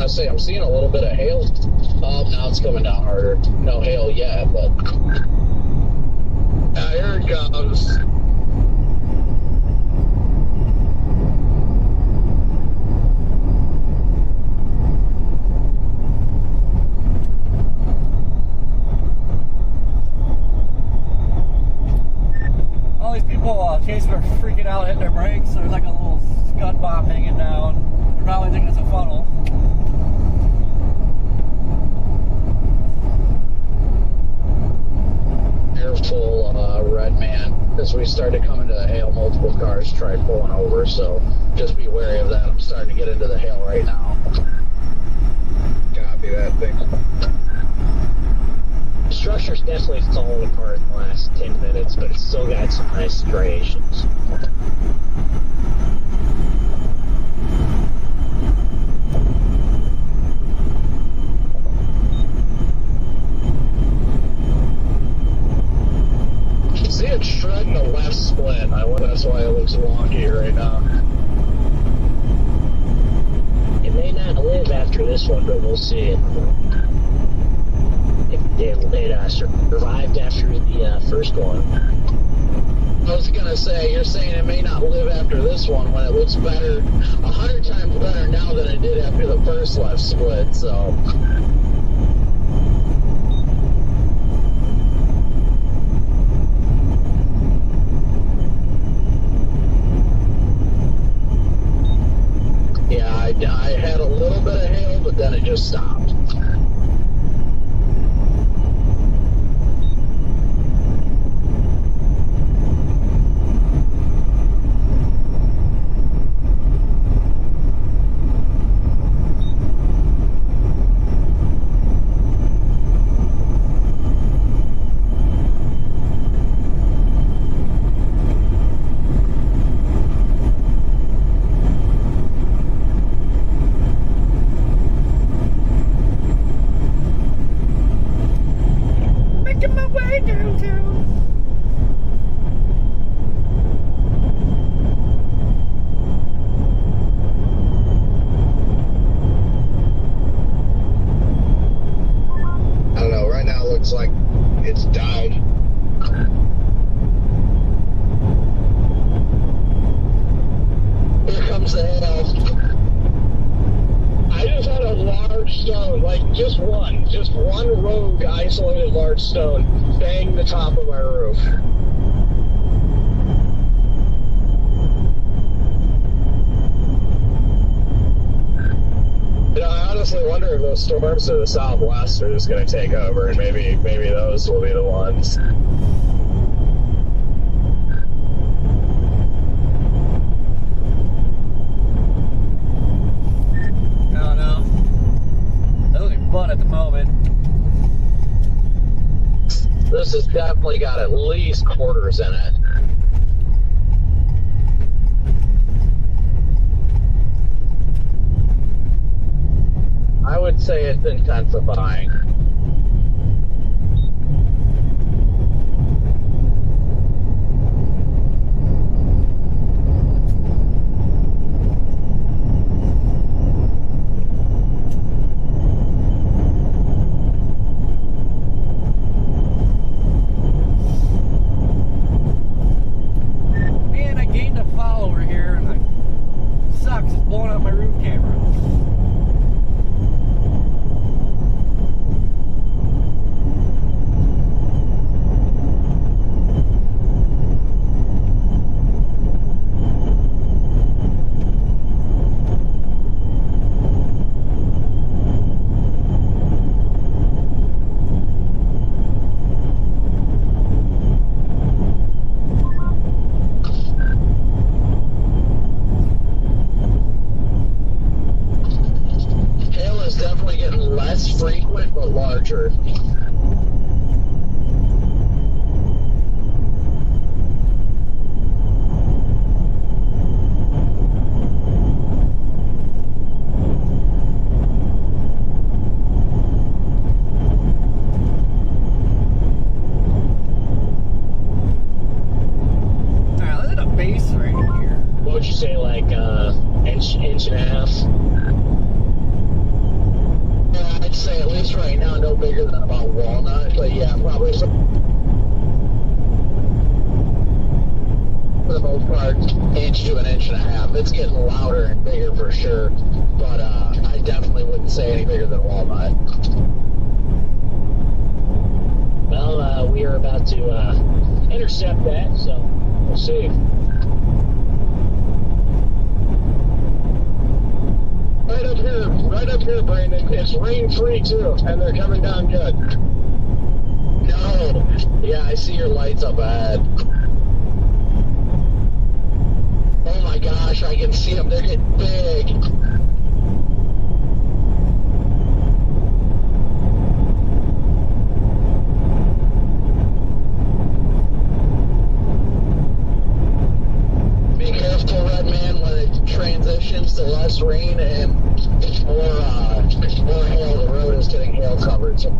Say I'm seeing a little bit of hail. Oh, now it's coming down harder. No hail yet, but here it comes. All these people, in case they're freaking out, hitting their brakes. There's like a little scud bomb hanging down. They're probably thinking it's a funnel. Careful, Red Man. As we started coming to the hail, multiple cars tried pulling over, so just be wary of that. I'm starting to get into the hail right now. Copy that, thanks. The structure's definitely fallen apart in the last 10 minutes, but it's still got some nice striations. See it shredding the left split. That's why it looks wonky. heat right now. It may not live after this one, but we'll see. It survived after the first one. I was gonna say, you're saying it may not live after this one when it looks better, 100 times better now than it did after the first left split, so. Yeah, I had a little bit of hail, but then it just stopped. Making my way downtown. I don't know, right now it looks like it's down. Here comes the hail. I just had a large stone, like just one rogue isolated large stone bang the top of my roof. You know, I honestly wonder if those storms to the southwest are just going to take over, and maybe those will be the ones. I don't know. That looks fun at the moment. This has definitely got at least quarters in it. I would say it's intensifying. Man, I gained a follower here and it sucks. It's blowing out my roof camera. Hail is definitely getting less frequent but larger. Alright, let's hit a base right here. What would you say, like inch and a half? Yeah, I'd say at least right now no bigger than about walnut, but yeah, probably for the most part, inch to an inch and a half. It's getting louder and bigger for sure, but I definitely wouldn't say any bigger than walnut. Well, we are about to intercept that, so we'll see. Right up here, Brandon. It's rain-free too, and they're coming down good. No. Yeah, I see your lights up ahead. Oh my gosh, I can see them. They're getting big. Be careful, Red Man, when it transitions to less rain and more hail. The road is getting hail covered. So.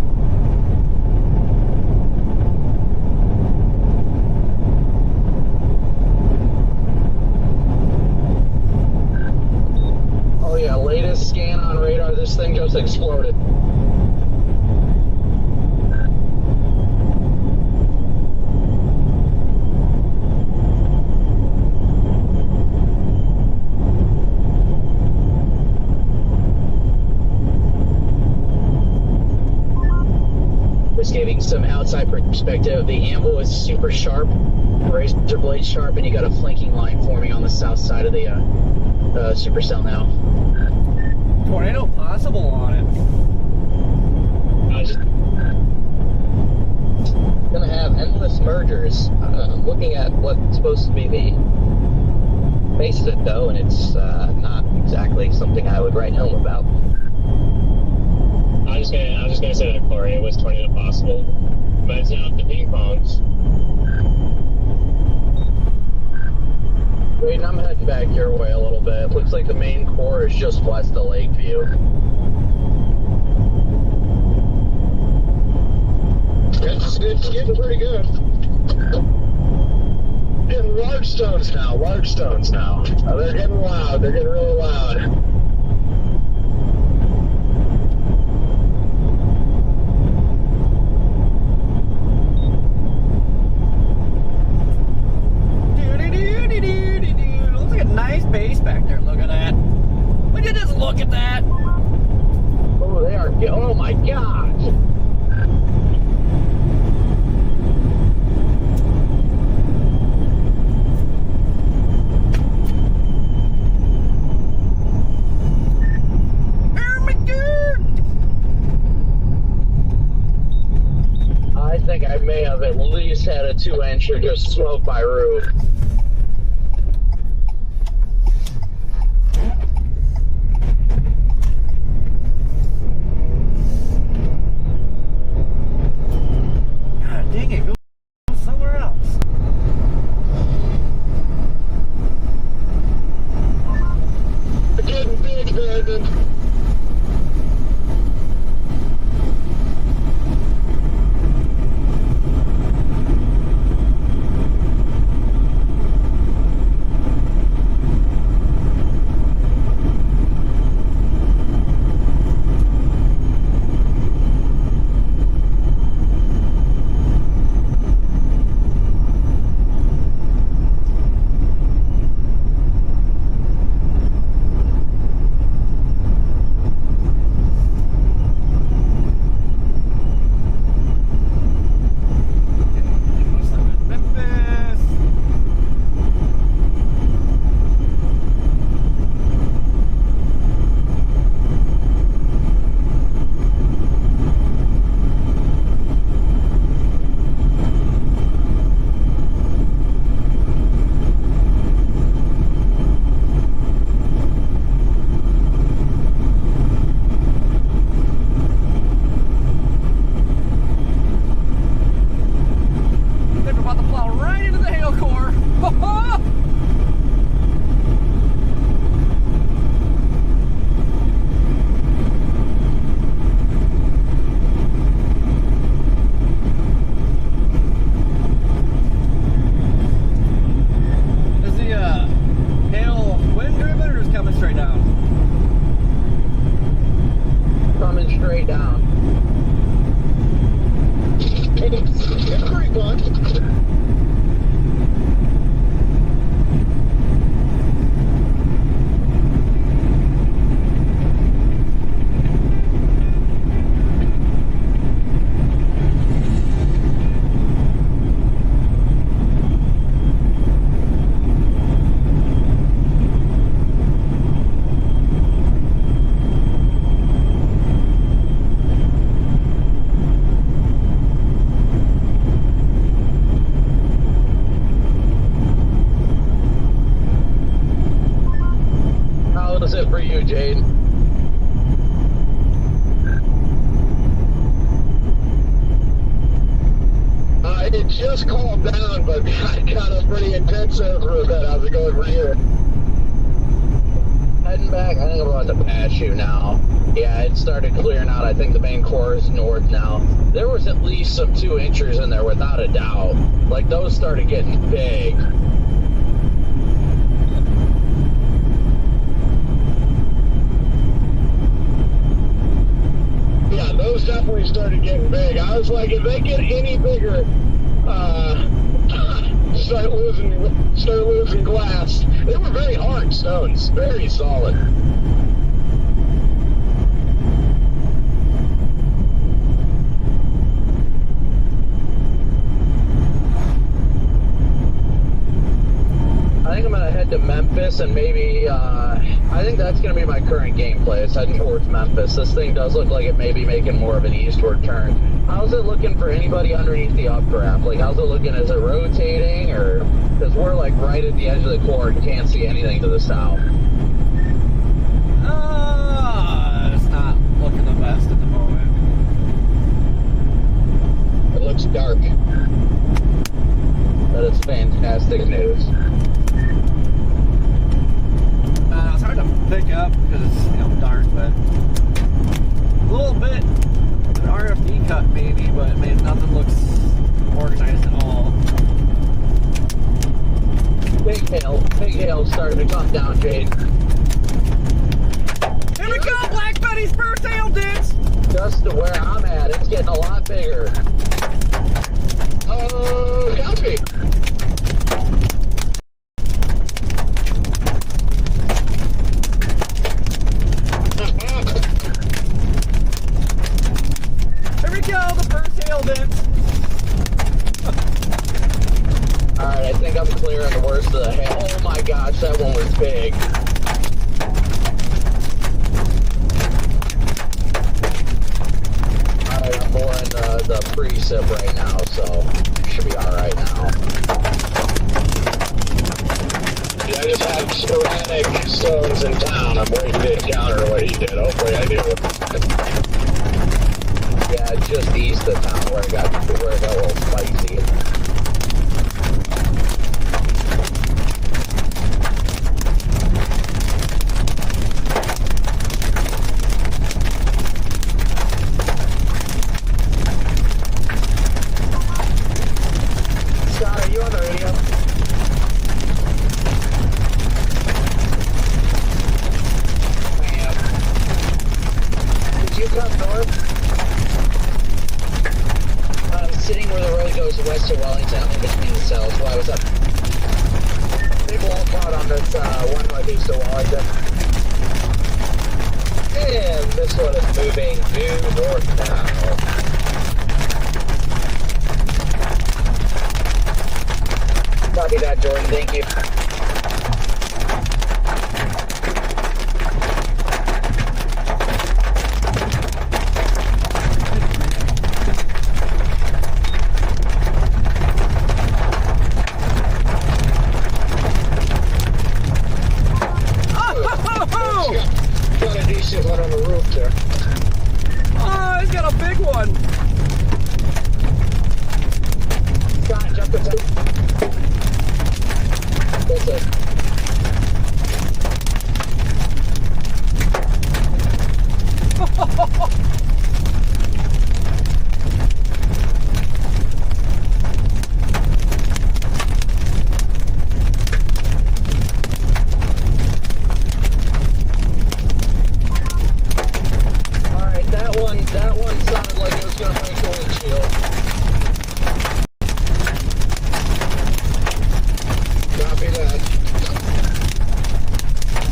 a scan on radar. This thing just exploded. Just giving some outside perspective. The amble is super sharp, razor blade sharp, and you got a flanking line forming on the south side of the Supercell now. Tornado possible on it. Just gonna have endless mergers. I'm looking at what's supposed to be the face of it though, and it's not exactly something I would write home about. I was just gonna say that, Corey. It was tornado possible, but it's down to ping pongs. Wait, I'm heading back your way a little bit. Looks like the main core is just west of Lakeview. It's getting pretty good. Getting large stones now. They're getting loud. They're getting really loud. Looks like a nice base back there. Look at that. Look at this. Look at that. Oh, they are. Oh my gosh. I think I may have at least had a 2-incher just smoke my roof. God dang it, go somewhere else. They're getting big, Brandon. just calmed down, but I got a pretty intense for a bit. How's it going for you? Heading back, I think I'm about to pass you now. Yeah, it started clearing out. I think the main core is north now. There was at least some 2 inchers in there without a doubt. Like, those started getting big. started getting big. I was like, if they get any bigger, start losing glass. They were very hard stones, very solid. I think I'm gonna head to Memphis and maybe, I think that's gonna be my current gameplay. It's heading towards Memphis. This thing does look like it may be making more of an eastward turn. How's it looking for anybody underneath the updraft? Like, how's it looking? Is it rotating, or, because we're like right at the edge of the core and can't see anything to the south. It's not looking the best at the moment. It looks dark. That is fantastic news. It's hard to pick up because it's dark, but a little bit an RFD cut maybe, but man, nothing looks organized at all. Big hail starting to come down, Jade. Here we go, Black Betty's first hail dance. Just to where I'm at, it's getting a lot bigger. Copy. Here we go, the first hail dance. Alright, I think I'm clearing the worst of the hail. Oh my gosh, that one was big. Alright, I'm pouring the pre-sip right now, so should be alright now. Yeah, I just had sporadic stones in town. I'm waiting to encounter what he did. Hopefully I do. Yeah, just east of town where it got a little spicy. Scott, are you on the radio? Did you come north? I'm sitting where the road goes west of Wellington, in between the cells. Why was up? They blow caught on this one northeast of Wellington. And this one is moving due north now. Copy that, Jordan. Thank you. Got a decent one on the roof there. Oh, he's got a big one. Scott, jump the top. That's it. Alright, that one sounded like it was gonna break the windshield. Copy that.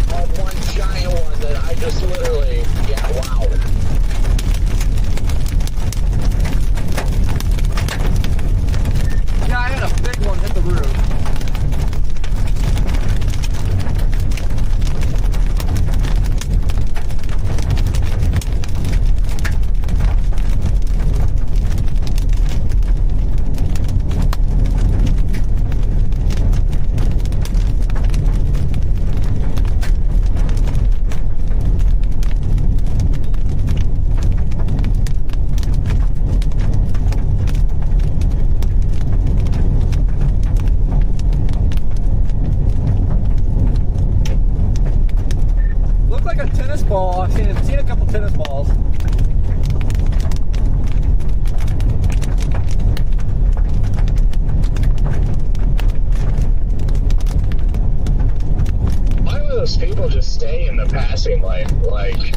I had one giant one that I just literally, yeah, wow. Yeah, I had a big one hit the roof. Looked like a tennis ball. I've seen a couple tennis balls. Why do those people just stay in the passing lane? Like,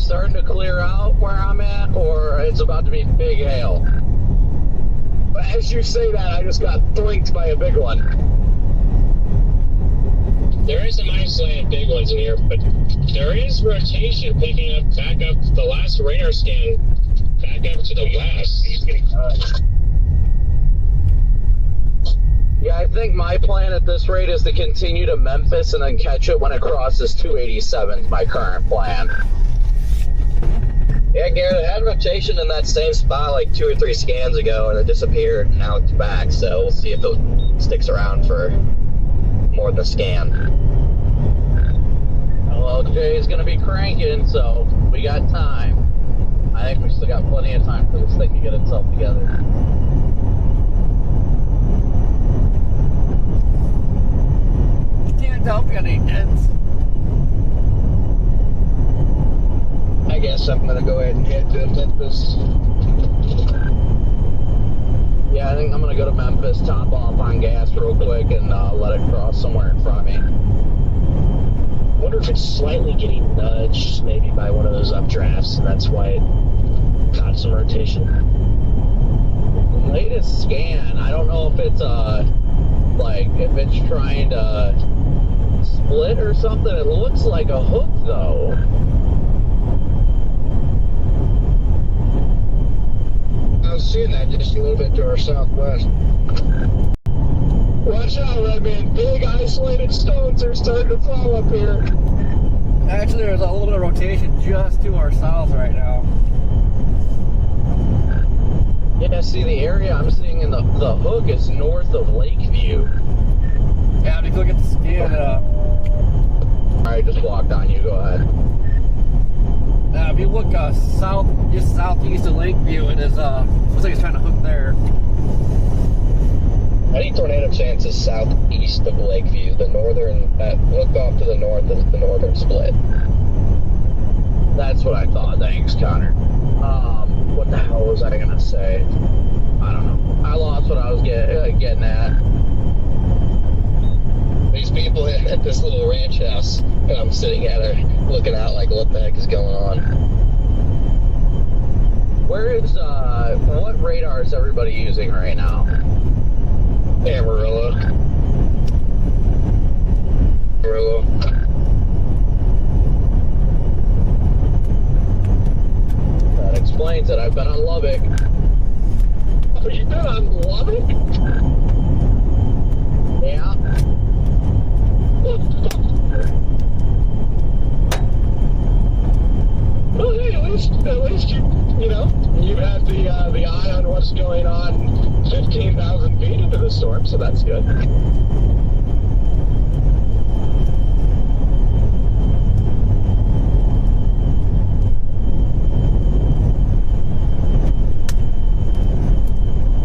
starting to clear out where I'm at, or it's about to be big hail? As you say that, I just got thwinked by a big one. There is some isolated big ones in here, but there is rotation picking up back up the last radar scan back up to the west. He's getting cut. Yeah, I think my plan at this rate is to continue to Memphis and then catch it when it crosses 287, my current plan. Yeah, Garrett, I had rotation in that same spot like 2 or 3 scans ago, and it disappeared, and now it's back, so we'll see if it sticks around for more than a scan. LLJ is going to be cranking, so we got time. I think we still got plenty of time for this thing to get itself together. Can't help any hits. I guess I'm going to go ahead and head to Memphis. Yeah, I think I'm going to go to Memphis, top off on gas real quick, and let it cross somewhere in front of me. I wonder if it's slightly getting nudged maybe by one of those updrafts, and that's why it caught some rotation. The latest scan, I don't know if it's like if it's trying to split or something. It looks like a hook though. I was seeing that just a little bit to our southwest. Watch out, Redman. Big isolated stones are starting to fall up here. Actually, there's a little bit of rotation just to our south right now. Yeah, see the area I'm seeing in the hook is north of Lakeview. Yeah, if you look at the scan, Alright, just walked on you, go ahead. Now, if you look south, just southeast of Lakeview, it is, looks like it's trying to hook there. Any tornado chance is southeast of Lakeview. The northern, look off to the north is the northern split. That's what I thought. Thanks, Connor. What the hell was I gonna say? I don't know. I lost what I was getting at. These people at this little ranch house, and I'm sitting at her, looking out like, what the heck is going on? Where is, what radar is everybody using right now? Amarillo. That explains it. I've been on Lubbock. Oh, you've been on Lubbock? Yeah. Well, hey, at least you know, you've had the eye on what's going on 15,000 feet into the storm, so that's good.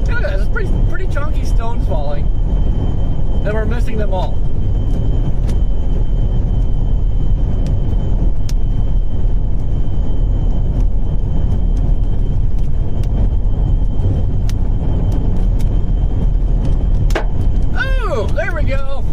Look at that, it's pretty chunky stones falling. And we're missing them all. There we go.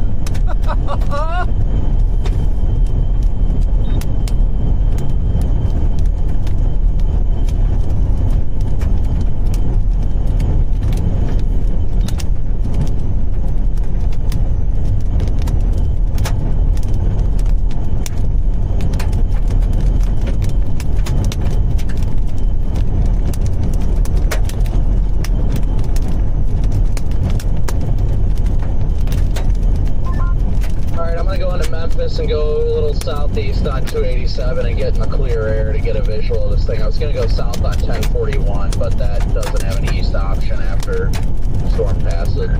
And go a little southeast on 287 and get in the clear air to get a visual of this thing. I was going to go south on 1041, but that doesn't have an east option after the storm passes.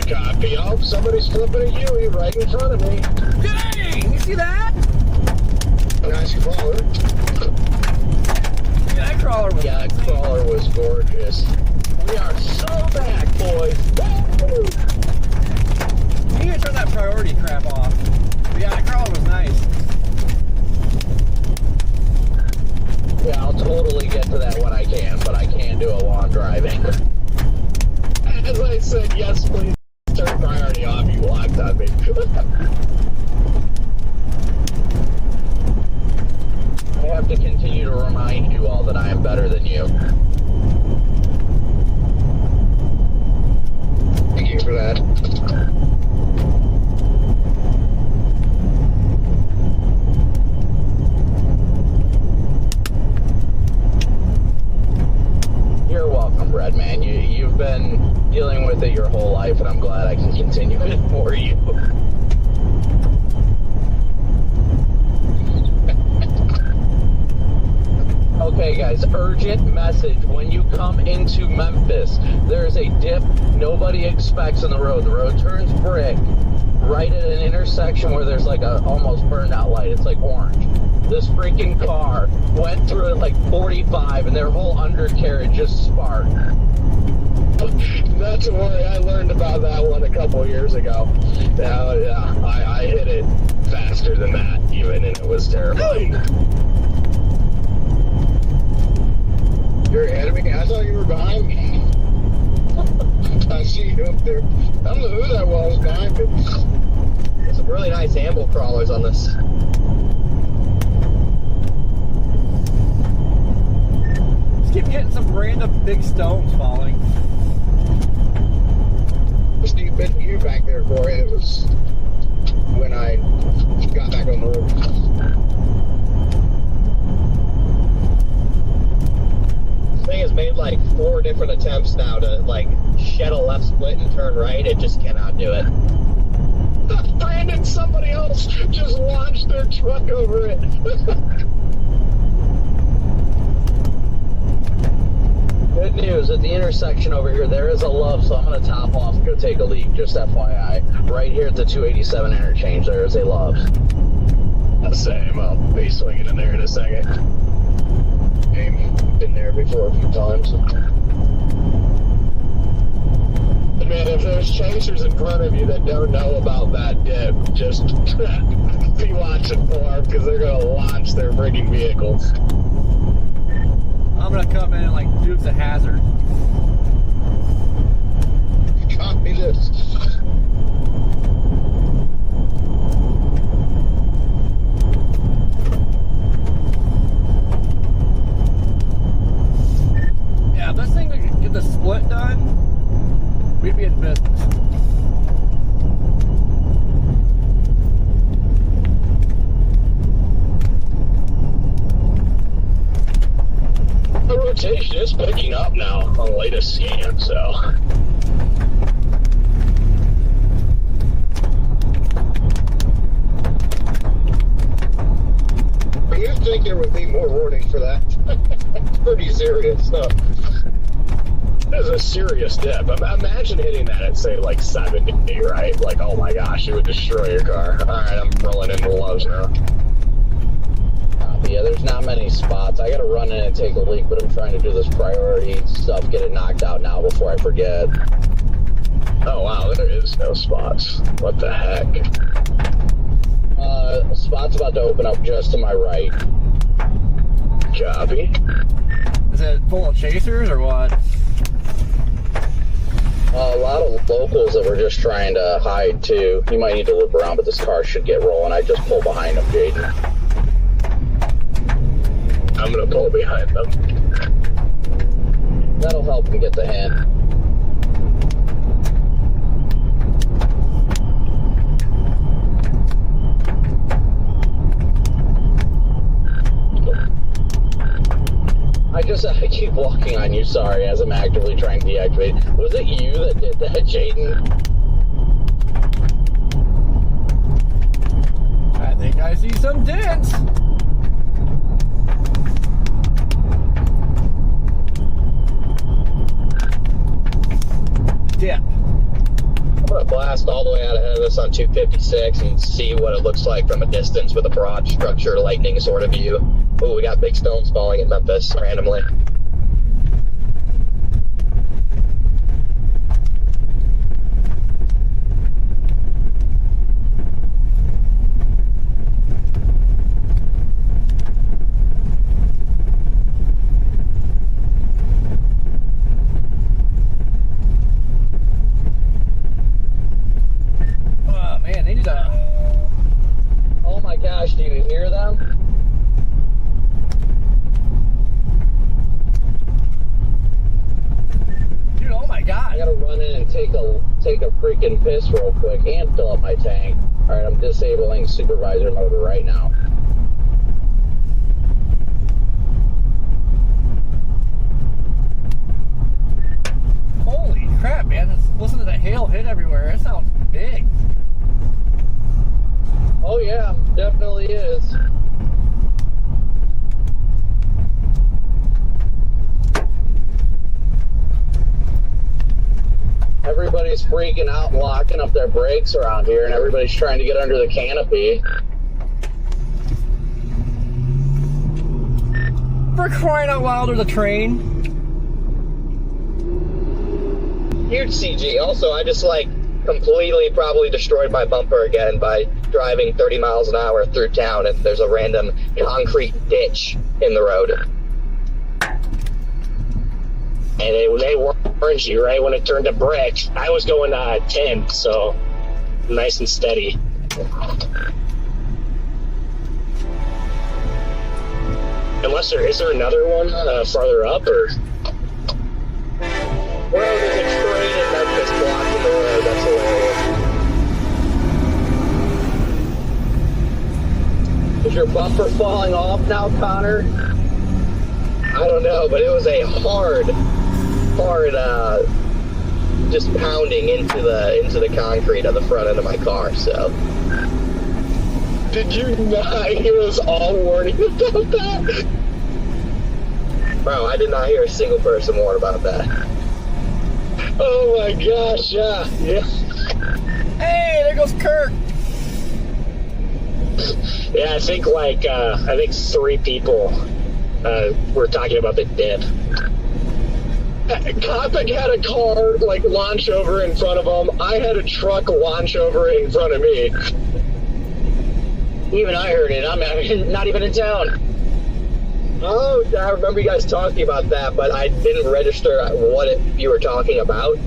Copy. Oh, somebody's flipping a Huey right in front of me. Dang! You see that? Nice crawler. Yeah, that crawler was Yeah, that crawler was gorgeous. We are so back, boys. Woo! You need to turn that priority crap off. But yeah, that crawler was nice. Yeah, I'll totally get to that when I can, but I can't do it while I'm driving. As I said, yes, please turn priority off. You blocked on me. urgent message. When you come into Memphis, there's a dip nobody expects in the road. The road turns brick right at an intersection where there's like a almost burned out light. It's like orange. This freaking car went through it like 45 and their whole undercarriage just sparked. Not to worry, I learned about that one a couple of years ago. I hit it faster than that even, and it was terrifying. You're ahead of me? I thought you were behind me. I see you up there. I don't know who that was behind me. There's some really nice amble crawlers on this. Just keep getting some random big stones falling. Just deep into you back there, Corey. It was when I got back on the road. This thing has made like 4 different attempts now to like shed a left split and turn right. It just cannot do it. Brandon, somebody else just launched their truck over it. Good news, at the intersection over here, there is a love, so I'm going to top off and go take a leak, just FYI. Right here at the 287 interchange, there is a love. Same, I'll be swinging in there in a second. Been there before a few times. But man, if there's chasers in front of you that don't know about that dip, just be watching for them, because they're going to launch their freaking vehicles. I'm gonna come in and like Duke's a hazard. Copy this. Yeah, if this thing could get the split done, we'd be in business. The rotation is picking up now on the latest scan, so. You'd think there would be more warning for that. Pretty serious stuff. This is a serious dip. Imagine hitting that at, say, like 70, right? Like, oh my gosh, it would destroy your car. Alright, I'm rolling into lows now. Yeah, there's not many spots. I gotta run in and take a leak, but I'm trying to do this priority stuff, get it knocked out now before I forget. Oh wow, there is no spots. What the heck? A spot's about to open up just to my right. Copy. Is it full of chasers or what? A lot of locals that were just trying to hide too. You might need to loop around, but this car should get rolling. I just pulled behind them, Jaden. I'm gonna pull behind them. That'll help them get the hint. I keep walking on you, sorry, as I'm actively trying to deactivate. Was it you that did that, Jaden? I think I see some dents. Dip. I'm gonna blast all the way out ahead of us on 256 and see what it looks like from a distance with a broad structure lightning sort of view. Oh, we got big stones falling in Memphis randomly. Man, they need to... Oh my gosh, do you hear them? Dude, oh my god. I gotta run in and take a freaking piss real quick and fill up my tank. Alright, I'm disabling supervisor mode right now. Holy crap, man. Listen to the hail hit everywhere. It sounds big. Oh yeah, definitely is. everybody's freaking out, locking up their brakes around here, and everybody's trying to get under the canopy. For crying out loud, there's a train. Huge CG. Also, I just like completely probably destroyed my bumper again by driving 30 miles an hour through town, and there's a random concrete ditch in the road. And they warned you right when it turned to brick. I was going 10, so nice and steady. Unless is there another one farther up, or? Well, there's a train in Memphis blocking the road. That's hilarious. Is your bumper falling off now, Connor? I don't know, but it was a hard, just pounding into the concrete of the front end of my car. So, Did you not hear us all warning about that? Bro, I did not hear a single person warn about that. Oh my gosh, yeah. Hey, there goes Kirk. Yeah, I think 3 people were talking about the dip. Coppock had a car launch over in front of him. I had a truck launch over in front of me. Even I heard it. I'm not even in town. Oh, I remember you guys talking about that, but I didn't register what you were talking about,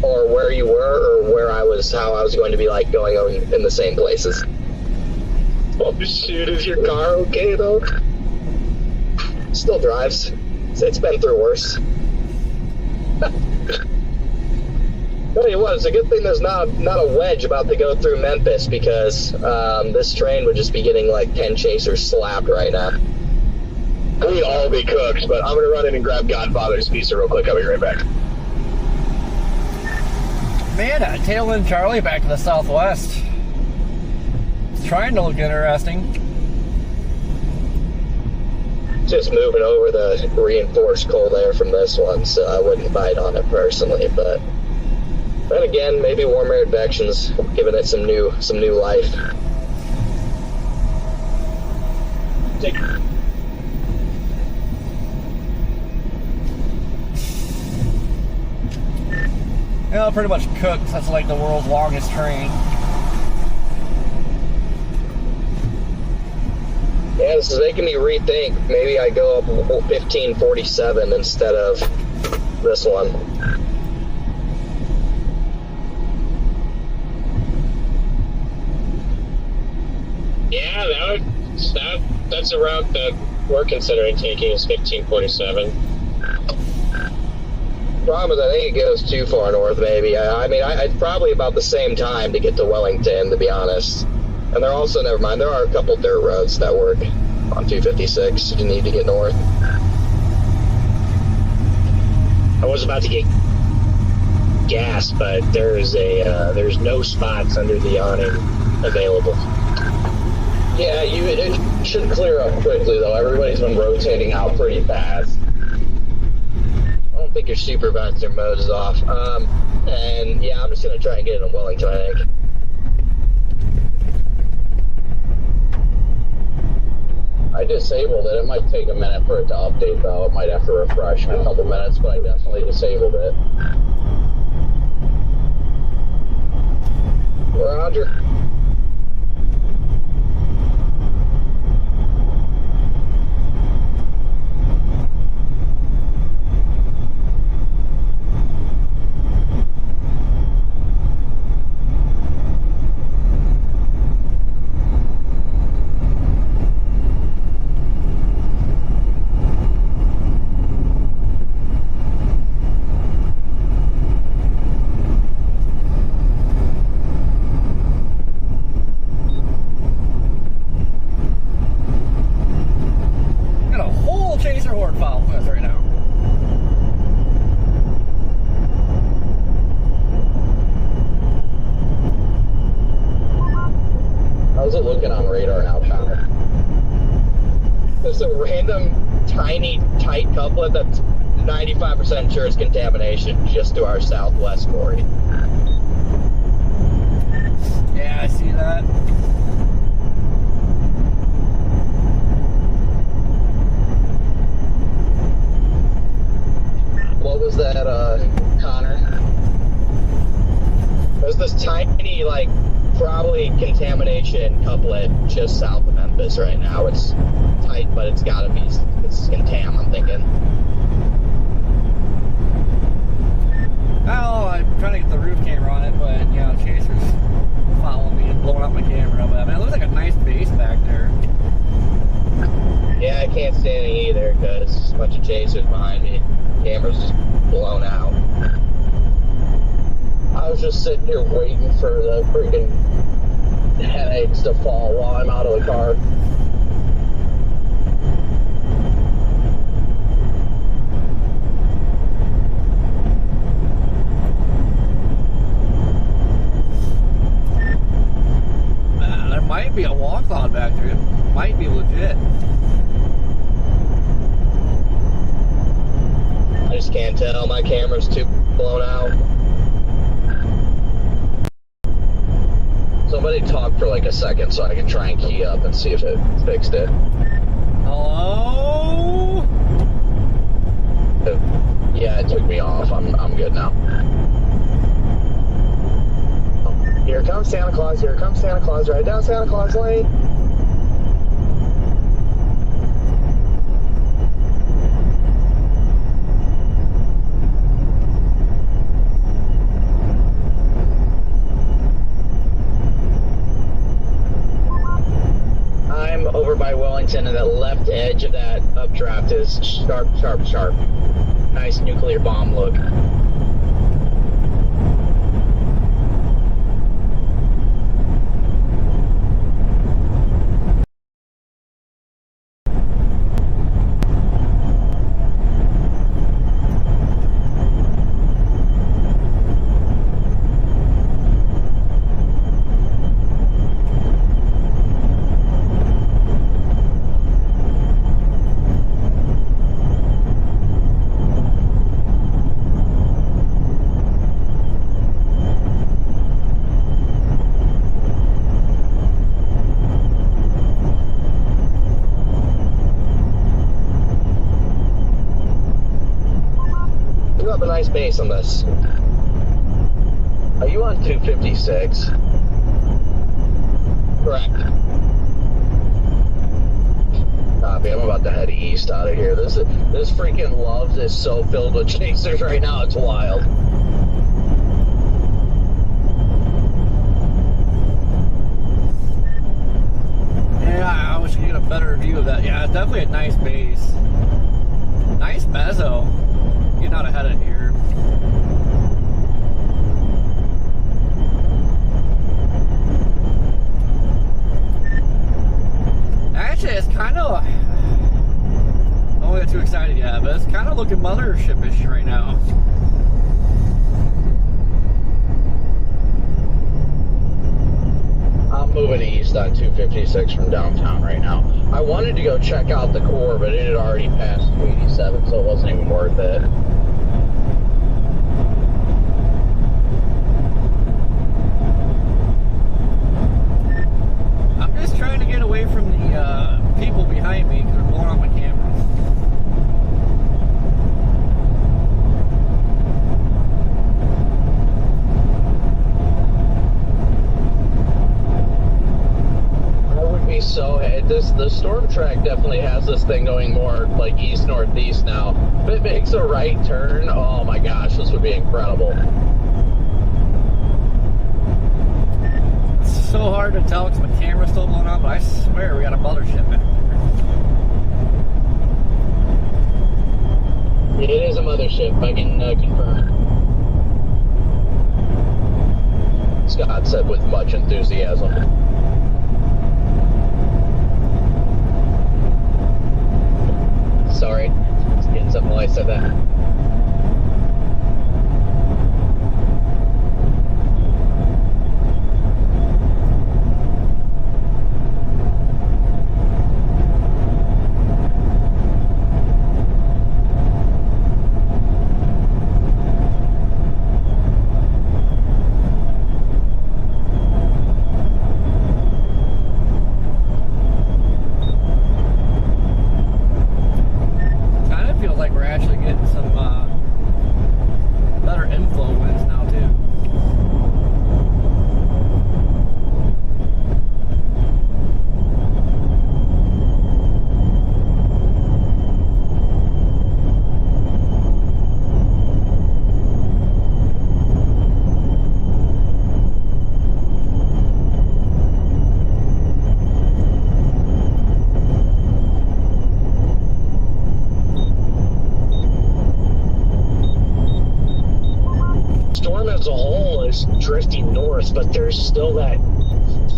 or where you were, or how I was going to be going in the same places. Oh shoot, is your car okay though? Still drives. It's been through worse. Tell you what, it's a good thing there's not a wedge about to go through Memphis, because this train would just be getting 10 chasers slapped right now. We'd all be cooked, but I'm gonna run in and grab Godfather's pizza real quick. I'll be right back. Man, tail end Charlie back to the southwest. It's trying to look interesting. Just moving over the reinforced cold air from this one, so I wouldn't bite on it personally, but then again, maybe warm air advection's giving it some new life. Yeah, pretty much cooked. That's the world's longest train. Yeah, this is making me rethink. Maybe I go up 1547 instead of this one. Yeah, that's a route that we're considering taking, is 1547. Problem is, I think it goes too far north, maybe. I mean, it's probably about the same time to get to Wellington, to be honest. And they're also, never mind, there are a couple dirt roads that work on 256 if you need to get north. I was about to get gas, but there's no spots under the awning available. Yeah, it should clear up quickly though. Everybody's been rotating out pretty fast. I don't think your supervisor mode is off. And yeah, I'm just gonna try and get it in Wellington, I think. I disabled it. It might take a minute for it to update though. It might have to refresh in a couple minutes, but I definitely disabled it. Roger. How's it looking on radar now, Connor? There's a random, tiny, tight couplet that's 95% sure it's contamination just to our southwest, Corey. definitely contamination couplet just south of Memphis right now. It's tight, but it's gotta be, it's contam, I'm thinking. Oh, I'm trying to get the roof camera on it, but you know, Chaser's following me and blowing up my camera. But I mean, it looks like a nice base back there. Yeah, I can't see anything either because there's a bunch of chasers behind me. Camera's just blown out. I was just sitting here waiting for the freaking headaches to fall while I'm out of the car. There might be a wall cloud back there. It might be legit. I just can't tell. My camera's too blown out. Somebody talk for like a second so I can try and key up and see if it fixed it. Hello? Yeah, it took me off. I'm good now. Here comes Santa Claus, here comes Santa Claus, right down Santa Claus Lane. I'm over by Wellington, and the left edge of that updraft is sharp, sharp, sharp. Nice nuclear bomb look. Base on this. Are you on 256? Correct. Copy. I'm about to head east out of here. This freaking love is so filled with chasers right now. It's wild. Yeah, I wish you could get a better view of that. Yeah, it's definitely a nice base. Nice mezzo. Getting out ahead of here. Actually, it's kind of, I don't want to get too excited yet, but it's kind of looking mothership-ish right now. I'm moving east on 256 from downtown right now. I wanted to go check out the core, but it had already passed 287, so it wasn't even worth it. I'm just trying to get away from the people behind me because they're blowing out my camera. So the storm track definitely has this thing going more like east northeast now. If it makes a right turn, oh my gosh, this would be incredible. It's so hard to tell because my camera's still blowing out, but I swear we got a mothership back there. It is a mothership, I can confirm. Scott said with much enthusiasm. Sorry, just getting something while I said that. Kind of feels like we're actually getting some drifting north, but there's still that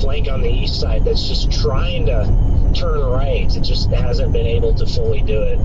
flank on the east side that's just trying to turn right. It just hasn't been able to fully do it.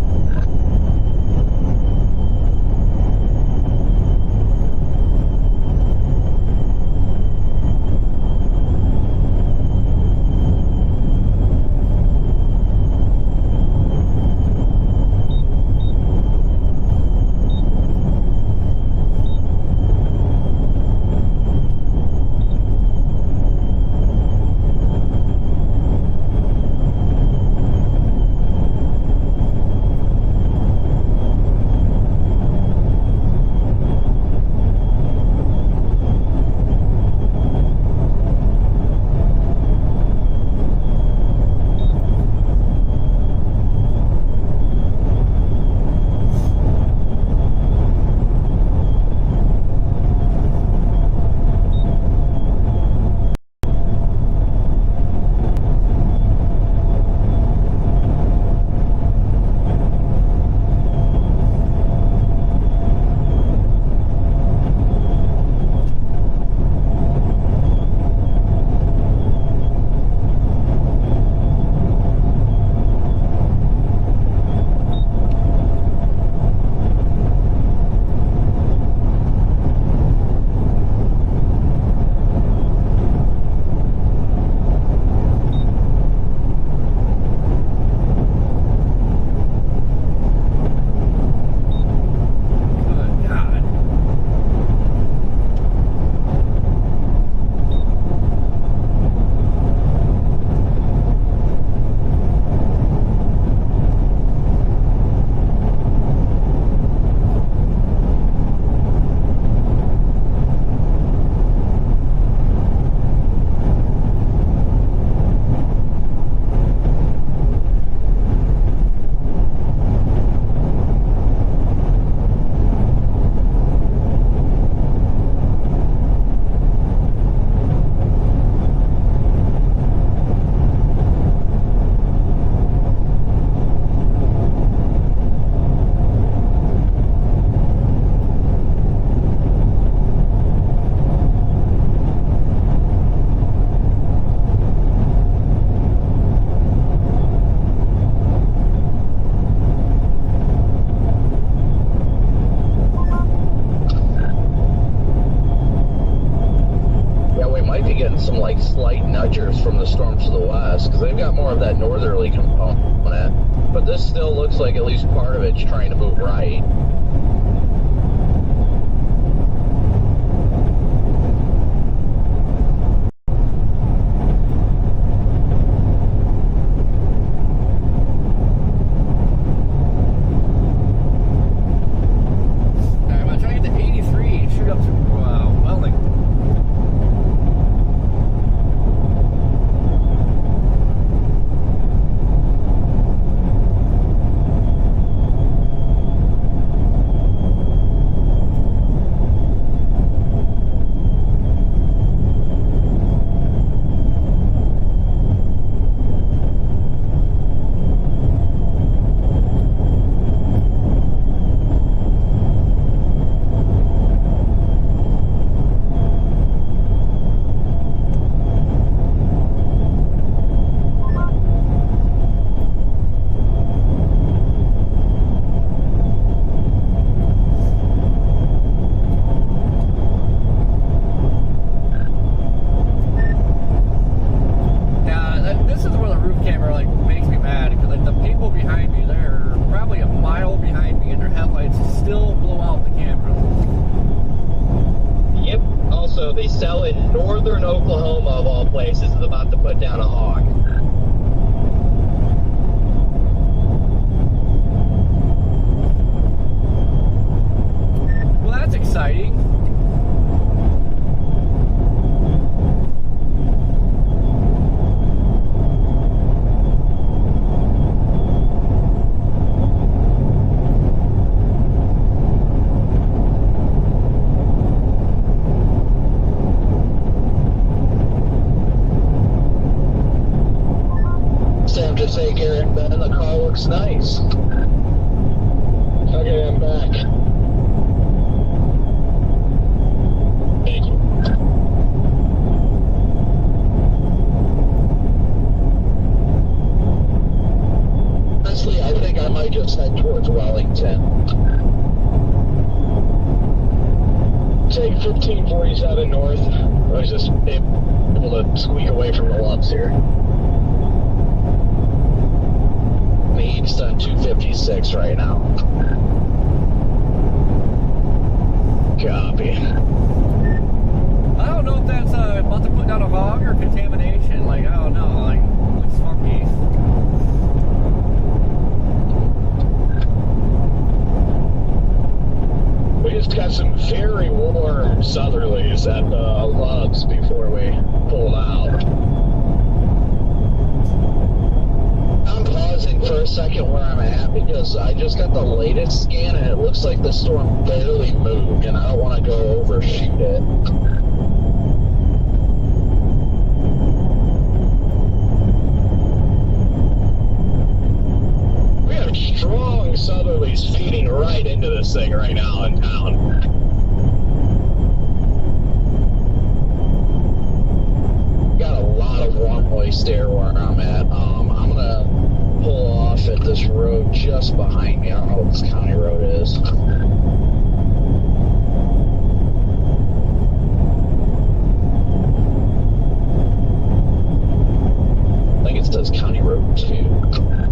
Some like slight nudgers from the storms to the west because they've got more of that northerly component, but this still looks like at least part of it's trying to move right. I'm trying to get to 83 and shoot up to Welding. They sell in northern Oklahoma, of all places, is about to put down a hog. Well, that's exciting. Sam, just say, Garrett, Ben, the car looks nice. Okay, I'm back. Thank you. probably just head towards Wellington. Take 1547 north. I was just able to squeak away from the lumps here. The east on 256 right now. Copy. I don't know if that's about to put down a hog or contamination. Like, I don't know. Like, it's funky. We just got some very warm southerlies at the Lubs before we pulled out. I'm pausing for a second where I'm at because I just got the latest scan and it looks like the storm barely moved and I don't want to go overshoot it. We have strong southerlies feeding right into this thing right now in town. Got a lot of warm moist air where I'm at. I'm gonna pull off at this road just behind me. I don't know what this county road is. I think it says County Road 2.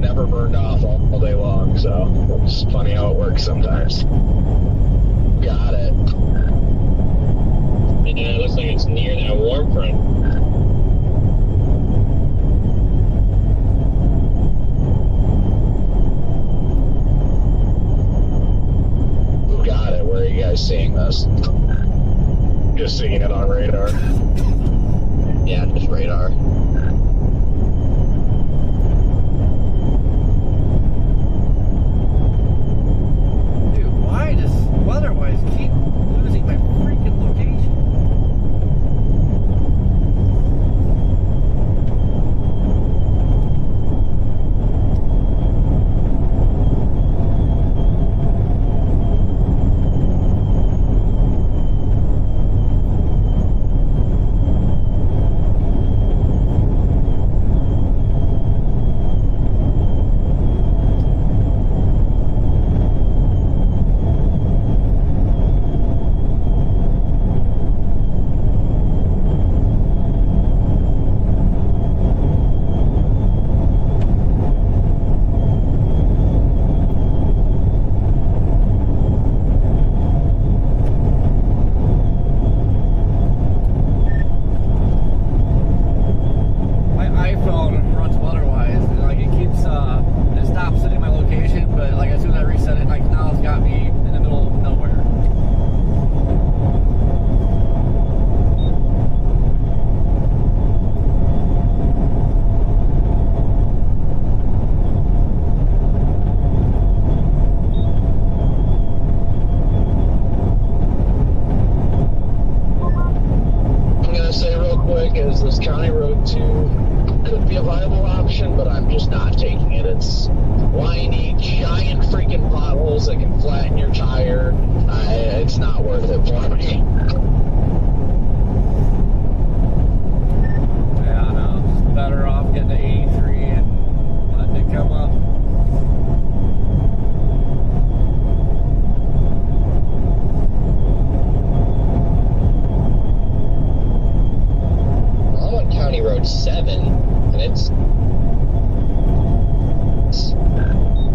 Never burned off all day long, so it's funny how it works sometimes. Got it. Yeah, it looks like it's near that warm front. Who got it? Where are you guys seeing this? Just seeing it on radar. Yeah, just radar. Weather-wise, keep losing my freaking location.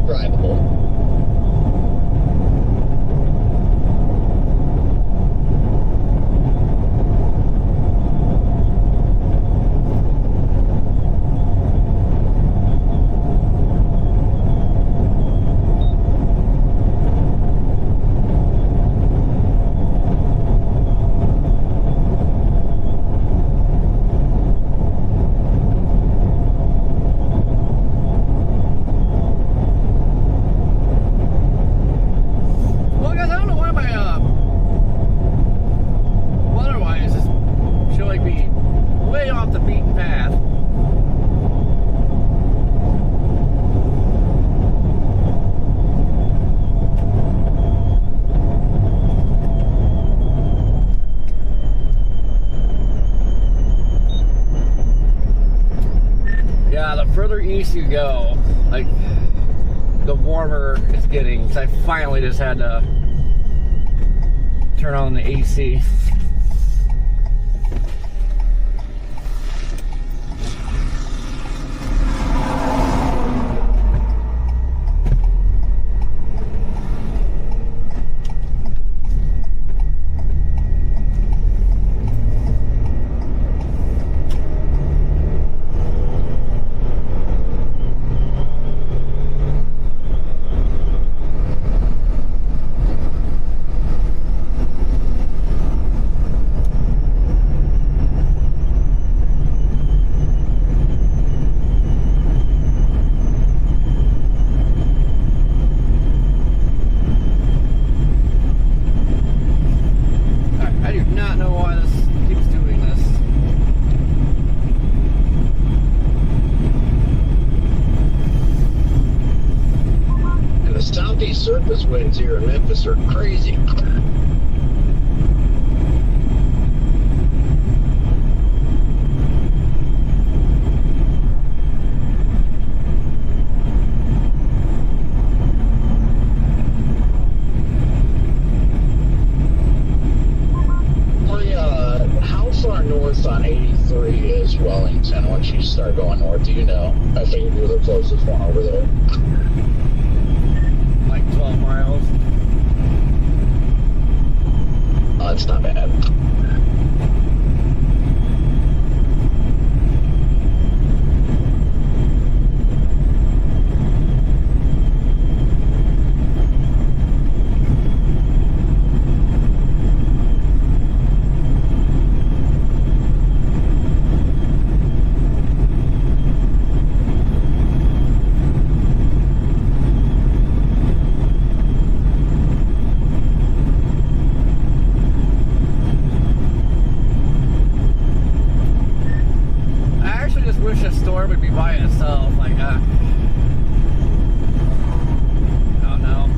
drivable. further east you go, like, the warmer it's getting. Because I finally just had to turn on the AC. Surface winds here in Memphis are crazy. How far north on 83 is Wellington once you start going north? Do you know? I figured you were the closest one over there. 12 miles. Oh, that's not bad. Wish a storm would be by itself, like I don't know.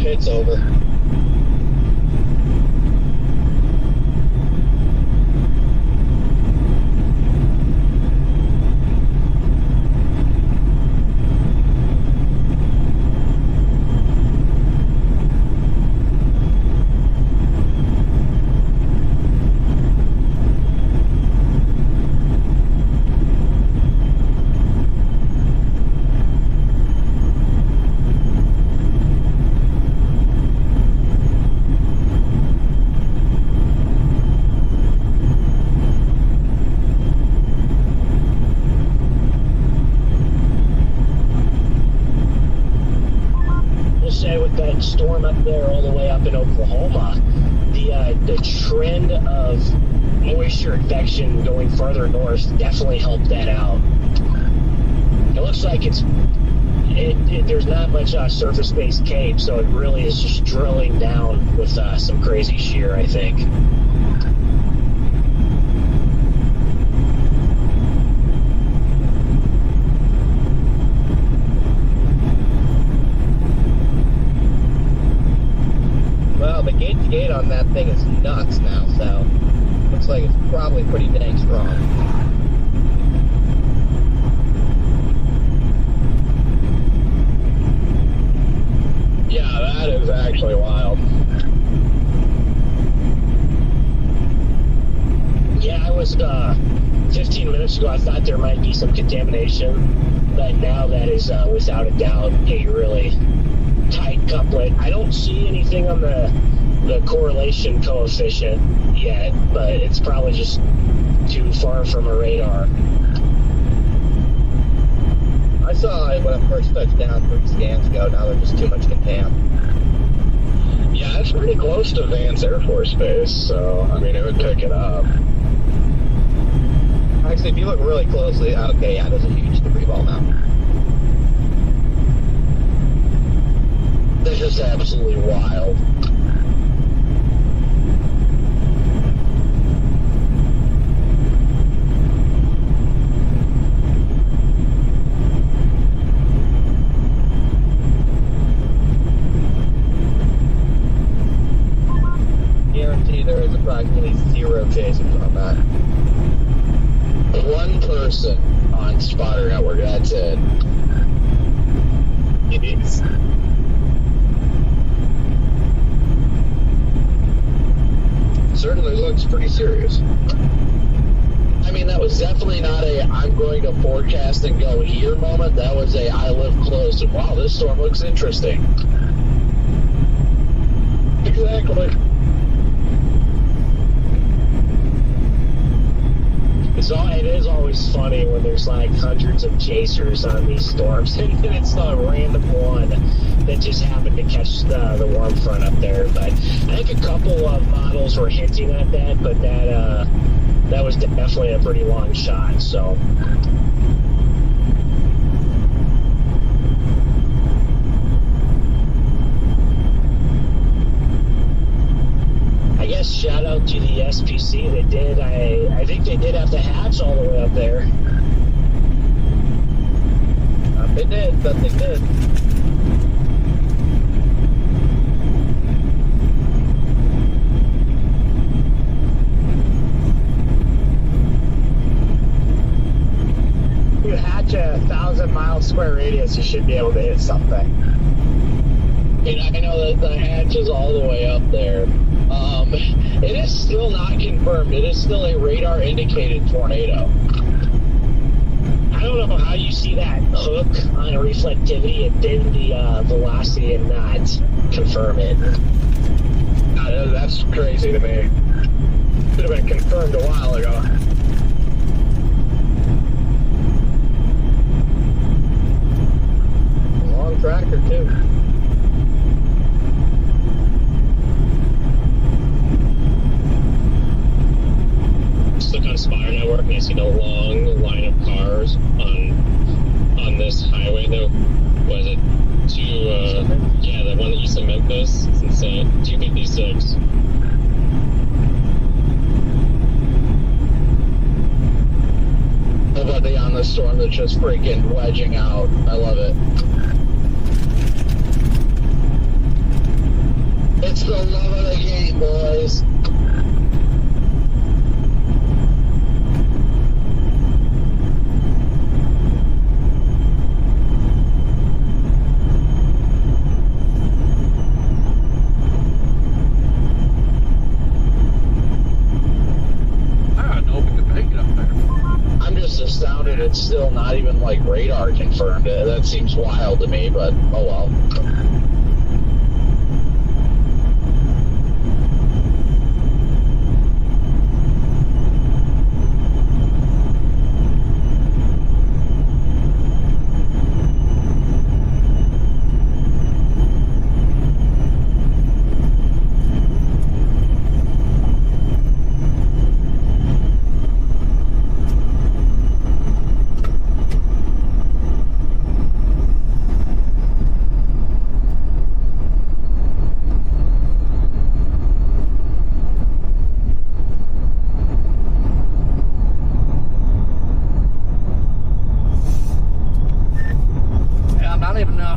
It's over. Storm up there all the way up in Oklahoma, the trend of moisture advection going further north definitely helped that out. It looks like there's not much surface-based cape, so it really is just drilling down with some crazy shear, I think. Well, the gate-to-gate on that thing is nuts now, so looks like it's probably pretty dang strong. Yeah, that is actually wild. Yeah, I was 15 minutes ago, I thought there might be some contamination, but now that is without a doubt a really tight couplet. I don't see anything on the correlation coefficient yet, but it's probably just too far from a radar. I saw it when I first touched down 3 scans ago. Now they're just too much contam. Yeah, it's pretty close to Vance Air Force Base, so, I mean, it would pick it up. Actually, if you look really closely, okay, yeah, there's a huge debris ball now. They're just absolutely wild. Guarantee there is approximately 0 chasers on that. 1 person on Spotter Network, that's it. Jeez. Certainly looks pretty serious. I mean, that was definitely not a I'm going to forecast and go here moment. That was a I live close and wow, this storm looks interesting. Exactly. It is always funny when there's like hundreds of chasers on these storms, and it's a random one that just happened to catch the warm front up there. But I think a couple of models were hinting at that, but that was definitely a pretty long shot. So. I guess shout out to the SPC. They did. I think they did have the hatch all the way up there. They did, but they did. If you hatch a 1,000-mile square radius, you should be able to hit something. And I know that the hatch is all the way up there. It is still not confirmed. It is still a radar-indicated tornado. I don't know how you see that hook on reflectivity and then the velocity and not confirm it. That's crazy to me. Should have been confirmed a while ago. Long tracker, too. Look on Spotter Network and I see the long line of cars on this highway though. Was it yeah, the one east of Memphis? It's insane. 256. Nobody on the storm that's just freaking wedging out. I love it. It's the love of the game, boys. Astounded it's still not even like radar confirmed. That seems wild to me, but oh well.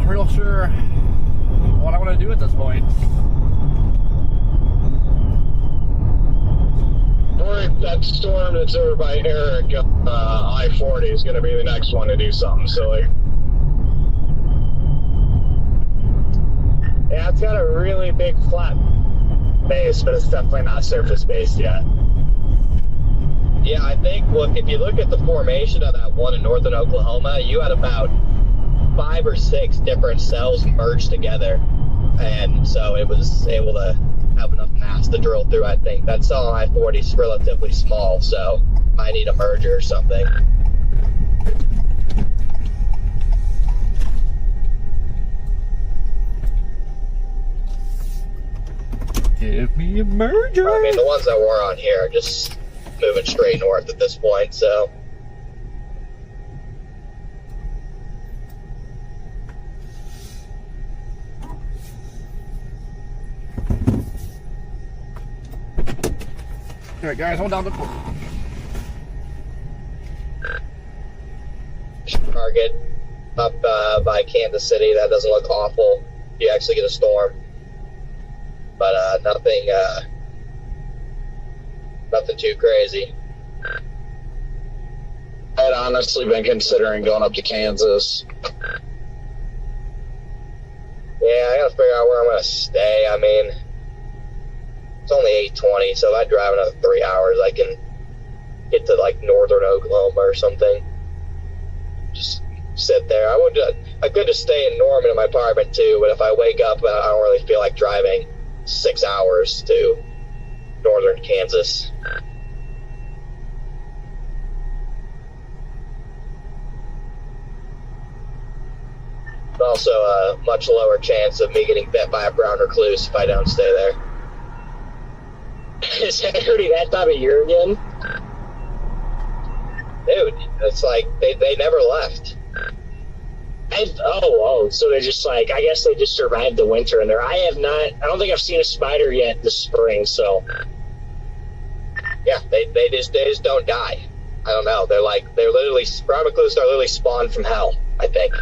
Real sure what I want to do at this point. Or that storm that's over by Eric, I-40 is going to be the next one to do something silly. Yeah, it's got a really big flat base, but it's definitely not surface based yet. Yeah, I think, look, if you look at the formation of that one in northern Oklahoma, you had about 5 or 6 different cells merged together, and so it was able to have enough mass to drill through. I think that cell on I-40 is relatively small, so might need a merger or something. Give me a merger. I mean, the ones that were on here are just moving straight north at this point, so. Alright guys, hold down the port. Target up by Kansas City. That doesn't look awful. You actually get a storm, but nothing too crazy. I had honestly been considering going up to Kansas. Yeah, I gotta figure out where I'm gonna stay. I mean, it's only 8:20, so if I drive another 3 hours, I can get to like northern Oklahoma or something. Just sit there. I could just stay in Norman in my apartment too, but if I wake up, I don't really feel like driving 6 hours to northern Kansas. Also, a much lower chance of me getting bit by a brown recluse if I don't stay there. Is it already that time of year again? Dude, it's like they never left. So they just like, I guess they just survived the winter in there. I don't think I've seen a spider yet this spring, so. Yeah, they just don't die. I don't know. They're literally, brown recluse are literally spawned from hell, I think.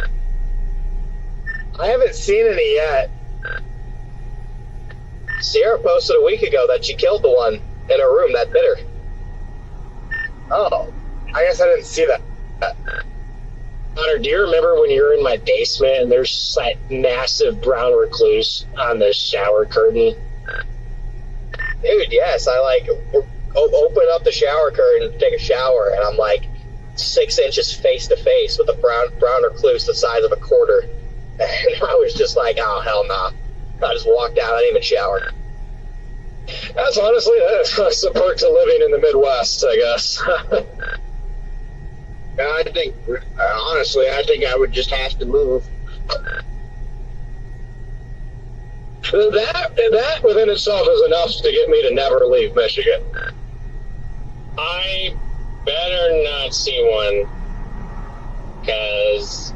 I haven't seen any yet. Sierra posted a week ago that she killed the one in her room that bit her. Oh, I guess I didn't see that. Connor, do you remember when you were in my basement and there's just that massive brown recluse on the shower curtain? Dude, yes. I open up the shower curtain to take a shower, and I'm like 6 inches face to face with a brown recluse the size of a quarter. And I was just like, oh, hell nah. I just walked out. I didn't even shower. That's the perks of living in the Midwest, I guess. I think, honestly, I would just have to move. That within itself is enough to get me to never leave Michigan. I better not see one, because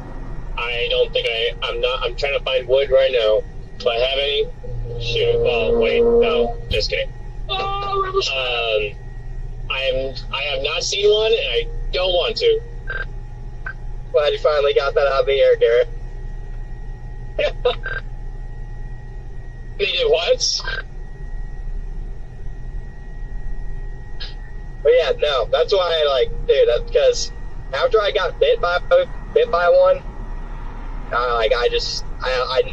I don't think I'm trying to find wood right now. Do I have any? Shoot. Oh, wait. No. Just kidding. I have not seen one, and I don't want to. Glad you finally got that out of the air, Garrett. Needed what? But yeah, no, that's why that's because after I got bit by one,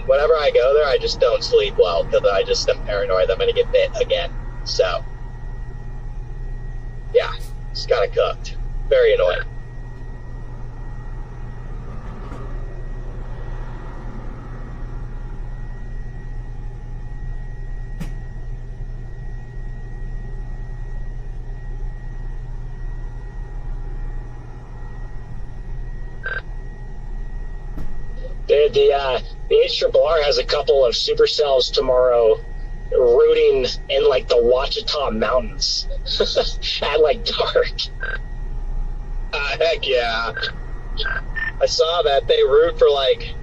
whenever I go there, I just don't sleep well because I just am paranoid that I'm gonna get bit again. So, yeah, it's kind of cooked. Very annoying. The HRRR has a couple of Supercells tomorrow rooting in like the Ouachita Mountains at like dark. Heck yeah. I saw that they root for like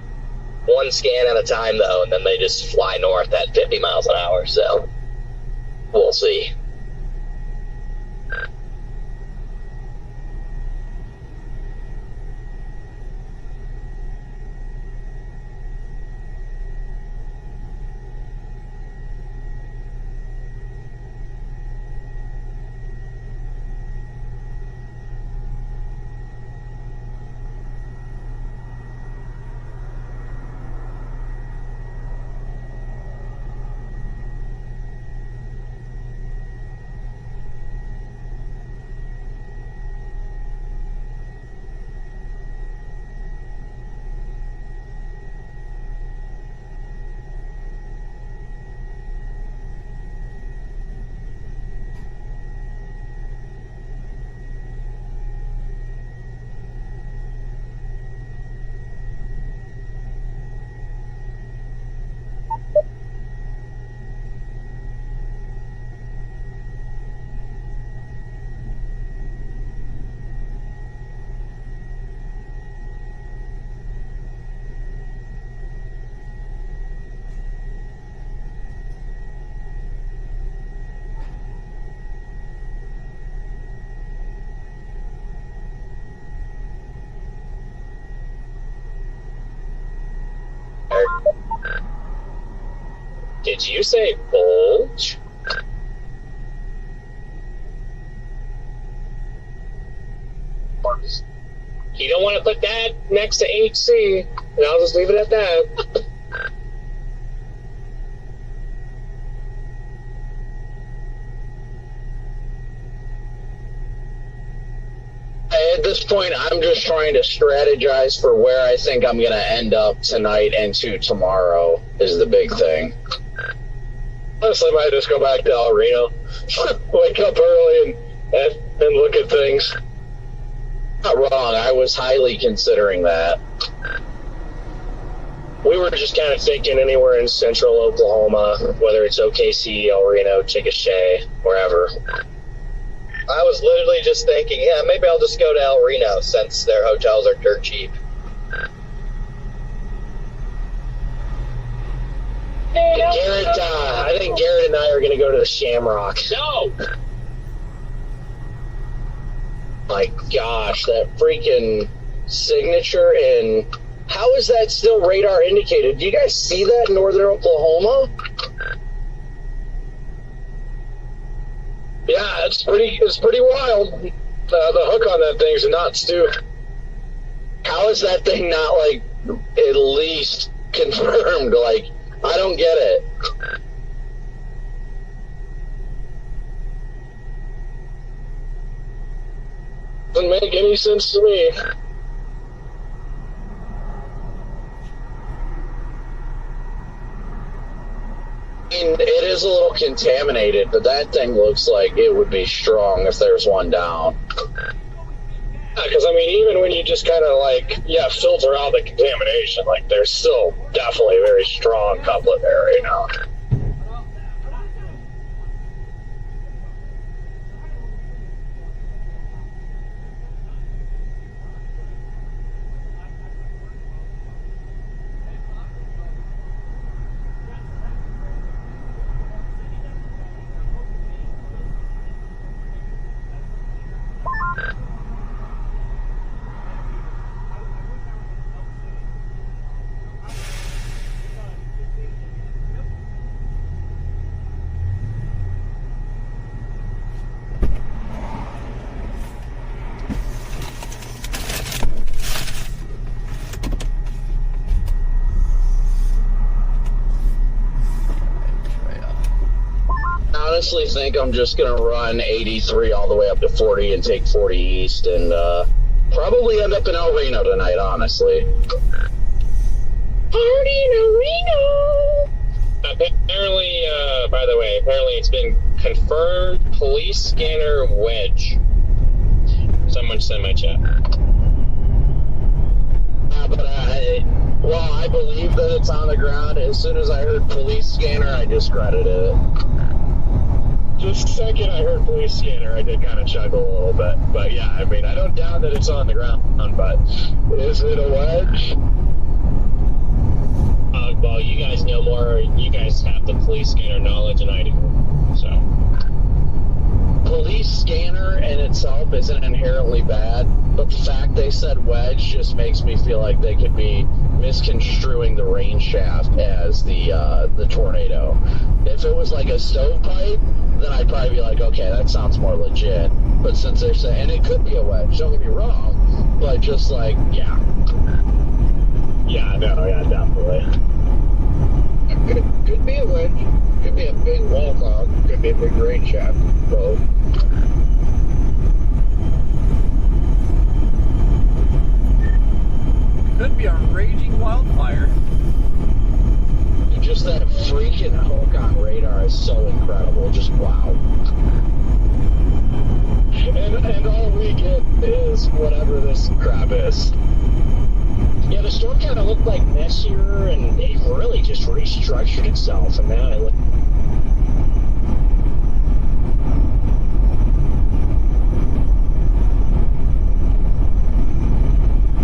one scan at a time though, and then they just fly north at 50 miles an hour, so we'll see. Did you say bulge? You don't want to put that next to HC, and I'll just leave it at that. At this point, I'm just trying to strategize for where I think I'm going to end up tonight and tomorrow is the big thing. Honestly, I might just go back to El Reno, wake up early and look at things. Not wrong. I was highly considering that. We were just kind of thinking anywhere in central Oklahoma, whether it's OKC, El Reno, Chickasha, wherever. I was literally just thinking, yeah, maybe I'll just go to El Reno since their hotels are dirt cheap. Garrett, I think Garrett and I are going to go to the Shamrock. No! My gosh, that freaking signature, and how is that still radar indicated? Do you guys see that in northern Oklahoma? Yeah, it's pretty wild. The hook on that thing's nuts too. How is that thing not like at least confirmed? Like, I don't get it. Doesn't make any sense to me. I mean, it is a little contaminated, but that thing looks like it would be strong if there's one down. Because, I mean, even when you just kind of, like, filter out the contamination, like, there's still definitely a very strong couplet there right now. Honestly think I'm just going to run 83 all the way up to 40 and take 40 east and probably end up in El Reno tonight, honestly. Party in El Reno! Apparently, by the way, apparently it's been confirmed police scanner wedge. Someone send my chat. Well, I believe that it's on the ground. As soon as I heard police scanner, I discredited it. Just a second I heard police scanner, I did kind of chuckle a little bit. But yeah, I mean, I don't doubt that it's on the ground, but is it a wedge? Well, you guys know more. You guys have the police scanner knowledge than I do. So. Police scanner in itself isn't inherently bad, but the fact they said wedge just makes me feel like they could be misconstruing the rain shaft as the tornado. If it was like a stovepipe, then I'd probably be like, okay, that sounds more legit. But since they're saying, and it could be a wedge, don't get me wrong, but just like, yeah. Yeah, no, yeah, definitely. Could be a wedge, could be a big wall cloud, could be a big rain shaft, both. Could be a raging wildfire. Just that freaking hook on radar is so incredible. Just wow. And all we get is whatever this crap is. Yeah, the storm kind of looked like messier, and it really just restructured itself, and now it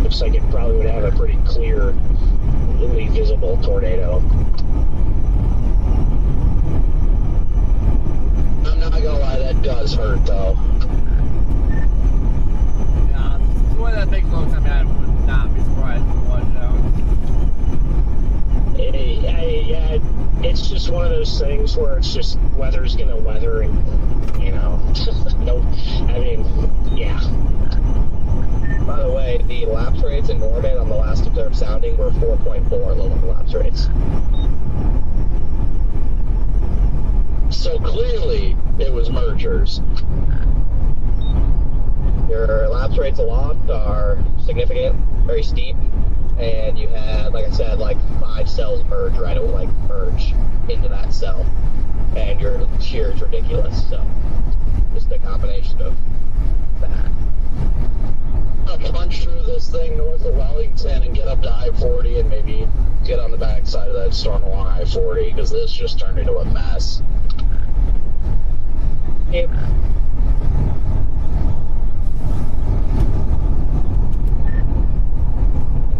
looks like it probably would have a pretty clearly visible tornado. I'm not gonna lie, that does hurt though. Yeah, the way that thing looks, I mean, I would not be surprised if it was down. it's just one of those things where it's just weather's gonna weather, and you know, no, I mean, yeah. By the way, the lapse rates in Norman on the last observed sounding were 4.4 low level lapse rates. So clearly, it was mergers. Your lapse rates aloft are significant, very steep, and you had, like I said, like 5 cells merge merge into that cell, and your shear is ridiculous. So, just a combination of that. I'll punch through this thing north of Wellington and get up to I-40 and maybe get on the backside of that storm along I-40, because this just turned into a mess. Yep.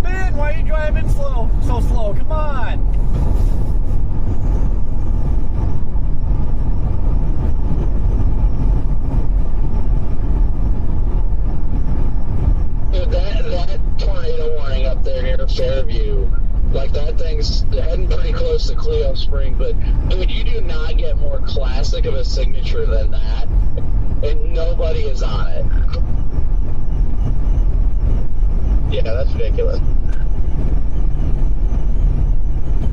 Ben, why are you driving so slow? Come on. Dude, that tornado warning up there near Fairview, like that thing's heading pretty close to Cleo Spring, but dude, you do not get more classic of a signature than that, and nobody is on it. Yeah, that's ridiculous.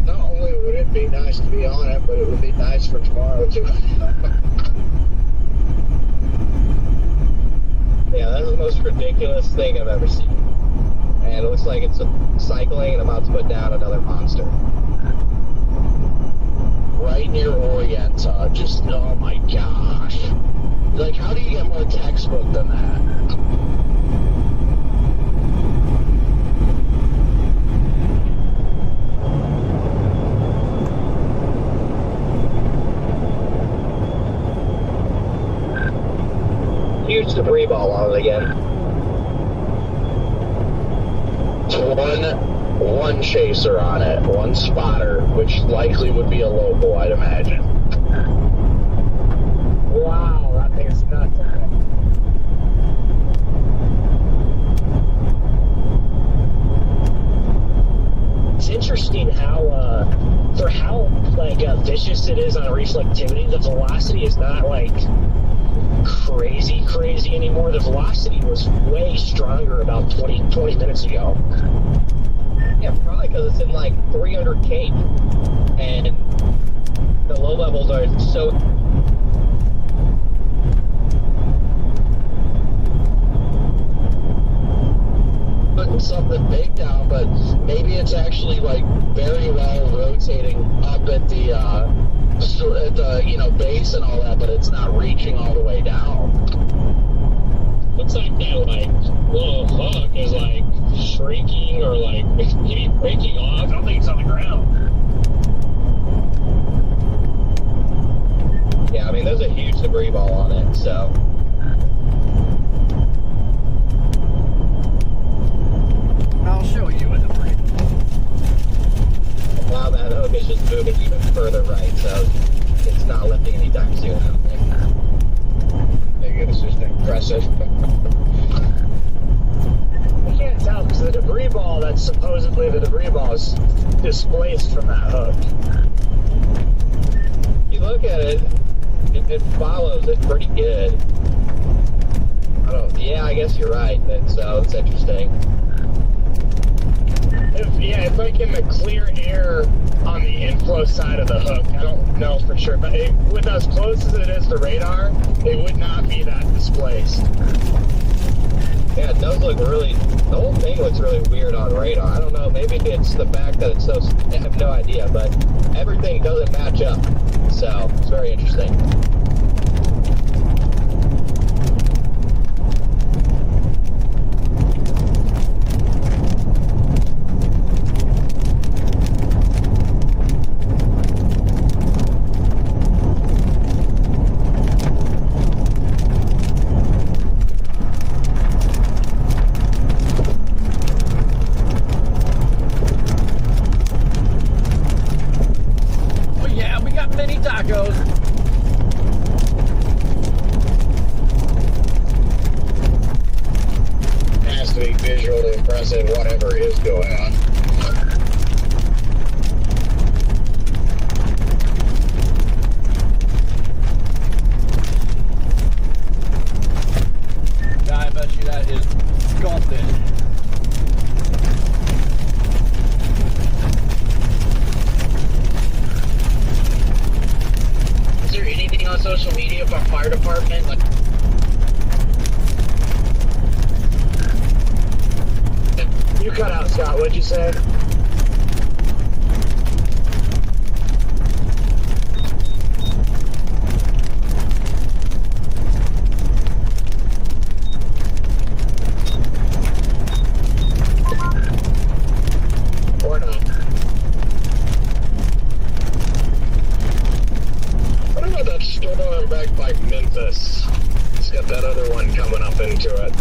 Not only would it be nice to be on it, but it would be nice for tomorrow too. Yeah, that's the most ridiculous thing I've ever seen. And it looks like it's cycling and about to put down another monster. Right near Orienta, just, oh my gosh. Like, how do you get more textbook than that? Huge debris ball on it again. One chaser on it, one spotter, which likely would be a local, I'd imagine. Wow, that thing is nuts. It's interesting how, for how like vicious it is on reflectivity, the velocity is not like crazy anymore. The velocity was way stronger about 20 minutes ago. Yeah, probably because it's in like 300 cape, and the low levels are so. Putting something big down, but maybe it's actually like very well rotating up at the base and all that, but it's not reaching all the way down. Looks like that little hook is shrinking or maybe breaking off. I don't think it's on the ground. Yeah, I mean there's a huge debris ball on it, so. I'll show you a debris. Wow, that hook is just moving even further right, so it's not lifting anytime soon, I don't think. Maybe it's just impressive. You can't tell because the debris ball, that's supposedly the debris ball, is displaced from that hook. You look at it, it follows it pretty good. Yeah, I guess you're right, so it's interesting. If like in the clear air on the inflow side of the hook, I don't know for sure, but with as close as it is to radar, it would not be that displaced. Yeah, it does look really, the whole thing looks really weird on radar. I don't know, maybe it's the fact that it's so, I have no idea, but everything doesn't match up. So, it's very interesting. Whatever is going on. apartment. Like, You cut out, Scott. What'd you say? or not. What about that storm back by Memphis? It's got that other one coming up into it.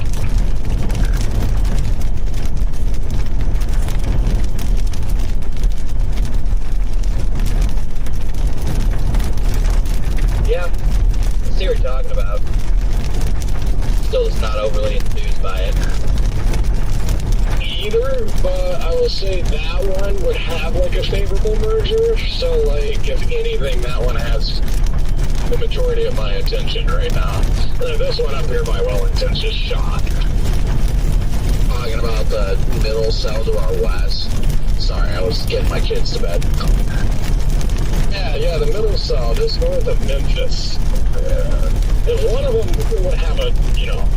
Yeah, I see what you're talking about. Still just not overly enthused by it. Either, but I will say that one would have like a favorable merger. So like, if anything, that one has the majority of my attention right now. This one up here by Wellington's just shot. Talking about the middle cell to our west. Sorry, I was getting my kids to bed. Yeah, the middle cell, just north of Memphis. If one of them would have a,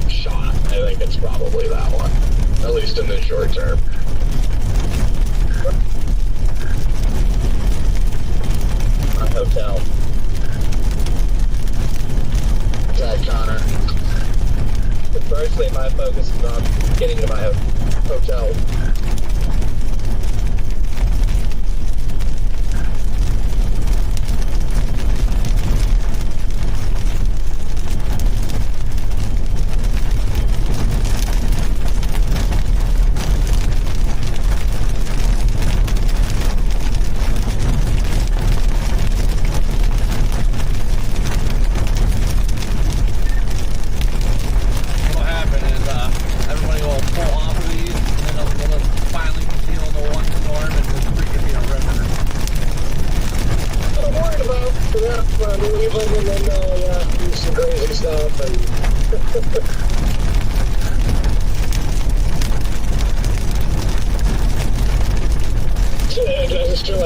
shot, I think it's probably that one. At least in the short term. Our hotel. Zach Connor. But firstly, my focus is on getting to my hotel.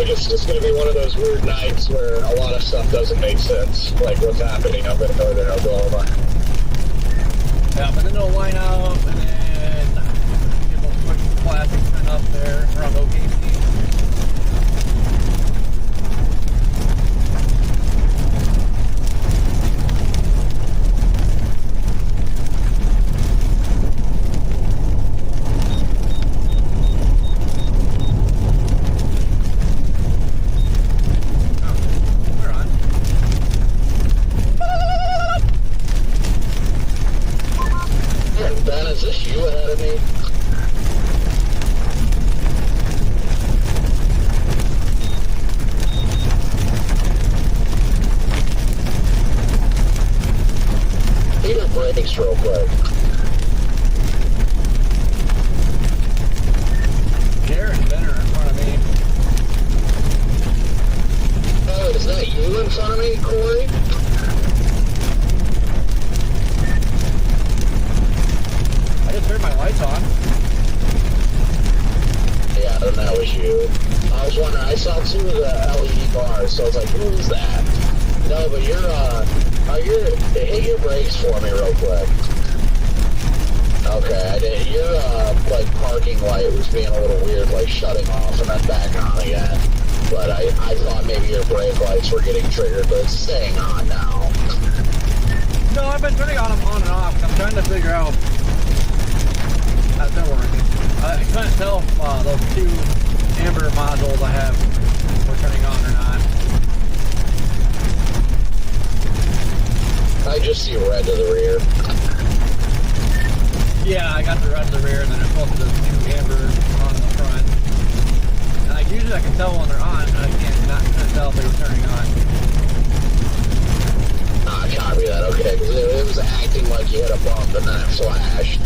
It's just going to be one of those weird nights where a lot of stuff doesn't make sense, like what's happening up in northern Oklahoma. Yeah, but then they'll line up and then get those quick classics turned up there around OKC. Real quick. Garrett's better in front of me. Oh, is that you in front of me, Corey? I just turned my lights on. Yeah, then that was you. I was wondering, I saw two of the LED bars, so I was like, who is that? No, but hit your brakes for me real quick. Okay, I did. Your, parking light was being a little weird, like shutting off and then back on again. But I thought maybe your brake lights were getting triggered, but it's staying on now. No, I've been turning on them on and off. I'm trying to figure out how they're working. I couldn't tell if those two amber modules I have were turning on or not. I just see red to the rear. Yeah, I got the red to the rear, and then there's both of those two ambers on the front. And usually I can tell when they're on, and I can't tell if they were turning on. Copy that, okay, because it was acting like you hit a bump and then it flashed.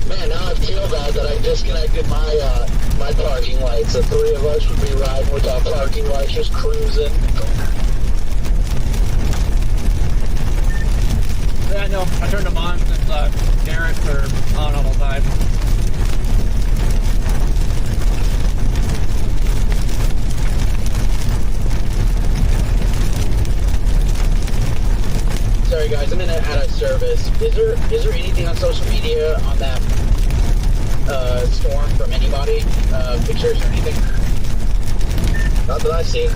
Man, now I feel bad that I disconnected my parking lights. The three of us would be riding with our parking lights, just cruising. Yeah, I know. I turned them on since Garrett's are on all the time. Is there anything on social media on that storm from anybody? Pictures or anything? Not that I see.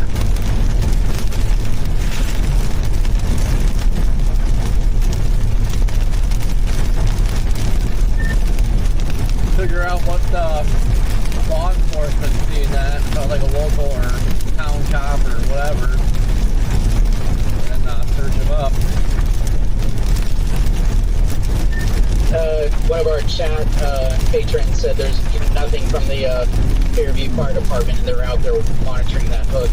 Figure out what law enforcement's seeing that, like a local or town cop or whatever, and search them up. One of our chat patrons said there's nothing from the Fairview Fire Department, and they're out there monitoring that hook.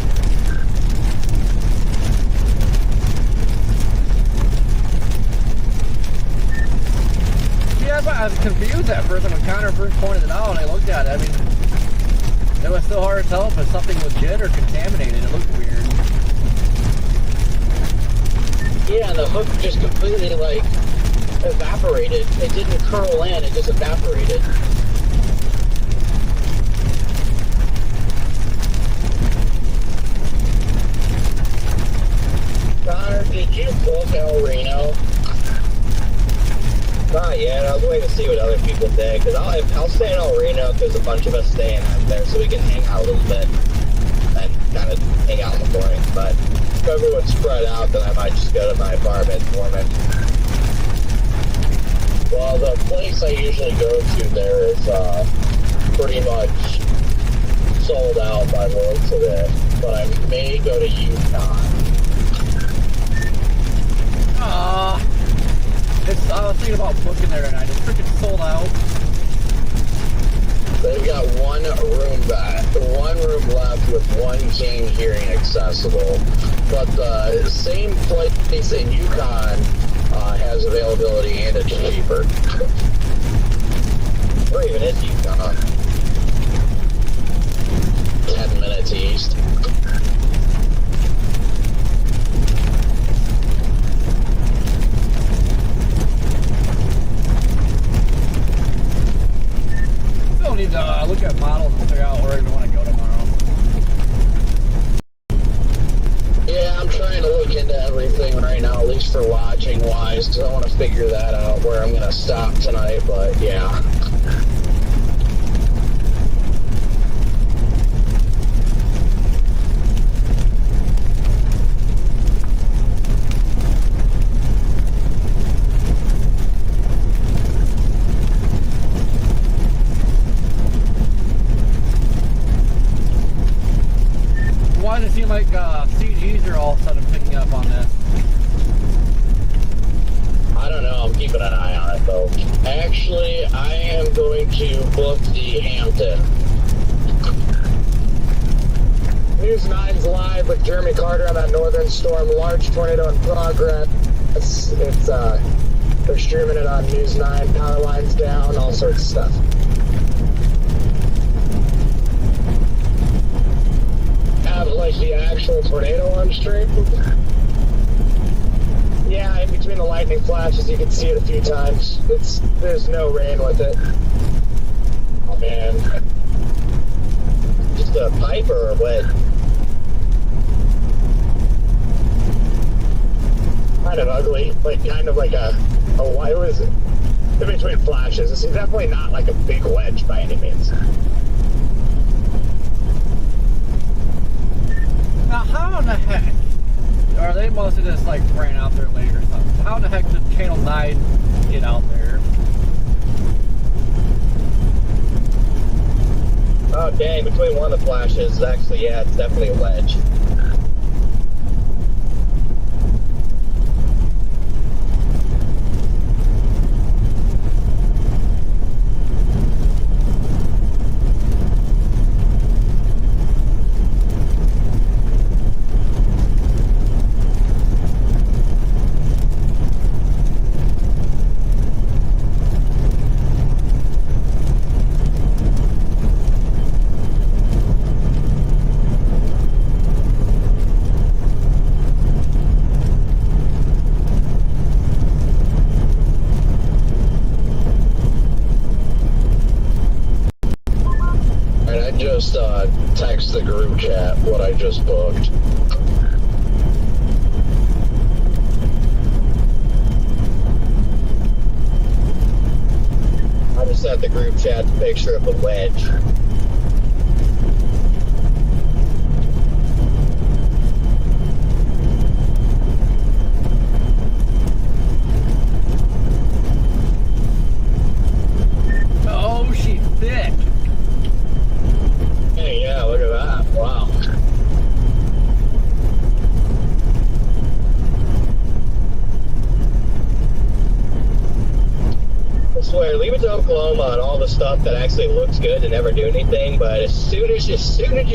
Yeah, I was confused at first when Connor first pointed it out and I looked at it. I mean, it was still hard to tell if it was something legit or contaminated. It looked weird. Yeah, and the hook just completely, like, evaporated. It didn't curl in, it just evaporated. Connor, did you book El Reno? Not yet. I was waiting to see what other people did, because I'll stay in El Reno because a bunch of us stay in there so we can hang out a little bit and kind of hang out in the morning. But if everyone's spread out, then I might just go to my apartment and warm it. Well, the place I usually go to there is pretty much sold out by the looks of it, but I may go to Yukon. I was thinking about booking there tonight. It's freaking sold out. They've got one room left with one king hearing accessible, but the same place in Yukon has availability and it's cheaper. Where even is Yukon? 10 minutes east. Still need to look at models and figure out where we want to go tomorrow. Yeah, I'm trying to look into everything right now, at least for lodging wise, because I want to figure that out where I'm going to stop tonight, but yeah. Why does it seem like CGs are all of a sudden picking up on this? I don't know, I'm keeping an eye on it though. Actually, I am going to book the Hampton. News 9's live with Jeremy Carter on that northern storm. Large tornado in progress. They're streaming it on News 9. Power lines down, all sorts of stuff. Have like the actual tornado on stream? Yeah, in between the lightning flashes, you can see it a few times. There's no rain with it. Oh man. Just a pipe or what? Kind of ugly, like kind of like a what was it? In between flashes. It's definitely not like a big wedge by any means. Now, how in the heck? Or they must have just like ran out there later or something. How in the heck did Channel 9 get out there? Oh dang, between one of the flashes, actually, yeah, it's definitely a wedge. Text the group chat what I just booked. to send the group chat the picture of the wedge. Oh, she's thick. Hey, yeah, look at that. Wow. I swear, leave it to Oklahoma on all the stuff that actually looks good and never do anything, but as soon as you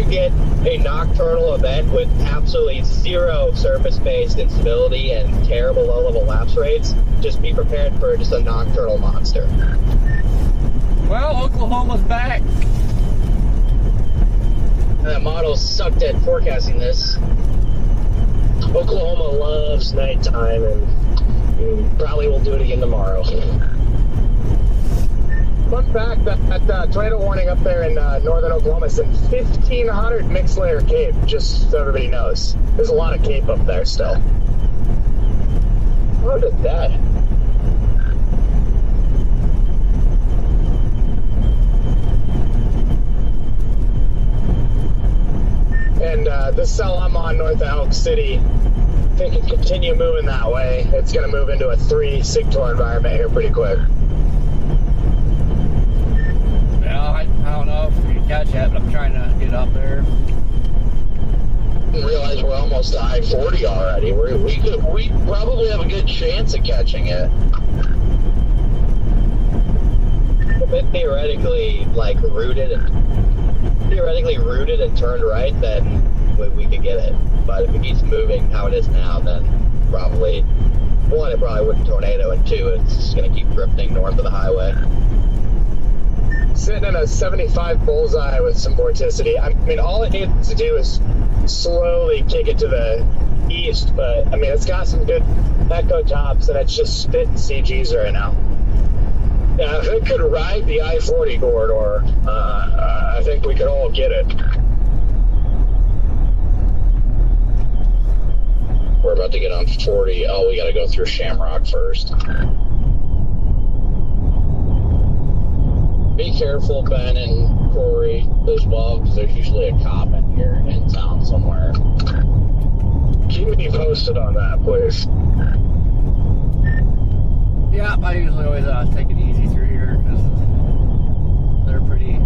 get a nocturnal event with absolutely zero surface-based instability and terrible low-level lapse rates, just be prepared for just a nocturnal monster. Well, Oklahoma's back. That model sucked at forecasting this. Oklahoma loves nighttime, and probably will do it again tomorrow. Fun fact, that tornado warning up there in northern Oklahoma is in 1,500 mixed layer Cape, just so everybody knows. There's a lot of Cape up there still. How did that? And this cell I'm on north of Elk City, if it can continue moving that way, it's going to move into a 3 SIGTOR environment here pretty quick. Well, I don't know if we can catch that, but I'm trying to get up there. I didn't realize we're almost to I-40 already. We probably have a good chance of catching it. If it theoretically rooted and turned right, then we could get it. But if it keeps moving how it is now, then probably, one, it probably wouldn't tornado, and two, it's just going to keep drifting north of the highway. Sitting in a 75 bullseye with some vorticity. I mean, all it needs to do is slowly kick it to the east, but I mean, it's got some good echo tops, and it's just spitting CGs right now. Yeah, if it could ride the I-40 corridor, I think we could all get it. We're about to get on 40. Oh, we got to go through Shamrock first. Be careful, Ben and Corey, as well, because there's usually a cop in here in town somewhere. Keep me posted on that, please. Yeah, I usually always take it easy through here because they're pretty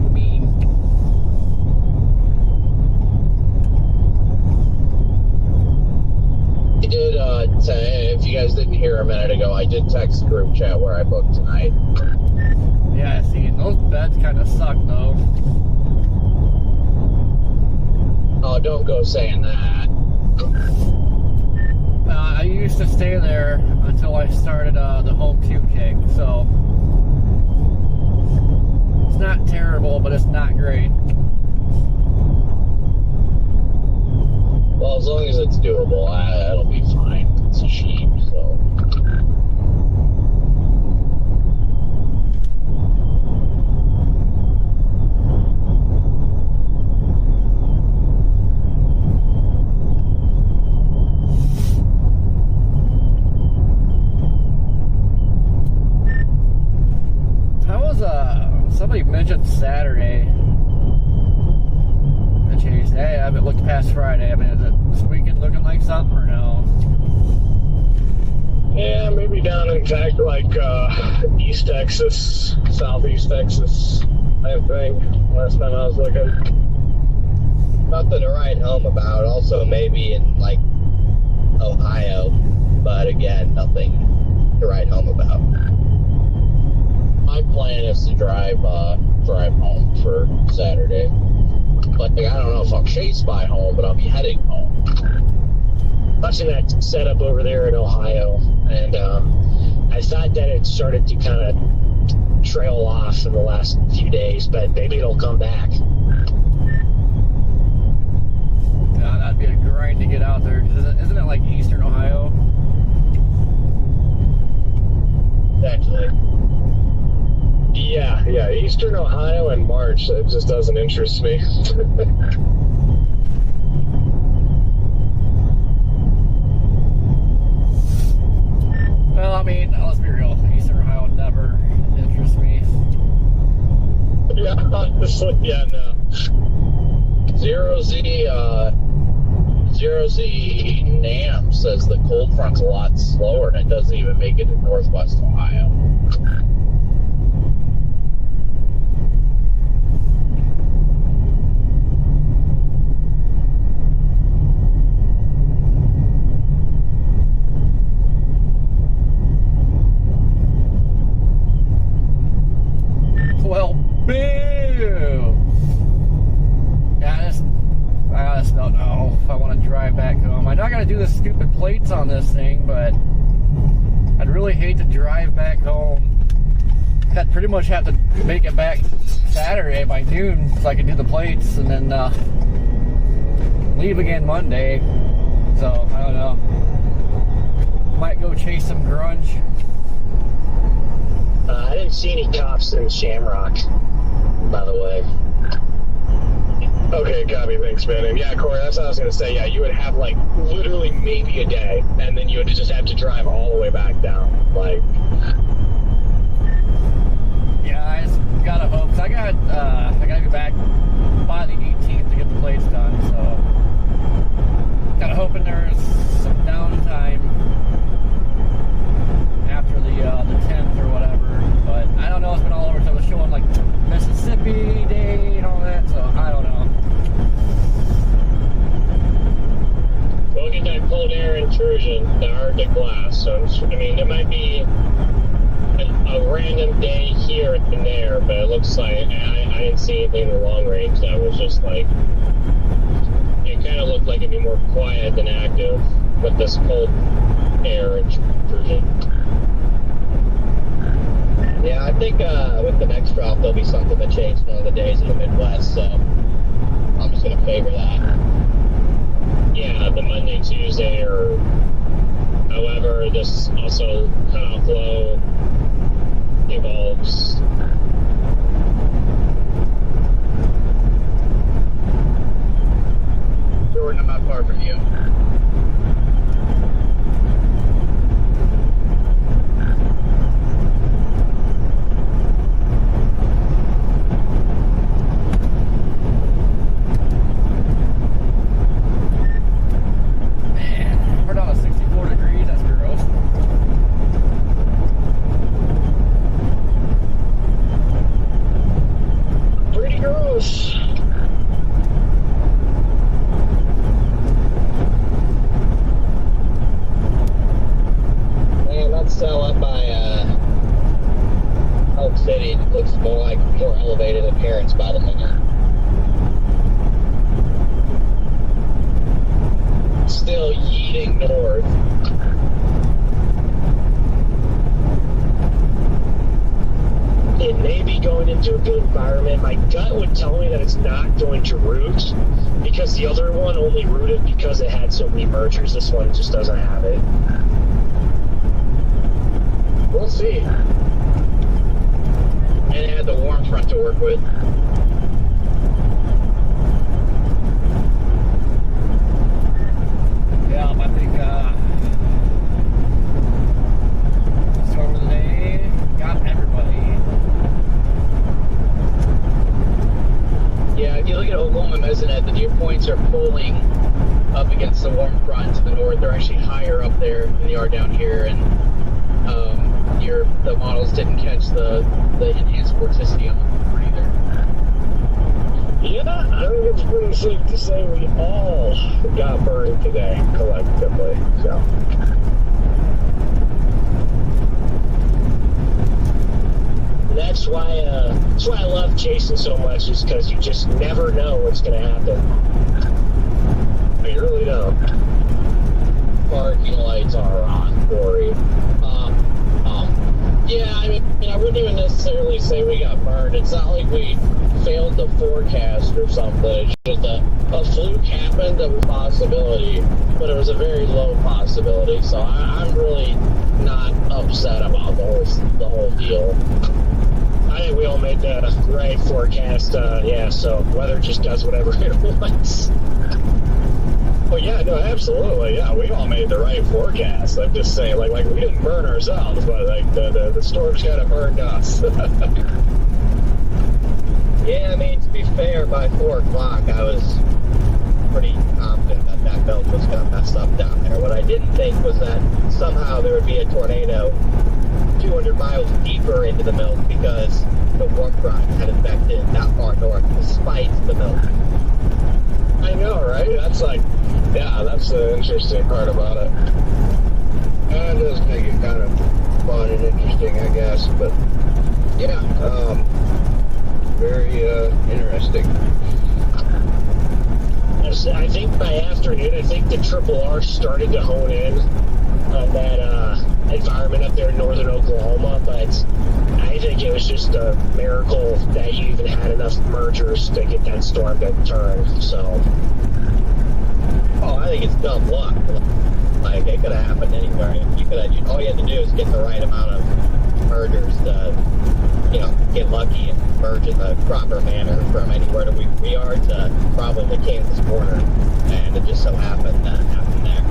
mean. I did say, if you guys didn't hear a minute ago, I did text the group chat where I booked tonight. Yeah, see, those beds kind of suck though. Oh, don't go saying that. I used to stay there until I started the home cube kick, so it's not terrible, but it's not great. Well, as long as it's doable, it'll be fine. It's cheap, so. Somebody mentioned Saturday. Hey, I haven't looked past Friday. I mean, is it this weekend looking like something or no? Yeah, maybe down in fact like East Texas, Southeast Texas, I think. Last time I was looking. Nothing to write home about. Also, maybe in like Ohio, but again, nothing to write home about. My plan is to drive home for Saturday. Like, I don't know if I'll chase by home, but I'll be heading home. Watching that setup over there in Ohio, and I thought that it started to kind of trail off in the last few days, but maybe it'll come back. Yeah, that'd be a grind to get out there. Isn't it like Eastern Ohio? Actually. Yeah, Eastern Ohio in March, it just doesn't interest me. Well, I mean, let's be real. Eastern Ohio never honestly, yeah, no. Zero Z Nam says the cold front's a lot slower and it doesn't even make it to Northwest Ohio. Well, boo! Yeah, I just don't know if I want to drive back home. I know I gotta do the stupid plates on this thing, but I'd really hate to drive back home. I'd pretty much have to make it back Saturday by noon so I can do the plates and then leave again Monday. So, I don't know. Might go chase some grunge. I didn't see any cops in Shamrock, by the way. Okay, copy, thanks, man. And yeah, Corey, that's what I was going to say. Yeah, you would have, like, literally maybe a day, and then you would just have to drive all the way back down. Like... Yeah, I just gotta hope. 'Cause I gotta go back by the 18th to get the plates done, so... Kinda hoping there's some downtime after the 10th or whatever, but I don't know, it's been all over, so it was showing like Mississippi Day and all that, so I don't know. We'll get that cold air intrusion, the Arctic blast, so I mean, it might be a random day here and there, but it looks like, I didn't see anything in the long range that was just like, it kind of looked like it'd be more quiet than active with this cold air intrusion. Yeah, I think with the next drop, there'll be something that changed one of the days in the Midwest, so I'm just going to favor that. Yeah, the Monday, Tuesday, or however this also cutoff low evolves. Jordan, I'm not far from you. We're down to 64 degrees, that's gross. Pretty gross. Man, that cell up by Elk City looks more elevated appearance by the minute. Still yeeting north. It may be going into a good environment. My gut would tell me that it's not going to root because the other one only rooted because it had so many mergers. This one just doesn't have it. We'll see. And it had the warm front to work with. Yeah, I think storm of the day got everybody. Yeah, if you look at Oklahoma Mesonet, the dew points are pulling up against the warm front to the north. They're actually higher up there than they are down here, and the models didn't catch the enhanced vorticity on the front either. Yeah, I think it's pretty safe to say we all got burned today, collectively. So. That's why I love chasing so much, is because you just never know what's going to happen. You really don't. Parking lights are on, Corey. Yeah, I mean, I wouldn't even necessarily say we got burned. It's not like we failed the forecast or something. It's just a fluke happened that was a possibility, but it was a very low possibility. So I'm really not upset about the whole deal. I think we all made the right forecast. Yeah, so weather just does whatever it wants. Well, yeah, no, absolutely. Yeah, we all made the right forecast. I'm just saying, like we didn't burn ourselves, but like the storm's kind of burned us. Yeah, I mean, to be fair, by 4 o'clock, I was pretty confident that that belt was going to mess up down there. What I didn't think was that somehow there would be a tornado 200 miles deeper into the milk because the warp drive had infected that far north despite the milk. I know, right? That's that's the interesting part about it. And it does make it kind of fun and interesting, I guess. But yeah, very interesting. I think by afternoon, I think the Triple R started to hone in on that environment up there in northern Oklahoma, but I think it was just a miracle that you even had enough mergers to get that storm to turn. So, oh, I think it's dumb luck. Like, it could have happened anywhere. All you had to do is get the right amount of mergers to, get lucky and merge in the proper manner from anywhere that we are to probably the Kansas border. And it just so happened that it happened there.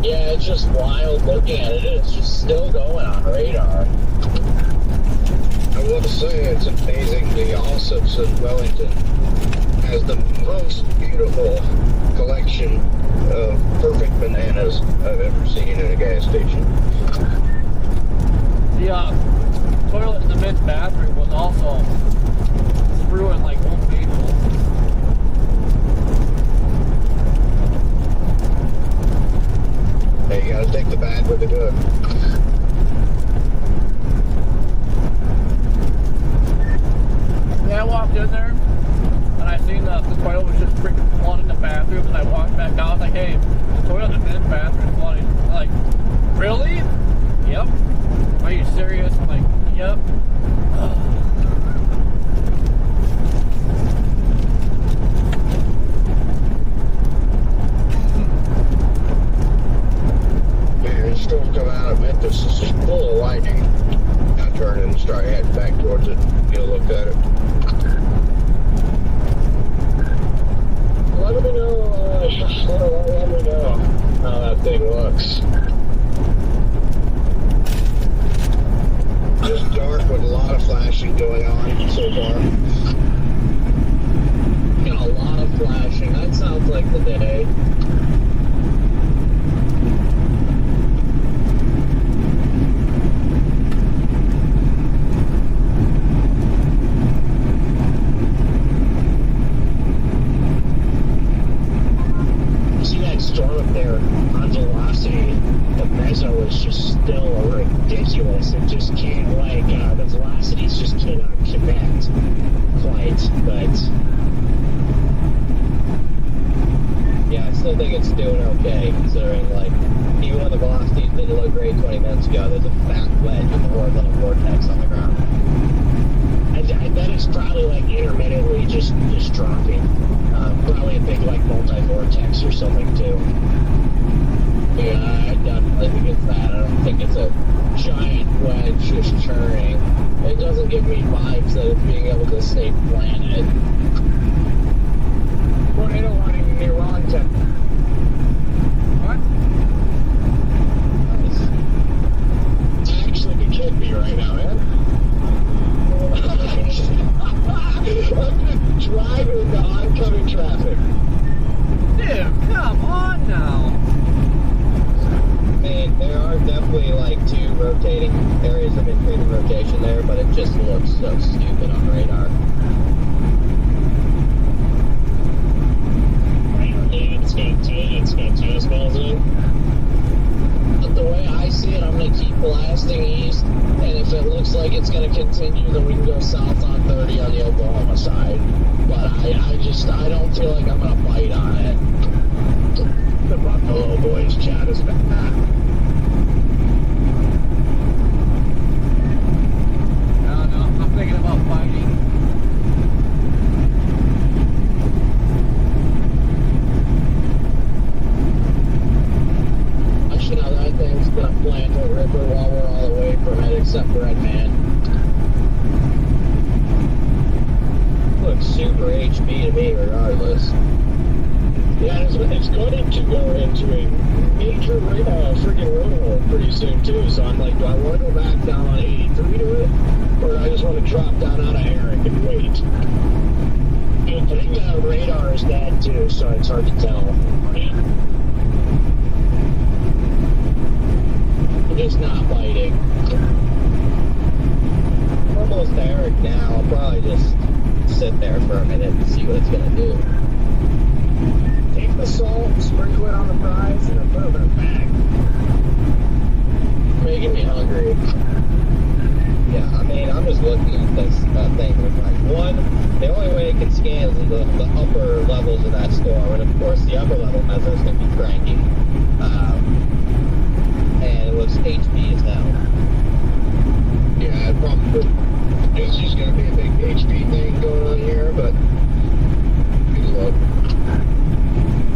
yeah, it's just wild looking at it. It's just still going on radar. I will say it's amazing. The Allsups of Wellington has the most beautiful collection of perfect bananas I've ever seen in a gas station. The toilet in the men's bathroom was also screwing like old people. Hey, you gotta take the bad with the good. Yeah, I walked in there and I seen the toilet was just freaking flooding the bathroom, and I walked back out. I was like, hey, the toilet in the men's bathroom is flooding. I'm like, really? Yep. Are you serious? I'm like, yep. Man, it's still coming out of Memphis. It's just full of lightning. I turn and start heading back towards it. You'll look at it. Let me know how that thing looks. Just dark with a lot of flashing going on so far. Got a lot of flashing. That sounds like the day. See that storm up there on velocity? The meso is just still ridiculous. It just can't, the velocities just cannot connect quite, but Yeah, I still think it's doing okay, considering, even when the velocities didn't look great 20 minutes ago, there's a fat wedge in the horizontal vortex on the ground. I bet it's probably, intermittently just dropping. Probably a big, multi-vortex or something, too. Yeah, I definitely think it's that. I don't think it's a giant wedge just churning. It doesn't give me vibes that it's being able to stay planted. Tornado warning near Wellington. What? It's actually a kid me right now, man. I'm just driving into oncoming traffic. Dude, come on now. I mean, there are definitely, two rotating areas of increasing rotation there, but it just looks so stupid on radar. It's got tennis balls in. But the way I see it, I'm going to keep blasting east, and if it looks like it's going to continue, then we can go south on 30 on the Oklahoma side. But I don't feel like I'm going to bite on it. The Buffalo Boys chat is back. No, I'm thinking about fighting. Actually, now that thing's going to plant a ripper while we're all away from it, except for Red Man. Looks super HB to me, regardless. Yeah, it's going to go into a major freaking road hole pretty soon, too. So I'm like, do I want to go back down on 83 to it? Or do I just want to drop down out of here and can wait. I think the radar is bad too, so it's hard to tell. It's not biting. Almost there now. I'll probably just sit there for a minute and see what it's gonna do. Take the salt, sprinkle it on the fries, and then put them in a bag. Making me hungry. Yeah, I mean, I'm just looking at this thing. Like, one, the only way it can scan is the upper levels of that storm, and of course the upper level method is going to be cranky. And it looks HP as hell. Yeah, it probably is just going to be a big HP thing going on here, but good luck.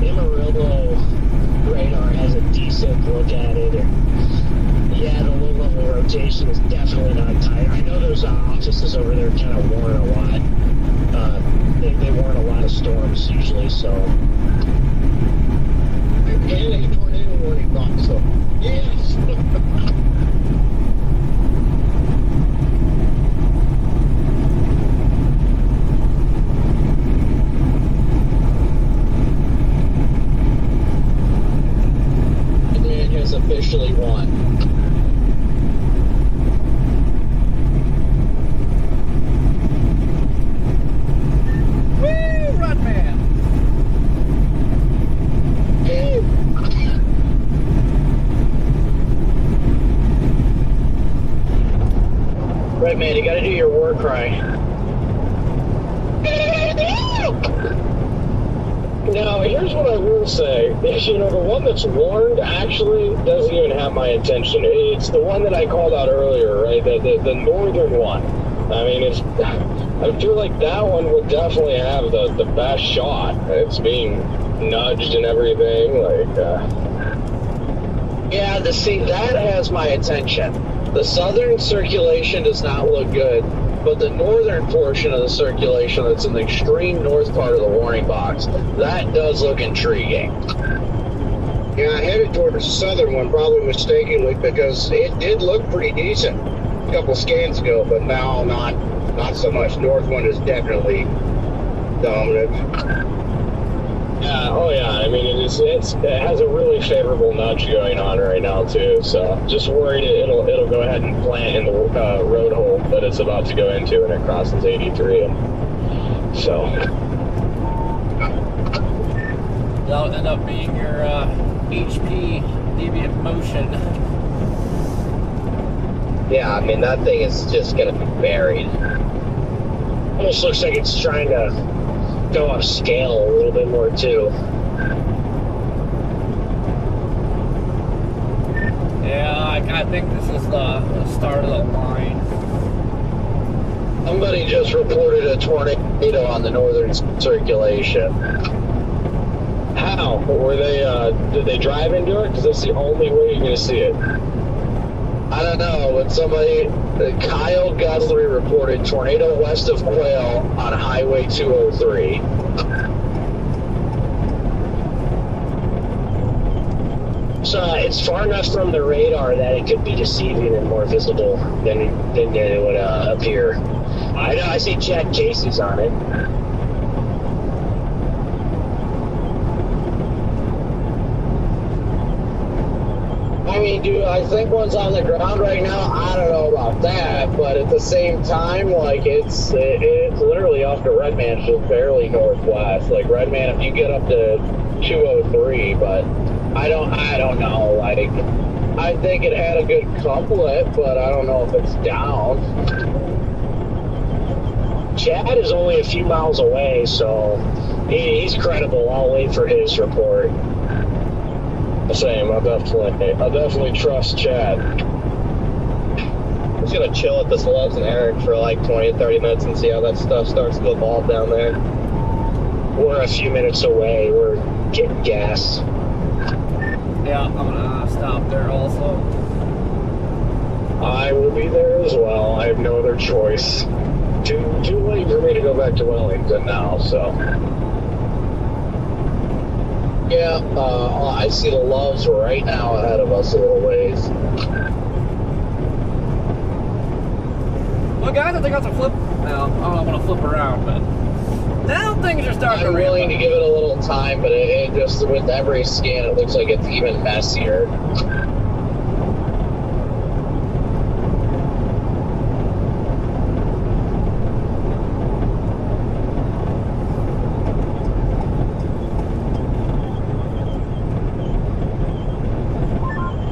Amarillo radar has a decent look at it. Yeah, the low-level rotation is definitely not tight. I know those offices over there kind of warn a lot. They warn a lot of storms usually, so. And a tornado warning box, so yes! The man has officially won. Right, man, you gotta do your war cry. Now, here's what I will say. Is, you know, the one that's warned actually doesn't even have my attention. It's the one that I called out earlier, right? The northern one. I mean, I feel like that one would definitely have the best shot. It's being nudged and everything. Yeah, that has my attention. The southern circulation does not look good, but the northern portion of the circulation that's in the extreme north part of the warning box, that does look intriguing. Yeah, I headed toward the southern one, probably mistakenly, because it did look pretty decent a couple scans ago, but now not so much. North one is definitely dominant. Yeah, oh yeah, I mean, it has a really favorable nudge going on right now too, so just worried it'll go ahead and plant in the road hole that it's about to go into when it crosses 83. So that'll end up being your HP deviant motion. Yeah, I mean, that thing is just gonna be buried. almost looks like it's trying to go off scale a little bit more too. Yeah, I think this is the start of the line. Somebody just reported a tornado on the northern circulation. How? Were they, did they drive into it? Because that's the only way you're going to see it. I don't know, but Kyle Guthrie reported tornado west of Quail on Highway 203. So it's far enough from the radar that it could be deceiving and more visible than it would appear. I know, I see Chad Casey's on it. I mean, dude, I think one's on the ground right now. I don't know about that, but at the same time, like, it's literally off to Redman, just barely northwest. Like, Redman, if you get up to 203, but I don't know. Like, I think it had a good couplet, but I don't know if it's down. Chad is only a few miles away, so he's credible. I'll wait for his report. Same, I'll definitely trust Chad. I'm just gonna chill at this Loves and Eric for like 20 to 30 minutes and see how that stuff starts to evolve down there. We're a few minutes away. We're getting gas. Yeah, I'm gonna stop there also. I will be there as well. I have no other choice. Too late for me to go back to Wellington now, so. Yeah, I see the Loves right now ahead of us a little ways. Well, guys, I think that's a flip. Now, I don't want to flip around, but now things are starting to ramp I'm willing to up. give it a little time, but it just, with every scan, it looks like it's even messier.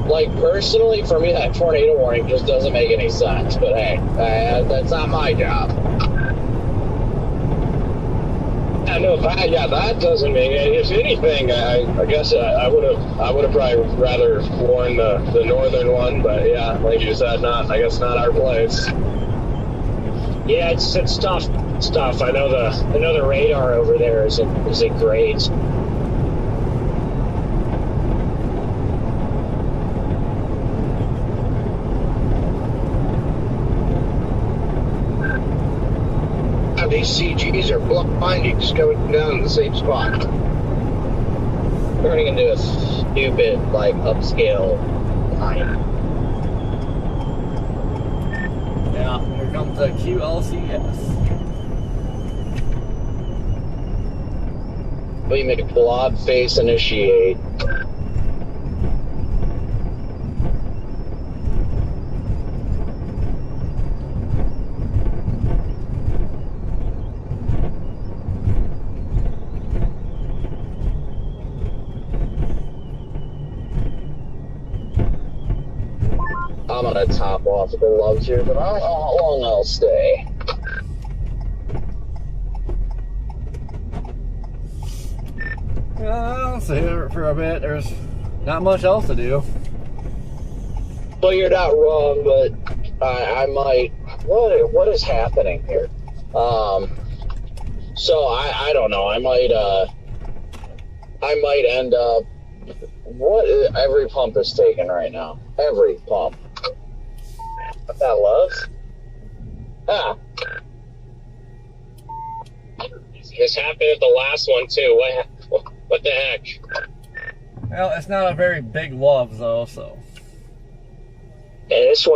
Like, personally, for me, that tornado warning just doesn't make any sense. But hey, that's not my job. I know, that doesn't mean it. If anything, I guess I would have probably rather worn the northern one. But yeah, like you said, I guess not our place. Yeah, it's tough stuff. I know the radar over there isn't great. These CGs are blinding, just going down in the same spot. Turning into a stupid, like, upscale line. Yeah, here comes the QLCS. We make a blob face initiate. I'm gonna top off the gloves here, but I don't know how long I'll stay. I'll stay here for a bit. There's not much else to do. Well, you're not wrong, but I might. What is happening here? So I don't know. I might end up. Every pump is taken right now. Every pump. That love? Ah. This happened at the last one too. What the heck? Well, it's not a very big love though, so. Yeah, this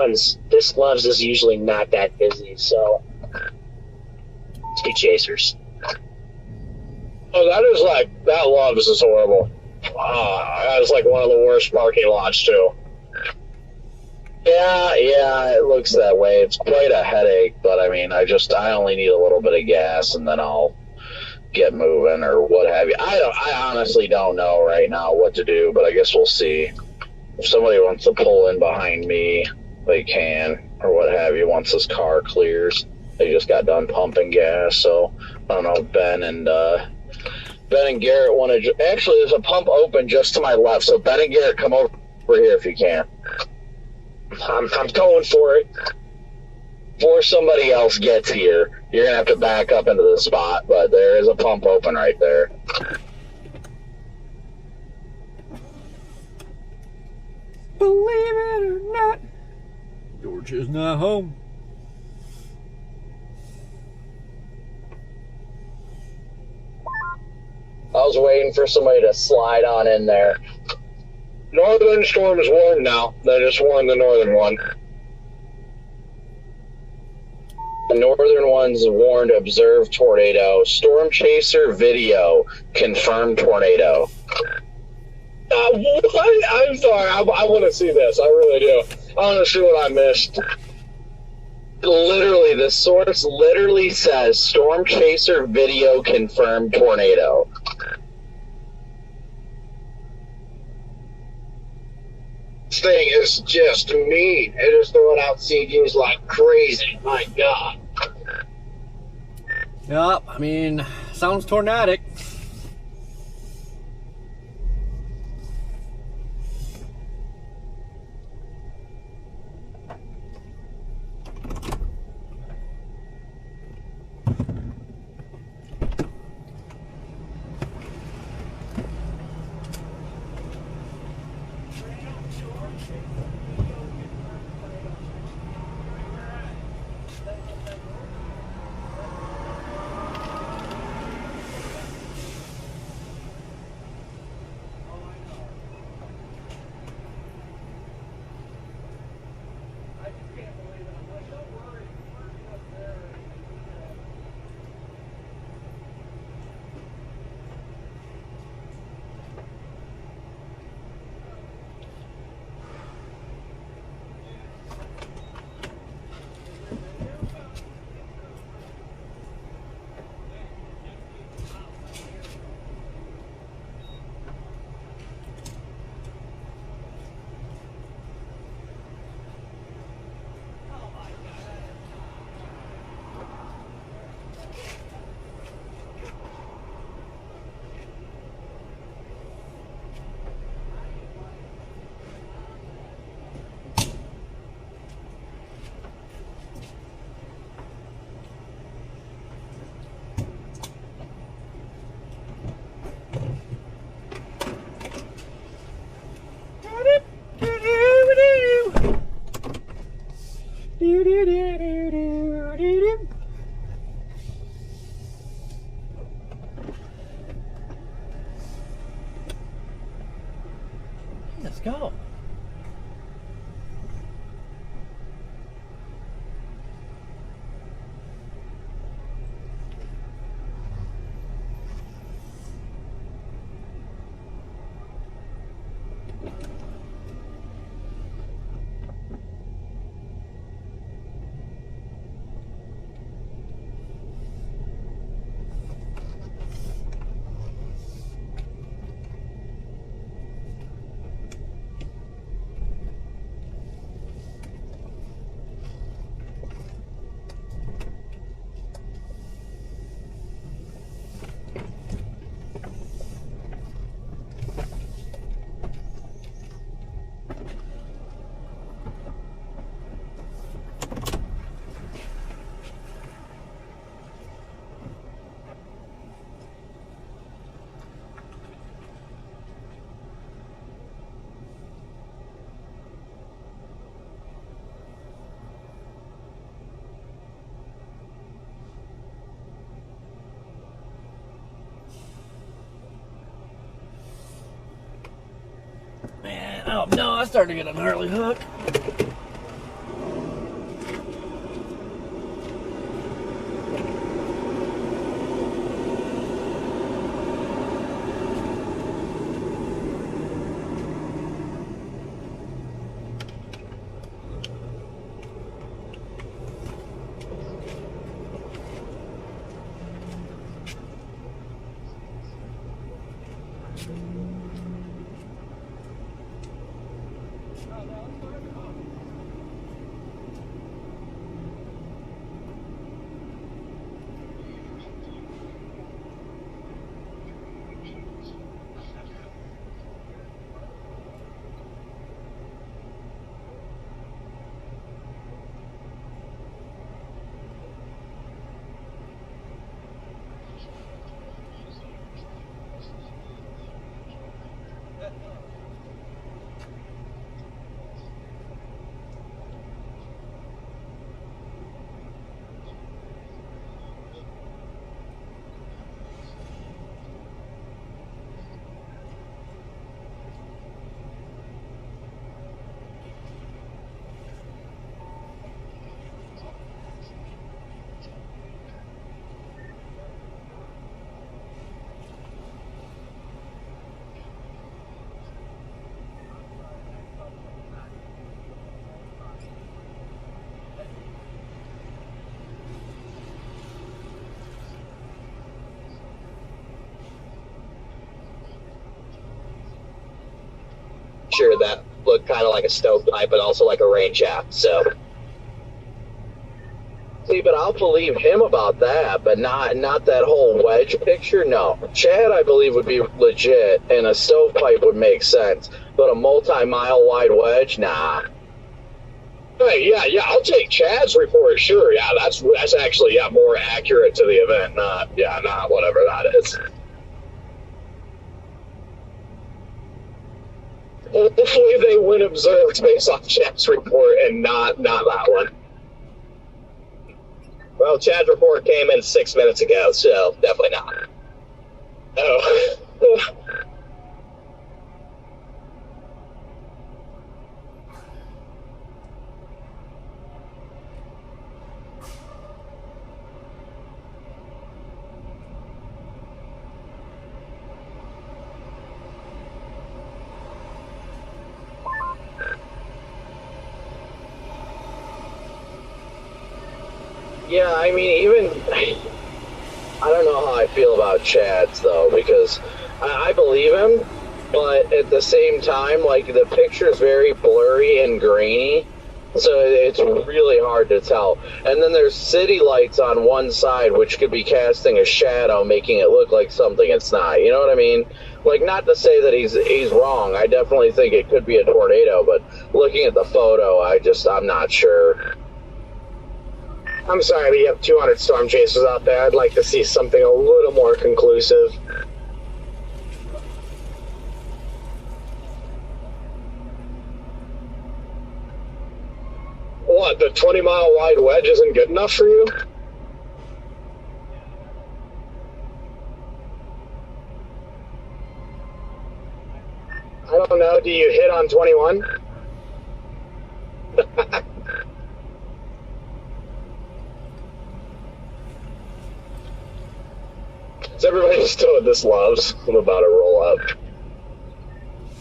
loves is usually not that busy, so let's be chasers. Oh, that Loves is horrible. That is like one of the worst parking lots too. Yeah, it looks that way. It's quite a headache, but I mean, I only need a little bit of gas and then I'll get moving or what have you. I honestly don't know right now what to do, but I guess we'll see. If somebody wants to pull in behind me, they can, or what have you, once this car clears. They just got done pumping gas, so I don't know, Ben and Garrett want to... Actually, there's a pump open just to my left, so Ben and Garrett, come over here if you can. I'm going for it. Before somebody else gets here, you're going to have to back up into the spot, but there is a pump open right there. Believe it or not, George is not home. I was waiting for somebody to slide on in there. Northern storm is warned now. They just warned the northern one. The northern one's warned observed tornado. Storm chaser video confirmed tornado. What? I'm sorry. I want to see this. I really do. I want to see what I missed. Literally, the source literally says storm chaser video confirmed tornado. This thing is just mean. It is throwing out CGs like crazy. My God. Yup, I mean, sounds tornadic. Oh no, I started to get a gnarly hook. Sure, that looked kind of like a stovepipe, but also like a rain shaft, so. See, but I'll believe him about that, but not that whole wedge picture, no. Chad, I believe, would be legit, and a stovepipe would make sense, but a multi-mile wide wedge, nah. Hey, yeah, I'll take Chad's report, sure, yeah, that's actually, yeah, more accurate to the event, not whatever that is. Hopefully they win observed based off Chad's report and not that one. Well, Chad's report came in 6 minutes ago, so definitely not. Oh. Yeah, I mean, even, I don't know how I feel about Chad's, though, because I believe him, but at the same time, like, the picture's very blurry and grainy, so it's really hard to tell. And then there's city lights on one side, which could be casting a shadow, making it look like something it's not, you know what I mean? Like, not to say that he's wrong, I definitely think it could be a tornado, but looking at the photo, I'm not sure. I'm sorry, but you have 200 storm chasers out there. I'd like to see something a little more conclusive. What, the 20-mile wide wedge isn't good enough for you? I don't know, do you hit on 21? Everybody still at this loves. I'm about to roll up.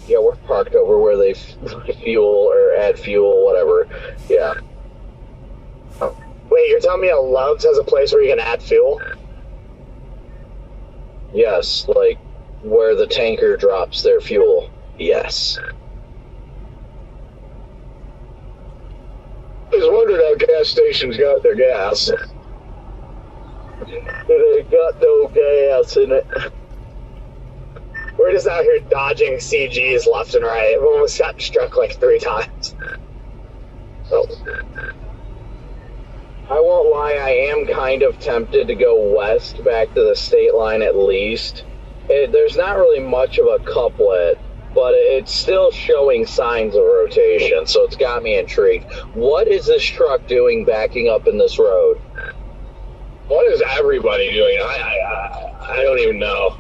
Yeah, we're parked over where they fuel or add fuel, whatever. Yeah. Oh. Wait, you're telling me a Love's has a place where you can add fuel? Yes, like where the tanker drops their fuel. Yes. I was wondering how gas stations got their gas. They got no gas in it. We're just out here dodging CGs left and right. We've almost got struck like 3 times. So, I won't lie, I am kind of tempted to go west back to the state line at least. There's not really much of a couplet, but it's still showing signs of rotation, so it's got me intrigued. What is this truck doing backing up in this road? What is everybody doing? I don't even know.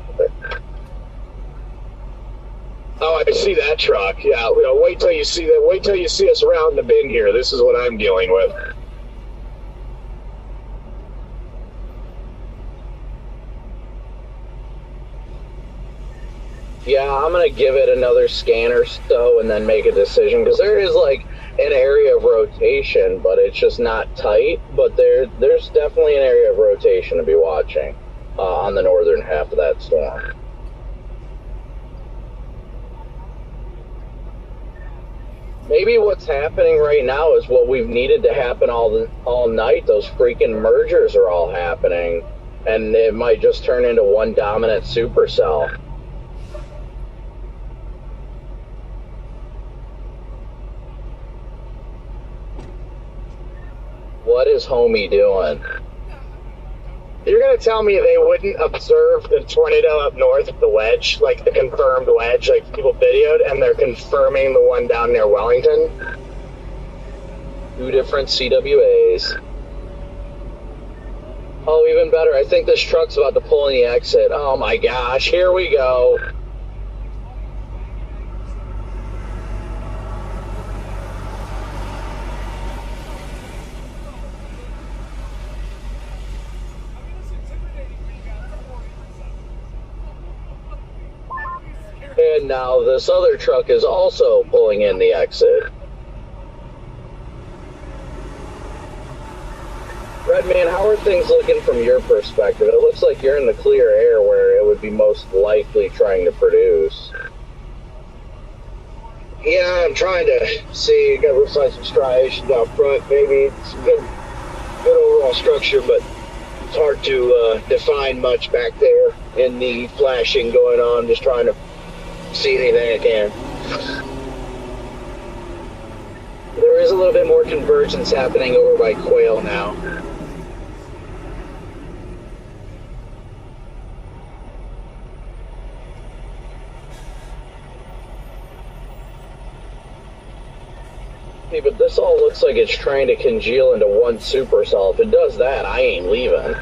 Oh, I see that truck. Yeah, you know, wait till you see that. Wait till you see us around the bend here. This is what I'm dealing with. Yeah, I'm gonna give it another scan or so and then make a decision, because there is like an area of rotation, but it's just not tight. But there's definitely an area of rotation to be watching on the northern half of that storm. Maybe what's happening right now is what we've needed to happen all night. Those freaking mergers are all happening, and it might just turn into one dominant supercell. What is homie doing? You're going to tell me they wouldn't observe the tornado up north of the wedge, like the confirmed wedge, like people videoed, and they're confirming the one down near Wellington? 2 different CWAs. Oh, even better. I think this truck's about to pull in the exit. Oh my gosh, here we go. And now this other truck is also pulling in the exit. Redman, how are things looking from your perspective? It looks like you're in the clear air where it would be most likely trying to produce. Yeah, I'm trying to see. Got looks like some striations out front, maybe some good overall structure, but it's hard to define much back there in the flashing going on. Just trying to see anything I can. There is a little bit more convergence happening over by Quail now. Hey, but this all looks like it's trying to congeal into one supercell. If it does that, I ain't leaving.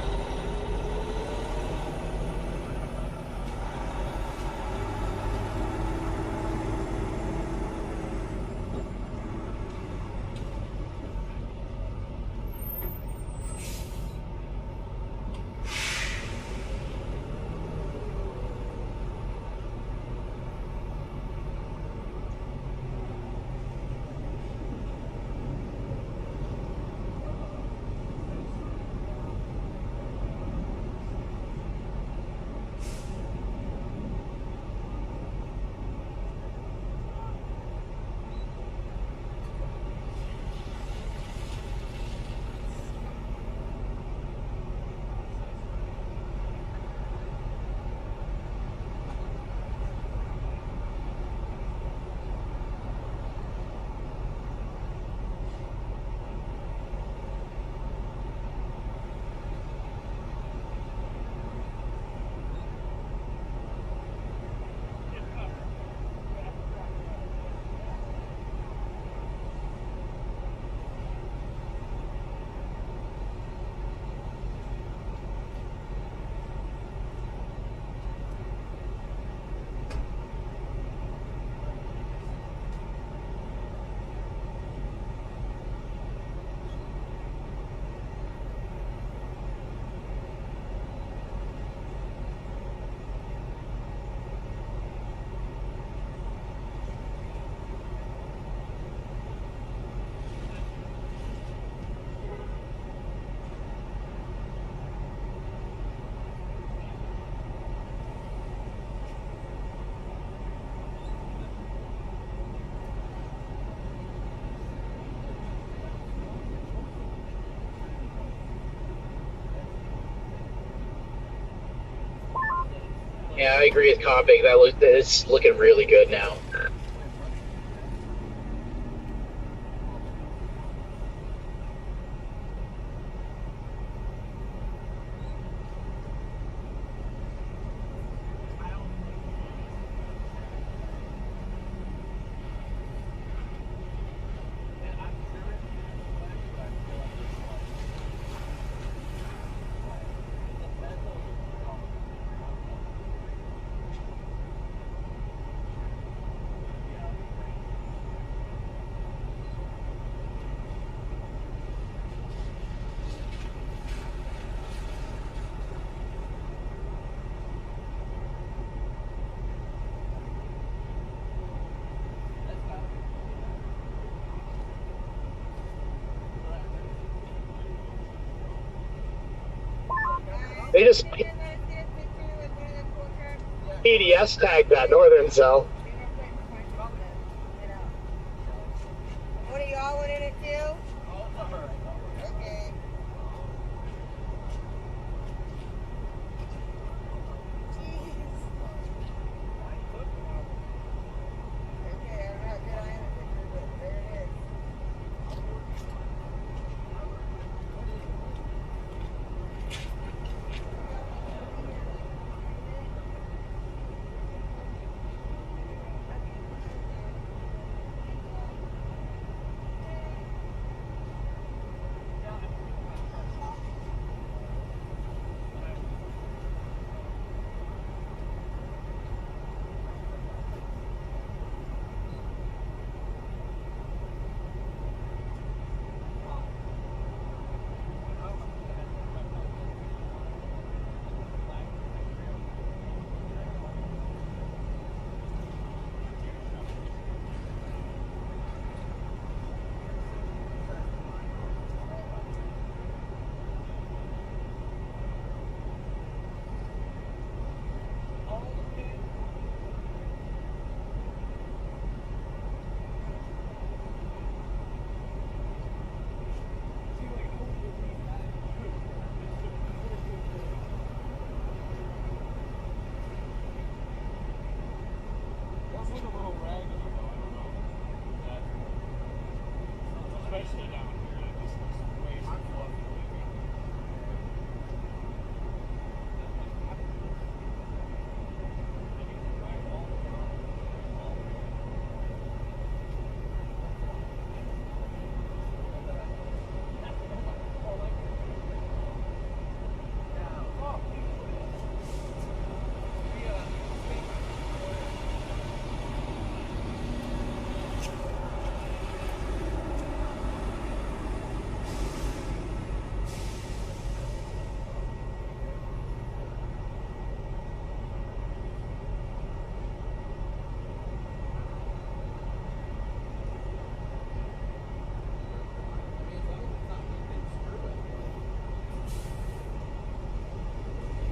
Yeah, I agree with Compig. It's looking really good now. They just PDS tagged that northern cell. What are y'all in it too? Okay.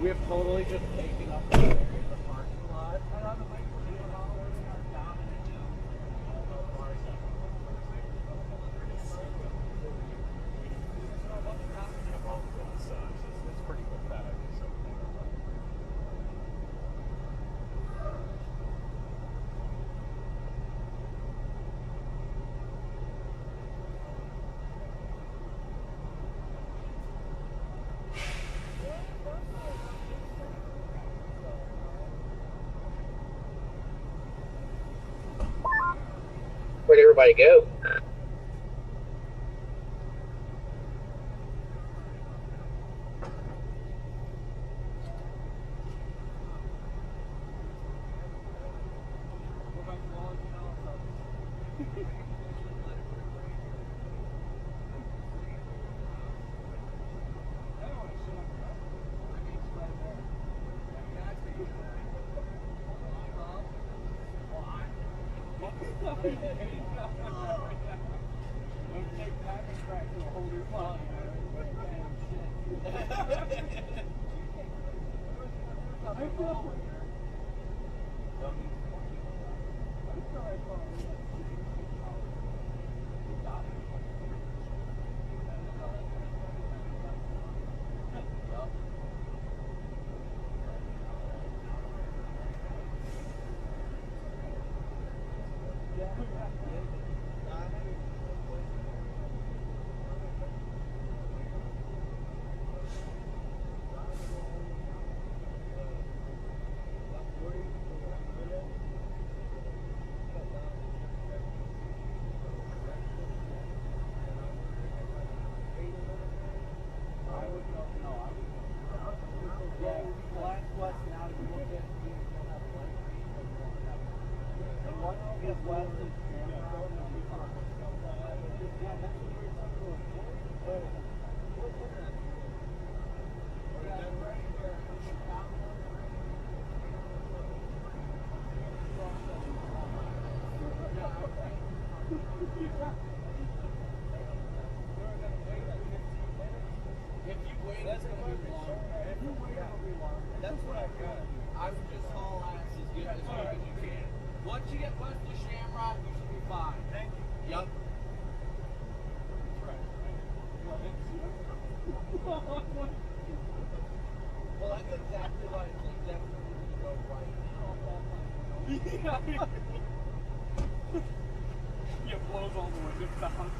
We have totally just taken up the area of the parking lot. It's pretty pathetic. Where'd everybody go? If you wait, that's going to be long. Once you get west of Shamrock, you should be fine. Thank you. Yep. Well, that's exactly right. It's exactly where you go right. Yeah, blows all the way down.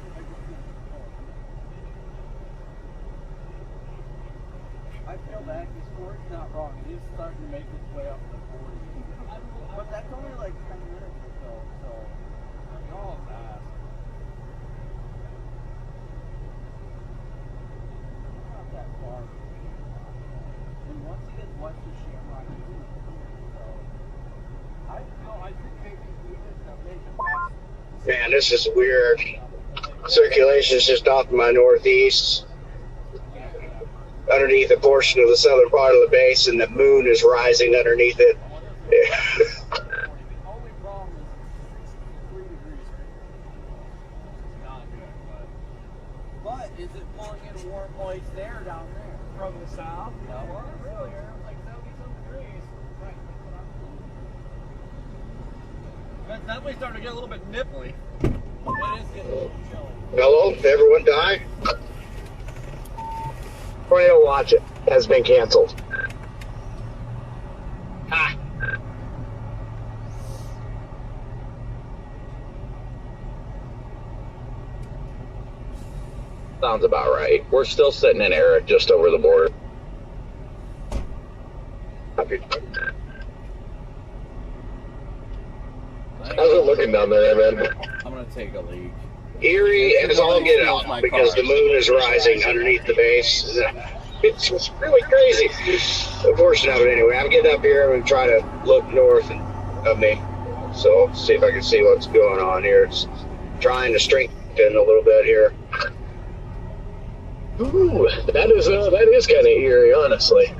I feel bad because Corey's not wrong. It is starting to make its way up to 40. But that's only like 10 minutes or so. So, it's all fast. Not that far. And once he gets west of Shamrock, he's in the clear. So, I think maybe we just make it fast. Man, this is weird. Circulation's just off to my northeast, underneath a portion of the southern part of the base, and the moon is rising underneath it. The only problem is 63 degrees. Not good, but is it pulling in warm moist air down there? From the south? Yeah. Well, not really. It's like 70-some degrees. Right. That's definitely starting to get a little bit nipply. It is getting a little chilly. Hello, did everyone die? Tornado watch has been canceled. Ha! Sounds about right. We're still sitting in Eric just over the border. How's it looking down there, man? I'm gonna take a leak. Eerie as all get out because the moon is rising underneath the base. It's really crazy. A portion of it anyway. I'm getting up here and try to look north of me. So I'll see if I can see what's going on here. It's trying to strengthen a little bit here. Ooh, that is kind of eerie, honestly.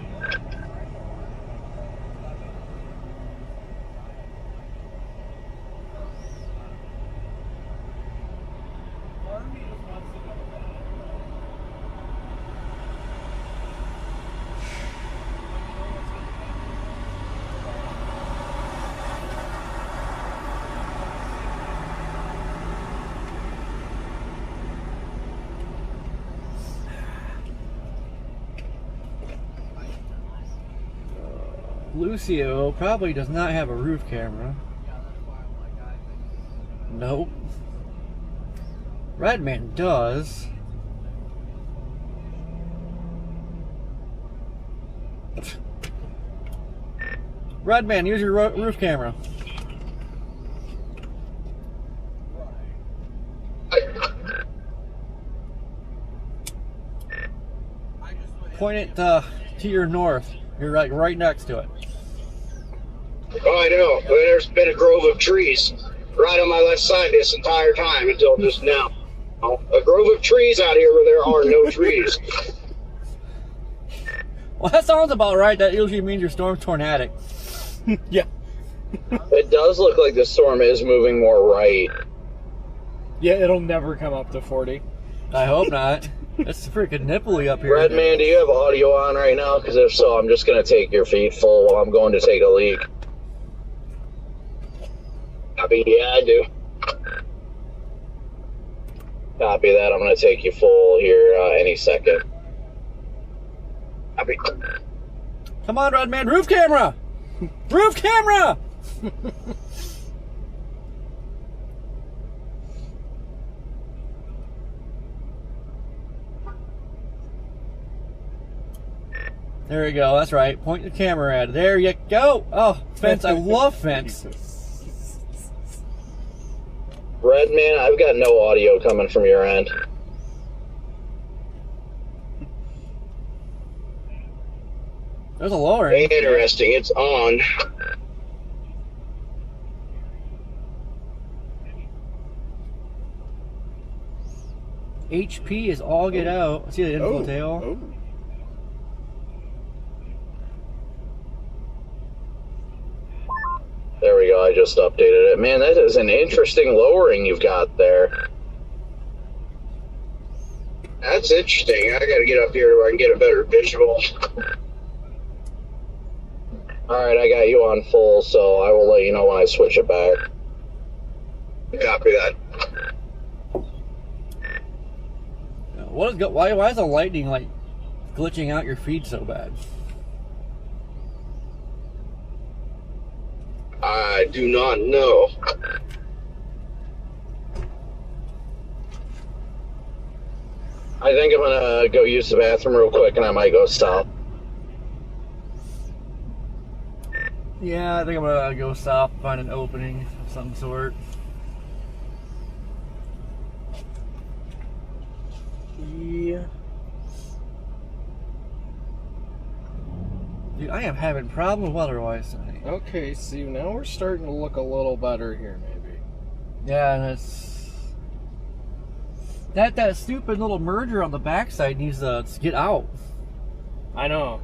Lucio probably does not have a roof camera. Nope. Redman does. Redman, use your roof camera. Point it to your north. You're like right next to it. Oh, I know. There's been a grove of trees right on my left side this entire time until just now. A grove of trees out here where there are no trees. Well, that sounds about right. That usually means your storm's tornadic. Yeah. It does look like the storm is moving more right. Yeah, it'll never come up to 40. I hope not. It's freaking nipply up here. Redman, do you have audio on right now? Because if so, I'm just going to take your feed full while I'm going to take a leak. Copy, yeah, I do. Copy that. I'm going to take you full here any second. Copy. Come on, Redman, roof camera! Roof camera! There you go, that's right. Point the camera at it. There you go. Oh, fence. I love fence. Redman, I've got no audio coming from your end. There's a lowering. Interesting, it's on. HP is all get out. See the info tail? Oh. There we go, I just updated it. Man, that is an interesting lowering you've got there. That's interesting. I gotta get up here where I can get a better visual. Alright, I got you on full, so I will let you know when I switch it back. Copy that. Why is the lightning like glitching out your feed so bad? I do not know. I think I'm gonna go use the bathroom real quick and I might go stop. Yeah, I think I'm gonna go stop, find an opening of some sort. Yeah. Dude, I am having problems weather-wise tonight. Okay, see, now we're starting to look a little better here, maybe. Yeah, and it's... That stupid little merger on the backside needs to get out. I know.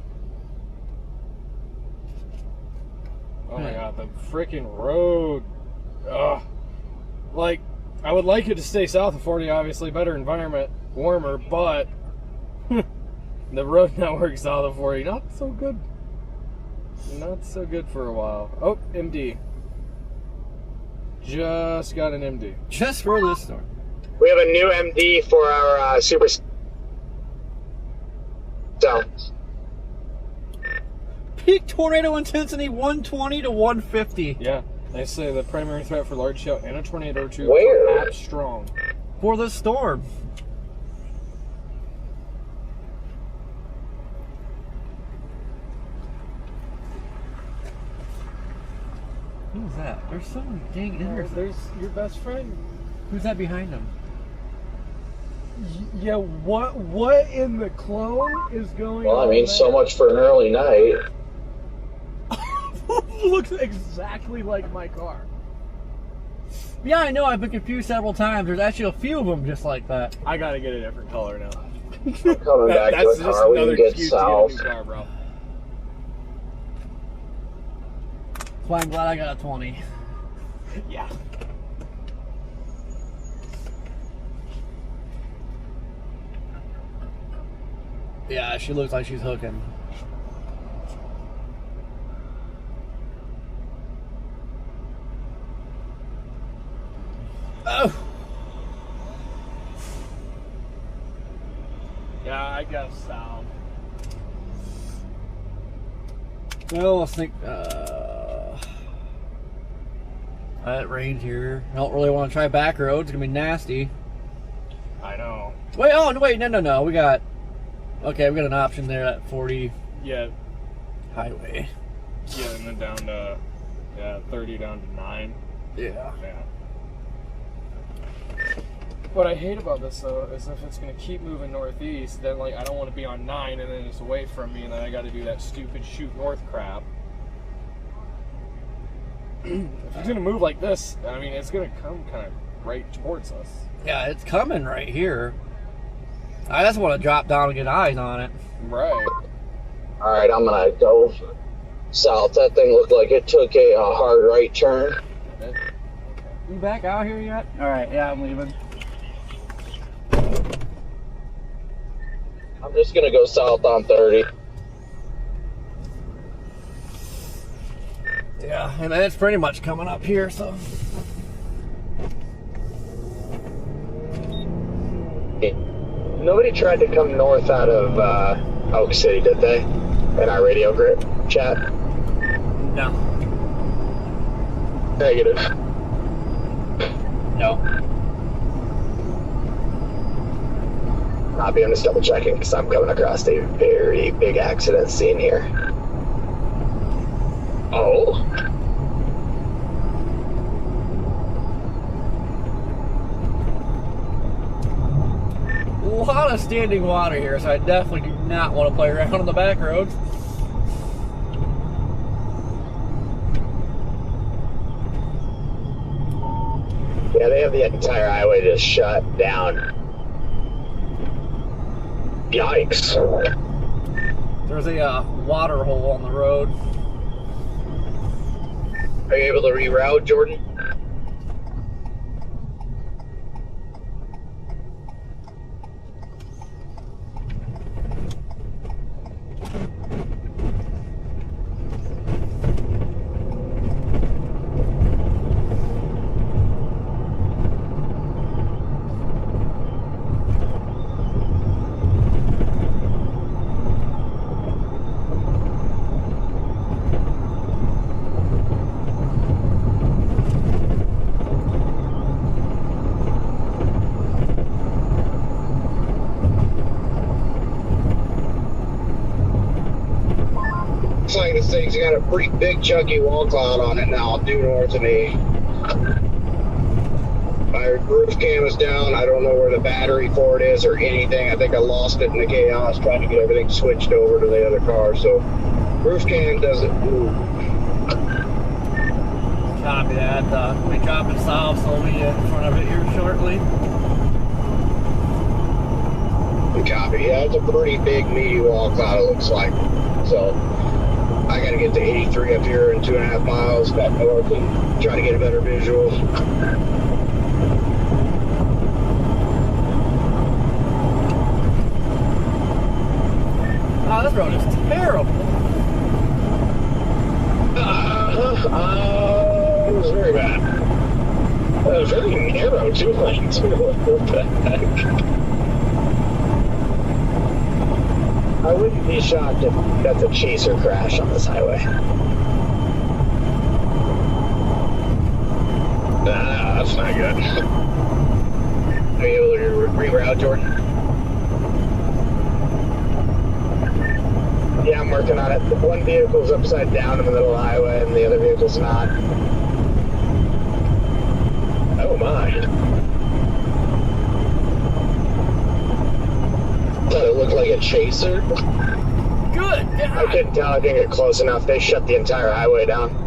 Oh my god, the freaking road. Ugh. Like, I would like it to stay south of 40, obviously, better environment, warmer, but the road network south of 40, not so good. Not so good for a while. Oh, MD. Just got an MD. Just for this storm. We have a new MD for our Supercell. Peak tornado intensity 120 to 150. Yeah, they say the primary threat for large hail and a tornado or two Where? are strong. For this storm. Who's that? There's so many dang inners. There's your best friend. Who's that behind him? Yeah, what in the clone is going on? Well, I mean, so much for an early night. Looks exactly like my car. Yeah, I know. I've been confused several times. There's actually a few of them just like that. I gotta get a different color now. Coming back to the car, we can get south. To get a new car, bro. That's why I'm glad I got a 20. Yeah. Yeah, she looks like she's hooking. Oh! Yeah, I guess so. Well, let's think. That range here. I don't really want to try back roads. It's gonna be nasty. I know. Wait, oh, wait, no. We got. Okay, we got an option there at 40. Yeah. Highway. Yeah, and then down to 30 down to 9. Yeah. What I hate about this though is if it's gonna keep moving northeast, then like I don't want to be on 9 and then it's away from me, and then I got to do that stupid shoot north crap. If it's gonna move like this, I mean it's gonna come kind of right towards us. Yeah, it's coming right here. I just want to drop down and get eyes on it. Right. Alright, I'm gonna go south. That thing looked like it took a hard right turn. You back out here yet? Alright, yeah, I'm leaving. I'm just gonna go south on 30. Yeah, and it's pretty much coming up here, so. Nobody tried to come north out of Oak City, did they? In our radio group chat? No. Negative. No. Robbie, I'm just double checking because I'm coming across a very big accident scene here. Oh. A lot of standing water here, so I definitely do not want to play around on the back roads. Yeah, they have the entire highway just shut down. Yikes. There's a water hole on the road. Are you able to reroute, Jordan? looks like this thing's got a pretty big chunky wall cloud on it now, due north of me. My roof cam is down. I don't know where the battery for it is or anything. I think I lost it in the chaos trying to get everything switched over to the other car. So roof cam doesn't move. Copy that. We dropping south, so we'll be in front of it here shortly. Copy. Yeah, it's a pretty big meaty wall cloud, it looks like. So I got to get to 83 up here in 2.5 miles back north and try to get a better visual. Oh, this road is terrible. It was very bad. Very narrow, too. Like, what the heck? I wouldn't be shocked if that's a chaser crash on this highway. Nah, that's not good. Are you able to reroute, Jordan? Yeah, I'm working on it. One vehicle's upside down in the middle of the highway and the other vehicle's not. Oh my. Thought it looked like a chaser. Good. I couldn't tell. I didn't get close enough. They shut the entire highway down.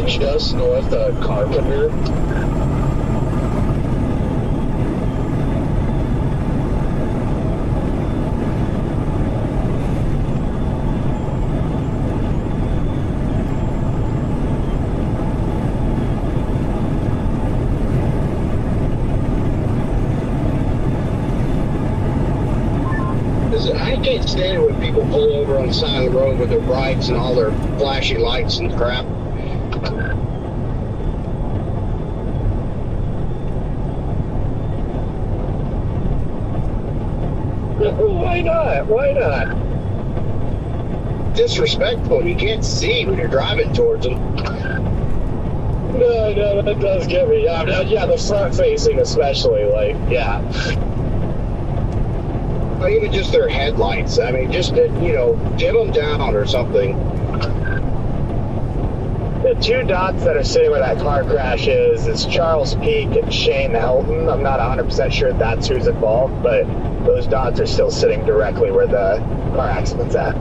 Just north of Carpenter. I can't stand when people pull over on the side of the road with their bikes and all their flashy lights and crap. Why not? Why not? Disrespectful. You can't see when you're driving towards them. No, that does get me. Yeah, the front facing especially. Like, yeah. Or even just their headlights. I mean, just, dim them down or something. The two dots that are sitting where that car crash is Charles Peak and Shane Helton. I'm not 100% sure that's who's involved, but those dots are still sitting directly where the car accident's at.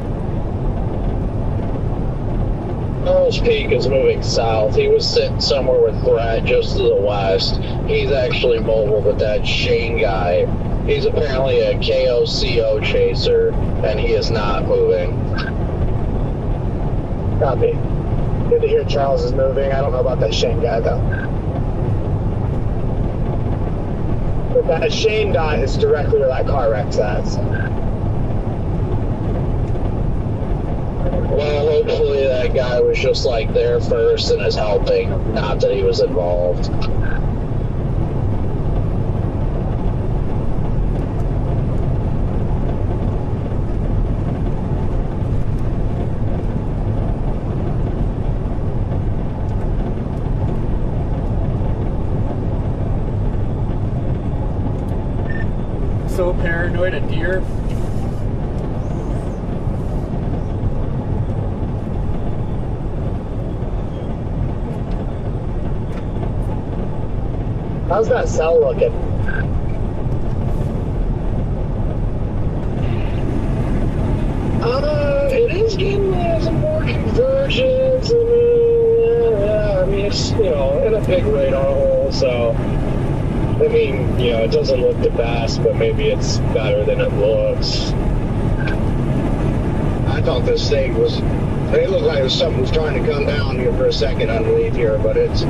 Charles Peak is moving south. He was sitting somewhere with Brad just to the west. He's actually mobile, but that Shane guy, he's apparently a KOCO chaser, and he is not moving. Copy. Good to hear Charles is moving. I don't know about that Shane guy, though. But that Shane dot is directly where that car wreck's at. Well, hopefully that guy was just like there first and is helping, not that he was involved. So paranoid of deer. How's that cell looking? It is getting some more convergence. I mean, it's, in a big radar hole, so, I mean, it doesn't look the best, but maybe it's better than it looks. I thought this thing was, it looked like something was trying to come down here for a second underneath here, but it's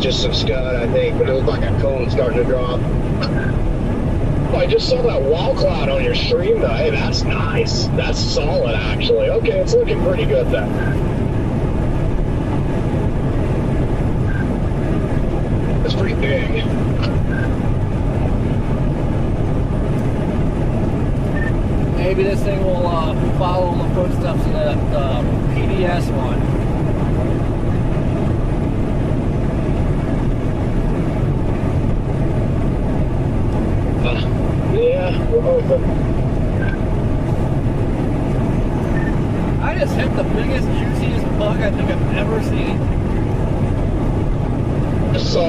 just some scud, I think, but it looked like a cone starting to drop. Oh, I just saw that wall cloud on your stream, though. Hey, that's nice. That's solid, actually. Okay, it's looking pretty good then. That's pretty big. maybe this thing will follow in the footsteps of that PDS one. Yeah, we're hoping. I just hit the biggest, juiciest bug I think I've ever seen. So,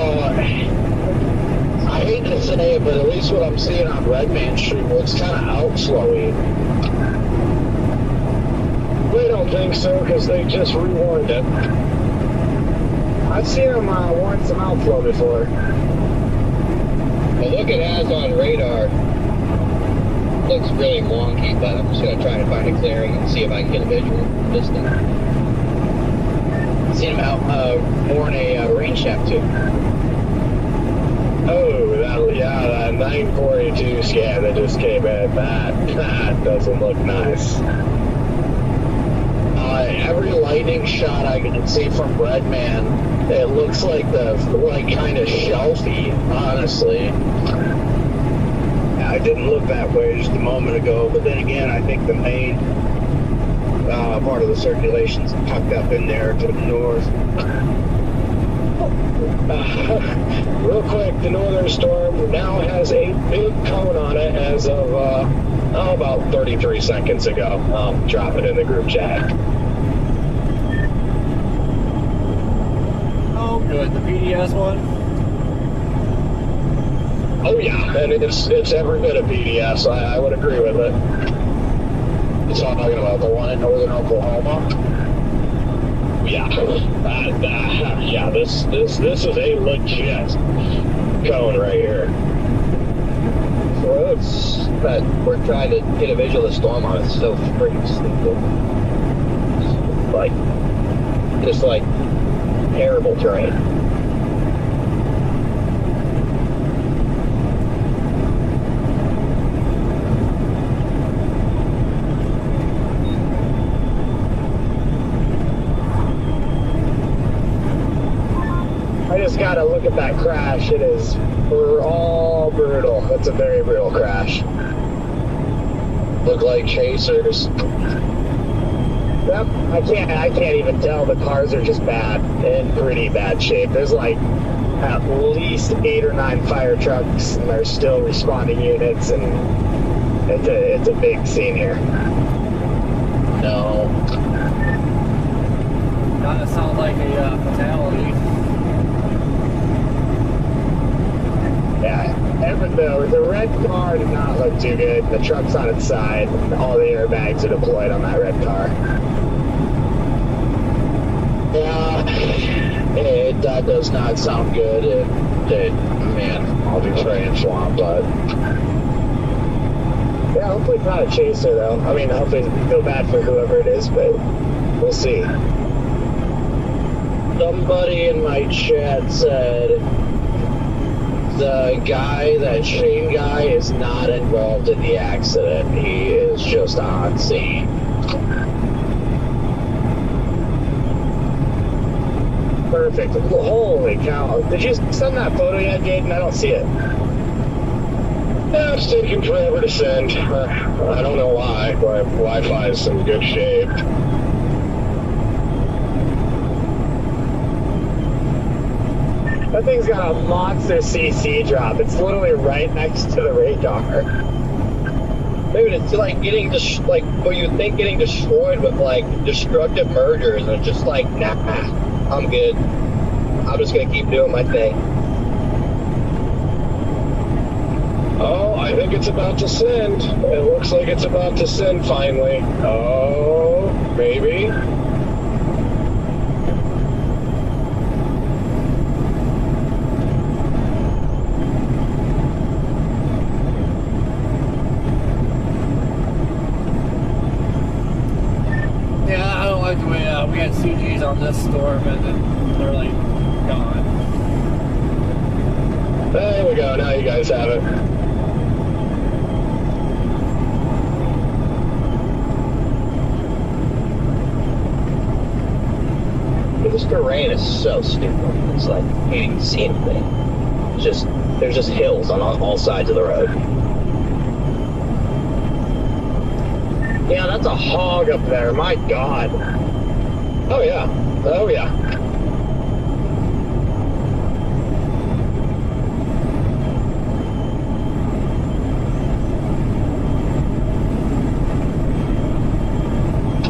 I hate to say it, but at least what I'm seeing on Redman Street looks kind of outflowy. We don't think so, because they just rewarned it. I've seen them warn some outflow before. Well, look, it has on radar. Looks really wonky, but I'm just going to try to find a clearing and see if I can get a visual this thing. Seen him out warn a rain shaft too. Oh, that 942 scan that just came in, that doesn't look nice. Every lightning shot I can see from Redman, it looks like kind of shelfy, honestly. I didn't look that way just a moment ago, but then again, I think the main part of the circulation's tucked up in there to the north. Real quick, the northern storm now has a big cone on it as of about 33 seconds ago. I'll drop it in the group chat. Oh, good. The PDS one? Oh, yeah, and it's every bit of PDS. I would agree with it. It's talking about the one in northern Oklahoma. Yeah, yeah. This is a legit cone right here. So it's that we're trying to get a visual of the storm on it. It's so freaking stupid. Just like terrible terrain. I just gotta look at that crash. It is all brutal. That's a very brutal crash. Look like chasers. Yep, I can't even tell. The cars are just bad, in pretty bad shape. There's like at least 8 or 9 fire trucks, and there's still responding units, and it's a big scene here. No. That sounds like a fatality. Yeah, the red car did not look too good. The truck's on its side. All the airbags are deployed on that red car. Yeah, that does not sound good. Man, I'll be praying for him, but yeah, hopefully not a chaser though. I mean, hopefully feel bad for whoever it is, but we'll see. Somebody in my chat said the Shane guy is not involved in the accident. He is just on scene. Perfect. Holy cow. Did you send that photo yet, Jaden? I don't see it. Yeah, it's taking forever to send. I don't know why. My Wi-Fi is in good shape. That thing's got a monster CC drop. It's literally right next to the radar. Maybe it's like getting what you think getting destroyed with like destructive mergers, and it's just like, nah, I'm good. I'm just gonna keep doing my thing. Oh, I think it's about to send. It looks like it's about to send finally. Oh, maybe. Yeah, I don't like the way we had CGs on this storm and then they're like gone. There we go. Now you guys have it. This terrain is so stupid. It's like you can't even see anything. There's just hills on all sides of the road. Yeah, that's a hog up there. My God. Oh, yeah. Oh, yeah.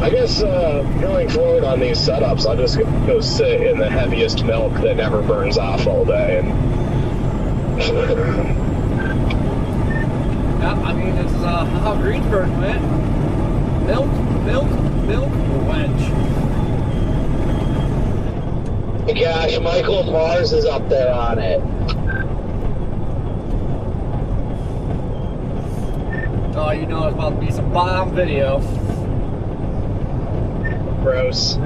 I guess going forward on these setups, I'll just go sit in the heaviest milk that never burns off all day. And yeah, I mean, it's how Greensburg went. Milk, milk, milk, wedge. Gosh, Michael Mars is up there on it. Oh, you know it's about to be some bomb video. Gross.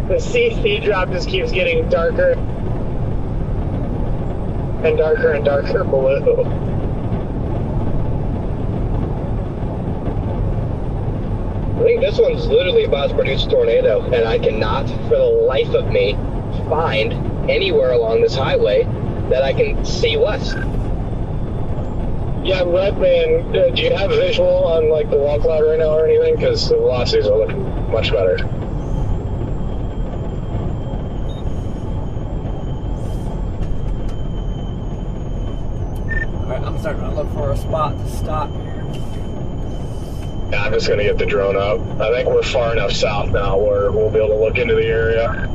The CC drop just keeps getting darker and darker and darker below. I think this one's literally about to produce a tornado, and I cannot, for the life of me, find anywhere along this highway that I can see west. Yeah, Redman, do you have visual on like the wall cloud right now or anything? Because the velocities are looking much better. Alright, I'm starting to look for a spot to stop here. Yeah, I'm just going to get the drone up. I think we're far enough south now where we'll be able to look into the area.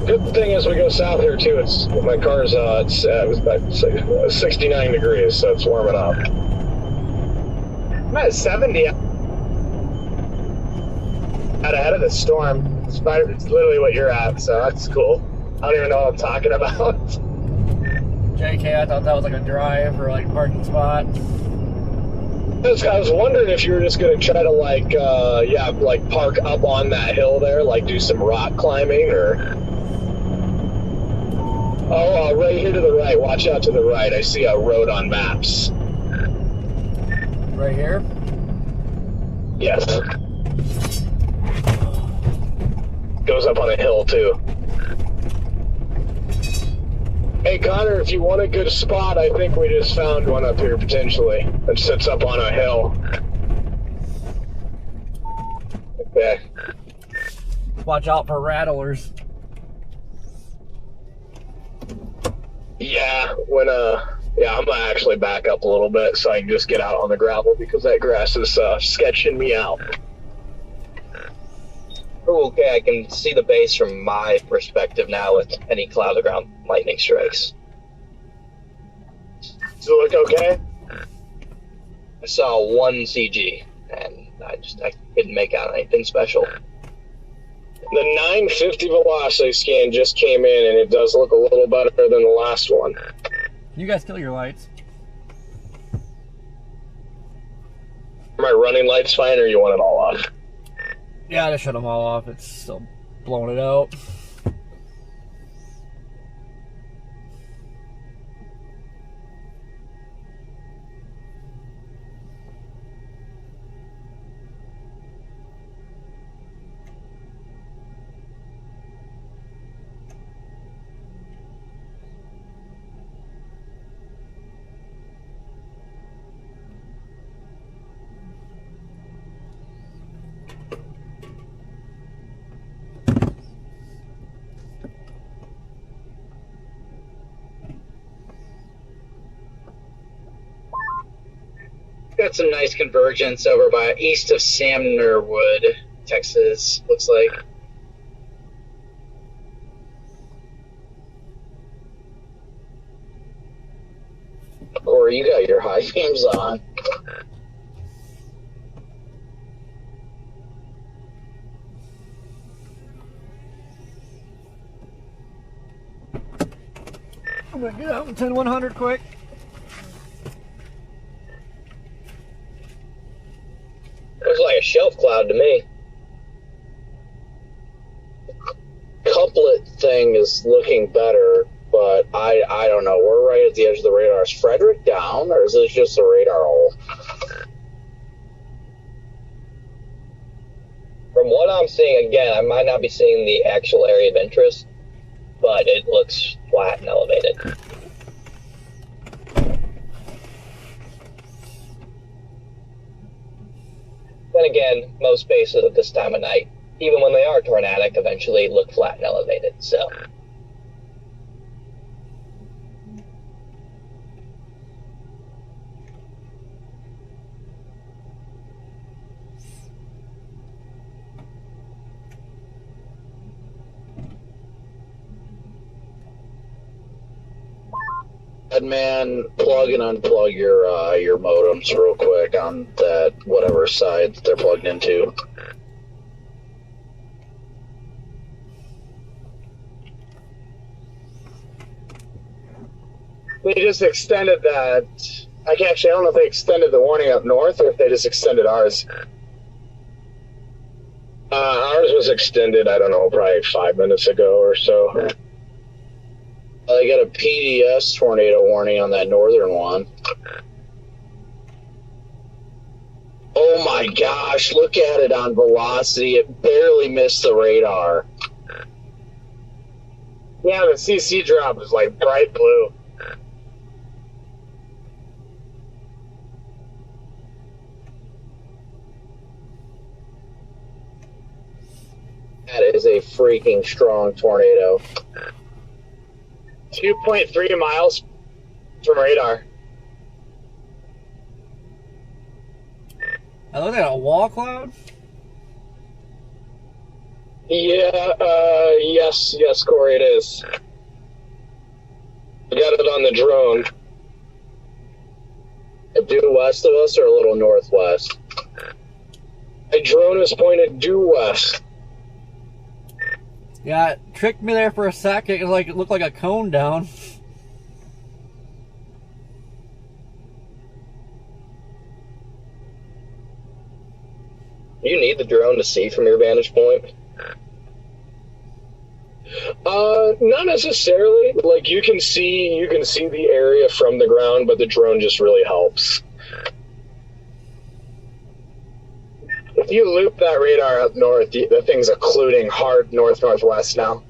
Good thing is we go south here too. It's my car's it was about 69 degrees, so it's warming up. I'm at 70. Out ahead of the storm. It's literally what you're at, so that's cool. I don't even know what I'm talking about. JK, I thought that was like a drive or like parking spot. I was wondering if you were just going to try to like park up on that hill there, like do some rock climbing or... Oh, right here to the right. Watch out to the right. I see a road on maps. Right here? Yes. Goes up on a hill too. Hey Connor, if you want a good spot, I think we just found one up here potentially. That sits up on a hill. Okay. Watch out for rattlers. Yeah, I'm gonna actually back up a little bit so I can just get out on the gravel because that grass is sketching me out. Oh, okay, I can see the base from my perspective now with any cloud of ground lightning strikes. Does it look okay? I saw one CG, and I couldn't make out anything special. The 950 velocity scan just came in, and it does look a little better than the last one. You guys kill your lights. Are my running lights fine, or you want it all off? Yeah, I just shut them all off. It's still blowing it out. Got some nice convergence over by east of Samnerwood, Texas, looks like. Corey, you got your high beams on. I'm gonna get out in 10-100 quick. Looks like a shelf cloud to me. everything is looking better, but I don't know. We're right at the edge of the radar. Is Frederick down, or is this just a radar hole? From what I'm seeing, again, I might not be seeing the actual area of interest, but it looks flat and elevated. Then again, most bases at this time of night, even when they are tornadic, eventually look flat and elevated, so... Man, plug and unplug your modems real quick on that whatever side they're plugged into. They just extended that. I don't know if they extended the warning up north or if they just extended ours. Ours was extended, I don't know, probably 5 minutes ago or so. They got a PDS tornado warning on that northern one. Oh my gosh, look at it on velocity. It barely missed the radar. Yeah, the CC drop is like bright blue. That is a freaking strong tornado. 2.3 miles from radar. I look at a wall cloud. Yeah, yes, Corey, it is. We got it on the drone. Due west of us or a little northwest? My drone is pointed due west. Yeah, it tricked me there for a second. It looked like a cone down. You need the drone to see from your vantage point? Not necessarily. Like, you can see the area from the ground, but the drone just really helps. If you loop that radar up north, the thing's occluding hard north-northwest now.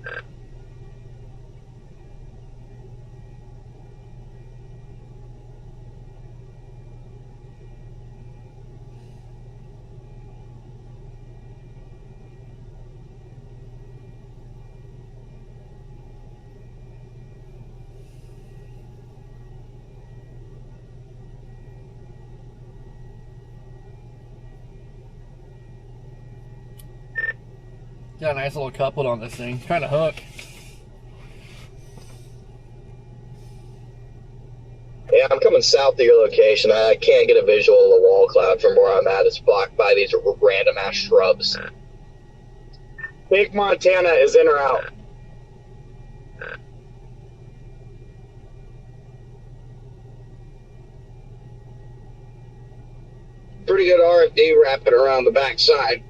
Got a nice little couplet on this thing. Trying to hook. Yeah, I'm coming south to your location. I can't get a visual of the wall cloud from where I'm at. It's blocked by these random ass shrubs. Big Montana is in or out? Pretty good RFD wrapping around the backside.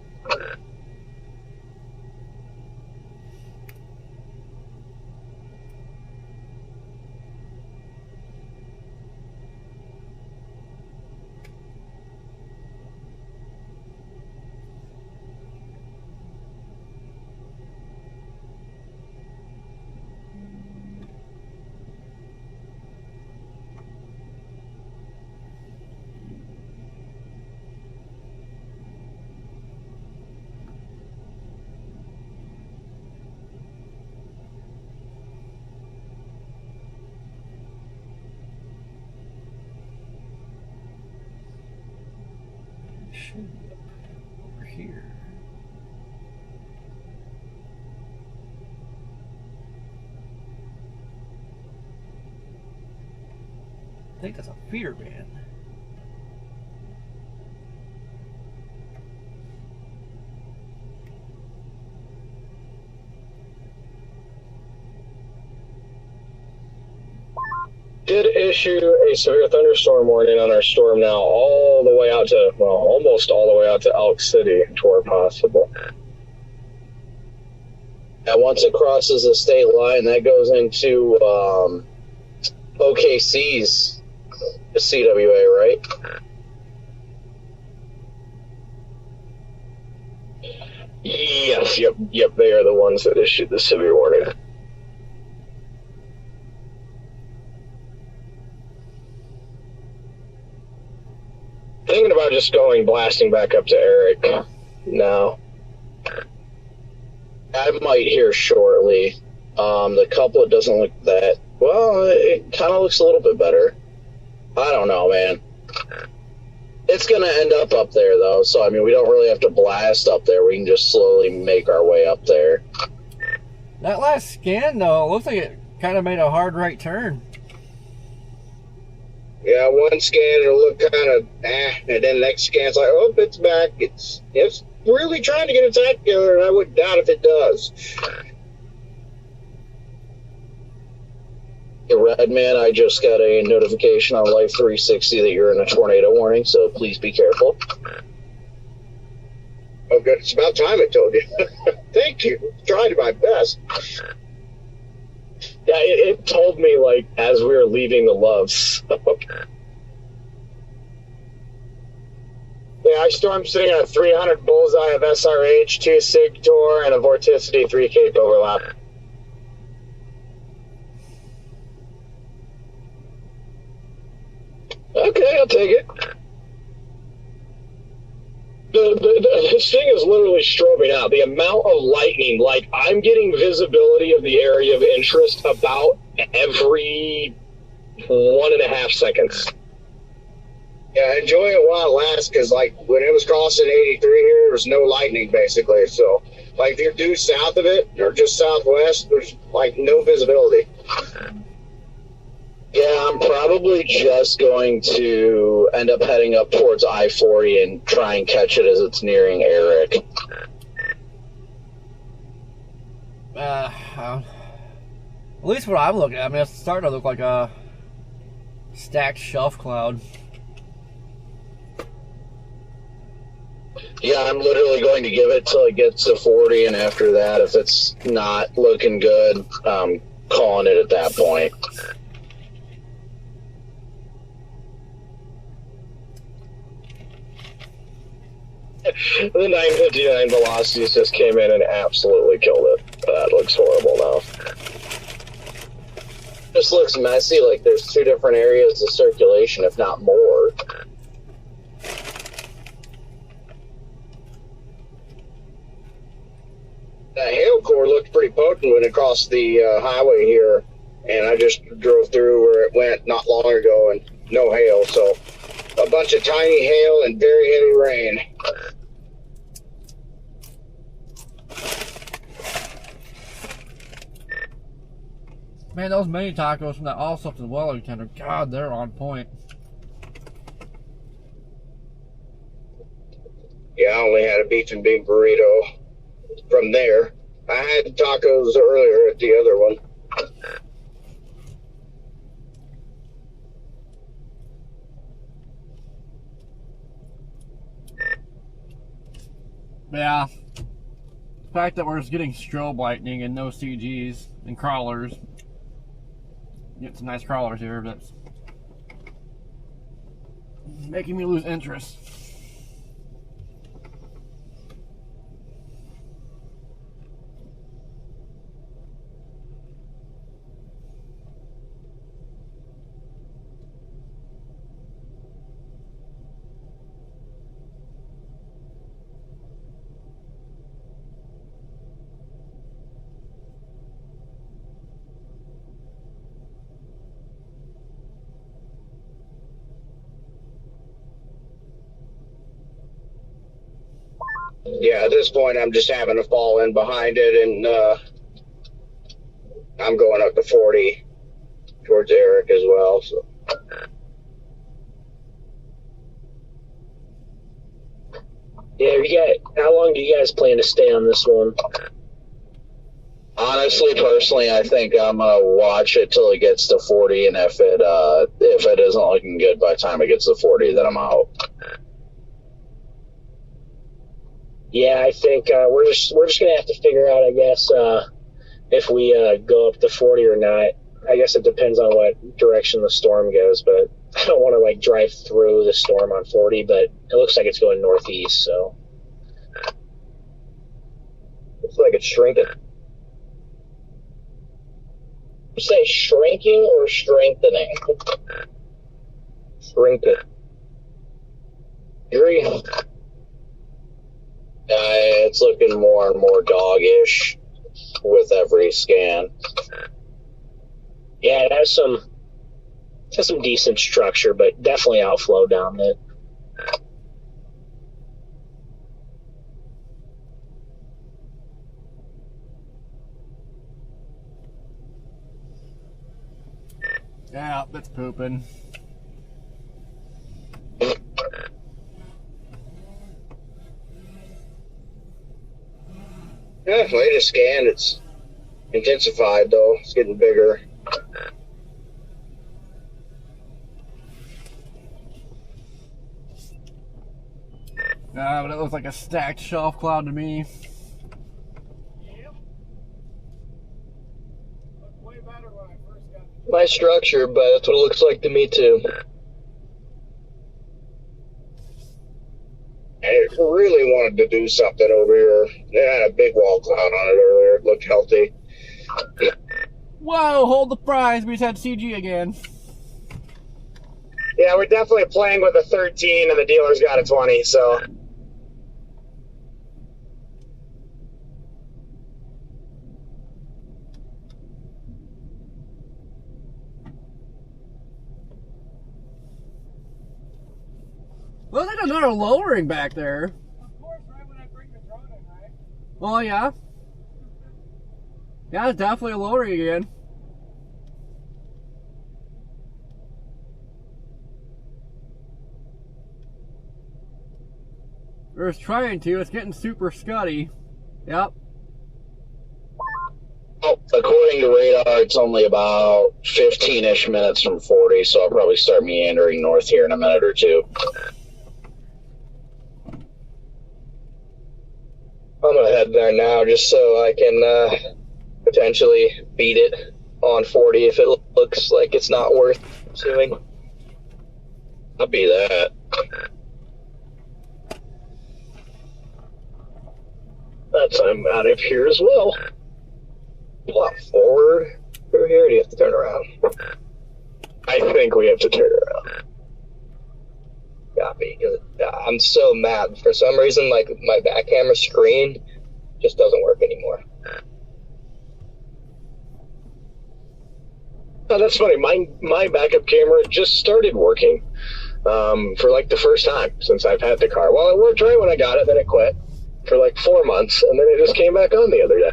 Over here. I think that's a feeder band. Did issue a severe thunderstorm warning on our storm now, all the way out to, well, almost all the way out to Elk City, where possible. And once it crosses the state line, that goes into OKC's CWA, right? Yes, yep. They are the ones that issued the severe warning. Thinking about just blasting back up to Eric now. I might hear shortly. The couplet doesn't look that well. It kind of looks a little bit better. I don't know, man. It's gonna end up there though, so I mean, we don't really have to blast up there. We can just slowly make our way up there. That last scan though, it looks like it kind of made a hard right turn. Yeah, one scan it'll look kind of and then the next scan's like, oh, it's back. It's really trying to get its act together, and I wouldn't doubt if it does. Hey, Redman, I just got a notification on Life 360 that you're in a tornado warning, so please be careful. Oh, good. It's about time I told you. Thank you. Tried my best. Yeah, it told me, like, as we were leaving the Loves. Yeah, I stormed sitting at a 300 bullseye of SRH, 2 Sig Tor, and a Vorticity 3 Cape overlap. Okay, I'll take it. This thing is literally strobing out. The amount of lightning, like, I'm getting visibility of the area of interest about every 1.5 seconds. Yeah, enjoy it while it lasts, because, like, when it was crossing 83 here, there was no lightning, basically. So, like, if you're due south of it, or just southwest, there's, like, no visibility. Yeah, I'm probably just going to end up heading up towards I-40 and try and catch it as it's nearing Eric. At least what I'm looking at, I mean, it's starting to look like a stacked shelf cloud. Yeah, I'm literally going to give it till it gets to 40, and after that, if it's not looking good, I'm calling it at that point. The 959 velocities just came in and absolutely killed it. That looks horrible now. Just looks messy, like there's 2 different areas of circulation, if not more. That hail core looked pretty potent when it crossed the highway here, and I just drove through where it went not long ago, and no hail, so a bunch of tiny hail and very heavy rain. Man, those mini tacos from that All Something Wellington tender, God, they're on point. Yeah, I only had a beef and bean burrito from there. I had tacos earlier at the other one. Yeah. The fact that we're just getting strobe lightning and no CGs and crawlers. Get some nice crawlers here, but it's making me lose interest. Yeah, at this point, I'm just having to fall in behind it, and I'm going up to 40 towards Eric as well. So. Yeah, how long do you guys plan to stay on this one? Honestly, personally, I think I'm gonna watch it till it gets to 40, and if it isn't looking good by the time it gets to 40, then I'm out. Yeah, I think we're just gonna have to figure out, I guess, if we go up to 40 or not. I guess it depends on what direction the storm goes, but I don't want to like drive through the storm on 40, but it looks like it's going northeast, so. Looks like it's shrinking. You say shrinking or strengthening? Shrinking. Agree? It's looking more and more doggish with every scan. Yeah, it has some decent structure, but definitely outflow down it. Yeah, that's pooping. Yeah, latest scan, it's intensified though. It's getting bigger. But it looks like a stacked shelf cloud to me. Yep. Looked way better when I first got the Nice structure, but that's what it looks like to me too. I really wanted to do something over here. They had a big wall cloud on it earlier. It looked healthy. Whoa, hold the prize. We just had CG again. Yeah, we're definitely playing with a 13 and the dealer's got a 20, so. Looks like another lowering back there. Of course, right when I bring the drone in, right? Oh, yeah. Yeah, it's definitely a lowering again. Or it's trying to. It's getting super scuddy. Yep. Oh, according to radar, it's only about 15-ish minutes from 40, so I'll probably start meandering north here in a minute or two. I'm gonna head there now just so I can potentially beat it on 40 if it looks like it's not worth pursuing. I'll be that. That's I'm out of here as well. Plot forward through here, or do you have to turn around? I think we have to turn around. Copy. I'm so mad. For some reason, like, my back camera screen just doesn't work anymore. Oh, that's funny. My backup camera just started working for like the first time since I've had the car. Well, it worked right when I got it, then it quit for like 4 months, and then it just came back on the other day.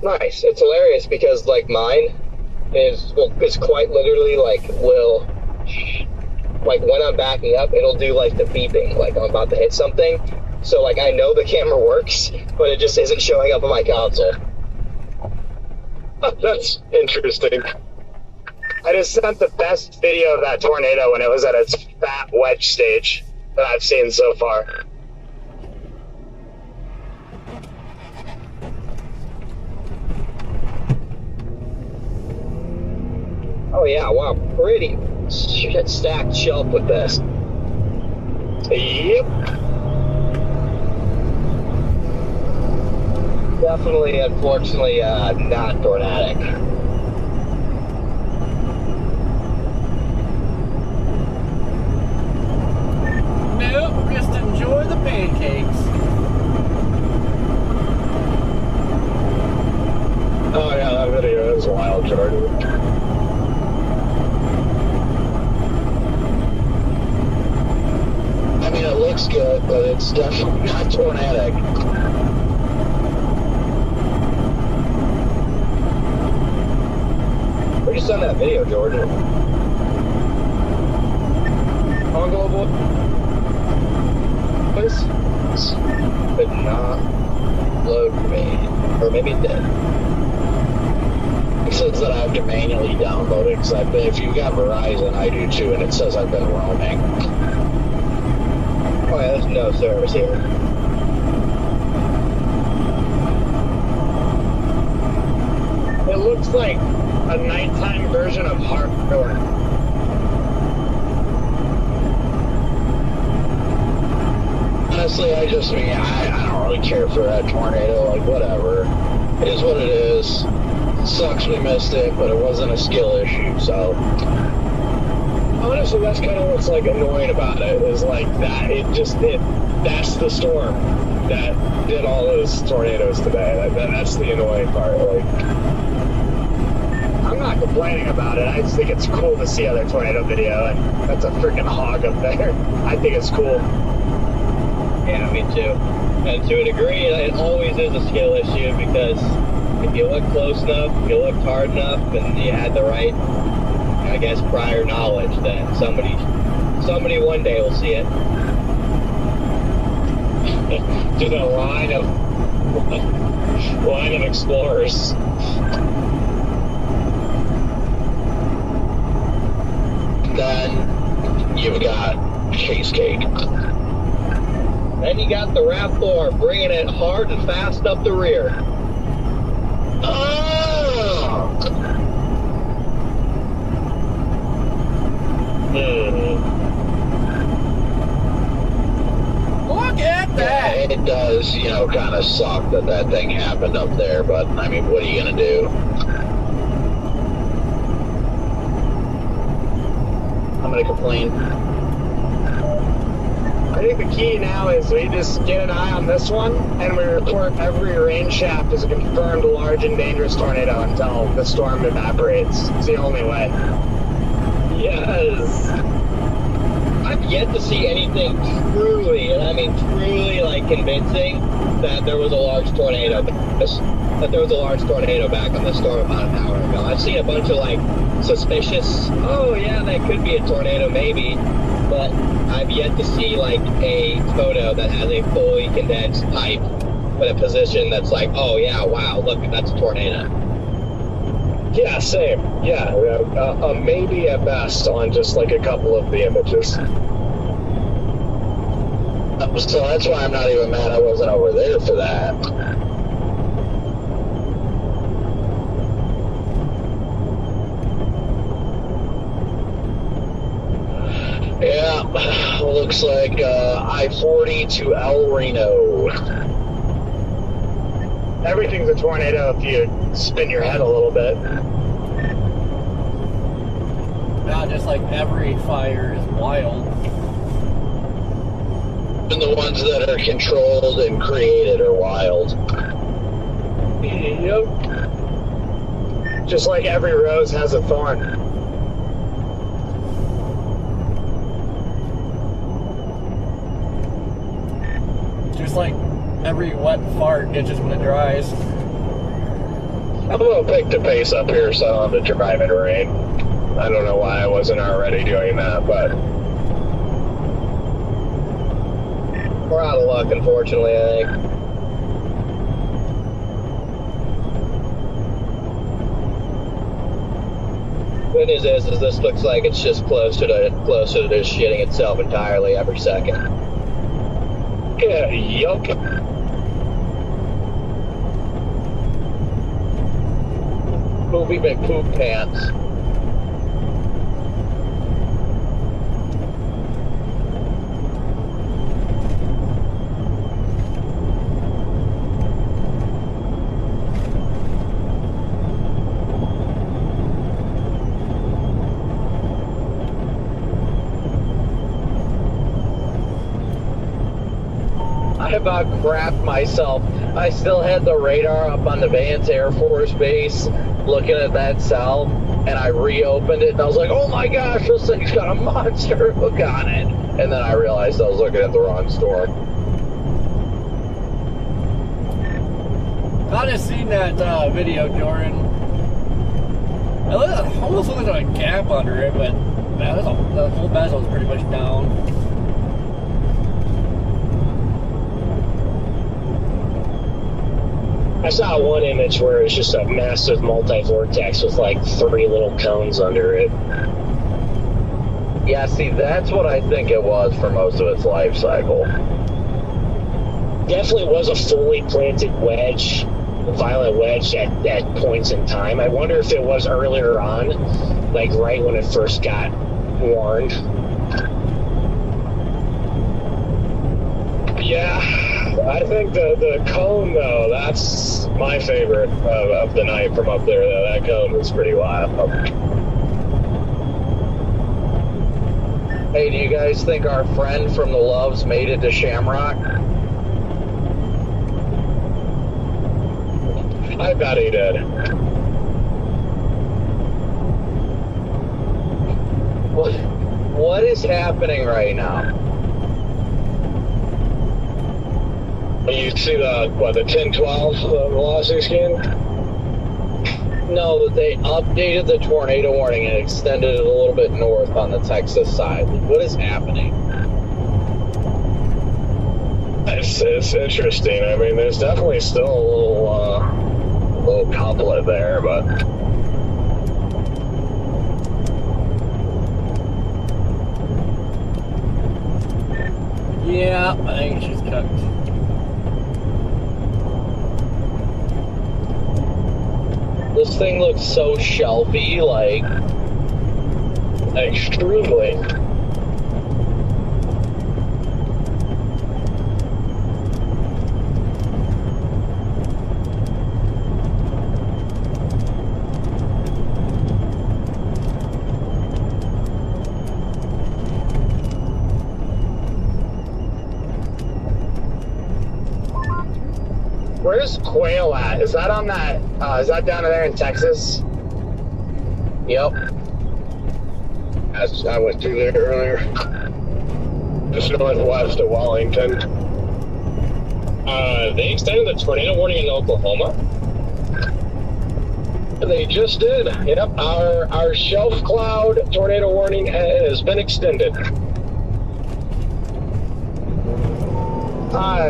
Nice. It's hilarious because, like, mine is quite literally, like, like, when I'm backing up, it'll do, like, the beeping, like I'm about to hit something. So, like, I know the camera works, but it just isn't showing up on my console. That's interesting. I just sent the best video of that tornado when it was at its fat wedge stage that I've seen so far. Oh yeah, wow, pretty stacked shelf with this. Yep. Definitely, unfortunately, not tornadic. Nope, just enjoy the pancakes. Oh yeah, that video is wild, Jordan. I mean, it looks good, but it's definitely not tornadic. Where'd you send that video, Jordan? On Global? Please? Could not load me. Or maybe it did. It says that I have to manually download it, because if you've got Verizon, I do too, and it says I've been roaming. Oh yeah, there's no service here. looks like a nighttime version of Heartthrower. Honestly, I don't really care for that tornado. Like, whatever. It is what it is. It sucks we missed it, but it wasn't a skill issue, so. Honestly, that's kind of what's like annoying about it, is like that. That's the storm that did all those tornadoes today. That's the annoying part. Like, I'm not complaining about it. I just think it's cool to see other tornado video, and that's a freaking hog up there. I think it's cool. Yeah, me too. And to a degree, it always is a skill issue, because if you look close enough, if you looked hard enough, and you had the right, I guess, prior knowledge, then somebody one day will see it. To the line of explorers. Then you've got cheesecake. Then you got the Raptor bringing it hard and fast up the rear. Oh! Look at that! Yeah, it does, kind of suck that thing happened up there, but, I mean, what are you going to do? I'm going to complain. I think the key now is we just get an eye on this one, and we report every rain shaft as a confirmed large and dangerous tornado until the storm evaporates. It's the only way. Yes. I've yet to see anything truly, and I mean truly, like, convincing that there was a large tornado. That there was a large tornado back on the storm about an hour ago. I've seen a bunch of, like, suspicious, oh yeah, that could be a tornado, maybe. But I've yet to see, like, a photo that has a fully condensed pipe with a position that's like, oh yeah, wow, look, that's a tornado. Yeah, same. Yeah, maybe at best on just like a couple of the images. So that's why I'm not even mad I wasn't over there for that. Yeah, looks like I-40 to El Reno. Everything's a tornado if you spin your head a little bit. Not just like every fire is wild. And the ones that are controlled and created are wild. Yep. Just like every rose has a thorn. Just like every wet fart itches when it dries. I'm a little pick the pace up here so I don't have to drive in rain. I don't know why I wasn't already doing that, but We're out of luck, unfortunately, I think. Good news is this looks like it's just closer to just shitting itself entirely every second. yeah, yup. Poopy McPoop pants. I about crapped myself. I still had the radar up on the Vance Air Force Base looking at that cell, and I reopened it, and I was like, oh my gosh, this thing's got a monster hook on it. And then I realized I was looking at the wrong storm. I just seen that video, Jordan. It almost looked like a gap under it, but man, the whole bezel was pretty much down. I saw one image where it was just a massive multi-vortex with like 3 little cones under it. Yeah, see, that's what I think it was for most of its life cycle. Definitely was a fully planted wedge, violent wedge at points in time. I wonder if it was earlier on, like right when it first got warned. Yeah, I think the cone, though, that's my favorite of the night from up there, though. That cone was pretty wild. Hey, do you guys think our friend from the Loves made it to Shamrock? I bet he did. What is happening right now? You see the 10-12 velocity scan? No, they updated the tornado warning and extended it a little bit north on the Texas side. What is happening? It's interesting. I mean, there's definitely still a little couplet there, but... Yeah, I think she's cooked. This thing looks so shelfy, like, extremely. Where's Quail at? Is that on that, is that down there in Texas? yep. I went through there earlier. Just northwest of Wellington. They extended the tornado warning in Oklahoma? They just did. Yep, our shelf cloud tornado warning has been extended.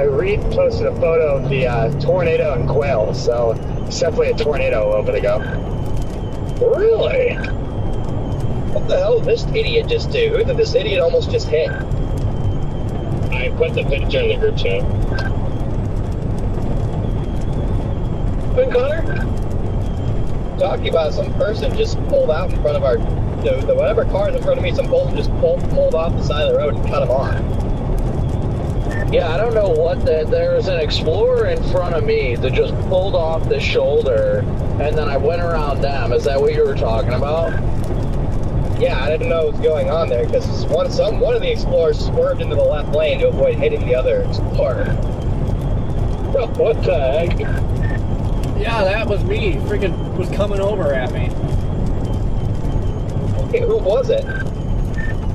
Reed posted a photo of the tornado in Quail, so it's definitely a tornado over to go. Really? What the hell did this idiot just do? Who did this idiot almost just hit? I put the picture in the group chat. Quinn Connor? Talking about some person just pulled out in front of our, the whatever car's in front of me, some person just pulled off the side of the road and cut him off. Yeah, I don't know what there was an Explorer in front of me that just pulled off the shoulder, and then I went around them. Is that what you were talking about? Yeah, I didn't know what was going on there, because one of the Explorers swerved into the left lane to avoid hitting the other Explorer. What the heck? Yeah, that was me. Freaking was coming over at me. Okay, who was it?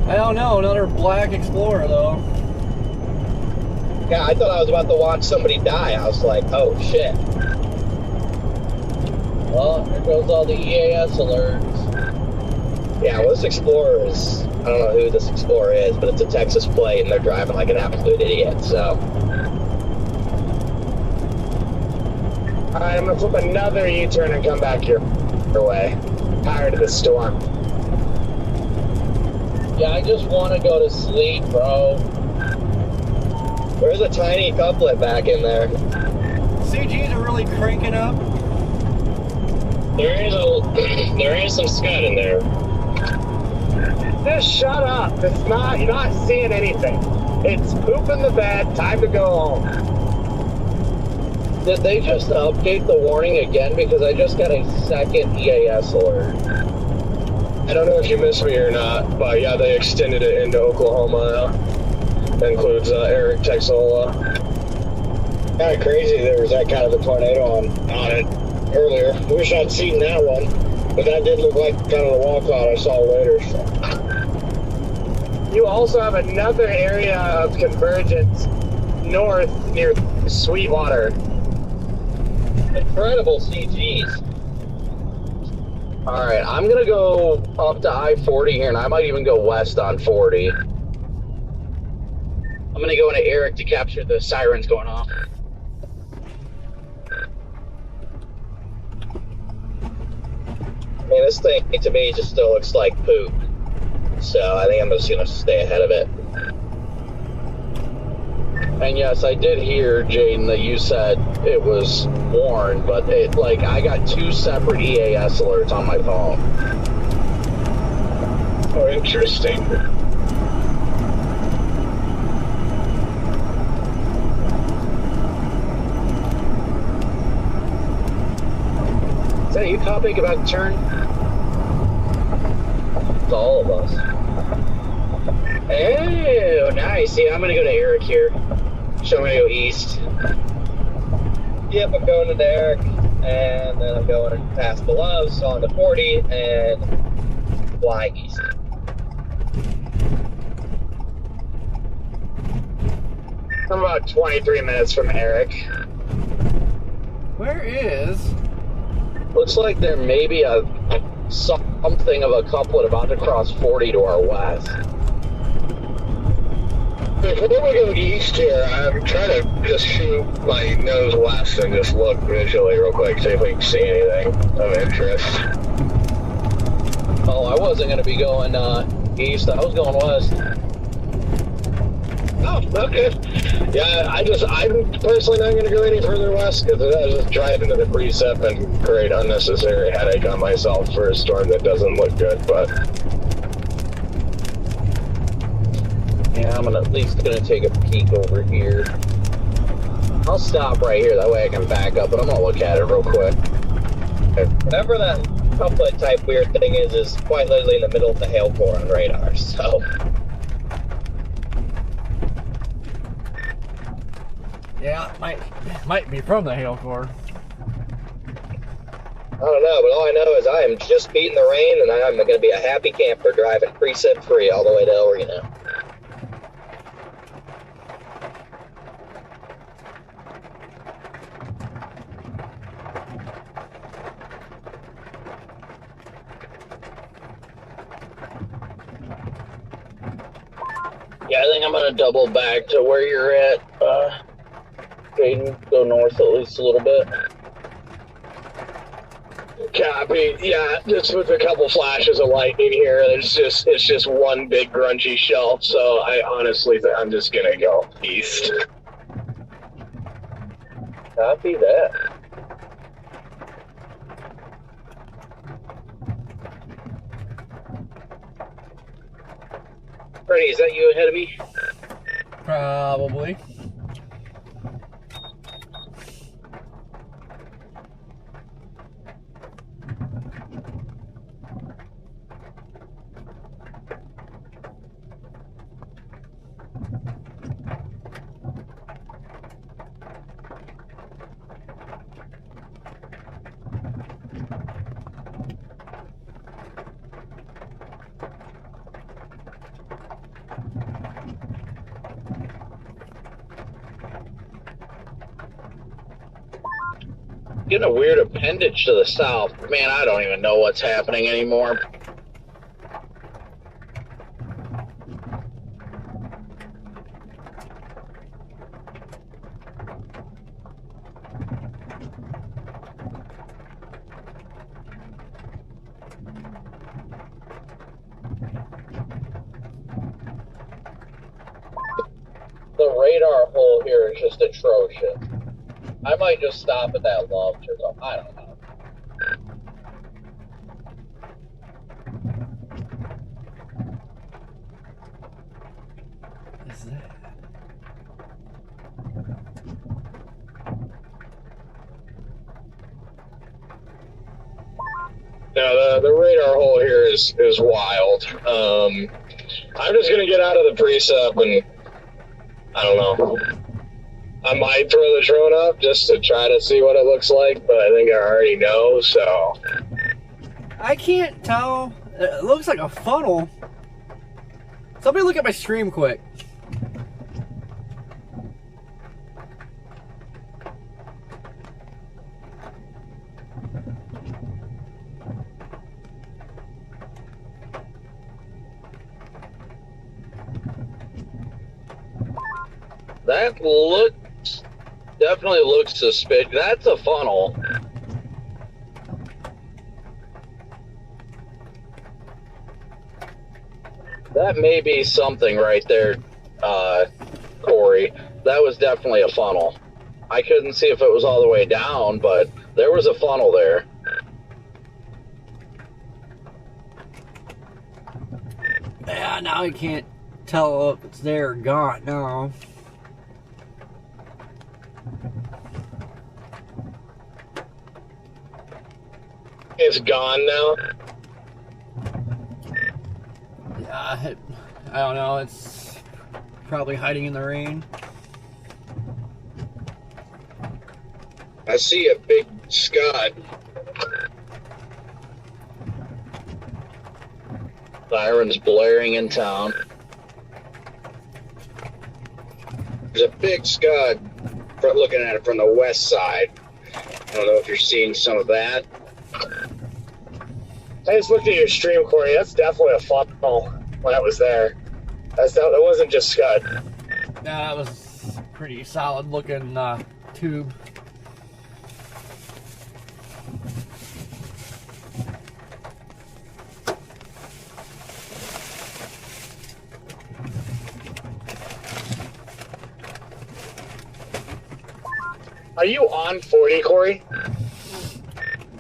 I don't know. Another black Explorer, though. Yeah, I thought I was about to watch somebody die. I was like, oh shit. Well, here goes all the EAS alerts. Yeah, well, this Explorer is, I don't know who this Explorer is, but it's a Texas plate and they're driving like an absolute idiot, so. Alright, I'm gonna flip another U-turn and come back your way. Tired of this storm. Yeah, I just want to go to sleep, bro. There's a tiny couplet back in there. CGs are really cranking up. There is some scud in there. Just shut up. It's not, you're not seeing anything. It's poop in the bed, time to go home. Did they just update the warning again? Because I just got a second EAS alert. I don't know if you missed me or not, but yeah, they extended it into Oklahoma now. That includes Eric, Texola. Kind of crazy there was that kind of a tornado on it earlier. Wish I'd seen that one, but that did look like kind of the wall cloud I saw later. So. You also have another area of convergence north near Sweetwater. Incredible CGs. Alright, I'm gonna go up to I-40 here, and I might even go west on 40. I'm gonna go into Eric to capture the sirens going off. I mean, this thing to me just still looks like poop. So I think I'm just gonna stay ahead of it. And yes, I did hear, Jaden, that you said it was warned, but I got 2 separate EAS alerts on my phone. Oh, interesting. Is that you, Topic, about to turn? It's all of us. Oh, nice. Yeah, I'm gonna go to Eric here. So I'm gonna go east. Yep, I'm going to Derek, and then I'm going past the Loves on the 40 and flying east. I'm about 23 minutes from Eric. Where is? Looks like there may be something of a couplet about to cross 40 to our west. Before we go east here, I'm trying to just shoot my nose west and just look visually real quick, see if we can see anything of interest. Oh, I wasn't going to be going east. I was going west. Oh, okay. Yeah, I'm personally not going to go any further west because I was just driving to the precip and create unnecessary headache on myself for a storm that doesn't look good, but... Yeah, I'm at least gonna take a peek over here. I'll stop right here, that way I can back up, but I'm gonna look at it real quick. Whatever that couplet type weird thing is quite literally in the middle of the hail core on radar, so. Yeah, might be from the hail core. I don't know, but all I know is I am just beating the rain, and I'm going to be a happy camper driving precip free all the way to El Reno. Yeah, I think I'm gonna double back to where you're at, Jaden. Go north at least a little bit. Copy. Yeah, just with a couple flashes of lightning here, it's just one big grungy shelf, so I honestly think I'm just gonna go east. Copy that. Bernie, is that you ahead of me? Probably. Getting a weird appendage to the south. Man, I don't even know what's happening anymore. The radar hole here is just atrocious. I might just stop at that Loves or something. I don't know. What is that? No, the radar hole here is wild. I'm just gonna get out of the precip and I don't know. I might throw the drone up just to try to see what it looks like, but I think I already know, so. I can't tell. It looks like a funnel. Somebody look at my stream quick. That definitely looks suspicious. That's a funnel. That may be something right there, Corey. that was definitely a funnel. I couldn't see if it was all the way down, but there was a funnel there. Yeah, now I can't tell if it's there or gone now. It's gone now? Yeah, I don't know. It's probably hiding in the rain. I see a big Scud. Sirens blaring in town. There's a big Scud looking at it from the west side. I don't know if you're seeing some of that. I just looked at your stream, Corey. That's definitely a funnel when it was there. That wasn't just Scud. Yeah, that was pretty solid looking tube. Are you on 40, Corey?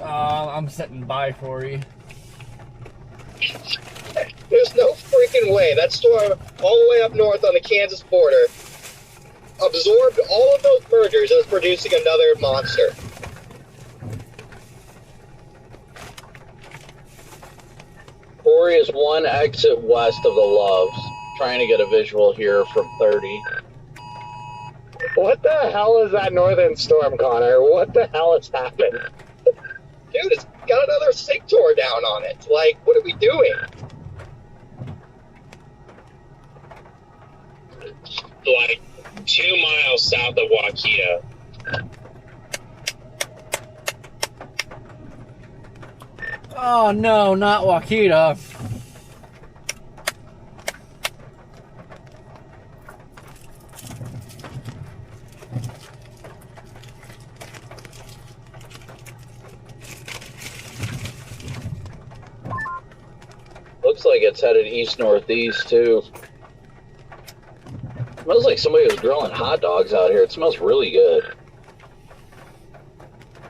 I'm sitting by 40. There's no freaking way. That storm all the way up north on the Kansas border absorbed all of those mergers and is producing another monster. Corey is one exit west of the Loves. Trying to get a visual here from 30. What the hell is that northern storm, Connor? What the hell has happened? Dude, it's got another sector down on it. Like, what are we doing? Like 2 miles south of Waukeeta. Oh no, not Waukeeta. Looks like it's headed east-northeast, too. Smells like somebody was grilling hot dogs out here. It smells really good.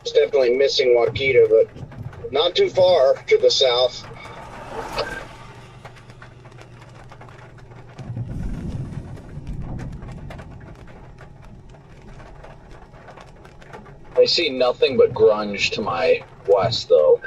It's definitely missing Waukeeta, but not too far to the south. I see nothing but grunge to my west, though.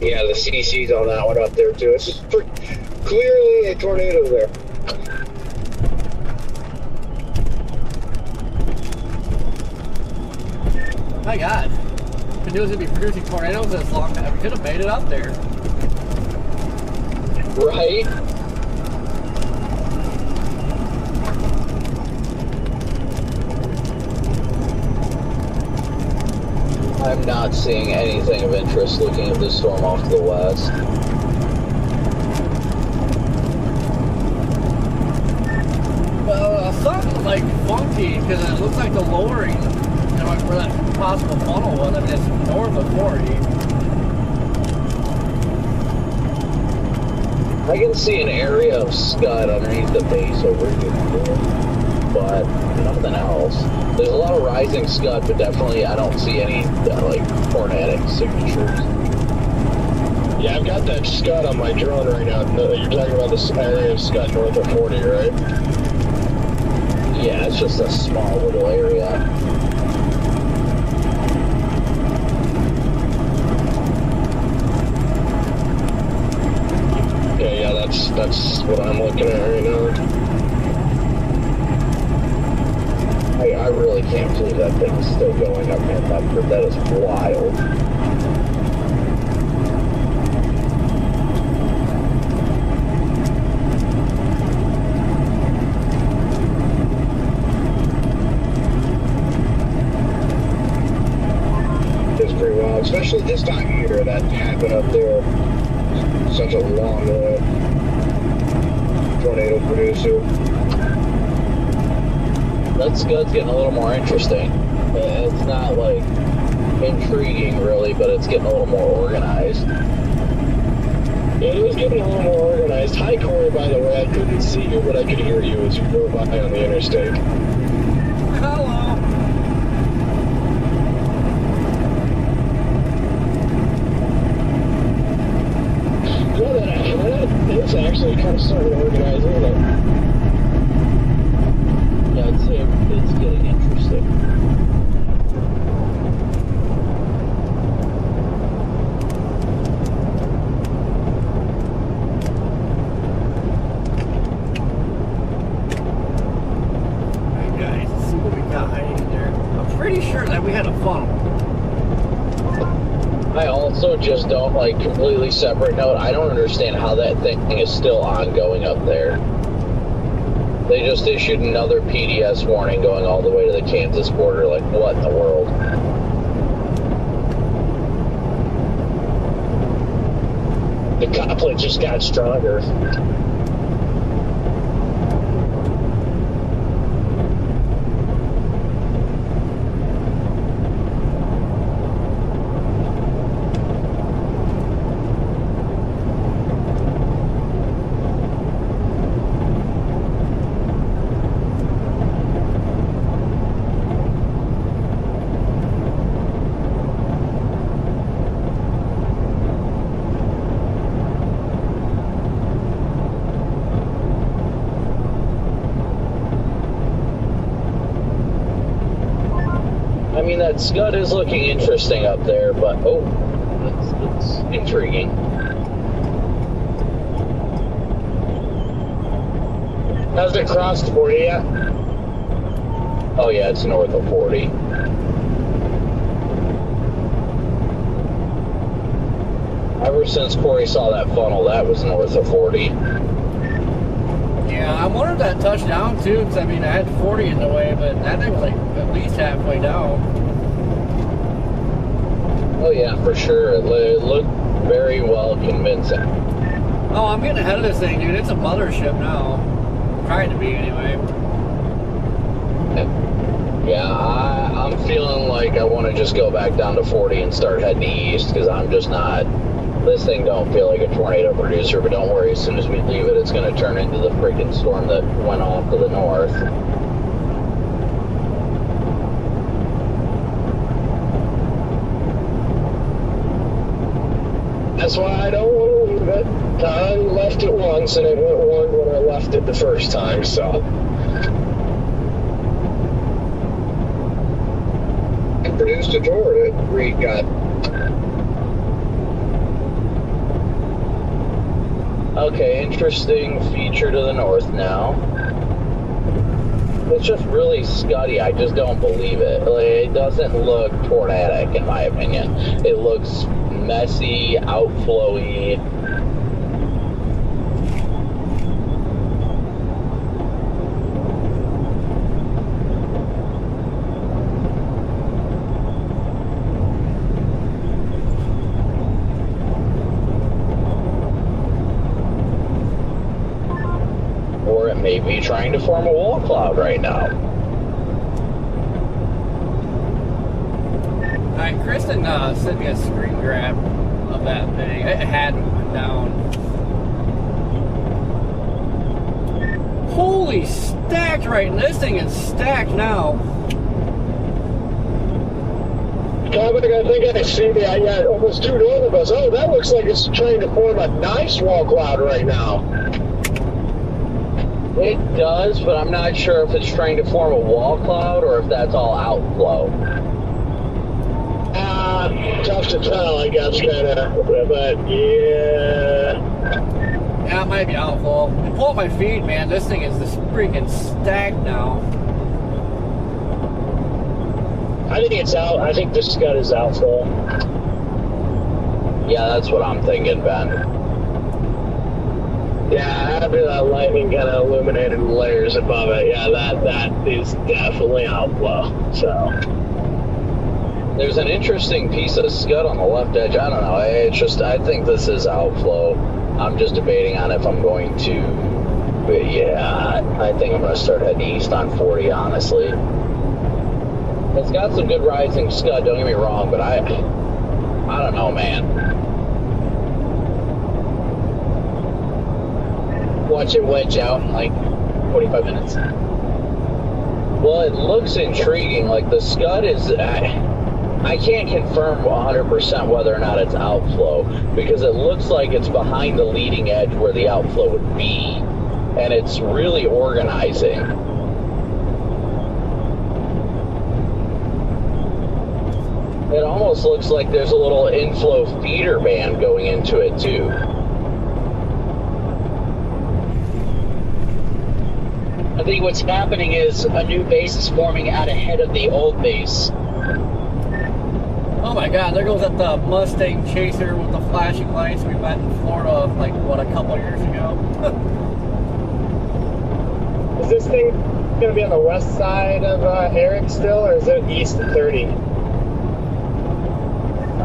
Yeah, the CC's on that one up there, too. It's just clearly a tornado there. My God. If it was going to be producing tornadoes this long, we could have made it up there. Right? I'm not seeing anything of interest looking at this storm off to the west. Well, something like funky because it looks like the lowering, you know, where that possible funnel was. I mean, it's north of 40. I can see an area of scud underneath the base over here, but nothing else. There's a lot of rising scud, but definitely I don't see any like tornadic signatures. Yeah, I've got that scud on my drone right now. You're talking about this area of scud north of 40, right? Yeah, it's just a small little area. Okay, yeah, that's what I'm looking at right now. I really can't believe that thing is still going up in Medford. That is wild. It's pretty wild. especially this time of year, that happen up there. Such a long tornado producer. That Scud's getting a little more interesting. It's not like intriguing really, but it's getting a little more organized. It was getting a little more organized. Hi Corey, by the way. I couldn't see you, but I could hear you as you drove by on the interstate. Hello. That is actually kind of starting to organize, isn't it? Yeah, I'd say it's getting interesting. Pretty sure that we had a funnel. I also just don't, like, completely separate note, I don't understand how that thing is still ongoing up there. They just issued another PDS warning going all the way to the Kansas border. Like, what in the world? The couplet just got stronger. I mean, that Scud is looking interesting up there, but, oh, it's intriguing. Has it crossed 40 yet? Oh, yeah, it's north of 40. Ever since Corey saw that funnel, that was north of 40. Yeah, I wondered if that touched down too, because I mean, I had 40 in the way, but that thing was like at least halfway down. Oh, yeah, for sure. It looked very well convincing. Oh, I'm getting ahead of this thing, dude. It's a mothership now. Trying to be, anyway. Yeah, I'm feeling like I want to just go back down to 40 and start heading east, because I'm just not... This thing don't feel like a tornado producer, but don't worry, as soon as we leave it, it's going to turn into the freaking storm that went off to the north. That's why I don't want to leave it. I left it once, and it went warned when I left it the first time, so... It produced a tornado. Reed got... Okay, interesting feature to the north now. It's just really scuddy. I just don't believe it. Like, it doesn't look tornadic, in my opinion. It looks messy, outflowy. Maybe trying to form a wall cloud right now. Alright, Kristen sent me a screen grab of that thing. It hadn't went down. Holy stacked right, and this thing is stacked now. I think I see that. Yeah, almost two north of us. Oh, that looks like it's trying to form a nice wall cloud right now. It does, but I'm not sure if it's trying to form a wall cloud or if that's all outflow. Tough to tell, I guess, kind of, but yeah. Yeah, it might be outflow. Pull up my feed, man. This thing is this freaking stacked now. I think it's out. I think this Scud is outflow. Yeah, that's what I'm thinking, Ben. Yeah, after that lightning kind of illuminated the layers above it, yeah, that is definitely outflow, so. There's an interesting piece of scud on the left edge. I don't know. It's just, I think this is outflow. I'm just debating on if I'm going to, but yeah, I think I'm going to start heading east on 40, honestly. It's got some good rising scud, don't get me wrong, but I don't know, man. Watch it wedge out in like 45 minutes. Well, it looks intriguing. Like the scud is, I can't confirm 100% whether or not it's outflow because it looks like it's behind the leading edge where the outflow would be, and it's really organizing. It almost looks like there's a little inflow feeder band going into it too. I think what's happening is a new base is forming out ahead of the old base. Oh my god, there goes that Mustang Chaser with the flashing lights we met in Florida, like, what, a couple years ago? Is this thing going to be on the west side of Eric still, or is it east of 30?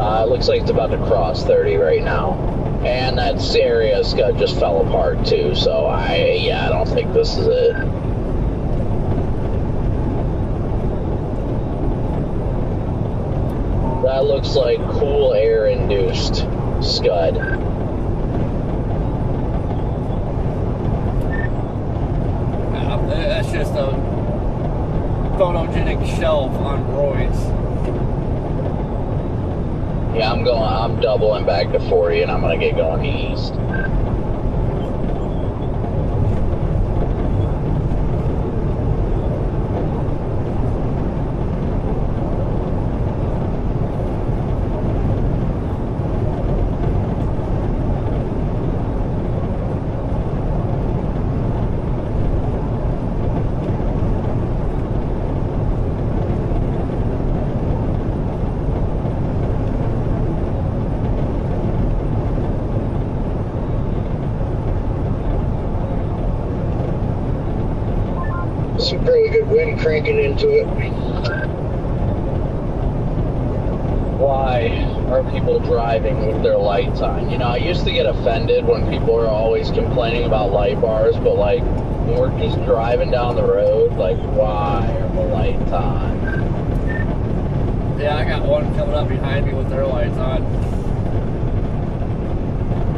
It looks like it's about to cross 30 right now. And that area scud just fell apart too, so I don't think this is it. That looks like cool air-induced scud. That's just a photogenic shelf on roids. Yeah, I'm doubling back to 40 and I'm gonna get going east. Some really good wind cranking into it. Why are people driving with their lights on? You know, I used to get offended when people are always complaining about light bars, but like, when we're just driving down the road, like, why are the lights on? Yeah, I got one coming up behind me with their lights on.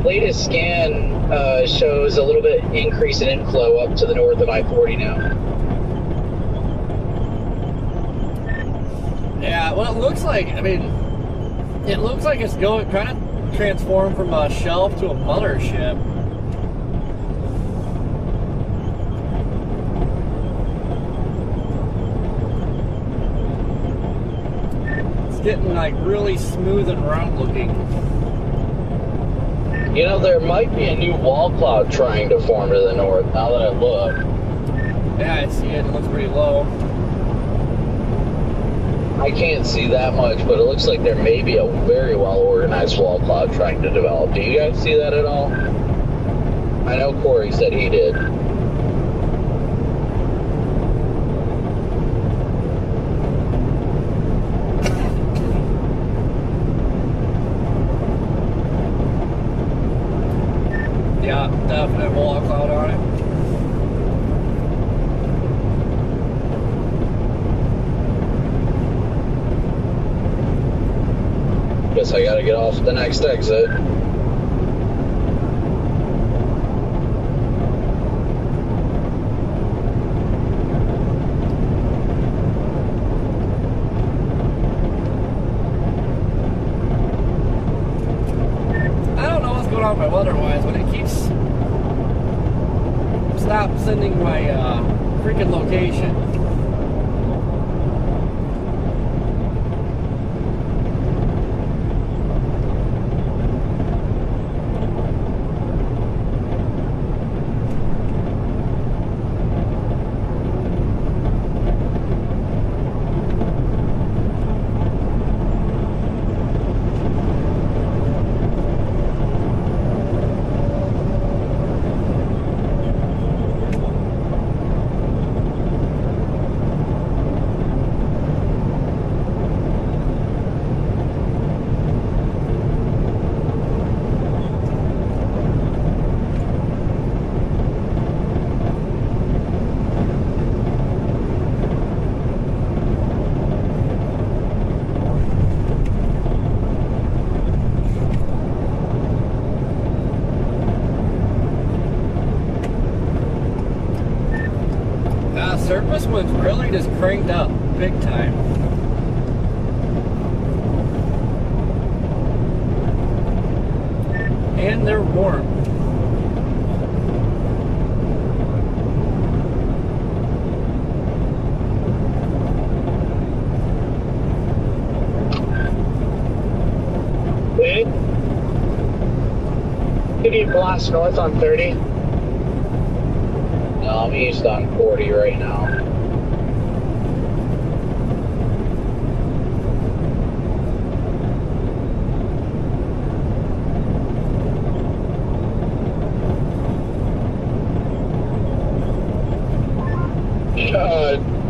Latest scan shows a little bit increase in inflow up to the north of I-40 now. Yeah, well, it looks like, I mean, it looks like it's going, kind of transformed from a shelf to a mothership. It's getting, like, really smooth and round looking. You know, there might be a new wall cloud trying to form to the north, now that I look. Yeah, I see it. It looks pretty low. I can't see that much, but it looks like there may be a very well-organized wall cloud trying to develop. Do you guys see that at all? I know Corey said he did. Yeah, definite wall cloud on it. Guess I gotta get off the next exit. I don't know what's going on with my weather-wise, but it keeps stop sending my freaking location. This one's really just cranked up big time. And they're warm. Did you blast north on 30? No, I'm east on 40 right now.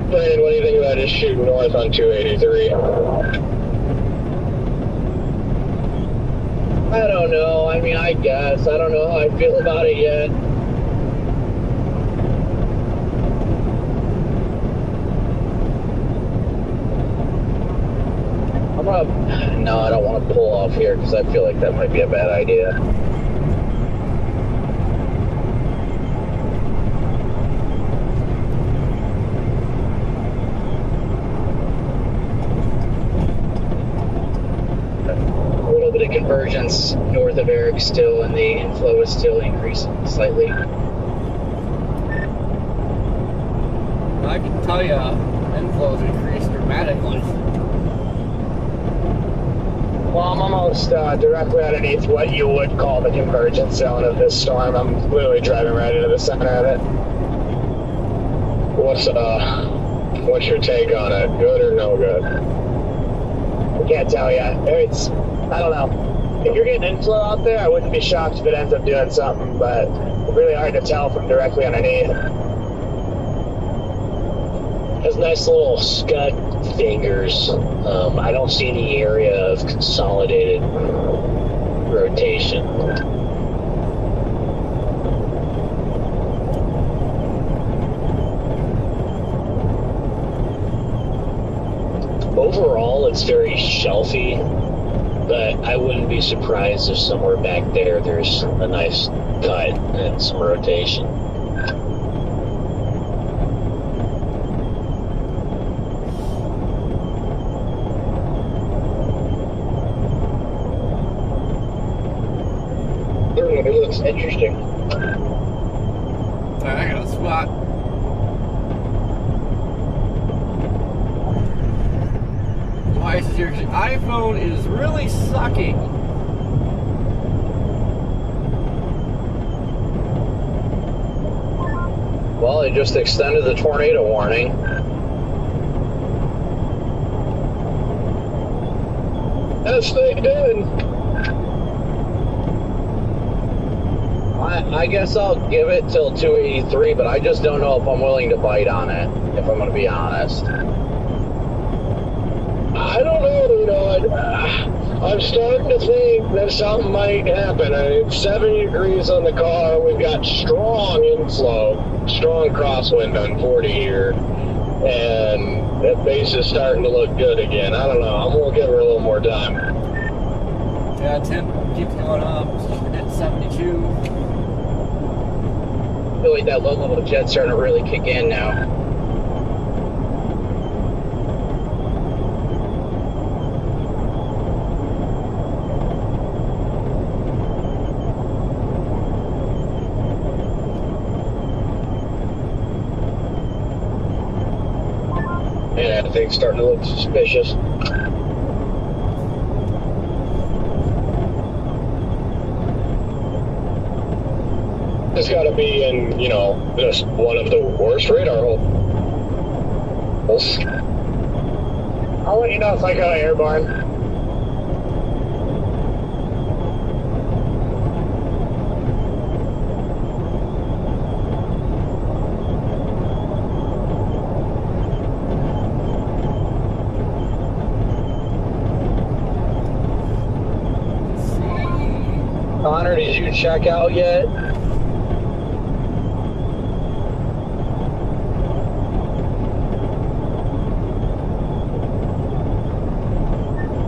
Brandon, what do you think about just shooting north on 283? I don't know. I mean, I guess. I don't know how I feel about it yet. No, I don't want to pull off here because I feel like that might be a bad idea. A little bit of convergence north of Eric still, and the inflow is still increasing slightly. I can tell you, inflow's increased dramatically. Well, I'm almost directly underneath what you would call the convergence zone of this storm. I'm literally driving right into the center of it. What's your take on it? Good or no good? I can't tell you. I don't know. If you're getting inflow out there, I wouldn't be shocked if it ends up doing something, but it's really hard to tell from directly underneath. Has nice little scud fingers. I don't see any area of consolidated rotation. Overall, it's very shelfy, but I wouldn't be surprised if somewhere back there there's a nice cut and some rotation. It looks interesting. I got a spot. Why seriously? iPhone is really sucking. Well, they just extended the tornado warning. Yes, they did. I guess I'll give it till 283, but I just don't know if I'm willing to bite on it, if I'm going to be honest. I don't know, I'm starting to think that something might happen. It's 70 degrees on the car. We've got strong inflow, strong crosswind on 40 here, and that base is starting to look good again. I don't know. I'm going to give her a little more time. Yeah, temp keeps going up. It's 72. I feel like that low level jet's starting to really kick in now. Yeah, that thing's starting to look suspicious. It's got to be in, just one of the worst radar holes. I'll let you know if I go airborne. Connor, did you check out yet?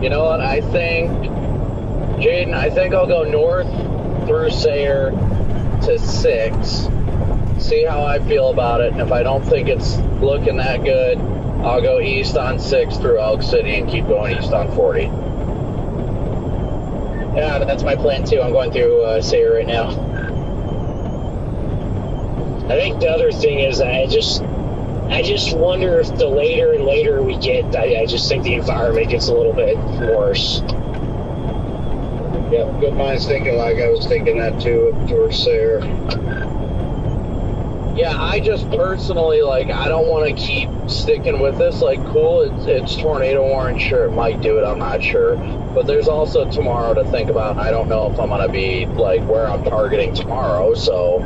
You know what, I think, Jaden, I think I'll go north through Sayre to 6, see how I feel about it. And if I don't think it's looking that good, I'll go east on 6 through Elk City and keep going east on 40. Yeah, that's my plan too. I'm going through Sayre right now. I think the other thing is I just wonder if the later and later we get, I just think the environment gets a little bit worse. Yeah, good minds thinking like I was thinking that too, towards Sayre. Yeah, I just personally, like, I don't want to keep sticking with this. Like, cool, it's tornado warrant. Sure, it might do it. I'm not sure. But there's also tomorrow to think about. I don't know if I'm going to be, like, where I'm targeting tomorrow, so...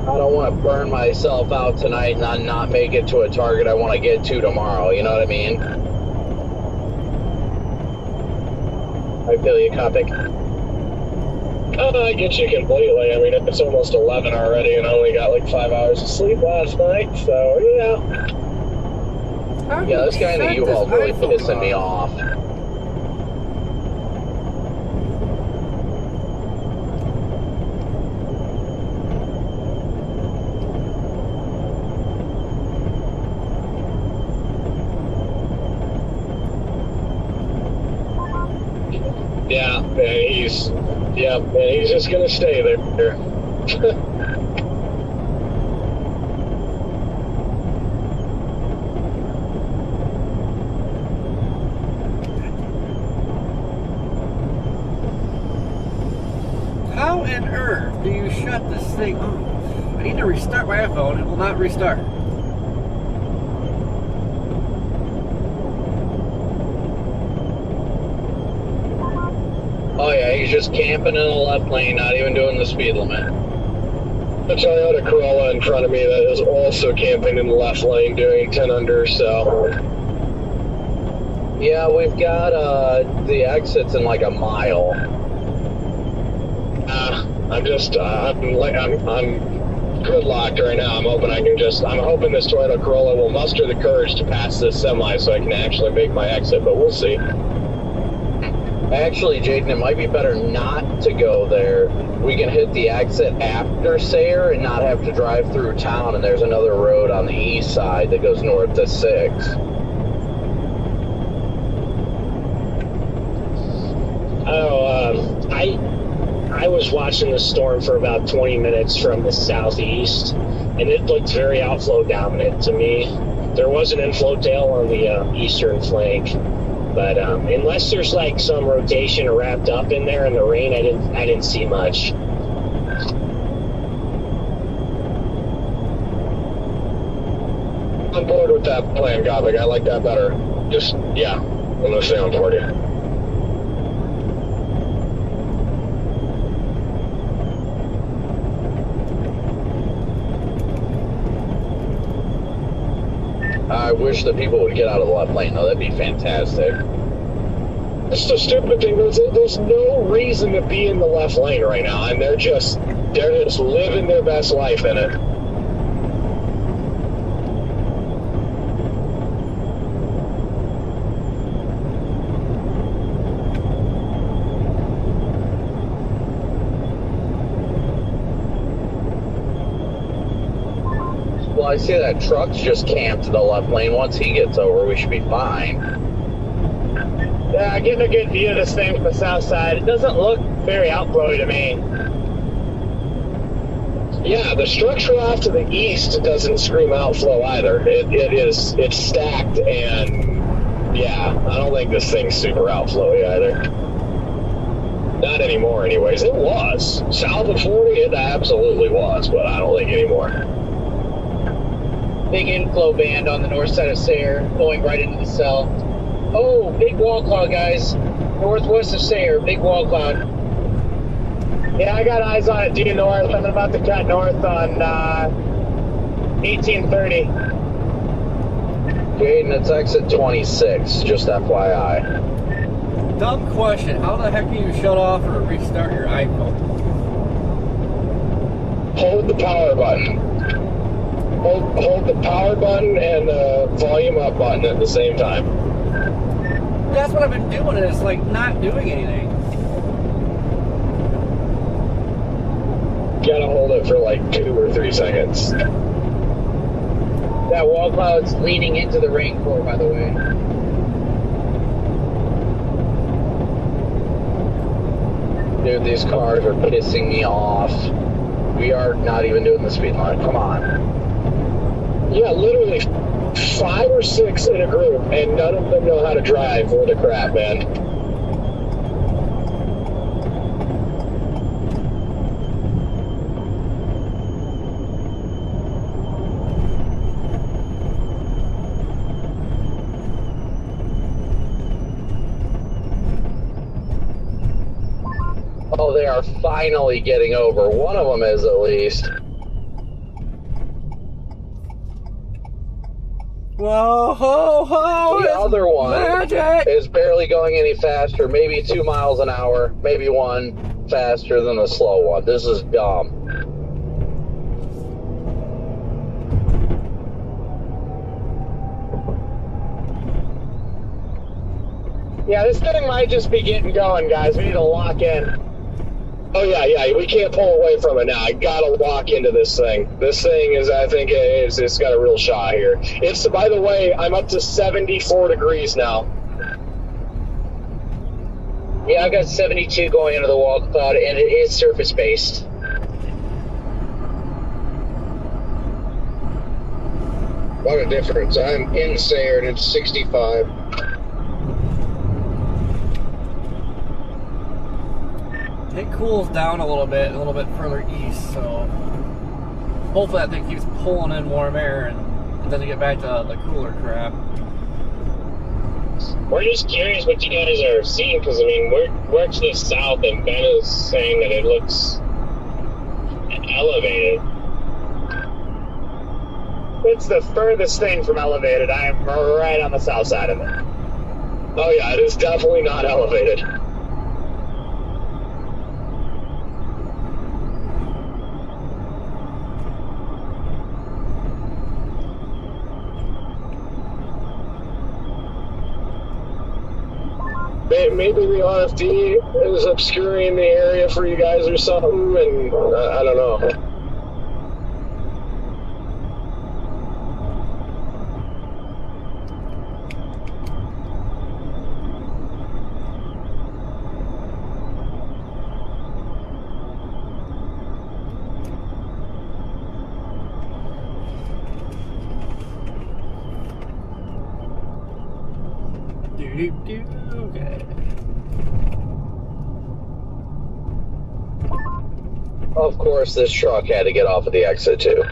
I don't want to burn myself out tonight and not make it to a target I want to get to tomorrow. You know what I mean? I feel you, Copic. I get you completely. I mean, it's almost 11 already, and I only got like 5 hours of sleep last night, so yeah. Yeah, this guy in the U-Haul is really pissing me off. Yeah, man, he's just gonna stay there. How on earth do you shut this thing off? I need to restart my iPhone. It will not restart. Oh yeah, he's just camping in the left lane, not even doing the speed limit. The Toyota Corolla in front of me that is also camping in the left lane doing 10 under, so... Yeah, we've got the exits in like a mile. I'm gridlocked right now. I'm hoping this Toyota Corolla will muster the courage to pass this semi so I can actually make my exit, but we'll see. Actually, Jaden, it might be better not to go there. We can hit the exit after Sayre and not have to drive through town, and there's another road on the east side that goes north to 6. I was watching the storm for about 20 minutes from the southeast, and it looked very outflow dominant to me. There was an inflow tail on the eastern flank, but unless there's like some rotation wrapped up in there in the rain, I didn't see much. On board with that plan, Gothic. I like that better. Just, yeah, I'm going to stay on board here. I wish that people would get out of the left lane, though. That'd be fantastic. It's the stupid thing. There's no reason to be in the left lane right now, and they're just living their best life in it. Well, I see that truck's just camped to the left lane. Once he gets over, we should be fine. Yeah, getting a good view of this thing from the south side. It doesn't look very outflowy to me. Yeah, the structure off to the east doesn't scream outflow either. It's stacked, and yeah, I don't think this thing's super outflowy either. Not anymore, anyways. It was south of 40. It absolutely was, but I don't think anymore. Big inflow band on the north side of Sayre, going right into the cell. Oh, big wall cloud, guys. Northwest of Sayre, big wall cloud. Yeah, I got eyes on it due north. I'm about to cut north on 1830. Jaden, it's exit 26, just FYI. Dumb question. How the heck do you shut off or restart your iPhone? Hold the power button. Hold the power button and the volume up button at the same time. That's what I've been doing, and it's like not doing anything. gotta hold it for like 2 or 3 seconds. That wall cloud's leaning into the rain core, by the way. Dude, these cars are pissing me off. We are not even doing the speed line. Come on. Yeah, literally 5 or 6 in a group, and none of them know how to drive worth a crap, man. Oh, they are finally getting over. One of them is, at least. Whoa, ho, ho! The other one magic. is barely going any faster. Maybe 2 miles an hour. Maybe 1 faster than the slow one. This is dumb. Yeah, this thing might just be getting going, guys. We need to lock in. Oh, yeah, we can't pull away from it now. I gotta lock into this thing. This thing is, I think, it's got a real shot here. It's, by the way, I'm up to 74 degrees now. Yeah, I've got 72 going into the wall cloud, and it is surface-based. What a difference. I'm in Sayre, it's 65. It cools down a little bit further east, so hopefully that thing keeps pulling in warm air and it doesn't get back to the cooler crap. We're just curious what you guys are seeing, because I mean we're to the south, and Ben is saying that it looks elevated. It's the furthest thing from elevated. I am right on the south side of it. Oh yeah, it is definitely not elevated. Maybe the RFD is obscuring the area for you guys or something, and I don't know. Okay. Of course, this truck had to get off of the exit, too.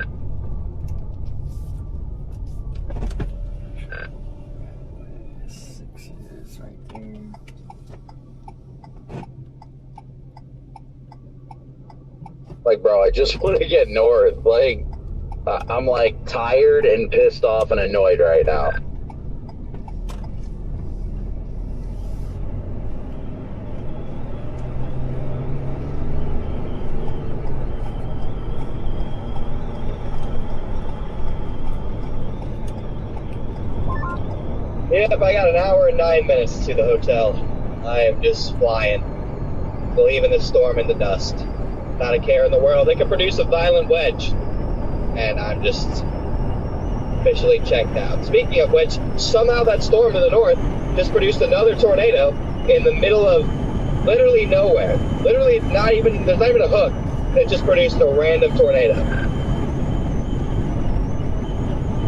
Like, bro, I just want to get north. Like, I'm, like, tired and pissed off and annoyed right now. Yep, I got an hour and 9 minutes to the hotel. I am just flying, leaving the storm in the dust. Not a care in the world. They could produce a violent wedge, and I'm just officially checked out. Speaking of which, somehow that storm to the north just produced another tornado in the middle of literally nowhere. Literally there's not even a hook. It just produced a random tornado.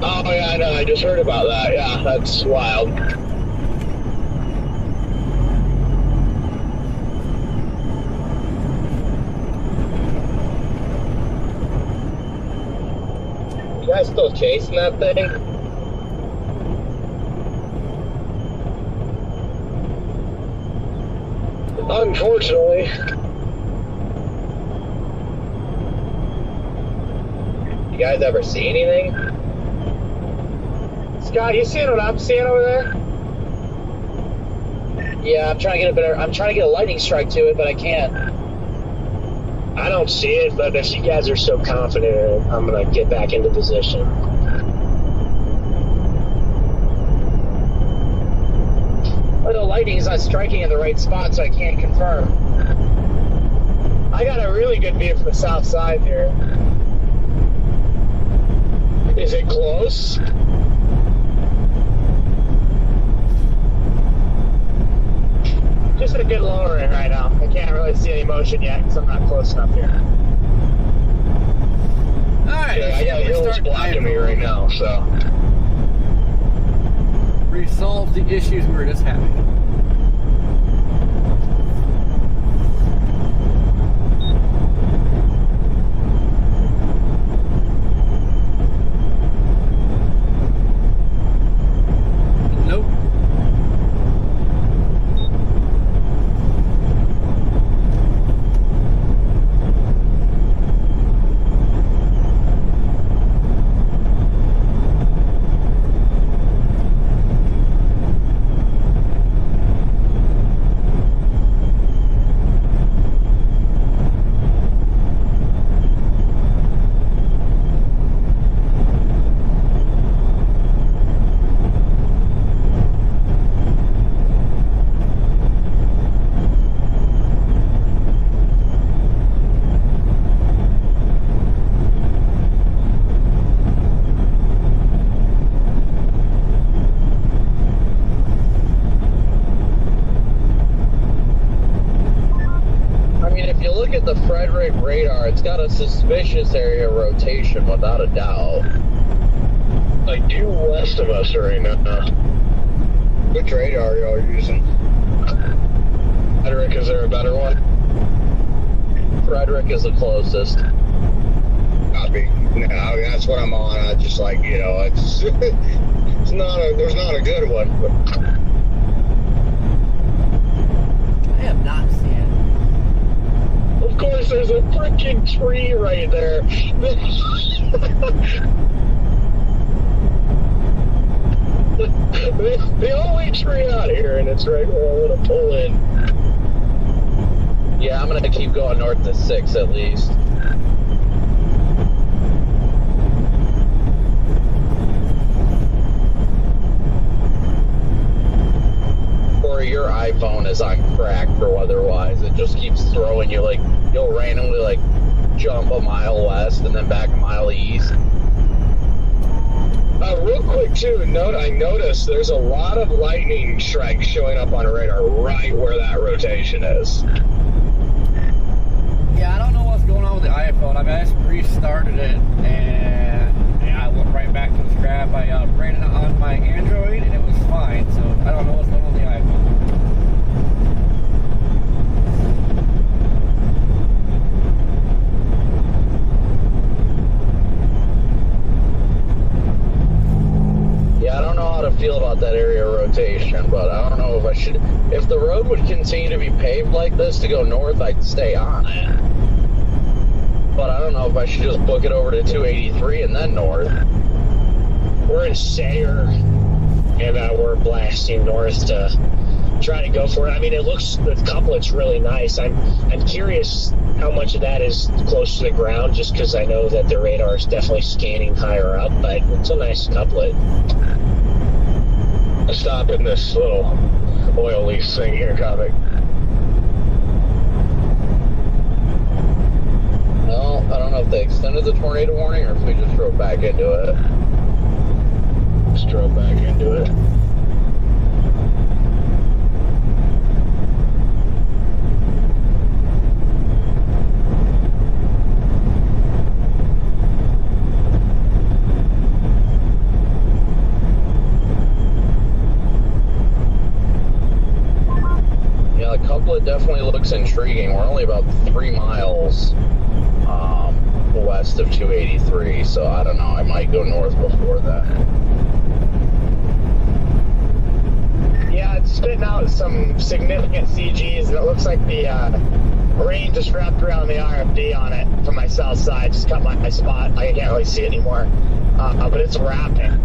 Oh, yeah, I know. I just heard about that. Yeah, that's wild. You guys still chasing that thing? Unfortunately. You guys ever see anything? Scott, you seeing what I'm seeing over there? Yeah, I'm trying to get a lightning strike to it, but I can't. I don't see it, but if you guys are so confident, I'm gonna get back into position. Well, the lightning is not striking in the right spot, so I can't confirm. I got a really good view from the south side here. Is it close? Just a good lowering right now. I can't really see any motion yet because I'm not close enough here. Alright, Yeah, I got hills blocking me right now, so. Resolve the issues we were just having. Nope. The Frederick radar, it's got a suspicious area of rotation without a doubt. Like due west of us right now. Which radar are y'all using? Frederick, is there a better one? Frederick is the closest. Copy. No, that's what I'm on. I just like, you know, it's it's not a, there's not a good one. But. I have not seen it. Of course, there's a freaking tree right there. the only tree out here, and it's right where I want to pull in. Yeah, I'm gonna keep going north to 6 at least. Or your iPhone is on crack for weather-wise. It just keeps throwing you, like, you'll randomly, like, jump a mile west and then back a mile east. Real quick, too, I noticed there's a lot of lightning strikes showing up on radar right where that rotation is. Yeah, I don't know what's going on with the iPhone. I mean, I just restarted it, and I went right back to the scrap. I ran it on my Android, and it was fine, so I don't know what's going on with the iPhone. Yeah, I don't know how to feel about that area rotation, but I don't know if I should. If the road would continue to be paved like this to go north, I'd stay on it. But I don't know if I should just book it over to 283 and then north. We're in Sayre, and we're blasting north to try to go for it. I mean, it looks, the couplet's really nice. I'm curious how much of that is close to the ground, just because I know that the radar is definitely scanning higher up, but it's a nice couplet. Let's stop in this little oil lease thing here, Comic. Well, I don't know if they extended the tornado warning or if we just drove back into it. Just drove back into it. Yeah, the couplet definitely looks intriguing. We're only about 3 miles west of 283, so I don't know. I might go north before that. Yeah, it's spitting out some significant CGs, and it looks like the rain just wrapped around the RFD on it from my south side. Just cut my spot. I can't really see it anymore, but it's wrapping.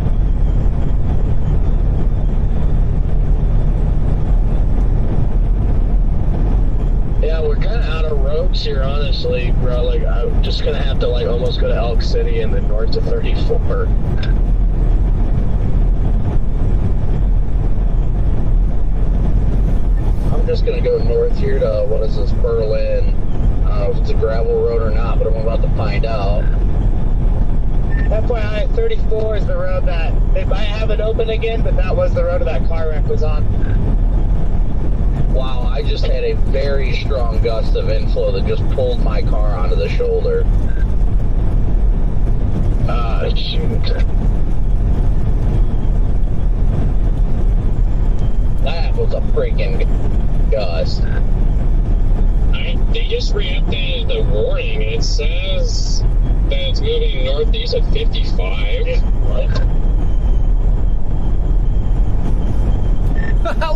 Yeah, we're kind of out of roads here, honestly, bro. Like, I'm just gonna have to, like, almost go to Elk City and then north to 34. I'm just gonna go north here to, what is this, Berlin, don't know if it's a gravel road or not, but I'm about to find out. FYI, 34 is the road that they might have it open again, but that was the road that car wreck was on. Wow, I just had a very strong gust of inflow that just pulled my car onto the shoulder. Ah, shoot. That was a freaking gust. They just re-updated the warning. It says that it's moving northeast at 55. What?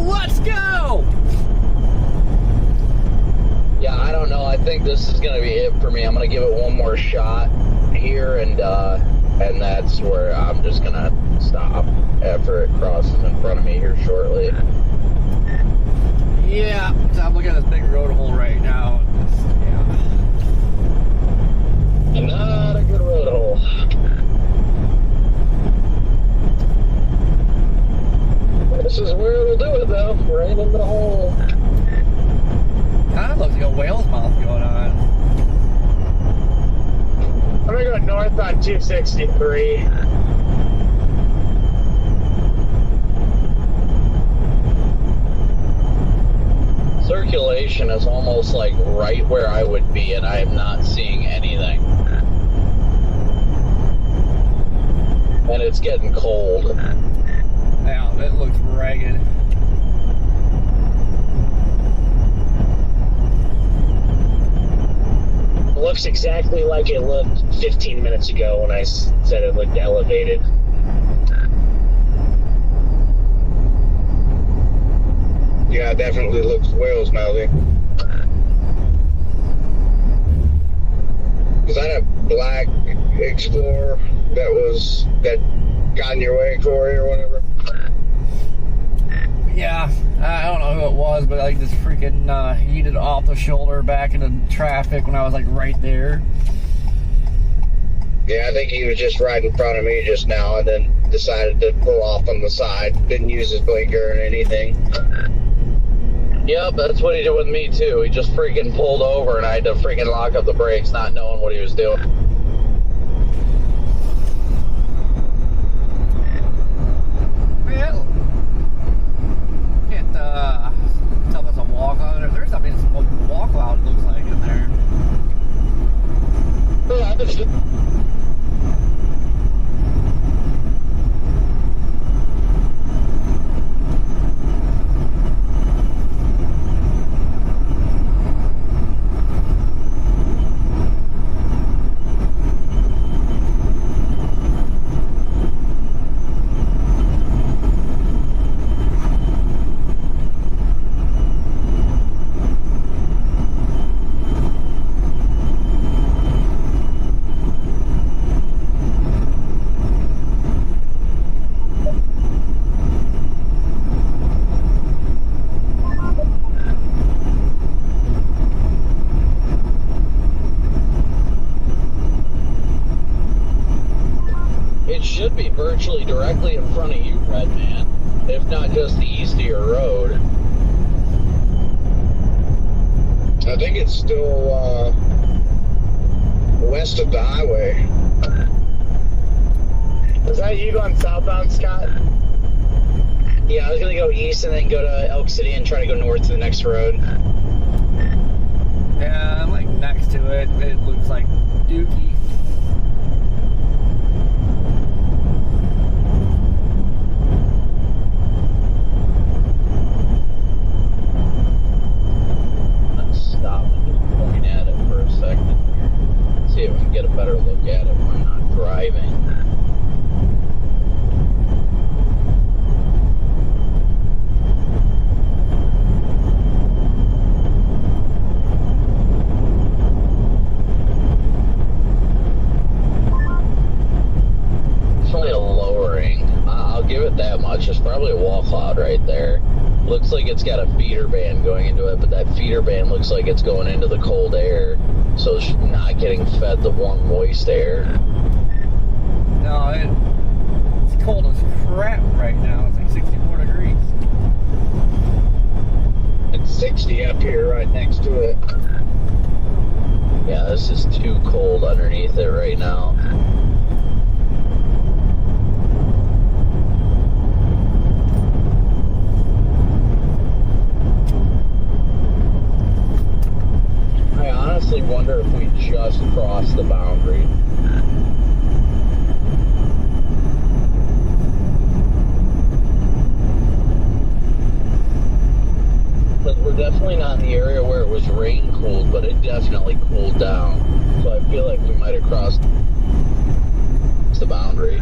Let's go! Yeah, I don't know. I think this is going to be it for me. I'm going to give it one more shot here, and that's where I'm just going to stop after it crosses in front of me here shortly. Yeah, I'm looking at this big road hole right now. Yeah. Not a good road hole. This is where it'll do it, though. Right in the hole. Kind of looks like a whale's mouth going on. I'm gonna go north on 263. Circulation is almost like right where I would be, and I am not seeing anything. And it's getting cold. Yeah, it looks ragged. It looks exactly like it looked 15 minutes ago when I said it looked elevated. Yeah, it definitely looks whales mouthy. Was that a black Explorer that got in your way, Corey, or whatever? Yeah, I don't know who it was, but like just freaking yeeted off the shoulder back into traffic when I was like right there. Yeah, I think he was just right in front of me just now and then decided to pull off on the side. Didn't use his blinker or anything. Yep, that's what he did with me too. He just freaking pulled over and I had to freaking lock up the brakes not knowing what he was doing. Well, can't tell if it's a walk on it. There's something walk out, it looks like, in there. Yeah, should be virtually directly in front of you, Red Man, if not just the east of your road. I think it's still west of the highway. Was that you going southbound, Scott? Yeah, I was gonna go east and then go to Elk City and try to go north to the next road. Yeah, I'm like next to it. It looks like dookie. Stop and just point at it for a second. See if we can get a better look at it when I'm not driving. It's only a lowering. I'll give it that much. There's probably a wall cloud right there. Looks like it's got a feeder band going into it, but that feeder band looks like it's going into the cold air, so it's not getting fed the warm, moist air. No, it's cold as crap right now. It's like 64 degrees. It's 60 up here right next to it. Yeah, this is too cold underneath it right now. I honestly wonder if we just crossed the boundary. But we're definitely not in the area where it was rain cooled, but it definitely cooled down. So I feel like we might have crossed the boundary.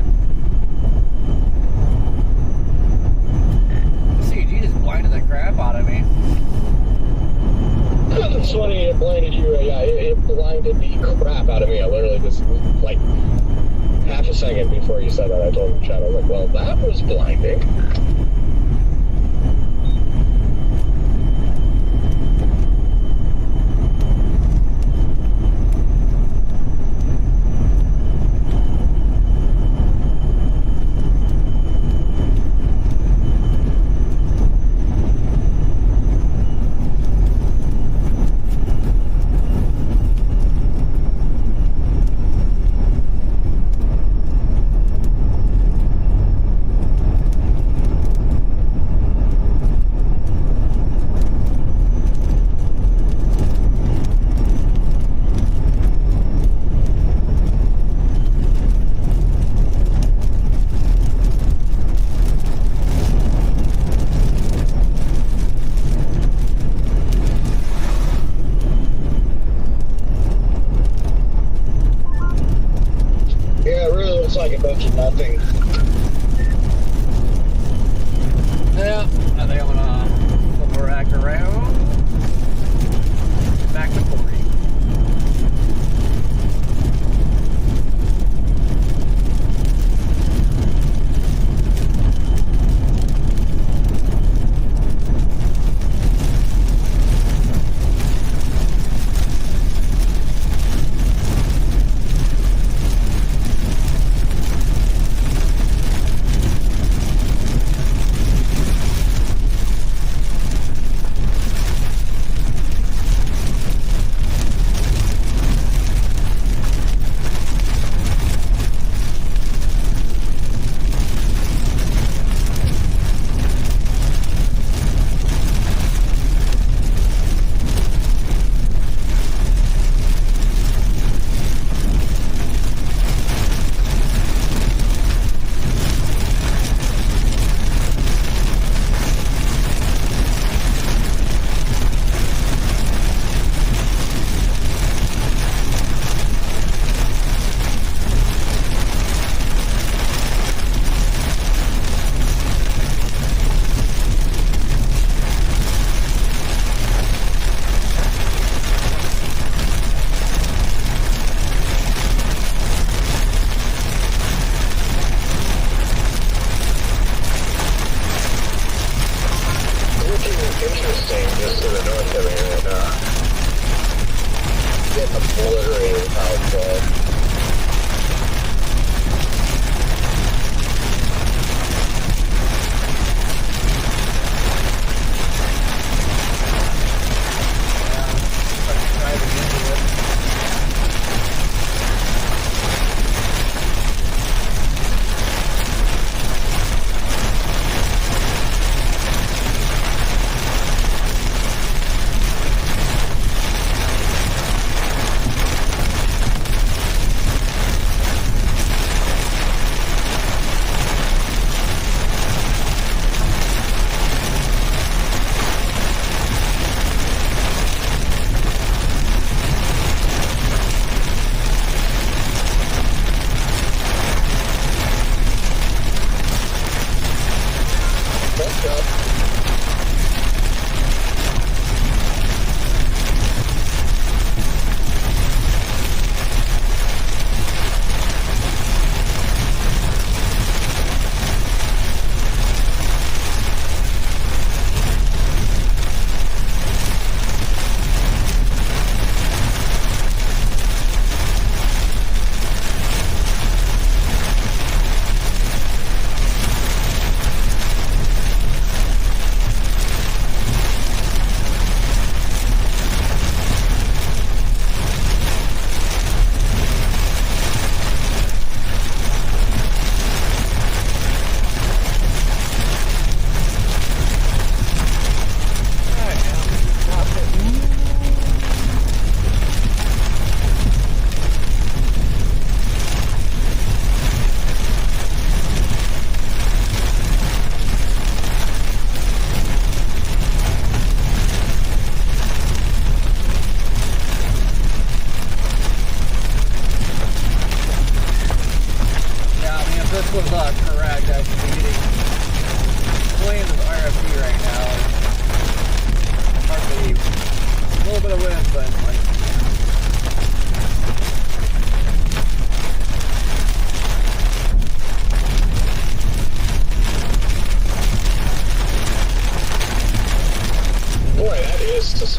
CG just blinded the crap out of me. It's funny, it blinded you. Yeah, it blinded the crap out of me. I literally just, like, half a second before you said that, I told him, Chad, I was like, well, that was blinding. Like a bunch of nothing. Yeah, I think I'm gonna flip back around. Back to 40. Interesting, just to the north of here, and getting obliterated without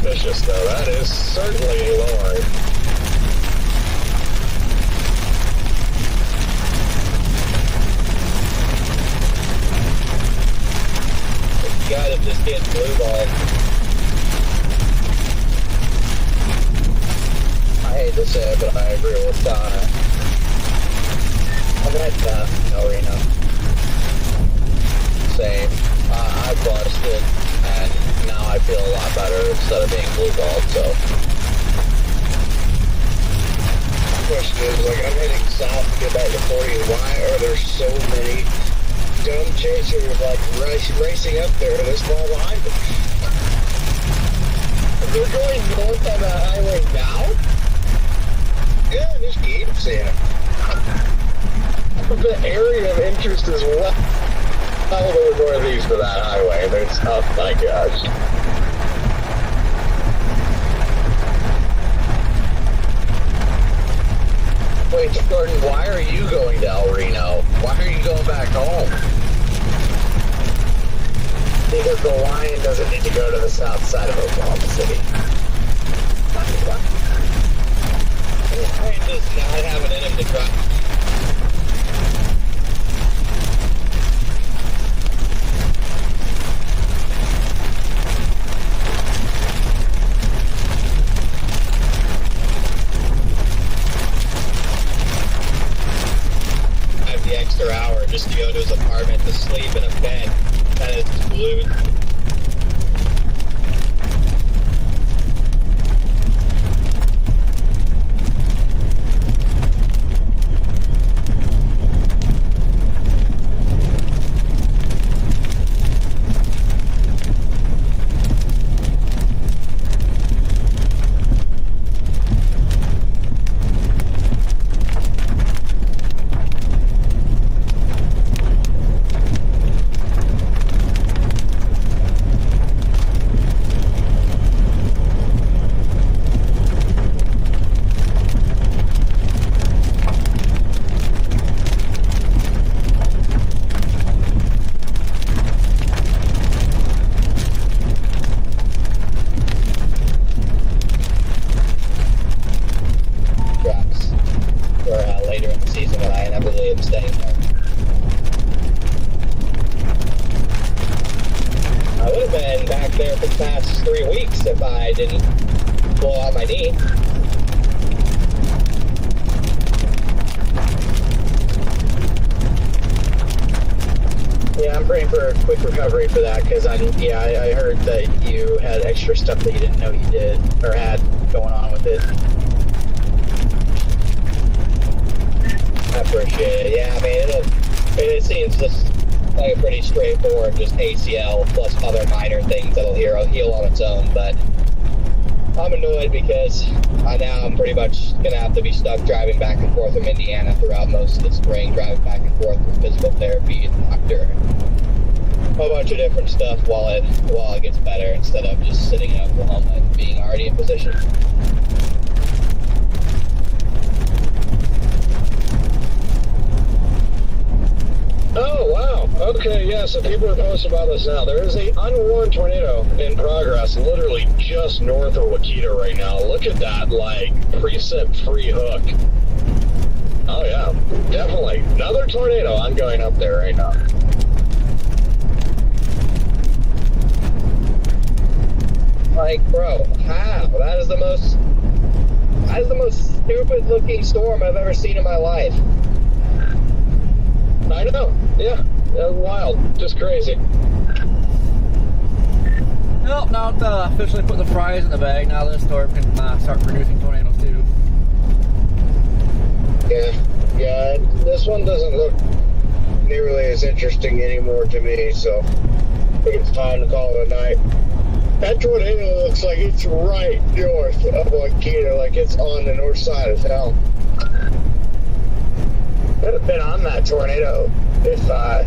suspicious, though. That is certainly a lowering. The guy that just gets blue ball. I hate to say it, but I agree with Donna. I'm at El Reno. Same. I busted, and now I feel a lot better instead of being blue balled, so. The question is, like, I'm heading south to get back to 40. Why are there so many dumb chasers, like, racing up there this far behind them? They're going north on the highway now? Yeah, just keep seeing it. The area of interest is well over northeast of that highway. There's, oh my gosh. Wait, Jordan, why are you going to El Reno? Why are you going back home? Because the Lion doesn't need to go to the south side of Oklahoma City. The Lion does not have it in him to drive. Extra hour just to go to his apartment to sleep in a bed that is glued. I heard that you had extra stuff that you didn't know you did or had going on with it. I appreciate it. Yeah, I mean, it seems just like a pretty straightforward, just ACL plus other minor things that'll heal on its own. But I'm annoyed because now I'm pretty much gonna have to be stuck driving back and forth from Indiana throughout most of the spring, driving back and forth for physical therapy and doctor. A bunch of different stuff while it gets better instead of just sitting in Oklahoma and being already in position. Oh, wow. Okay, yeah, so people are posting about this now. There is an unwarned tornado in progress literally just north of Wakita right now. Look at that, like, precip-free hook. Oh, yeah, definitely. Another tornado. I'm going up there right now. Like, bro, how? That is the most stupid looking storm I've ever seen in my life. I know, yeah, wild, just crazy. Nope, now it's officially put the fries in the bag. Now this storm can start producing tornadoes too. Yeah, this one doesn't look nearly as interesting anymore to me, so I think it's time to call it a night. That tornado looks like it's right north of Wakita, like it's on the north side of town. Could have been on that tornado if I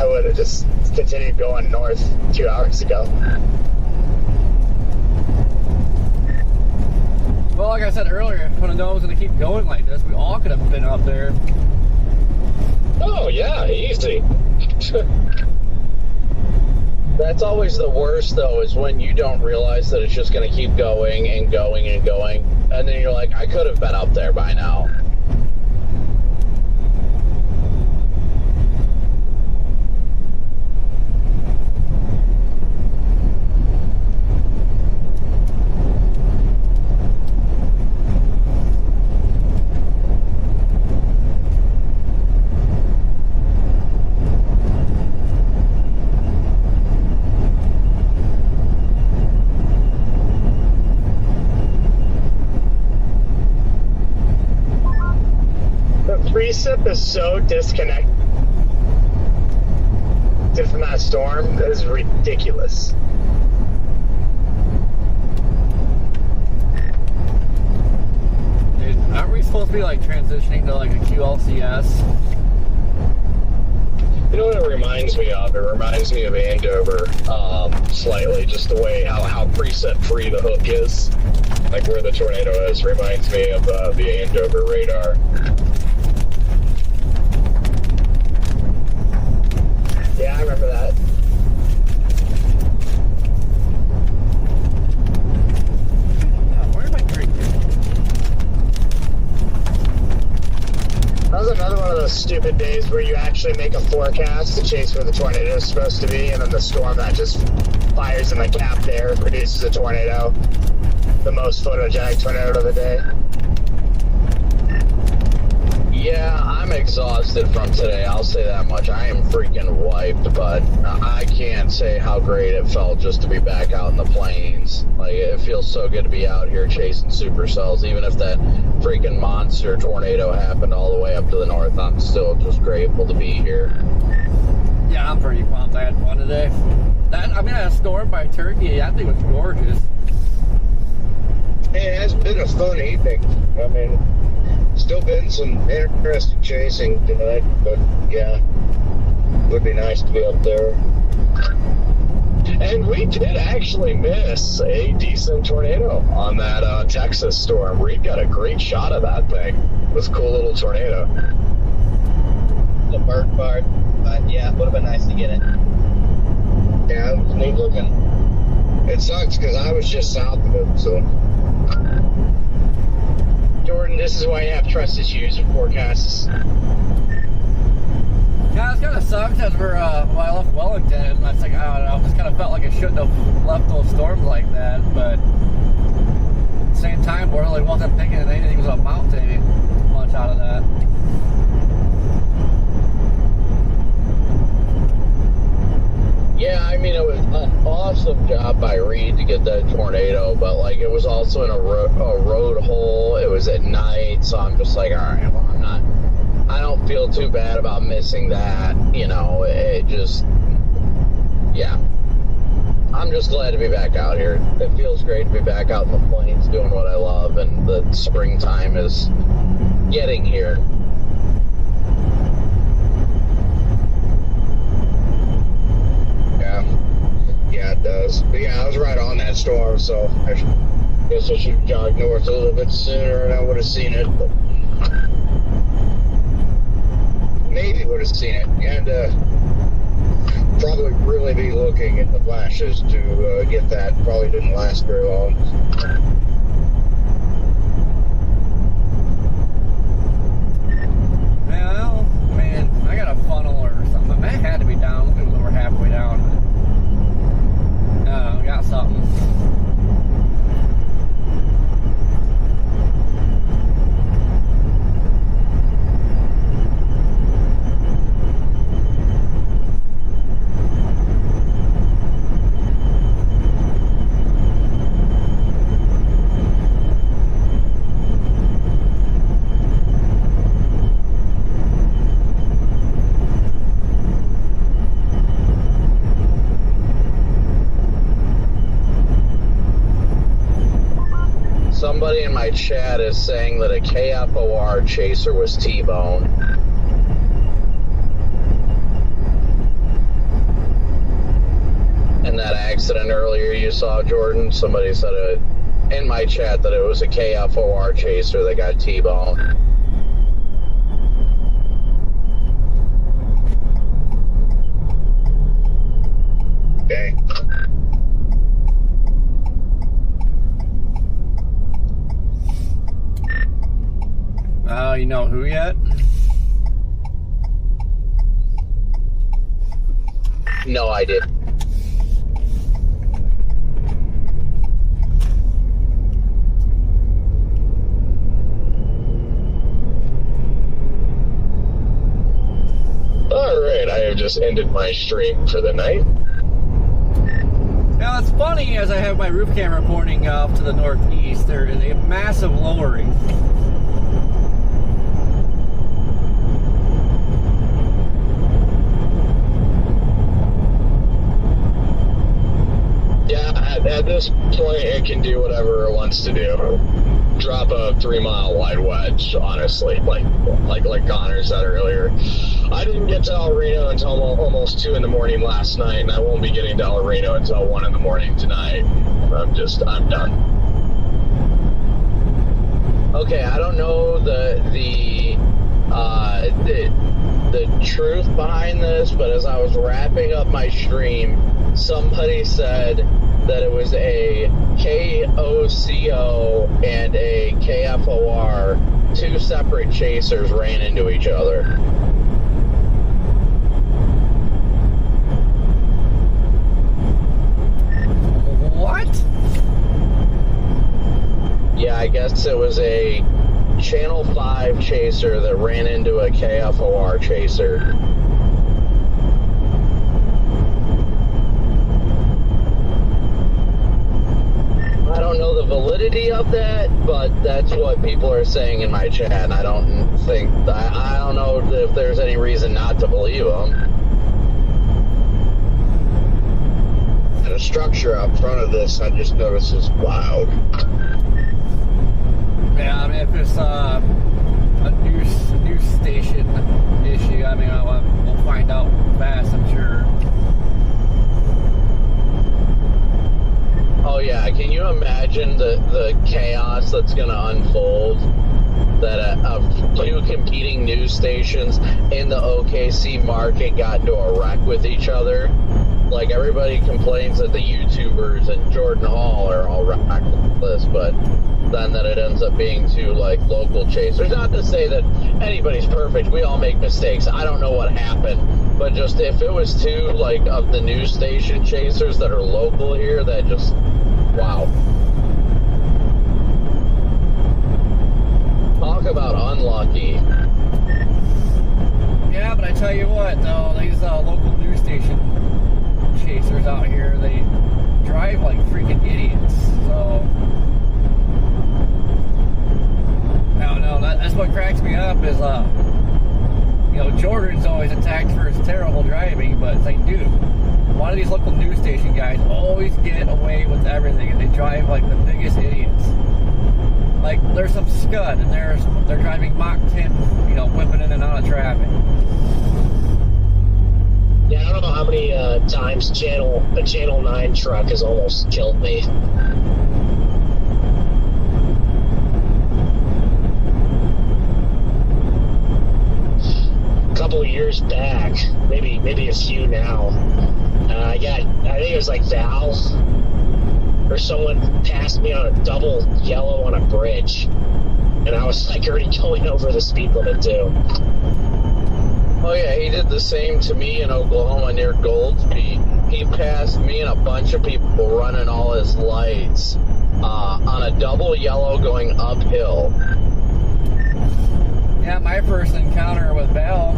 would have just continued going north 2 hours ago. Well, like I said earlier, if tornado was going to keep going like this, we all could have been up there. Oh, yeah, easy. That's always the worst, though, is when you don't realize that it's just going to keep going and going and going, and then you're like, I could have been up there by now. Precip is so disconnected from that storm. That is ridiculous. Dude, aren't we supposed to be like transitioning to like a QLCS? You know what it reminds me of? It reminds me of Andover, slightly, just the way how preset free the hook is, like where the tornado is, reminds me of the Andover radar. Yeah, I remember that. Where am I drinking? That was another one of those stupid days where you actually make a forecast to chase where the tornado is supposed to be, and then the storm that just fires in the capped air produces a tornado. The most photogenic tornado of the day. Yeah, I'm exhausted from today, I'll say that much. I am freaking wiped, but I can't say how great it felt just to be back out in the plains. Like, it feels so good to be out here chasing supercells, even if that freaking monster tornado happened all the way up to the north. I'm still just grateful to be here. Yeah, I'm pretty pumped. I had fun today. That storm by Turkey, I think it was gorgeous. It has been a fun evening. I mean, still been some interesting chasing tonight, but yeah, would be nice to be up there. And we did actually miss a decent tornado on that Texas storm. Reed got a great shot of that thing. It was a cool little tornado. The bird part, but yeah, would have been nice to get it. Yeah, it was neat looking. It sucks because I was just south of it, so. Jordan, this is why you have trust issues with forecasts. Yeah, it's kind of sucks as when I left Wellington, and I was like, I don't know, it just kind of felt like I shouldn't have left those storms like that, but at the same time, I really wasn't thinking that anything was amount to much out of that. Yeah, I mean, it was an awesome job by Reed to get that tornado, but, like, it was also in a road hole. It was at night, so I'm just like, all right, well, I don't feel too bad about missing that, you know, it just, yeah. I'm just glad to be back out here. It feels great to be back out in the plains doing what I love, and the springtime is getting here. Yeah, it does. But yeah, I was right on that storm, so I guess I should jog north a little bit sooner and I would have seen it. But maybe would have seen it. And probably really be looking at the flashes to get that. Probably didn't last very long. Well, man, I got a funnel or something. That had to be down. It was over halfway down. We got something. Somebody in my chat is saying that a KFOR chaser was T-Bone. In that accident earlier you saw, Jordan, somebody said in my chat that it was a KFOR chaser that got T-Bone. Okay. Anybody know who yet? No idea. Alright, I have just ended my stream for the night. Now it's funny, as I have my roof camera pointing off to the northeast, there is a massive lowering. Yeah, at this point, it can do whatever it wants to do. Drop a 3-mile wide wedge, honestly, like Connor said earlier. I didn't get to El Reno until almost 2 in the morning last night, and I won't be getting to El Reno until 1 in the morning tonight. I'm done. Okay, I don't know the truth behind this, but as I was wrapping up my stream, somebody said that it was a KOCO and a KFOR, 2 separate chasers ran into each other. What? Yeah, I guess it was a Channel 5 chaser that ran into a KFOR chaser. I don't know the validity of that, but that's what people are saying in my chat, and I don't know if there's any reason not to believe them. And the structure up front of this, I just noticed, is loud. Yeah, I mean, if it's a news station issue, I mean, we'll find out fast, I'm sure. Oh yeah, can you imagine the chaos that's going to unfold that of 2 competing news stations in the OKC market got into a wreck with each other? Like, everybody complains that the YouTubers and Jordan Hall are all reckless, but then that it ends up being 2, like, local chasers. Not to say that anybody's perfect. We all make mistakes. I don't know what happened. But just if it was 2, like, of the news station chasers that are local here, that just, wow. Talk about unlucky. Yeah, but I tell you what, though, these local news station chasers out here, they drive like freaking idiots. So I don't know. That's what cracks me up is, you know, Jordan's always attacked for his terrible driving, but it's like, dude, one of these local news station guys always get away with everything, and they drive like the biggest idiots. Like, there's some scud, and they're driving Mach 10, you know, whipping in and out of traffic. Yeah, I don't know how many times a Channel 9 truck has almost killed me. A couple of years back, maybe a few now, I think it was like Val, or someone passed me on a double yellow on a bridge, and I was like already going over the speed limit too. Oh yeah, he did the same to me in Oklahoma near Goldsby. He passed me and a bunch of people running all his lights on a double yellow going uphill. Yeah, my first encounter with Val,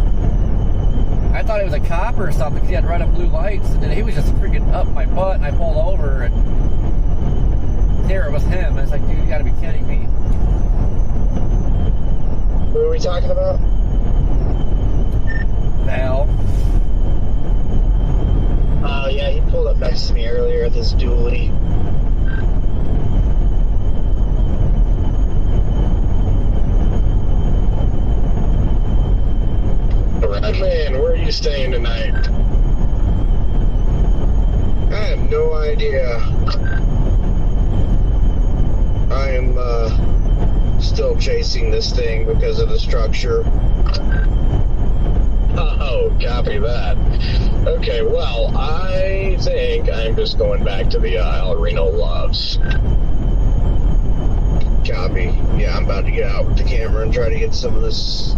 I thought he was a cop or something because he had red and blue lights, and then he was just freaking up my butt, and I pulled over, and there it was him. It's like, dude, you gotta be kidding me. Who are we talking about? Val. Oh yeah, he pulled up next to me earlier at this dually. Man, where are you staying tonight? I have no idea. I am still chasing this thing because of the structure. Oh, copy that. Okay, well, I think I'm just going back to the El Reno Loves. Copy. Yeah, I'm about to get out with the camera and try to get some of this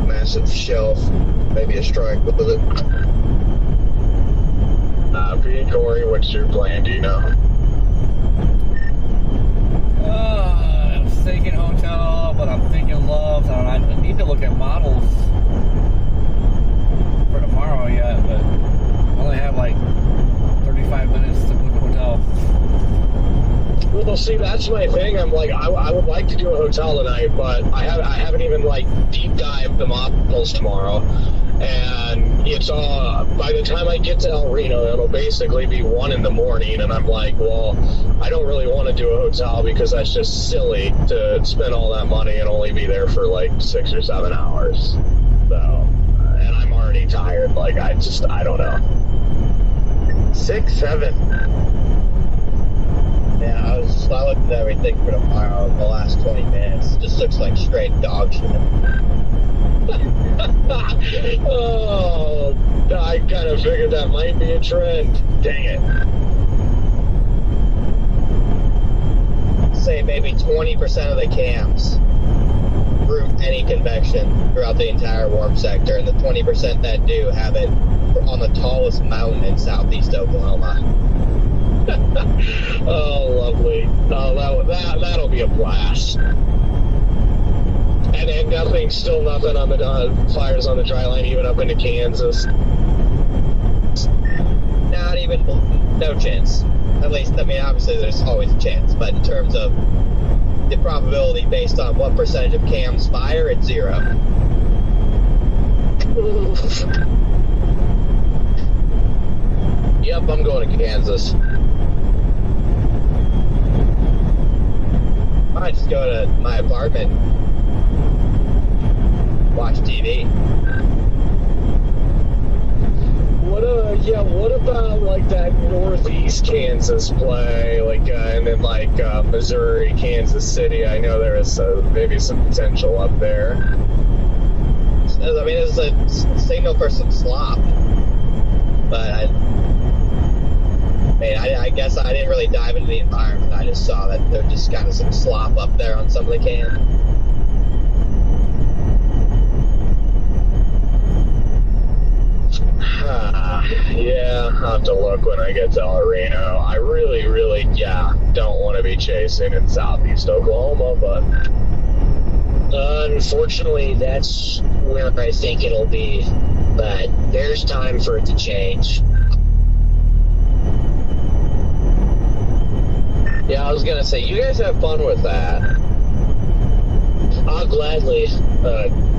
massive shelf. Maybe a strike with it. P and Corey, what's your plan? Do you know? I'm thinking hotel, but I'm thinking Loves. I need to look at models for tomorrow yet, but I only have like 35 minutes to book a hotel. Well, see, that's my thing. I'm like, I would like to do a hotel tonight, but I haven't even like deep dived the models tomorrow, and it's by the time I get to El Reno, it'll basically be 1 in the morning, and I'm like, well, I don't really want to do a hotel because that's just silly to spend all that money and only be there for like 6 or 7 hours. So, and I'm already tired. Like, I don't know. 6, 7. Yeah, I looked at everything for tomorrow in the last 20 minutes. It just looks like straight dog shit. Oh, I kind of figured that might be a trend. Dang it. Say maybe 20% of the cams route any convection throughout the entire warm sector, and the 20% that do have it on the tallest mountain in southeast Oklahoma. Oh, lovely. Oh, that'll be a blast. And still nothing on the fires on the dry line, even up into Kansas. Not even, no chance. At least, I mean, obviously there's always a chance, but in terms of the probability based on what percentage of cams fire, it's 0. Yep, I'm going to Kansas. I might just go to my apartment, watch TV. What about like that northeast Kansas play, like and then like Missouri, Kansas City? I know there is maybe some potential up there. I mean, it's a signal for some slop, but I guess I didn't really dive into the environment. I just saw that there's just kind of some slop up there on some of the cans. Yeah, I'll have to look when I get to El Reno. I really, don't want to be chasing in southeast Oklahoma, but unfortunately, that's where I think it'll be. But there's time for it to change. Yeah, I was gonna say, you guys have fun with that. I'll gladly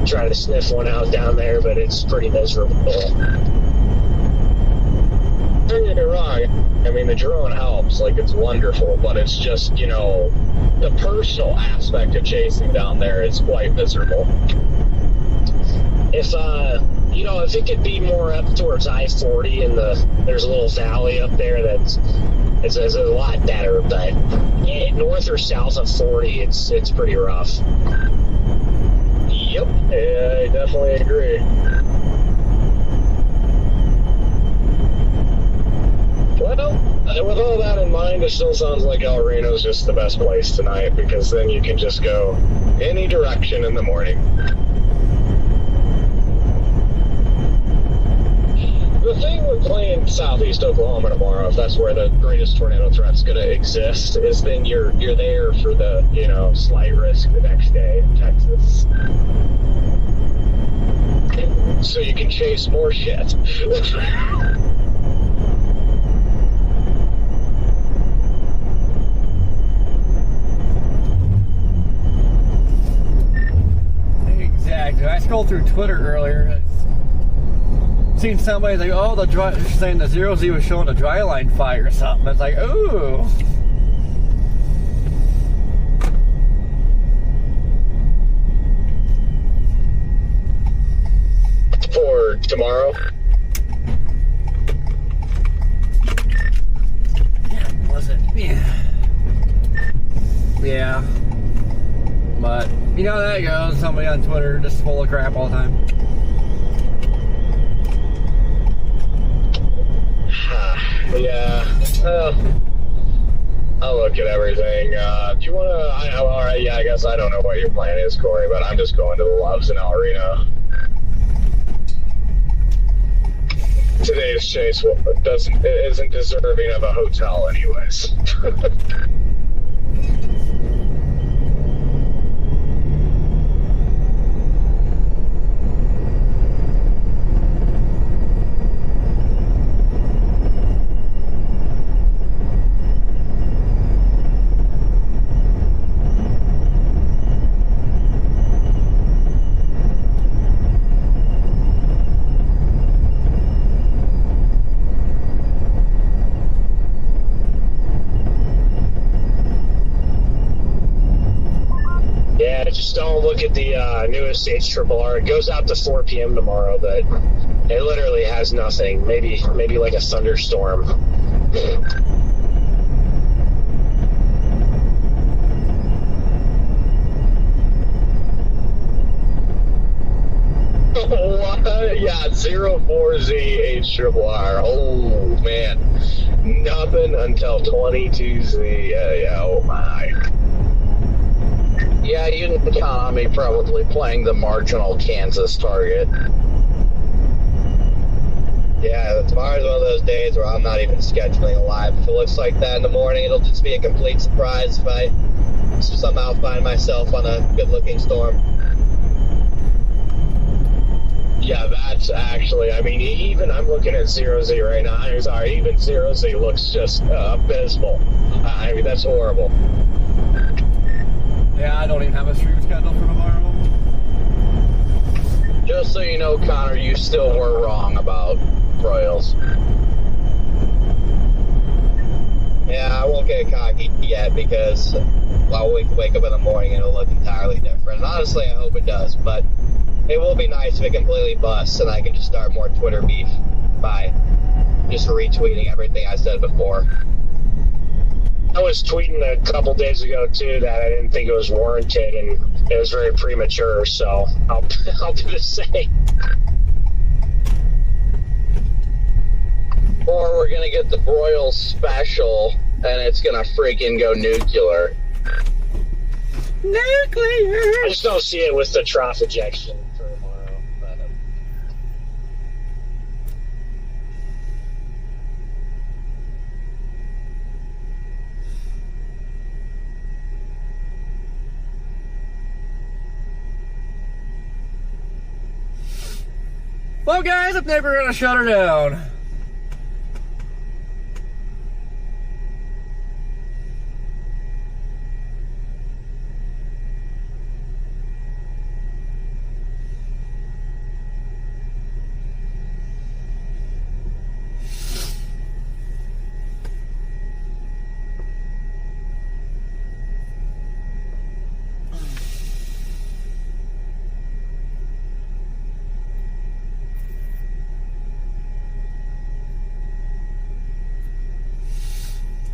try to sniff one out down there, but it's pretty miserable. Don't get me wrong. I mean, the drone helps, like it's wonderful, but it's just, the personal aspect of chasing down there is quite miserable. If it could be more up towards I-40 and there's a little valley up there it's a lot better, but north or south of 40, it's pretty rough. Yep, yeah, I definitely agree. Well, with all that in mind, it still sounds like El Reno's just the best place tonight, because then you can just go any direction in the morning. The thing with playing southeast Oklahoma tomorrow, if that's where the greatest tornado threat's going to exist, is then you're there for the, slight risk the next day in Texas. So you can chase more shit. Exactly. I scrolled through Twitter earlier. Seen somebody like, saying the 0Z was showing a dry line fire or something. It's like, ooh. For tomorrow? Yeah, was it? Yeah. But, you know how that goes. Somebody on Twitter just full of crap all the time. Yeah. Oh, look at everything. Do you want to? All right, yeah, I guess I don't know what your plan is, Corey, but I'm just going to the Loves in El Reno. Today's chase isn't deserving of a hotel, anyways. Just don't look at the newest HRRR. It goes out to 4 p.m. tomorrow, but it literally has nothing. Maybe like a thunderstorm. What? Yeah, 04Z HRRR. Oh man, nothing until 22Z. Yeah, oh my. Yeah, you can count on me probably playing the marginal Kansas target. Yeah, tomorrow's one of those days where I'm not even scheduling a live. If it looks like that in the morning, it'll just be a complete surprise if I somehow find myself on a good-looking storm. Yeah, that's actually, I mean, even I'm looking at 0Z right now. I'm sorry, even 0Z looks just abysmal. I mean, that's horrible. Yeah, I don't even have a stream schedule for tomorrow. Just so you know, Connor, you still were wrong about Royals. Yeah, I won't get cocky yet because I'll wake up in the morning and it'll look entirely different. And honestly, I hope it does, but it will be nice if it completely busts and I can just start more Twitter beef by just retweeting everything I said before. I was tweeting a couple days ago, too, that I didn't think it was warranted, and it was very premature, so I'll do the same. Or we're going to get the Royals special, and it's going to freaking go nuclear. Nuclear! I just don't see it with the trough ejection for tomorrow. But, Well, guys, I think we're going to shut her down.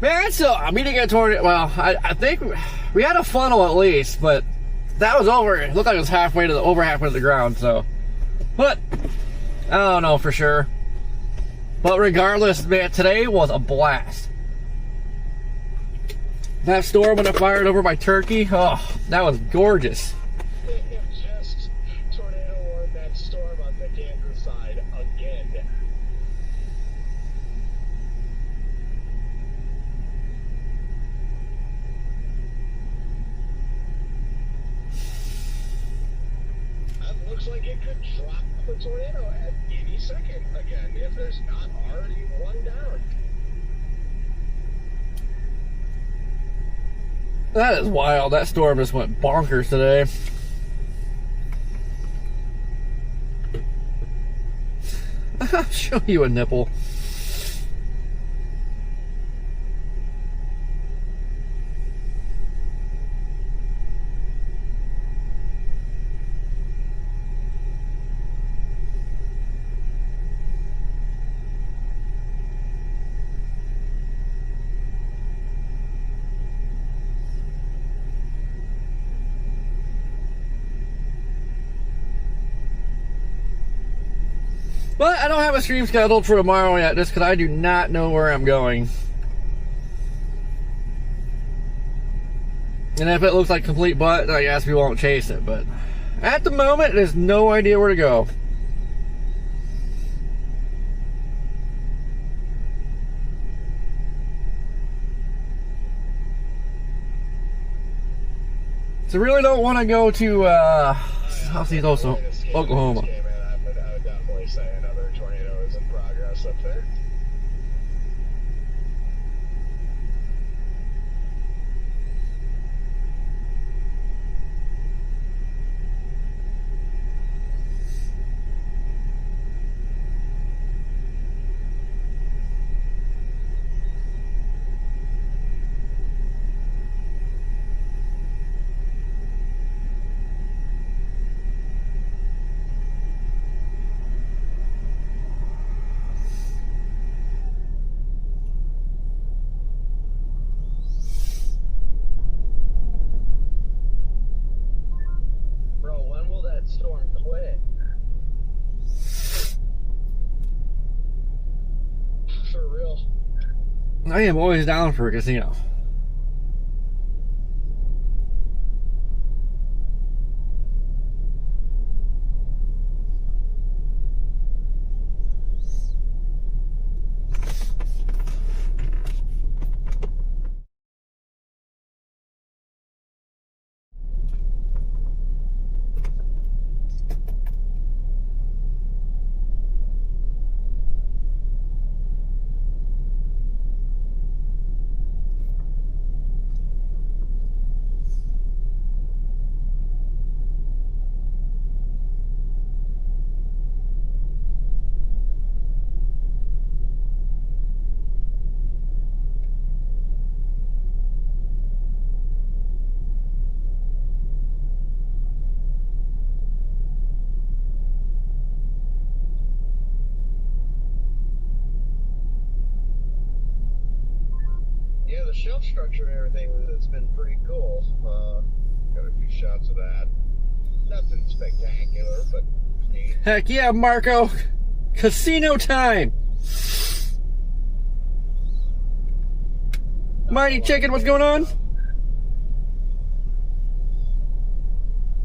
Man, so I'm meeting a tornado. Well, I think we had a funnel at least, but that was over. It looked like it was halfway to the ground. So, but I don't know for sure. But regardless, man, today was a blast. That storm when it fired over by Turkey, oh, that was gorgeous. just tornado warned that storm on the Kansas side again. Looks like it could drop a tornado at any second again if there's not already one down. That is wild. That storm just went bonkers today. I'll show you a nipple. But I don't have a stream scheduled for tomorrow yet, just because I do not know where I'm going. And if it looks like complete butt, then I guess we won't chase it. But at the moment, there's no idea where to go. So really don't want to go to Southeast Oklahoma. I would definitely say another tornado is in progress up there. Storm quit. For real. I am always down for a casino. Yeah, the shelf structure and everything has been pretty cool. Got a few shots of that. Nothing spectacular, but neat. Heck yeah, Marco! Casino time! Mighty Chicken, what's going on?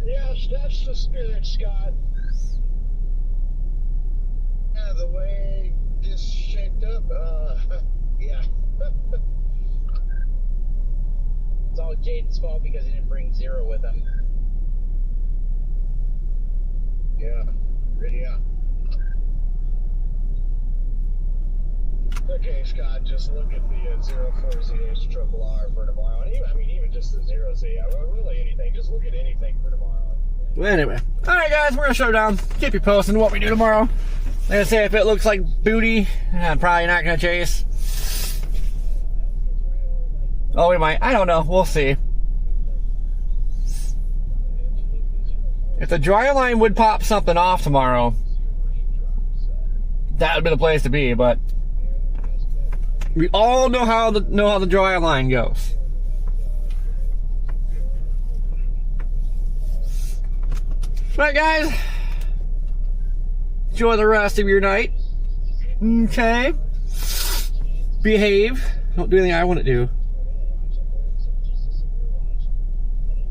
Yes, that's the spirit, Scott. Yeah, the way this shaped up, yeah. It's all Jaden's fault because he didn't bring Zero with him. Yeah. Okay, Scott, just look at the 04ZH triple R for tomorrow. And even just the 0Z. Really anything. Just look at anything for tomorrow. Well, anyway. Alright, guys, we're going to shut it down. Keep you posting what we do tomorrow. Like I say, if it looks like booty, I'm probably not going to chase. Oh, we might. I don't know. We'll see. If the dry line would pop something off tomorrow, that would be the place to be, but we all know how the dry line goes. Alright, guys. Enjoy the rest of your night. Okay. Behave. Don't do anything I want to do.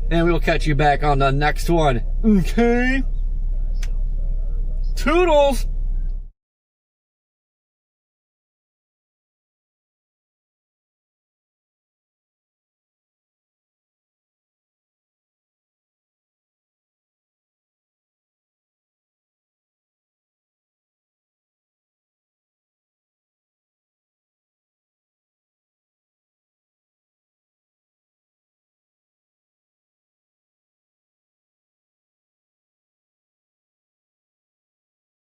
And we'll catch you back on the next one. Okay? Toodles!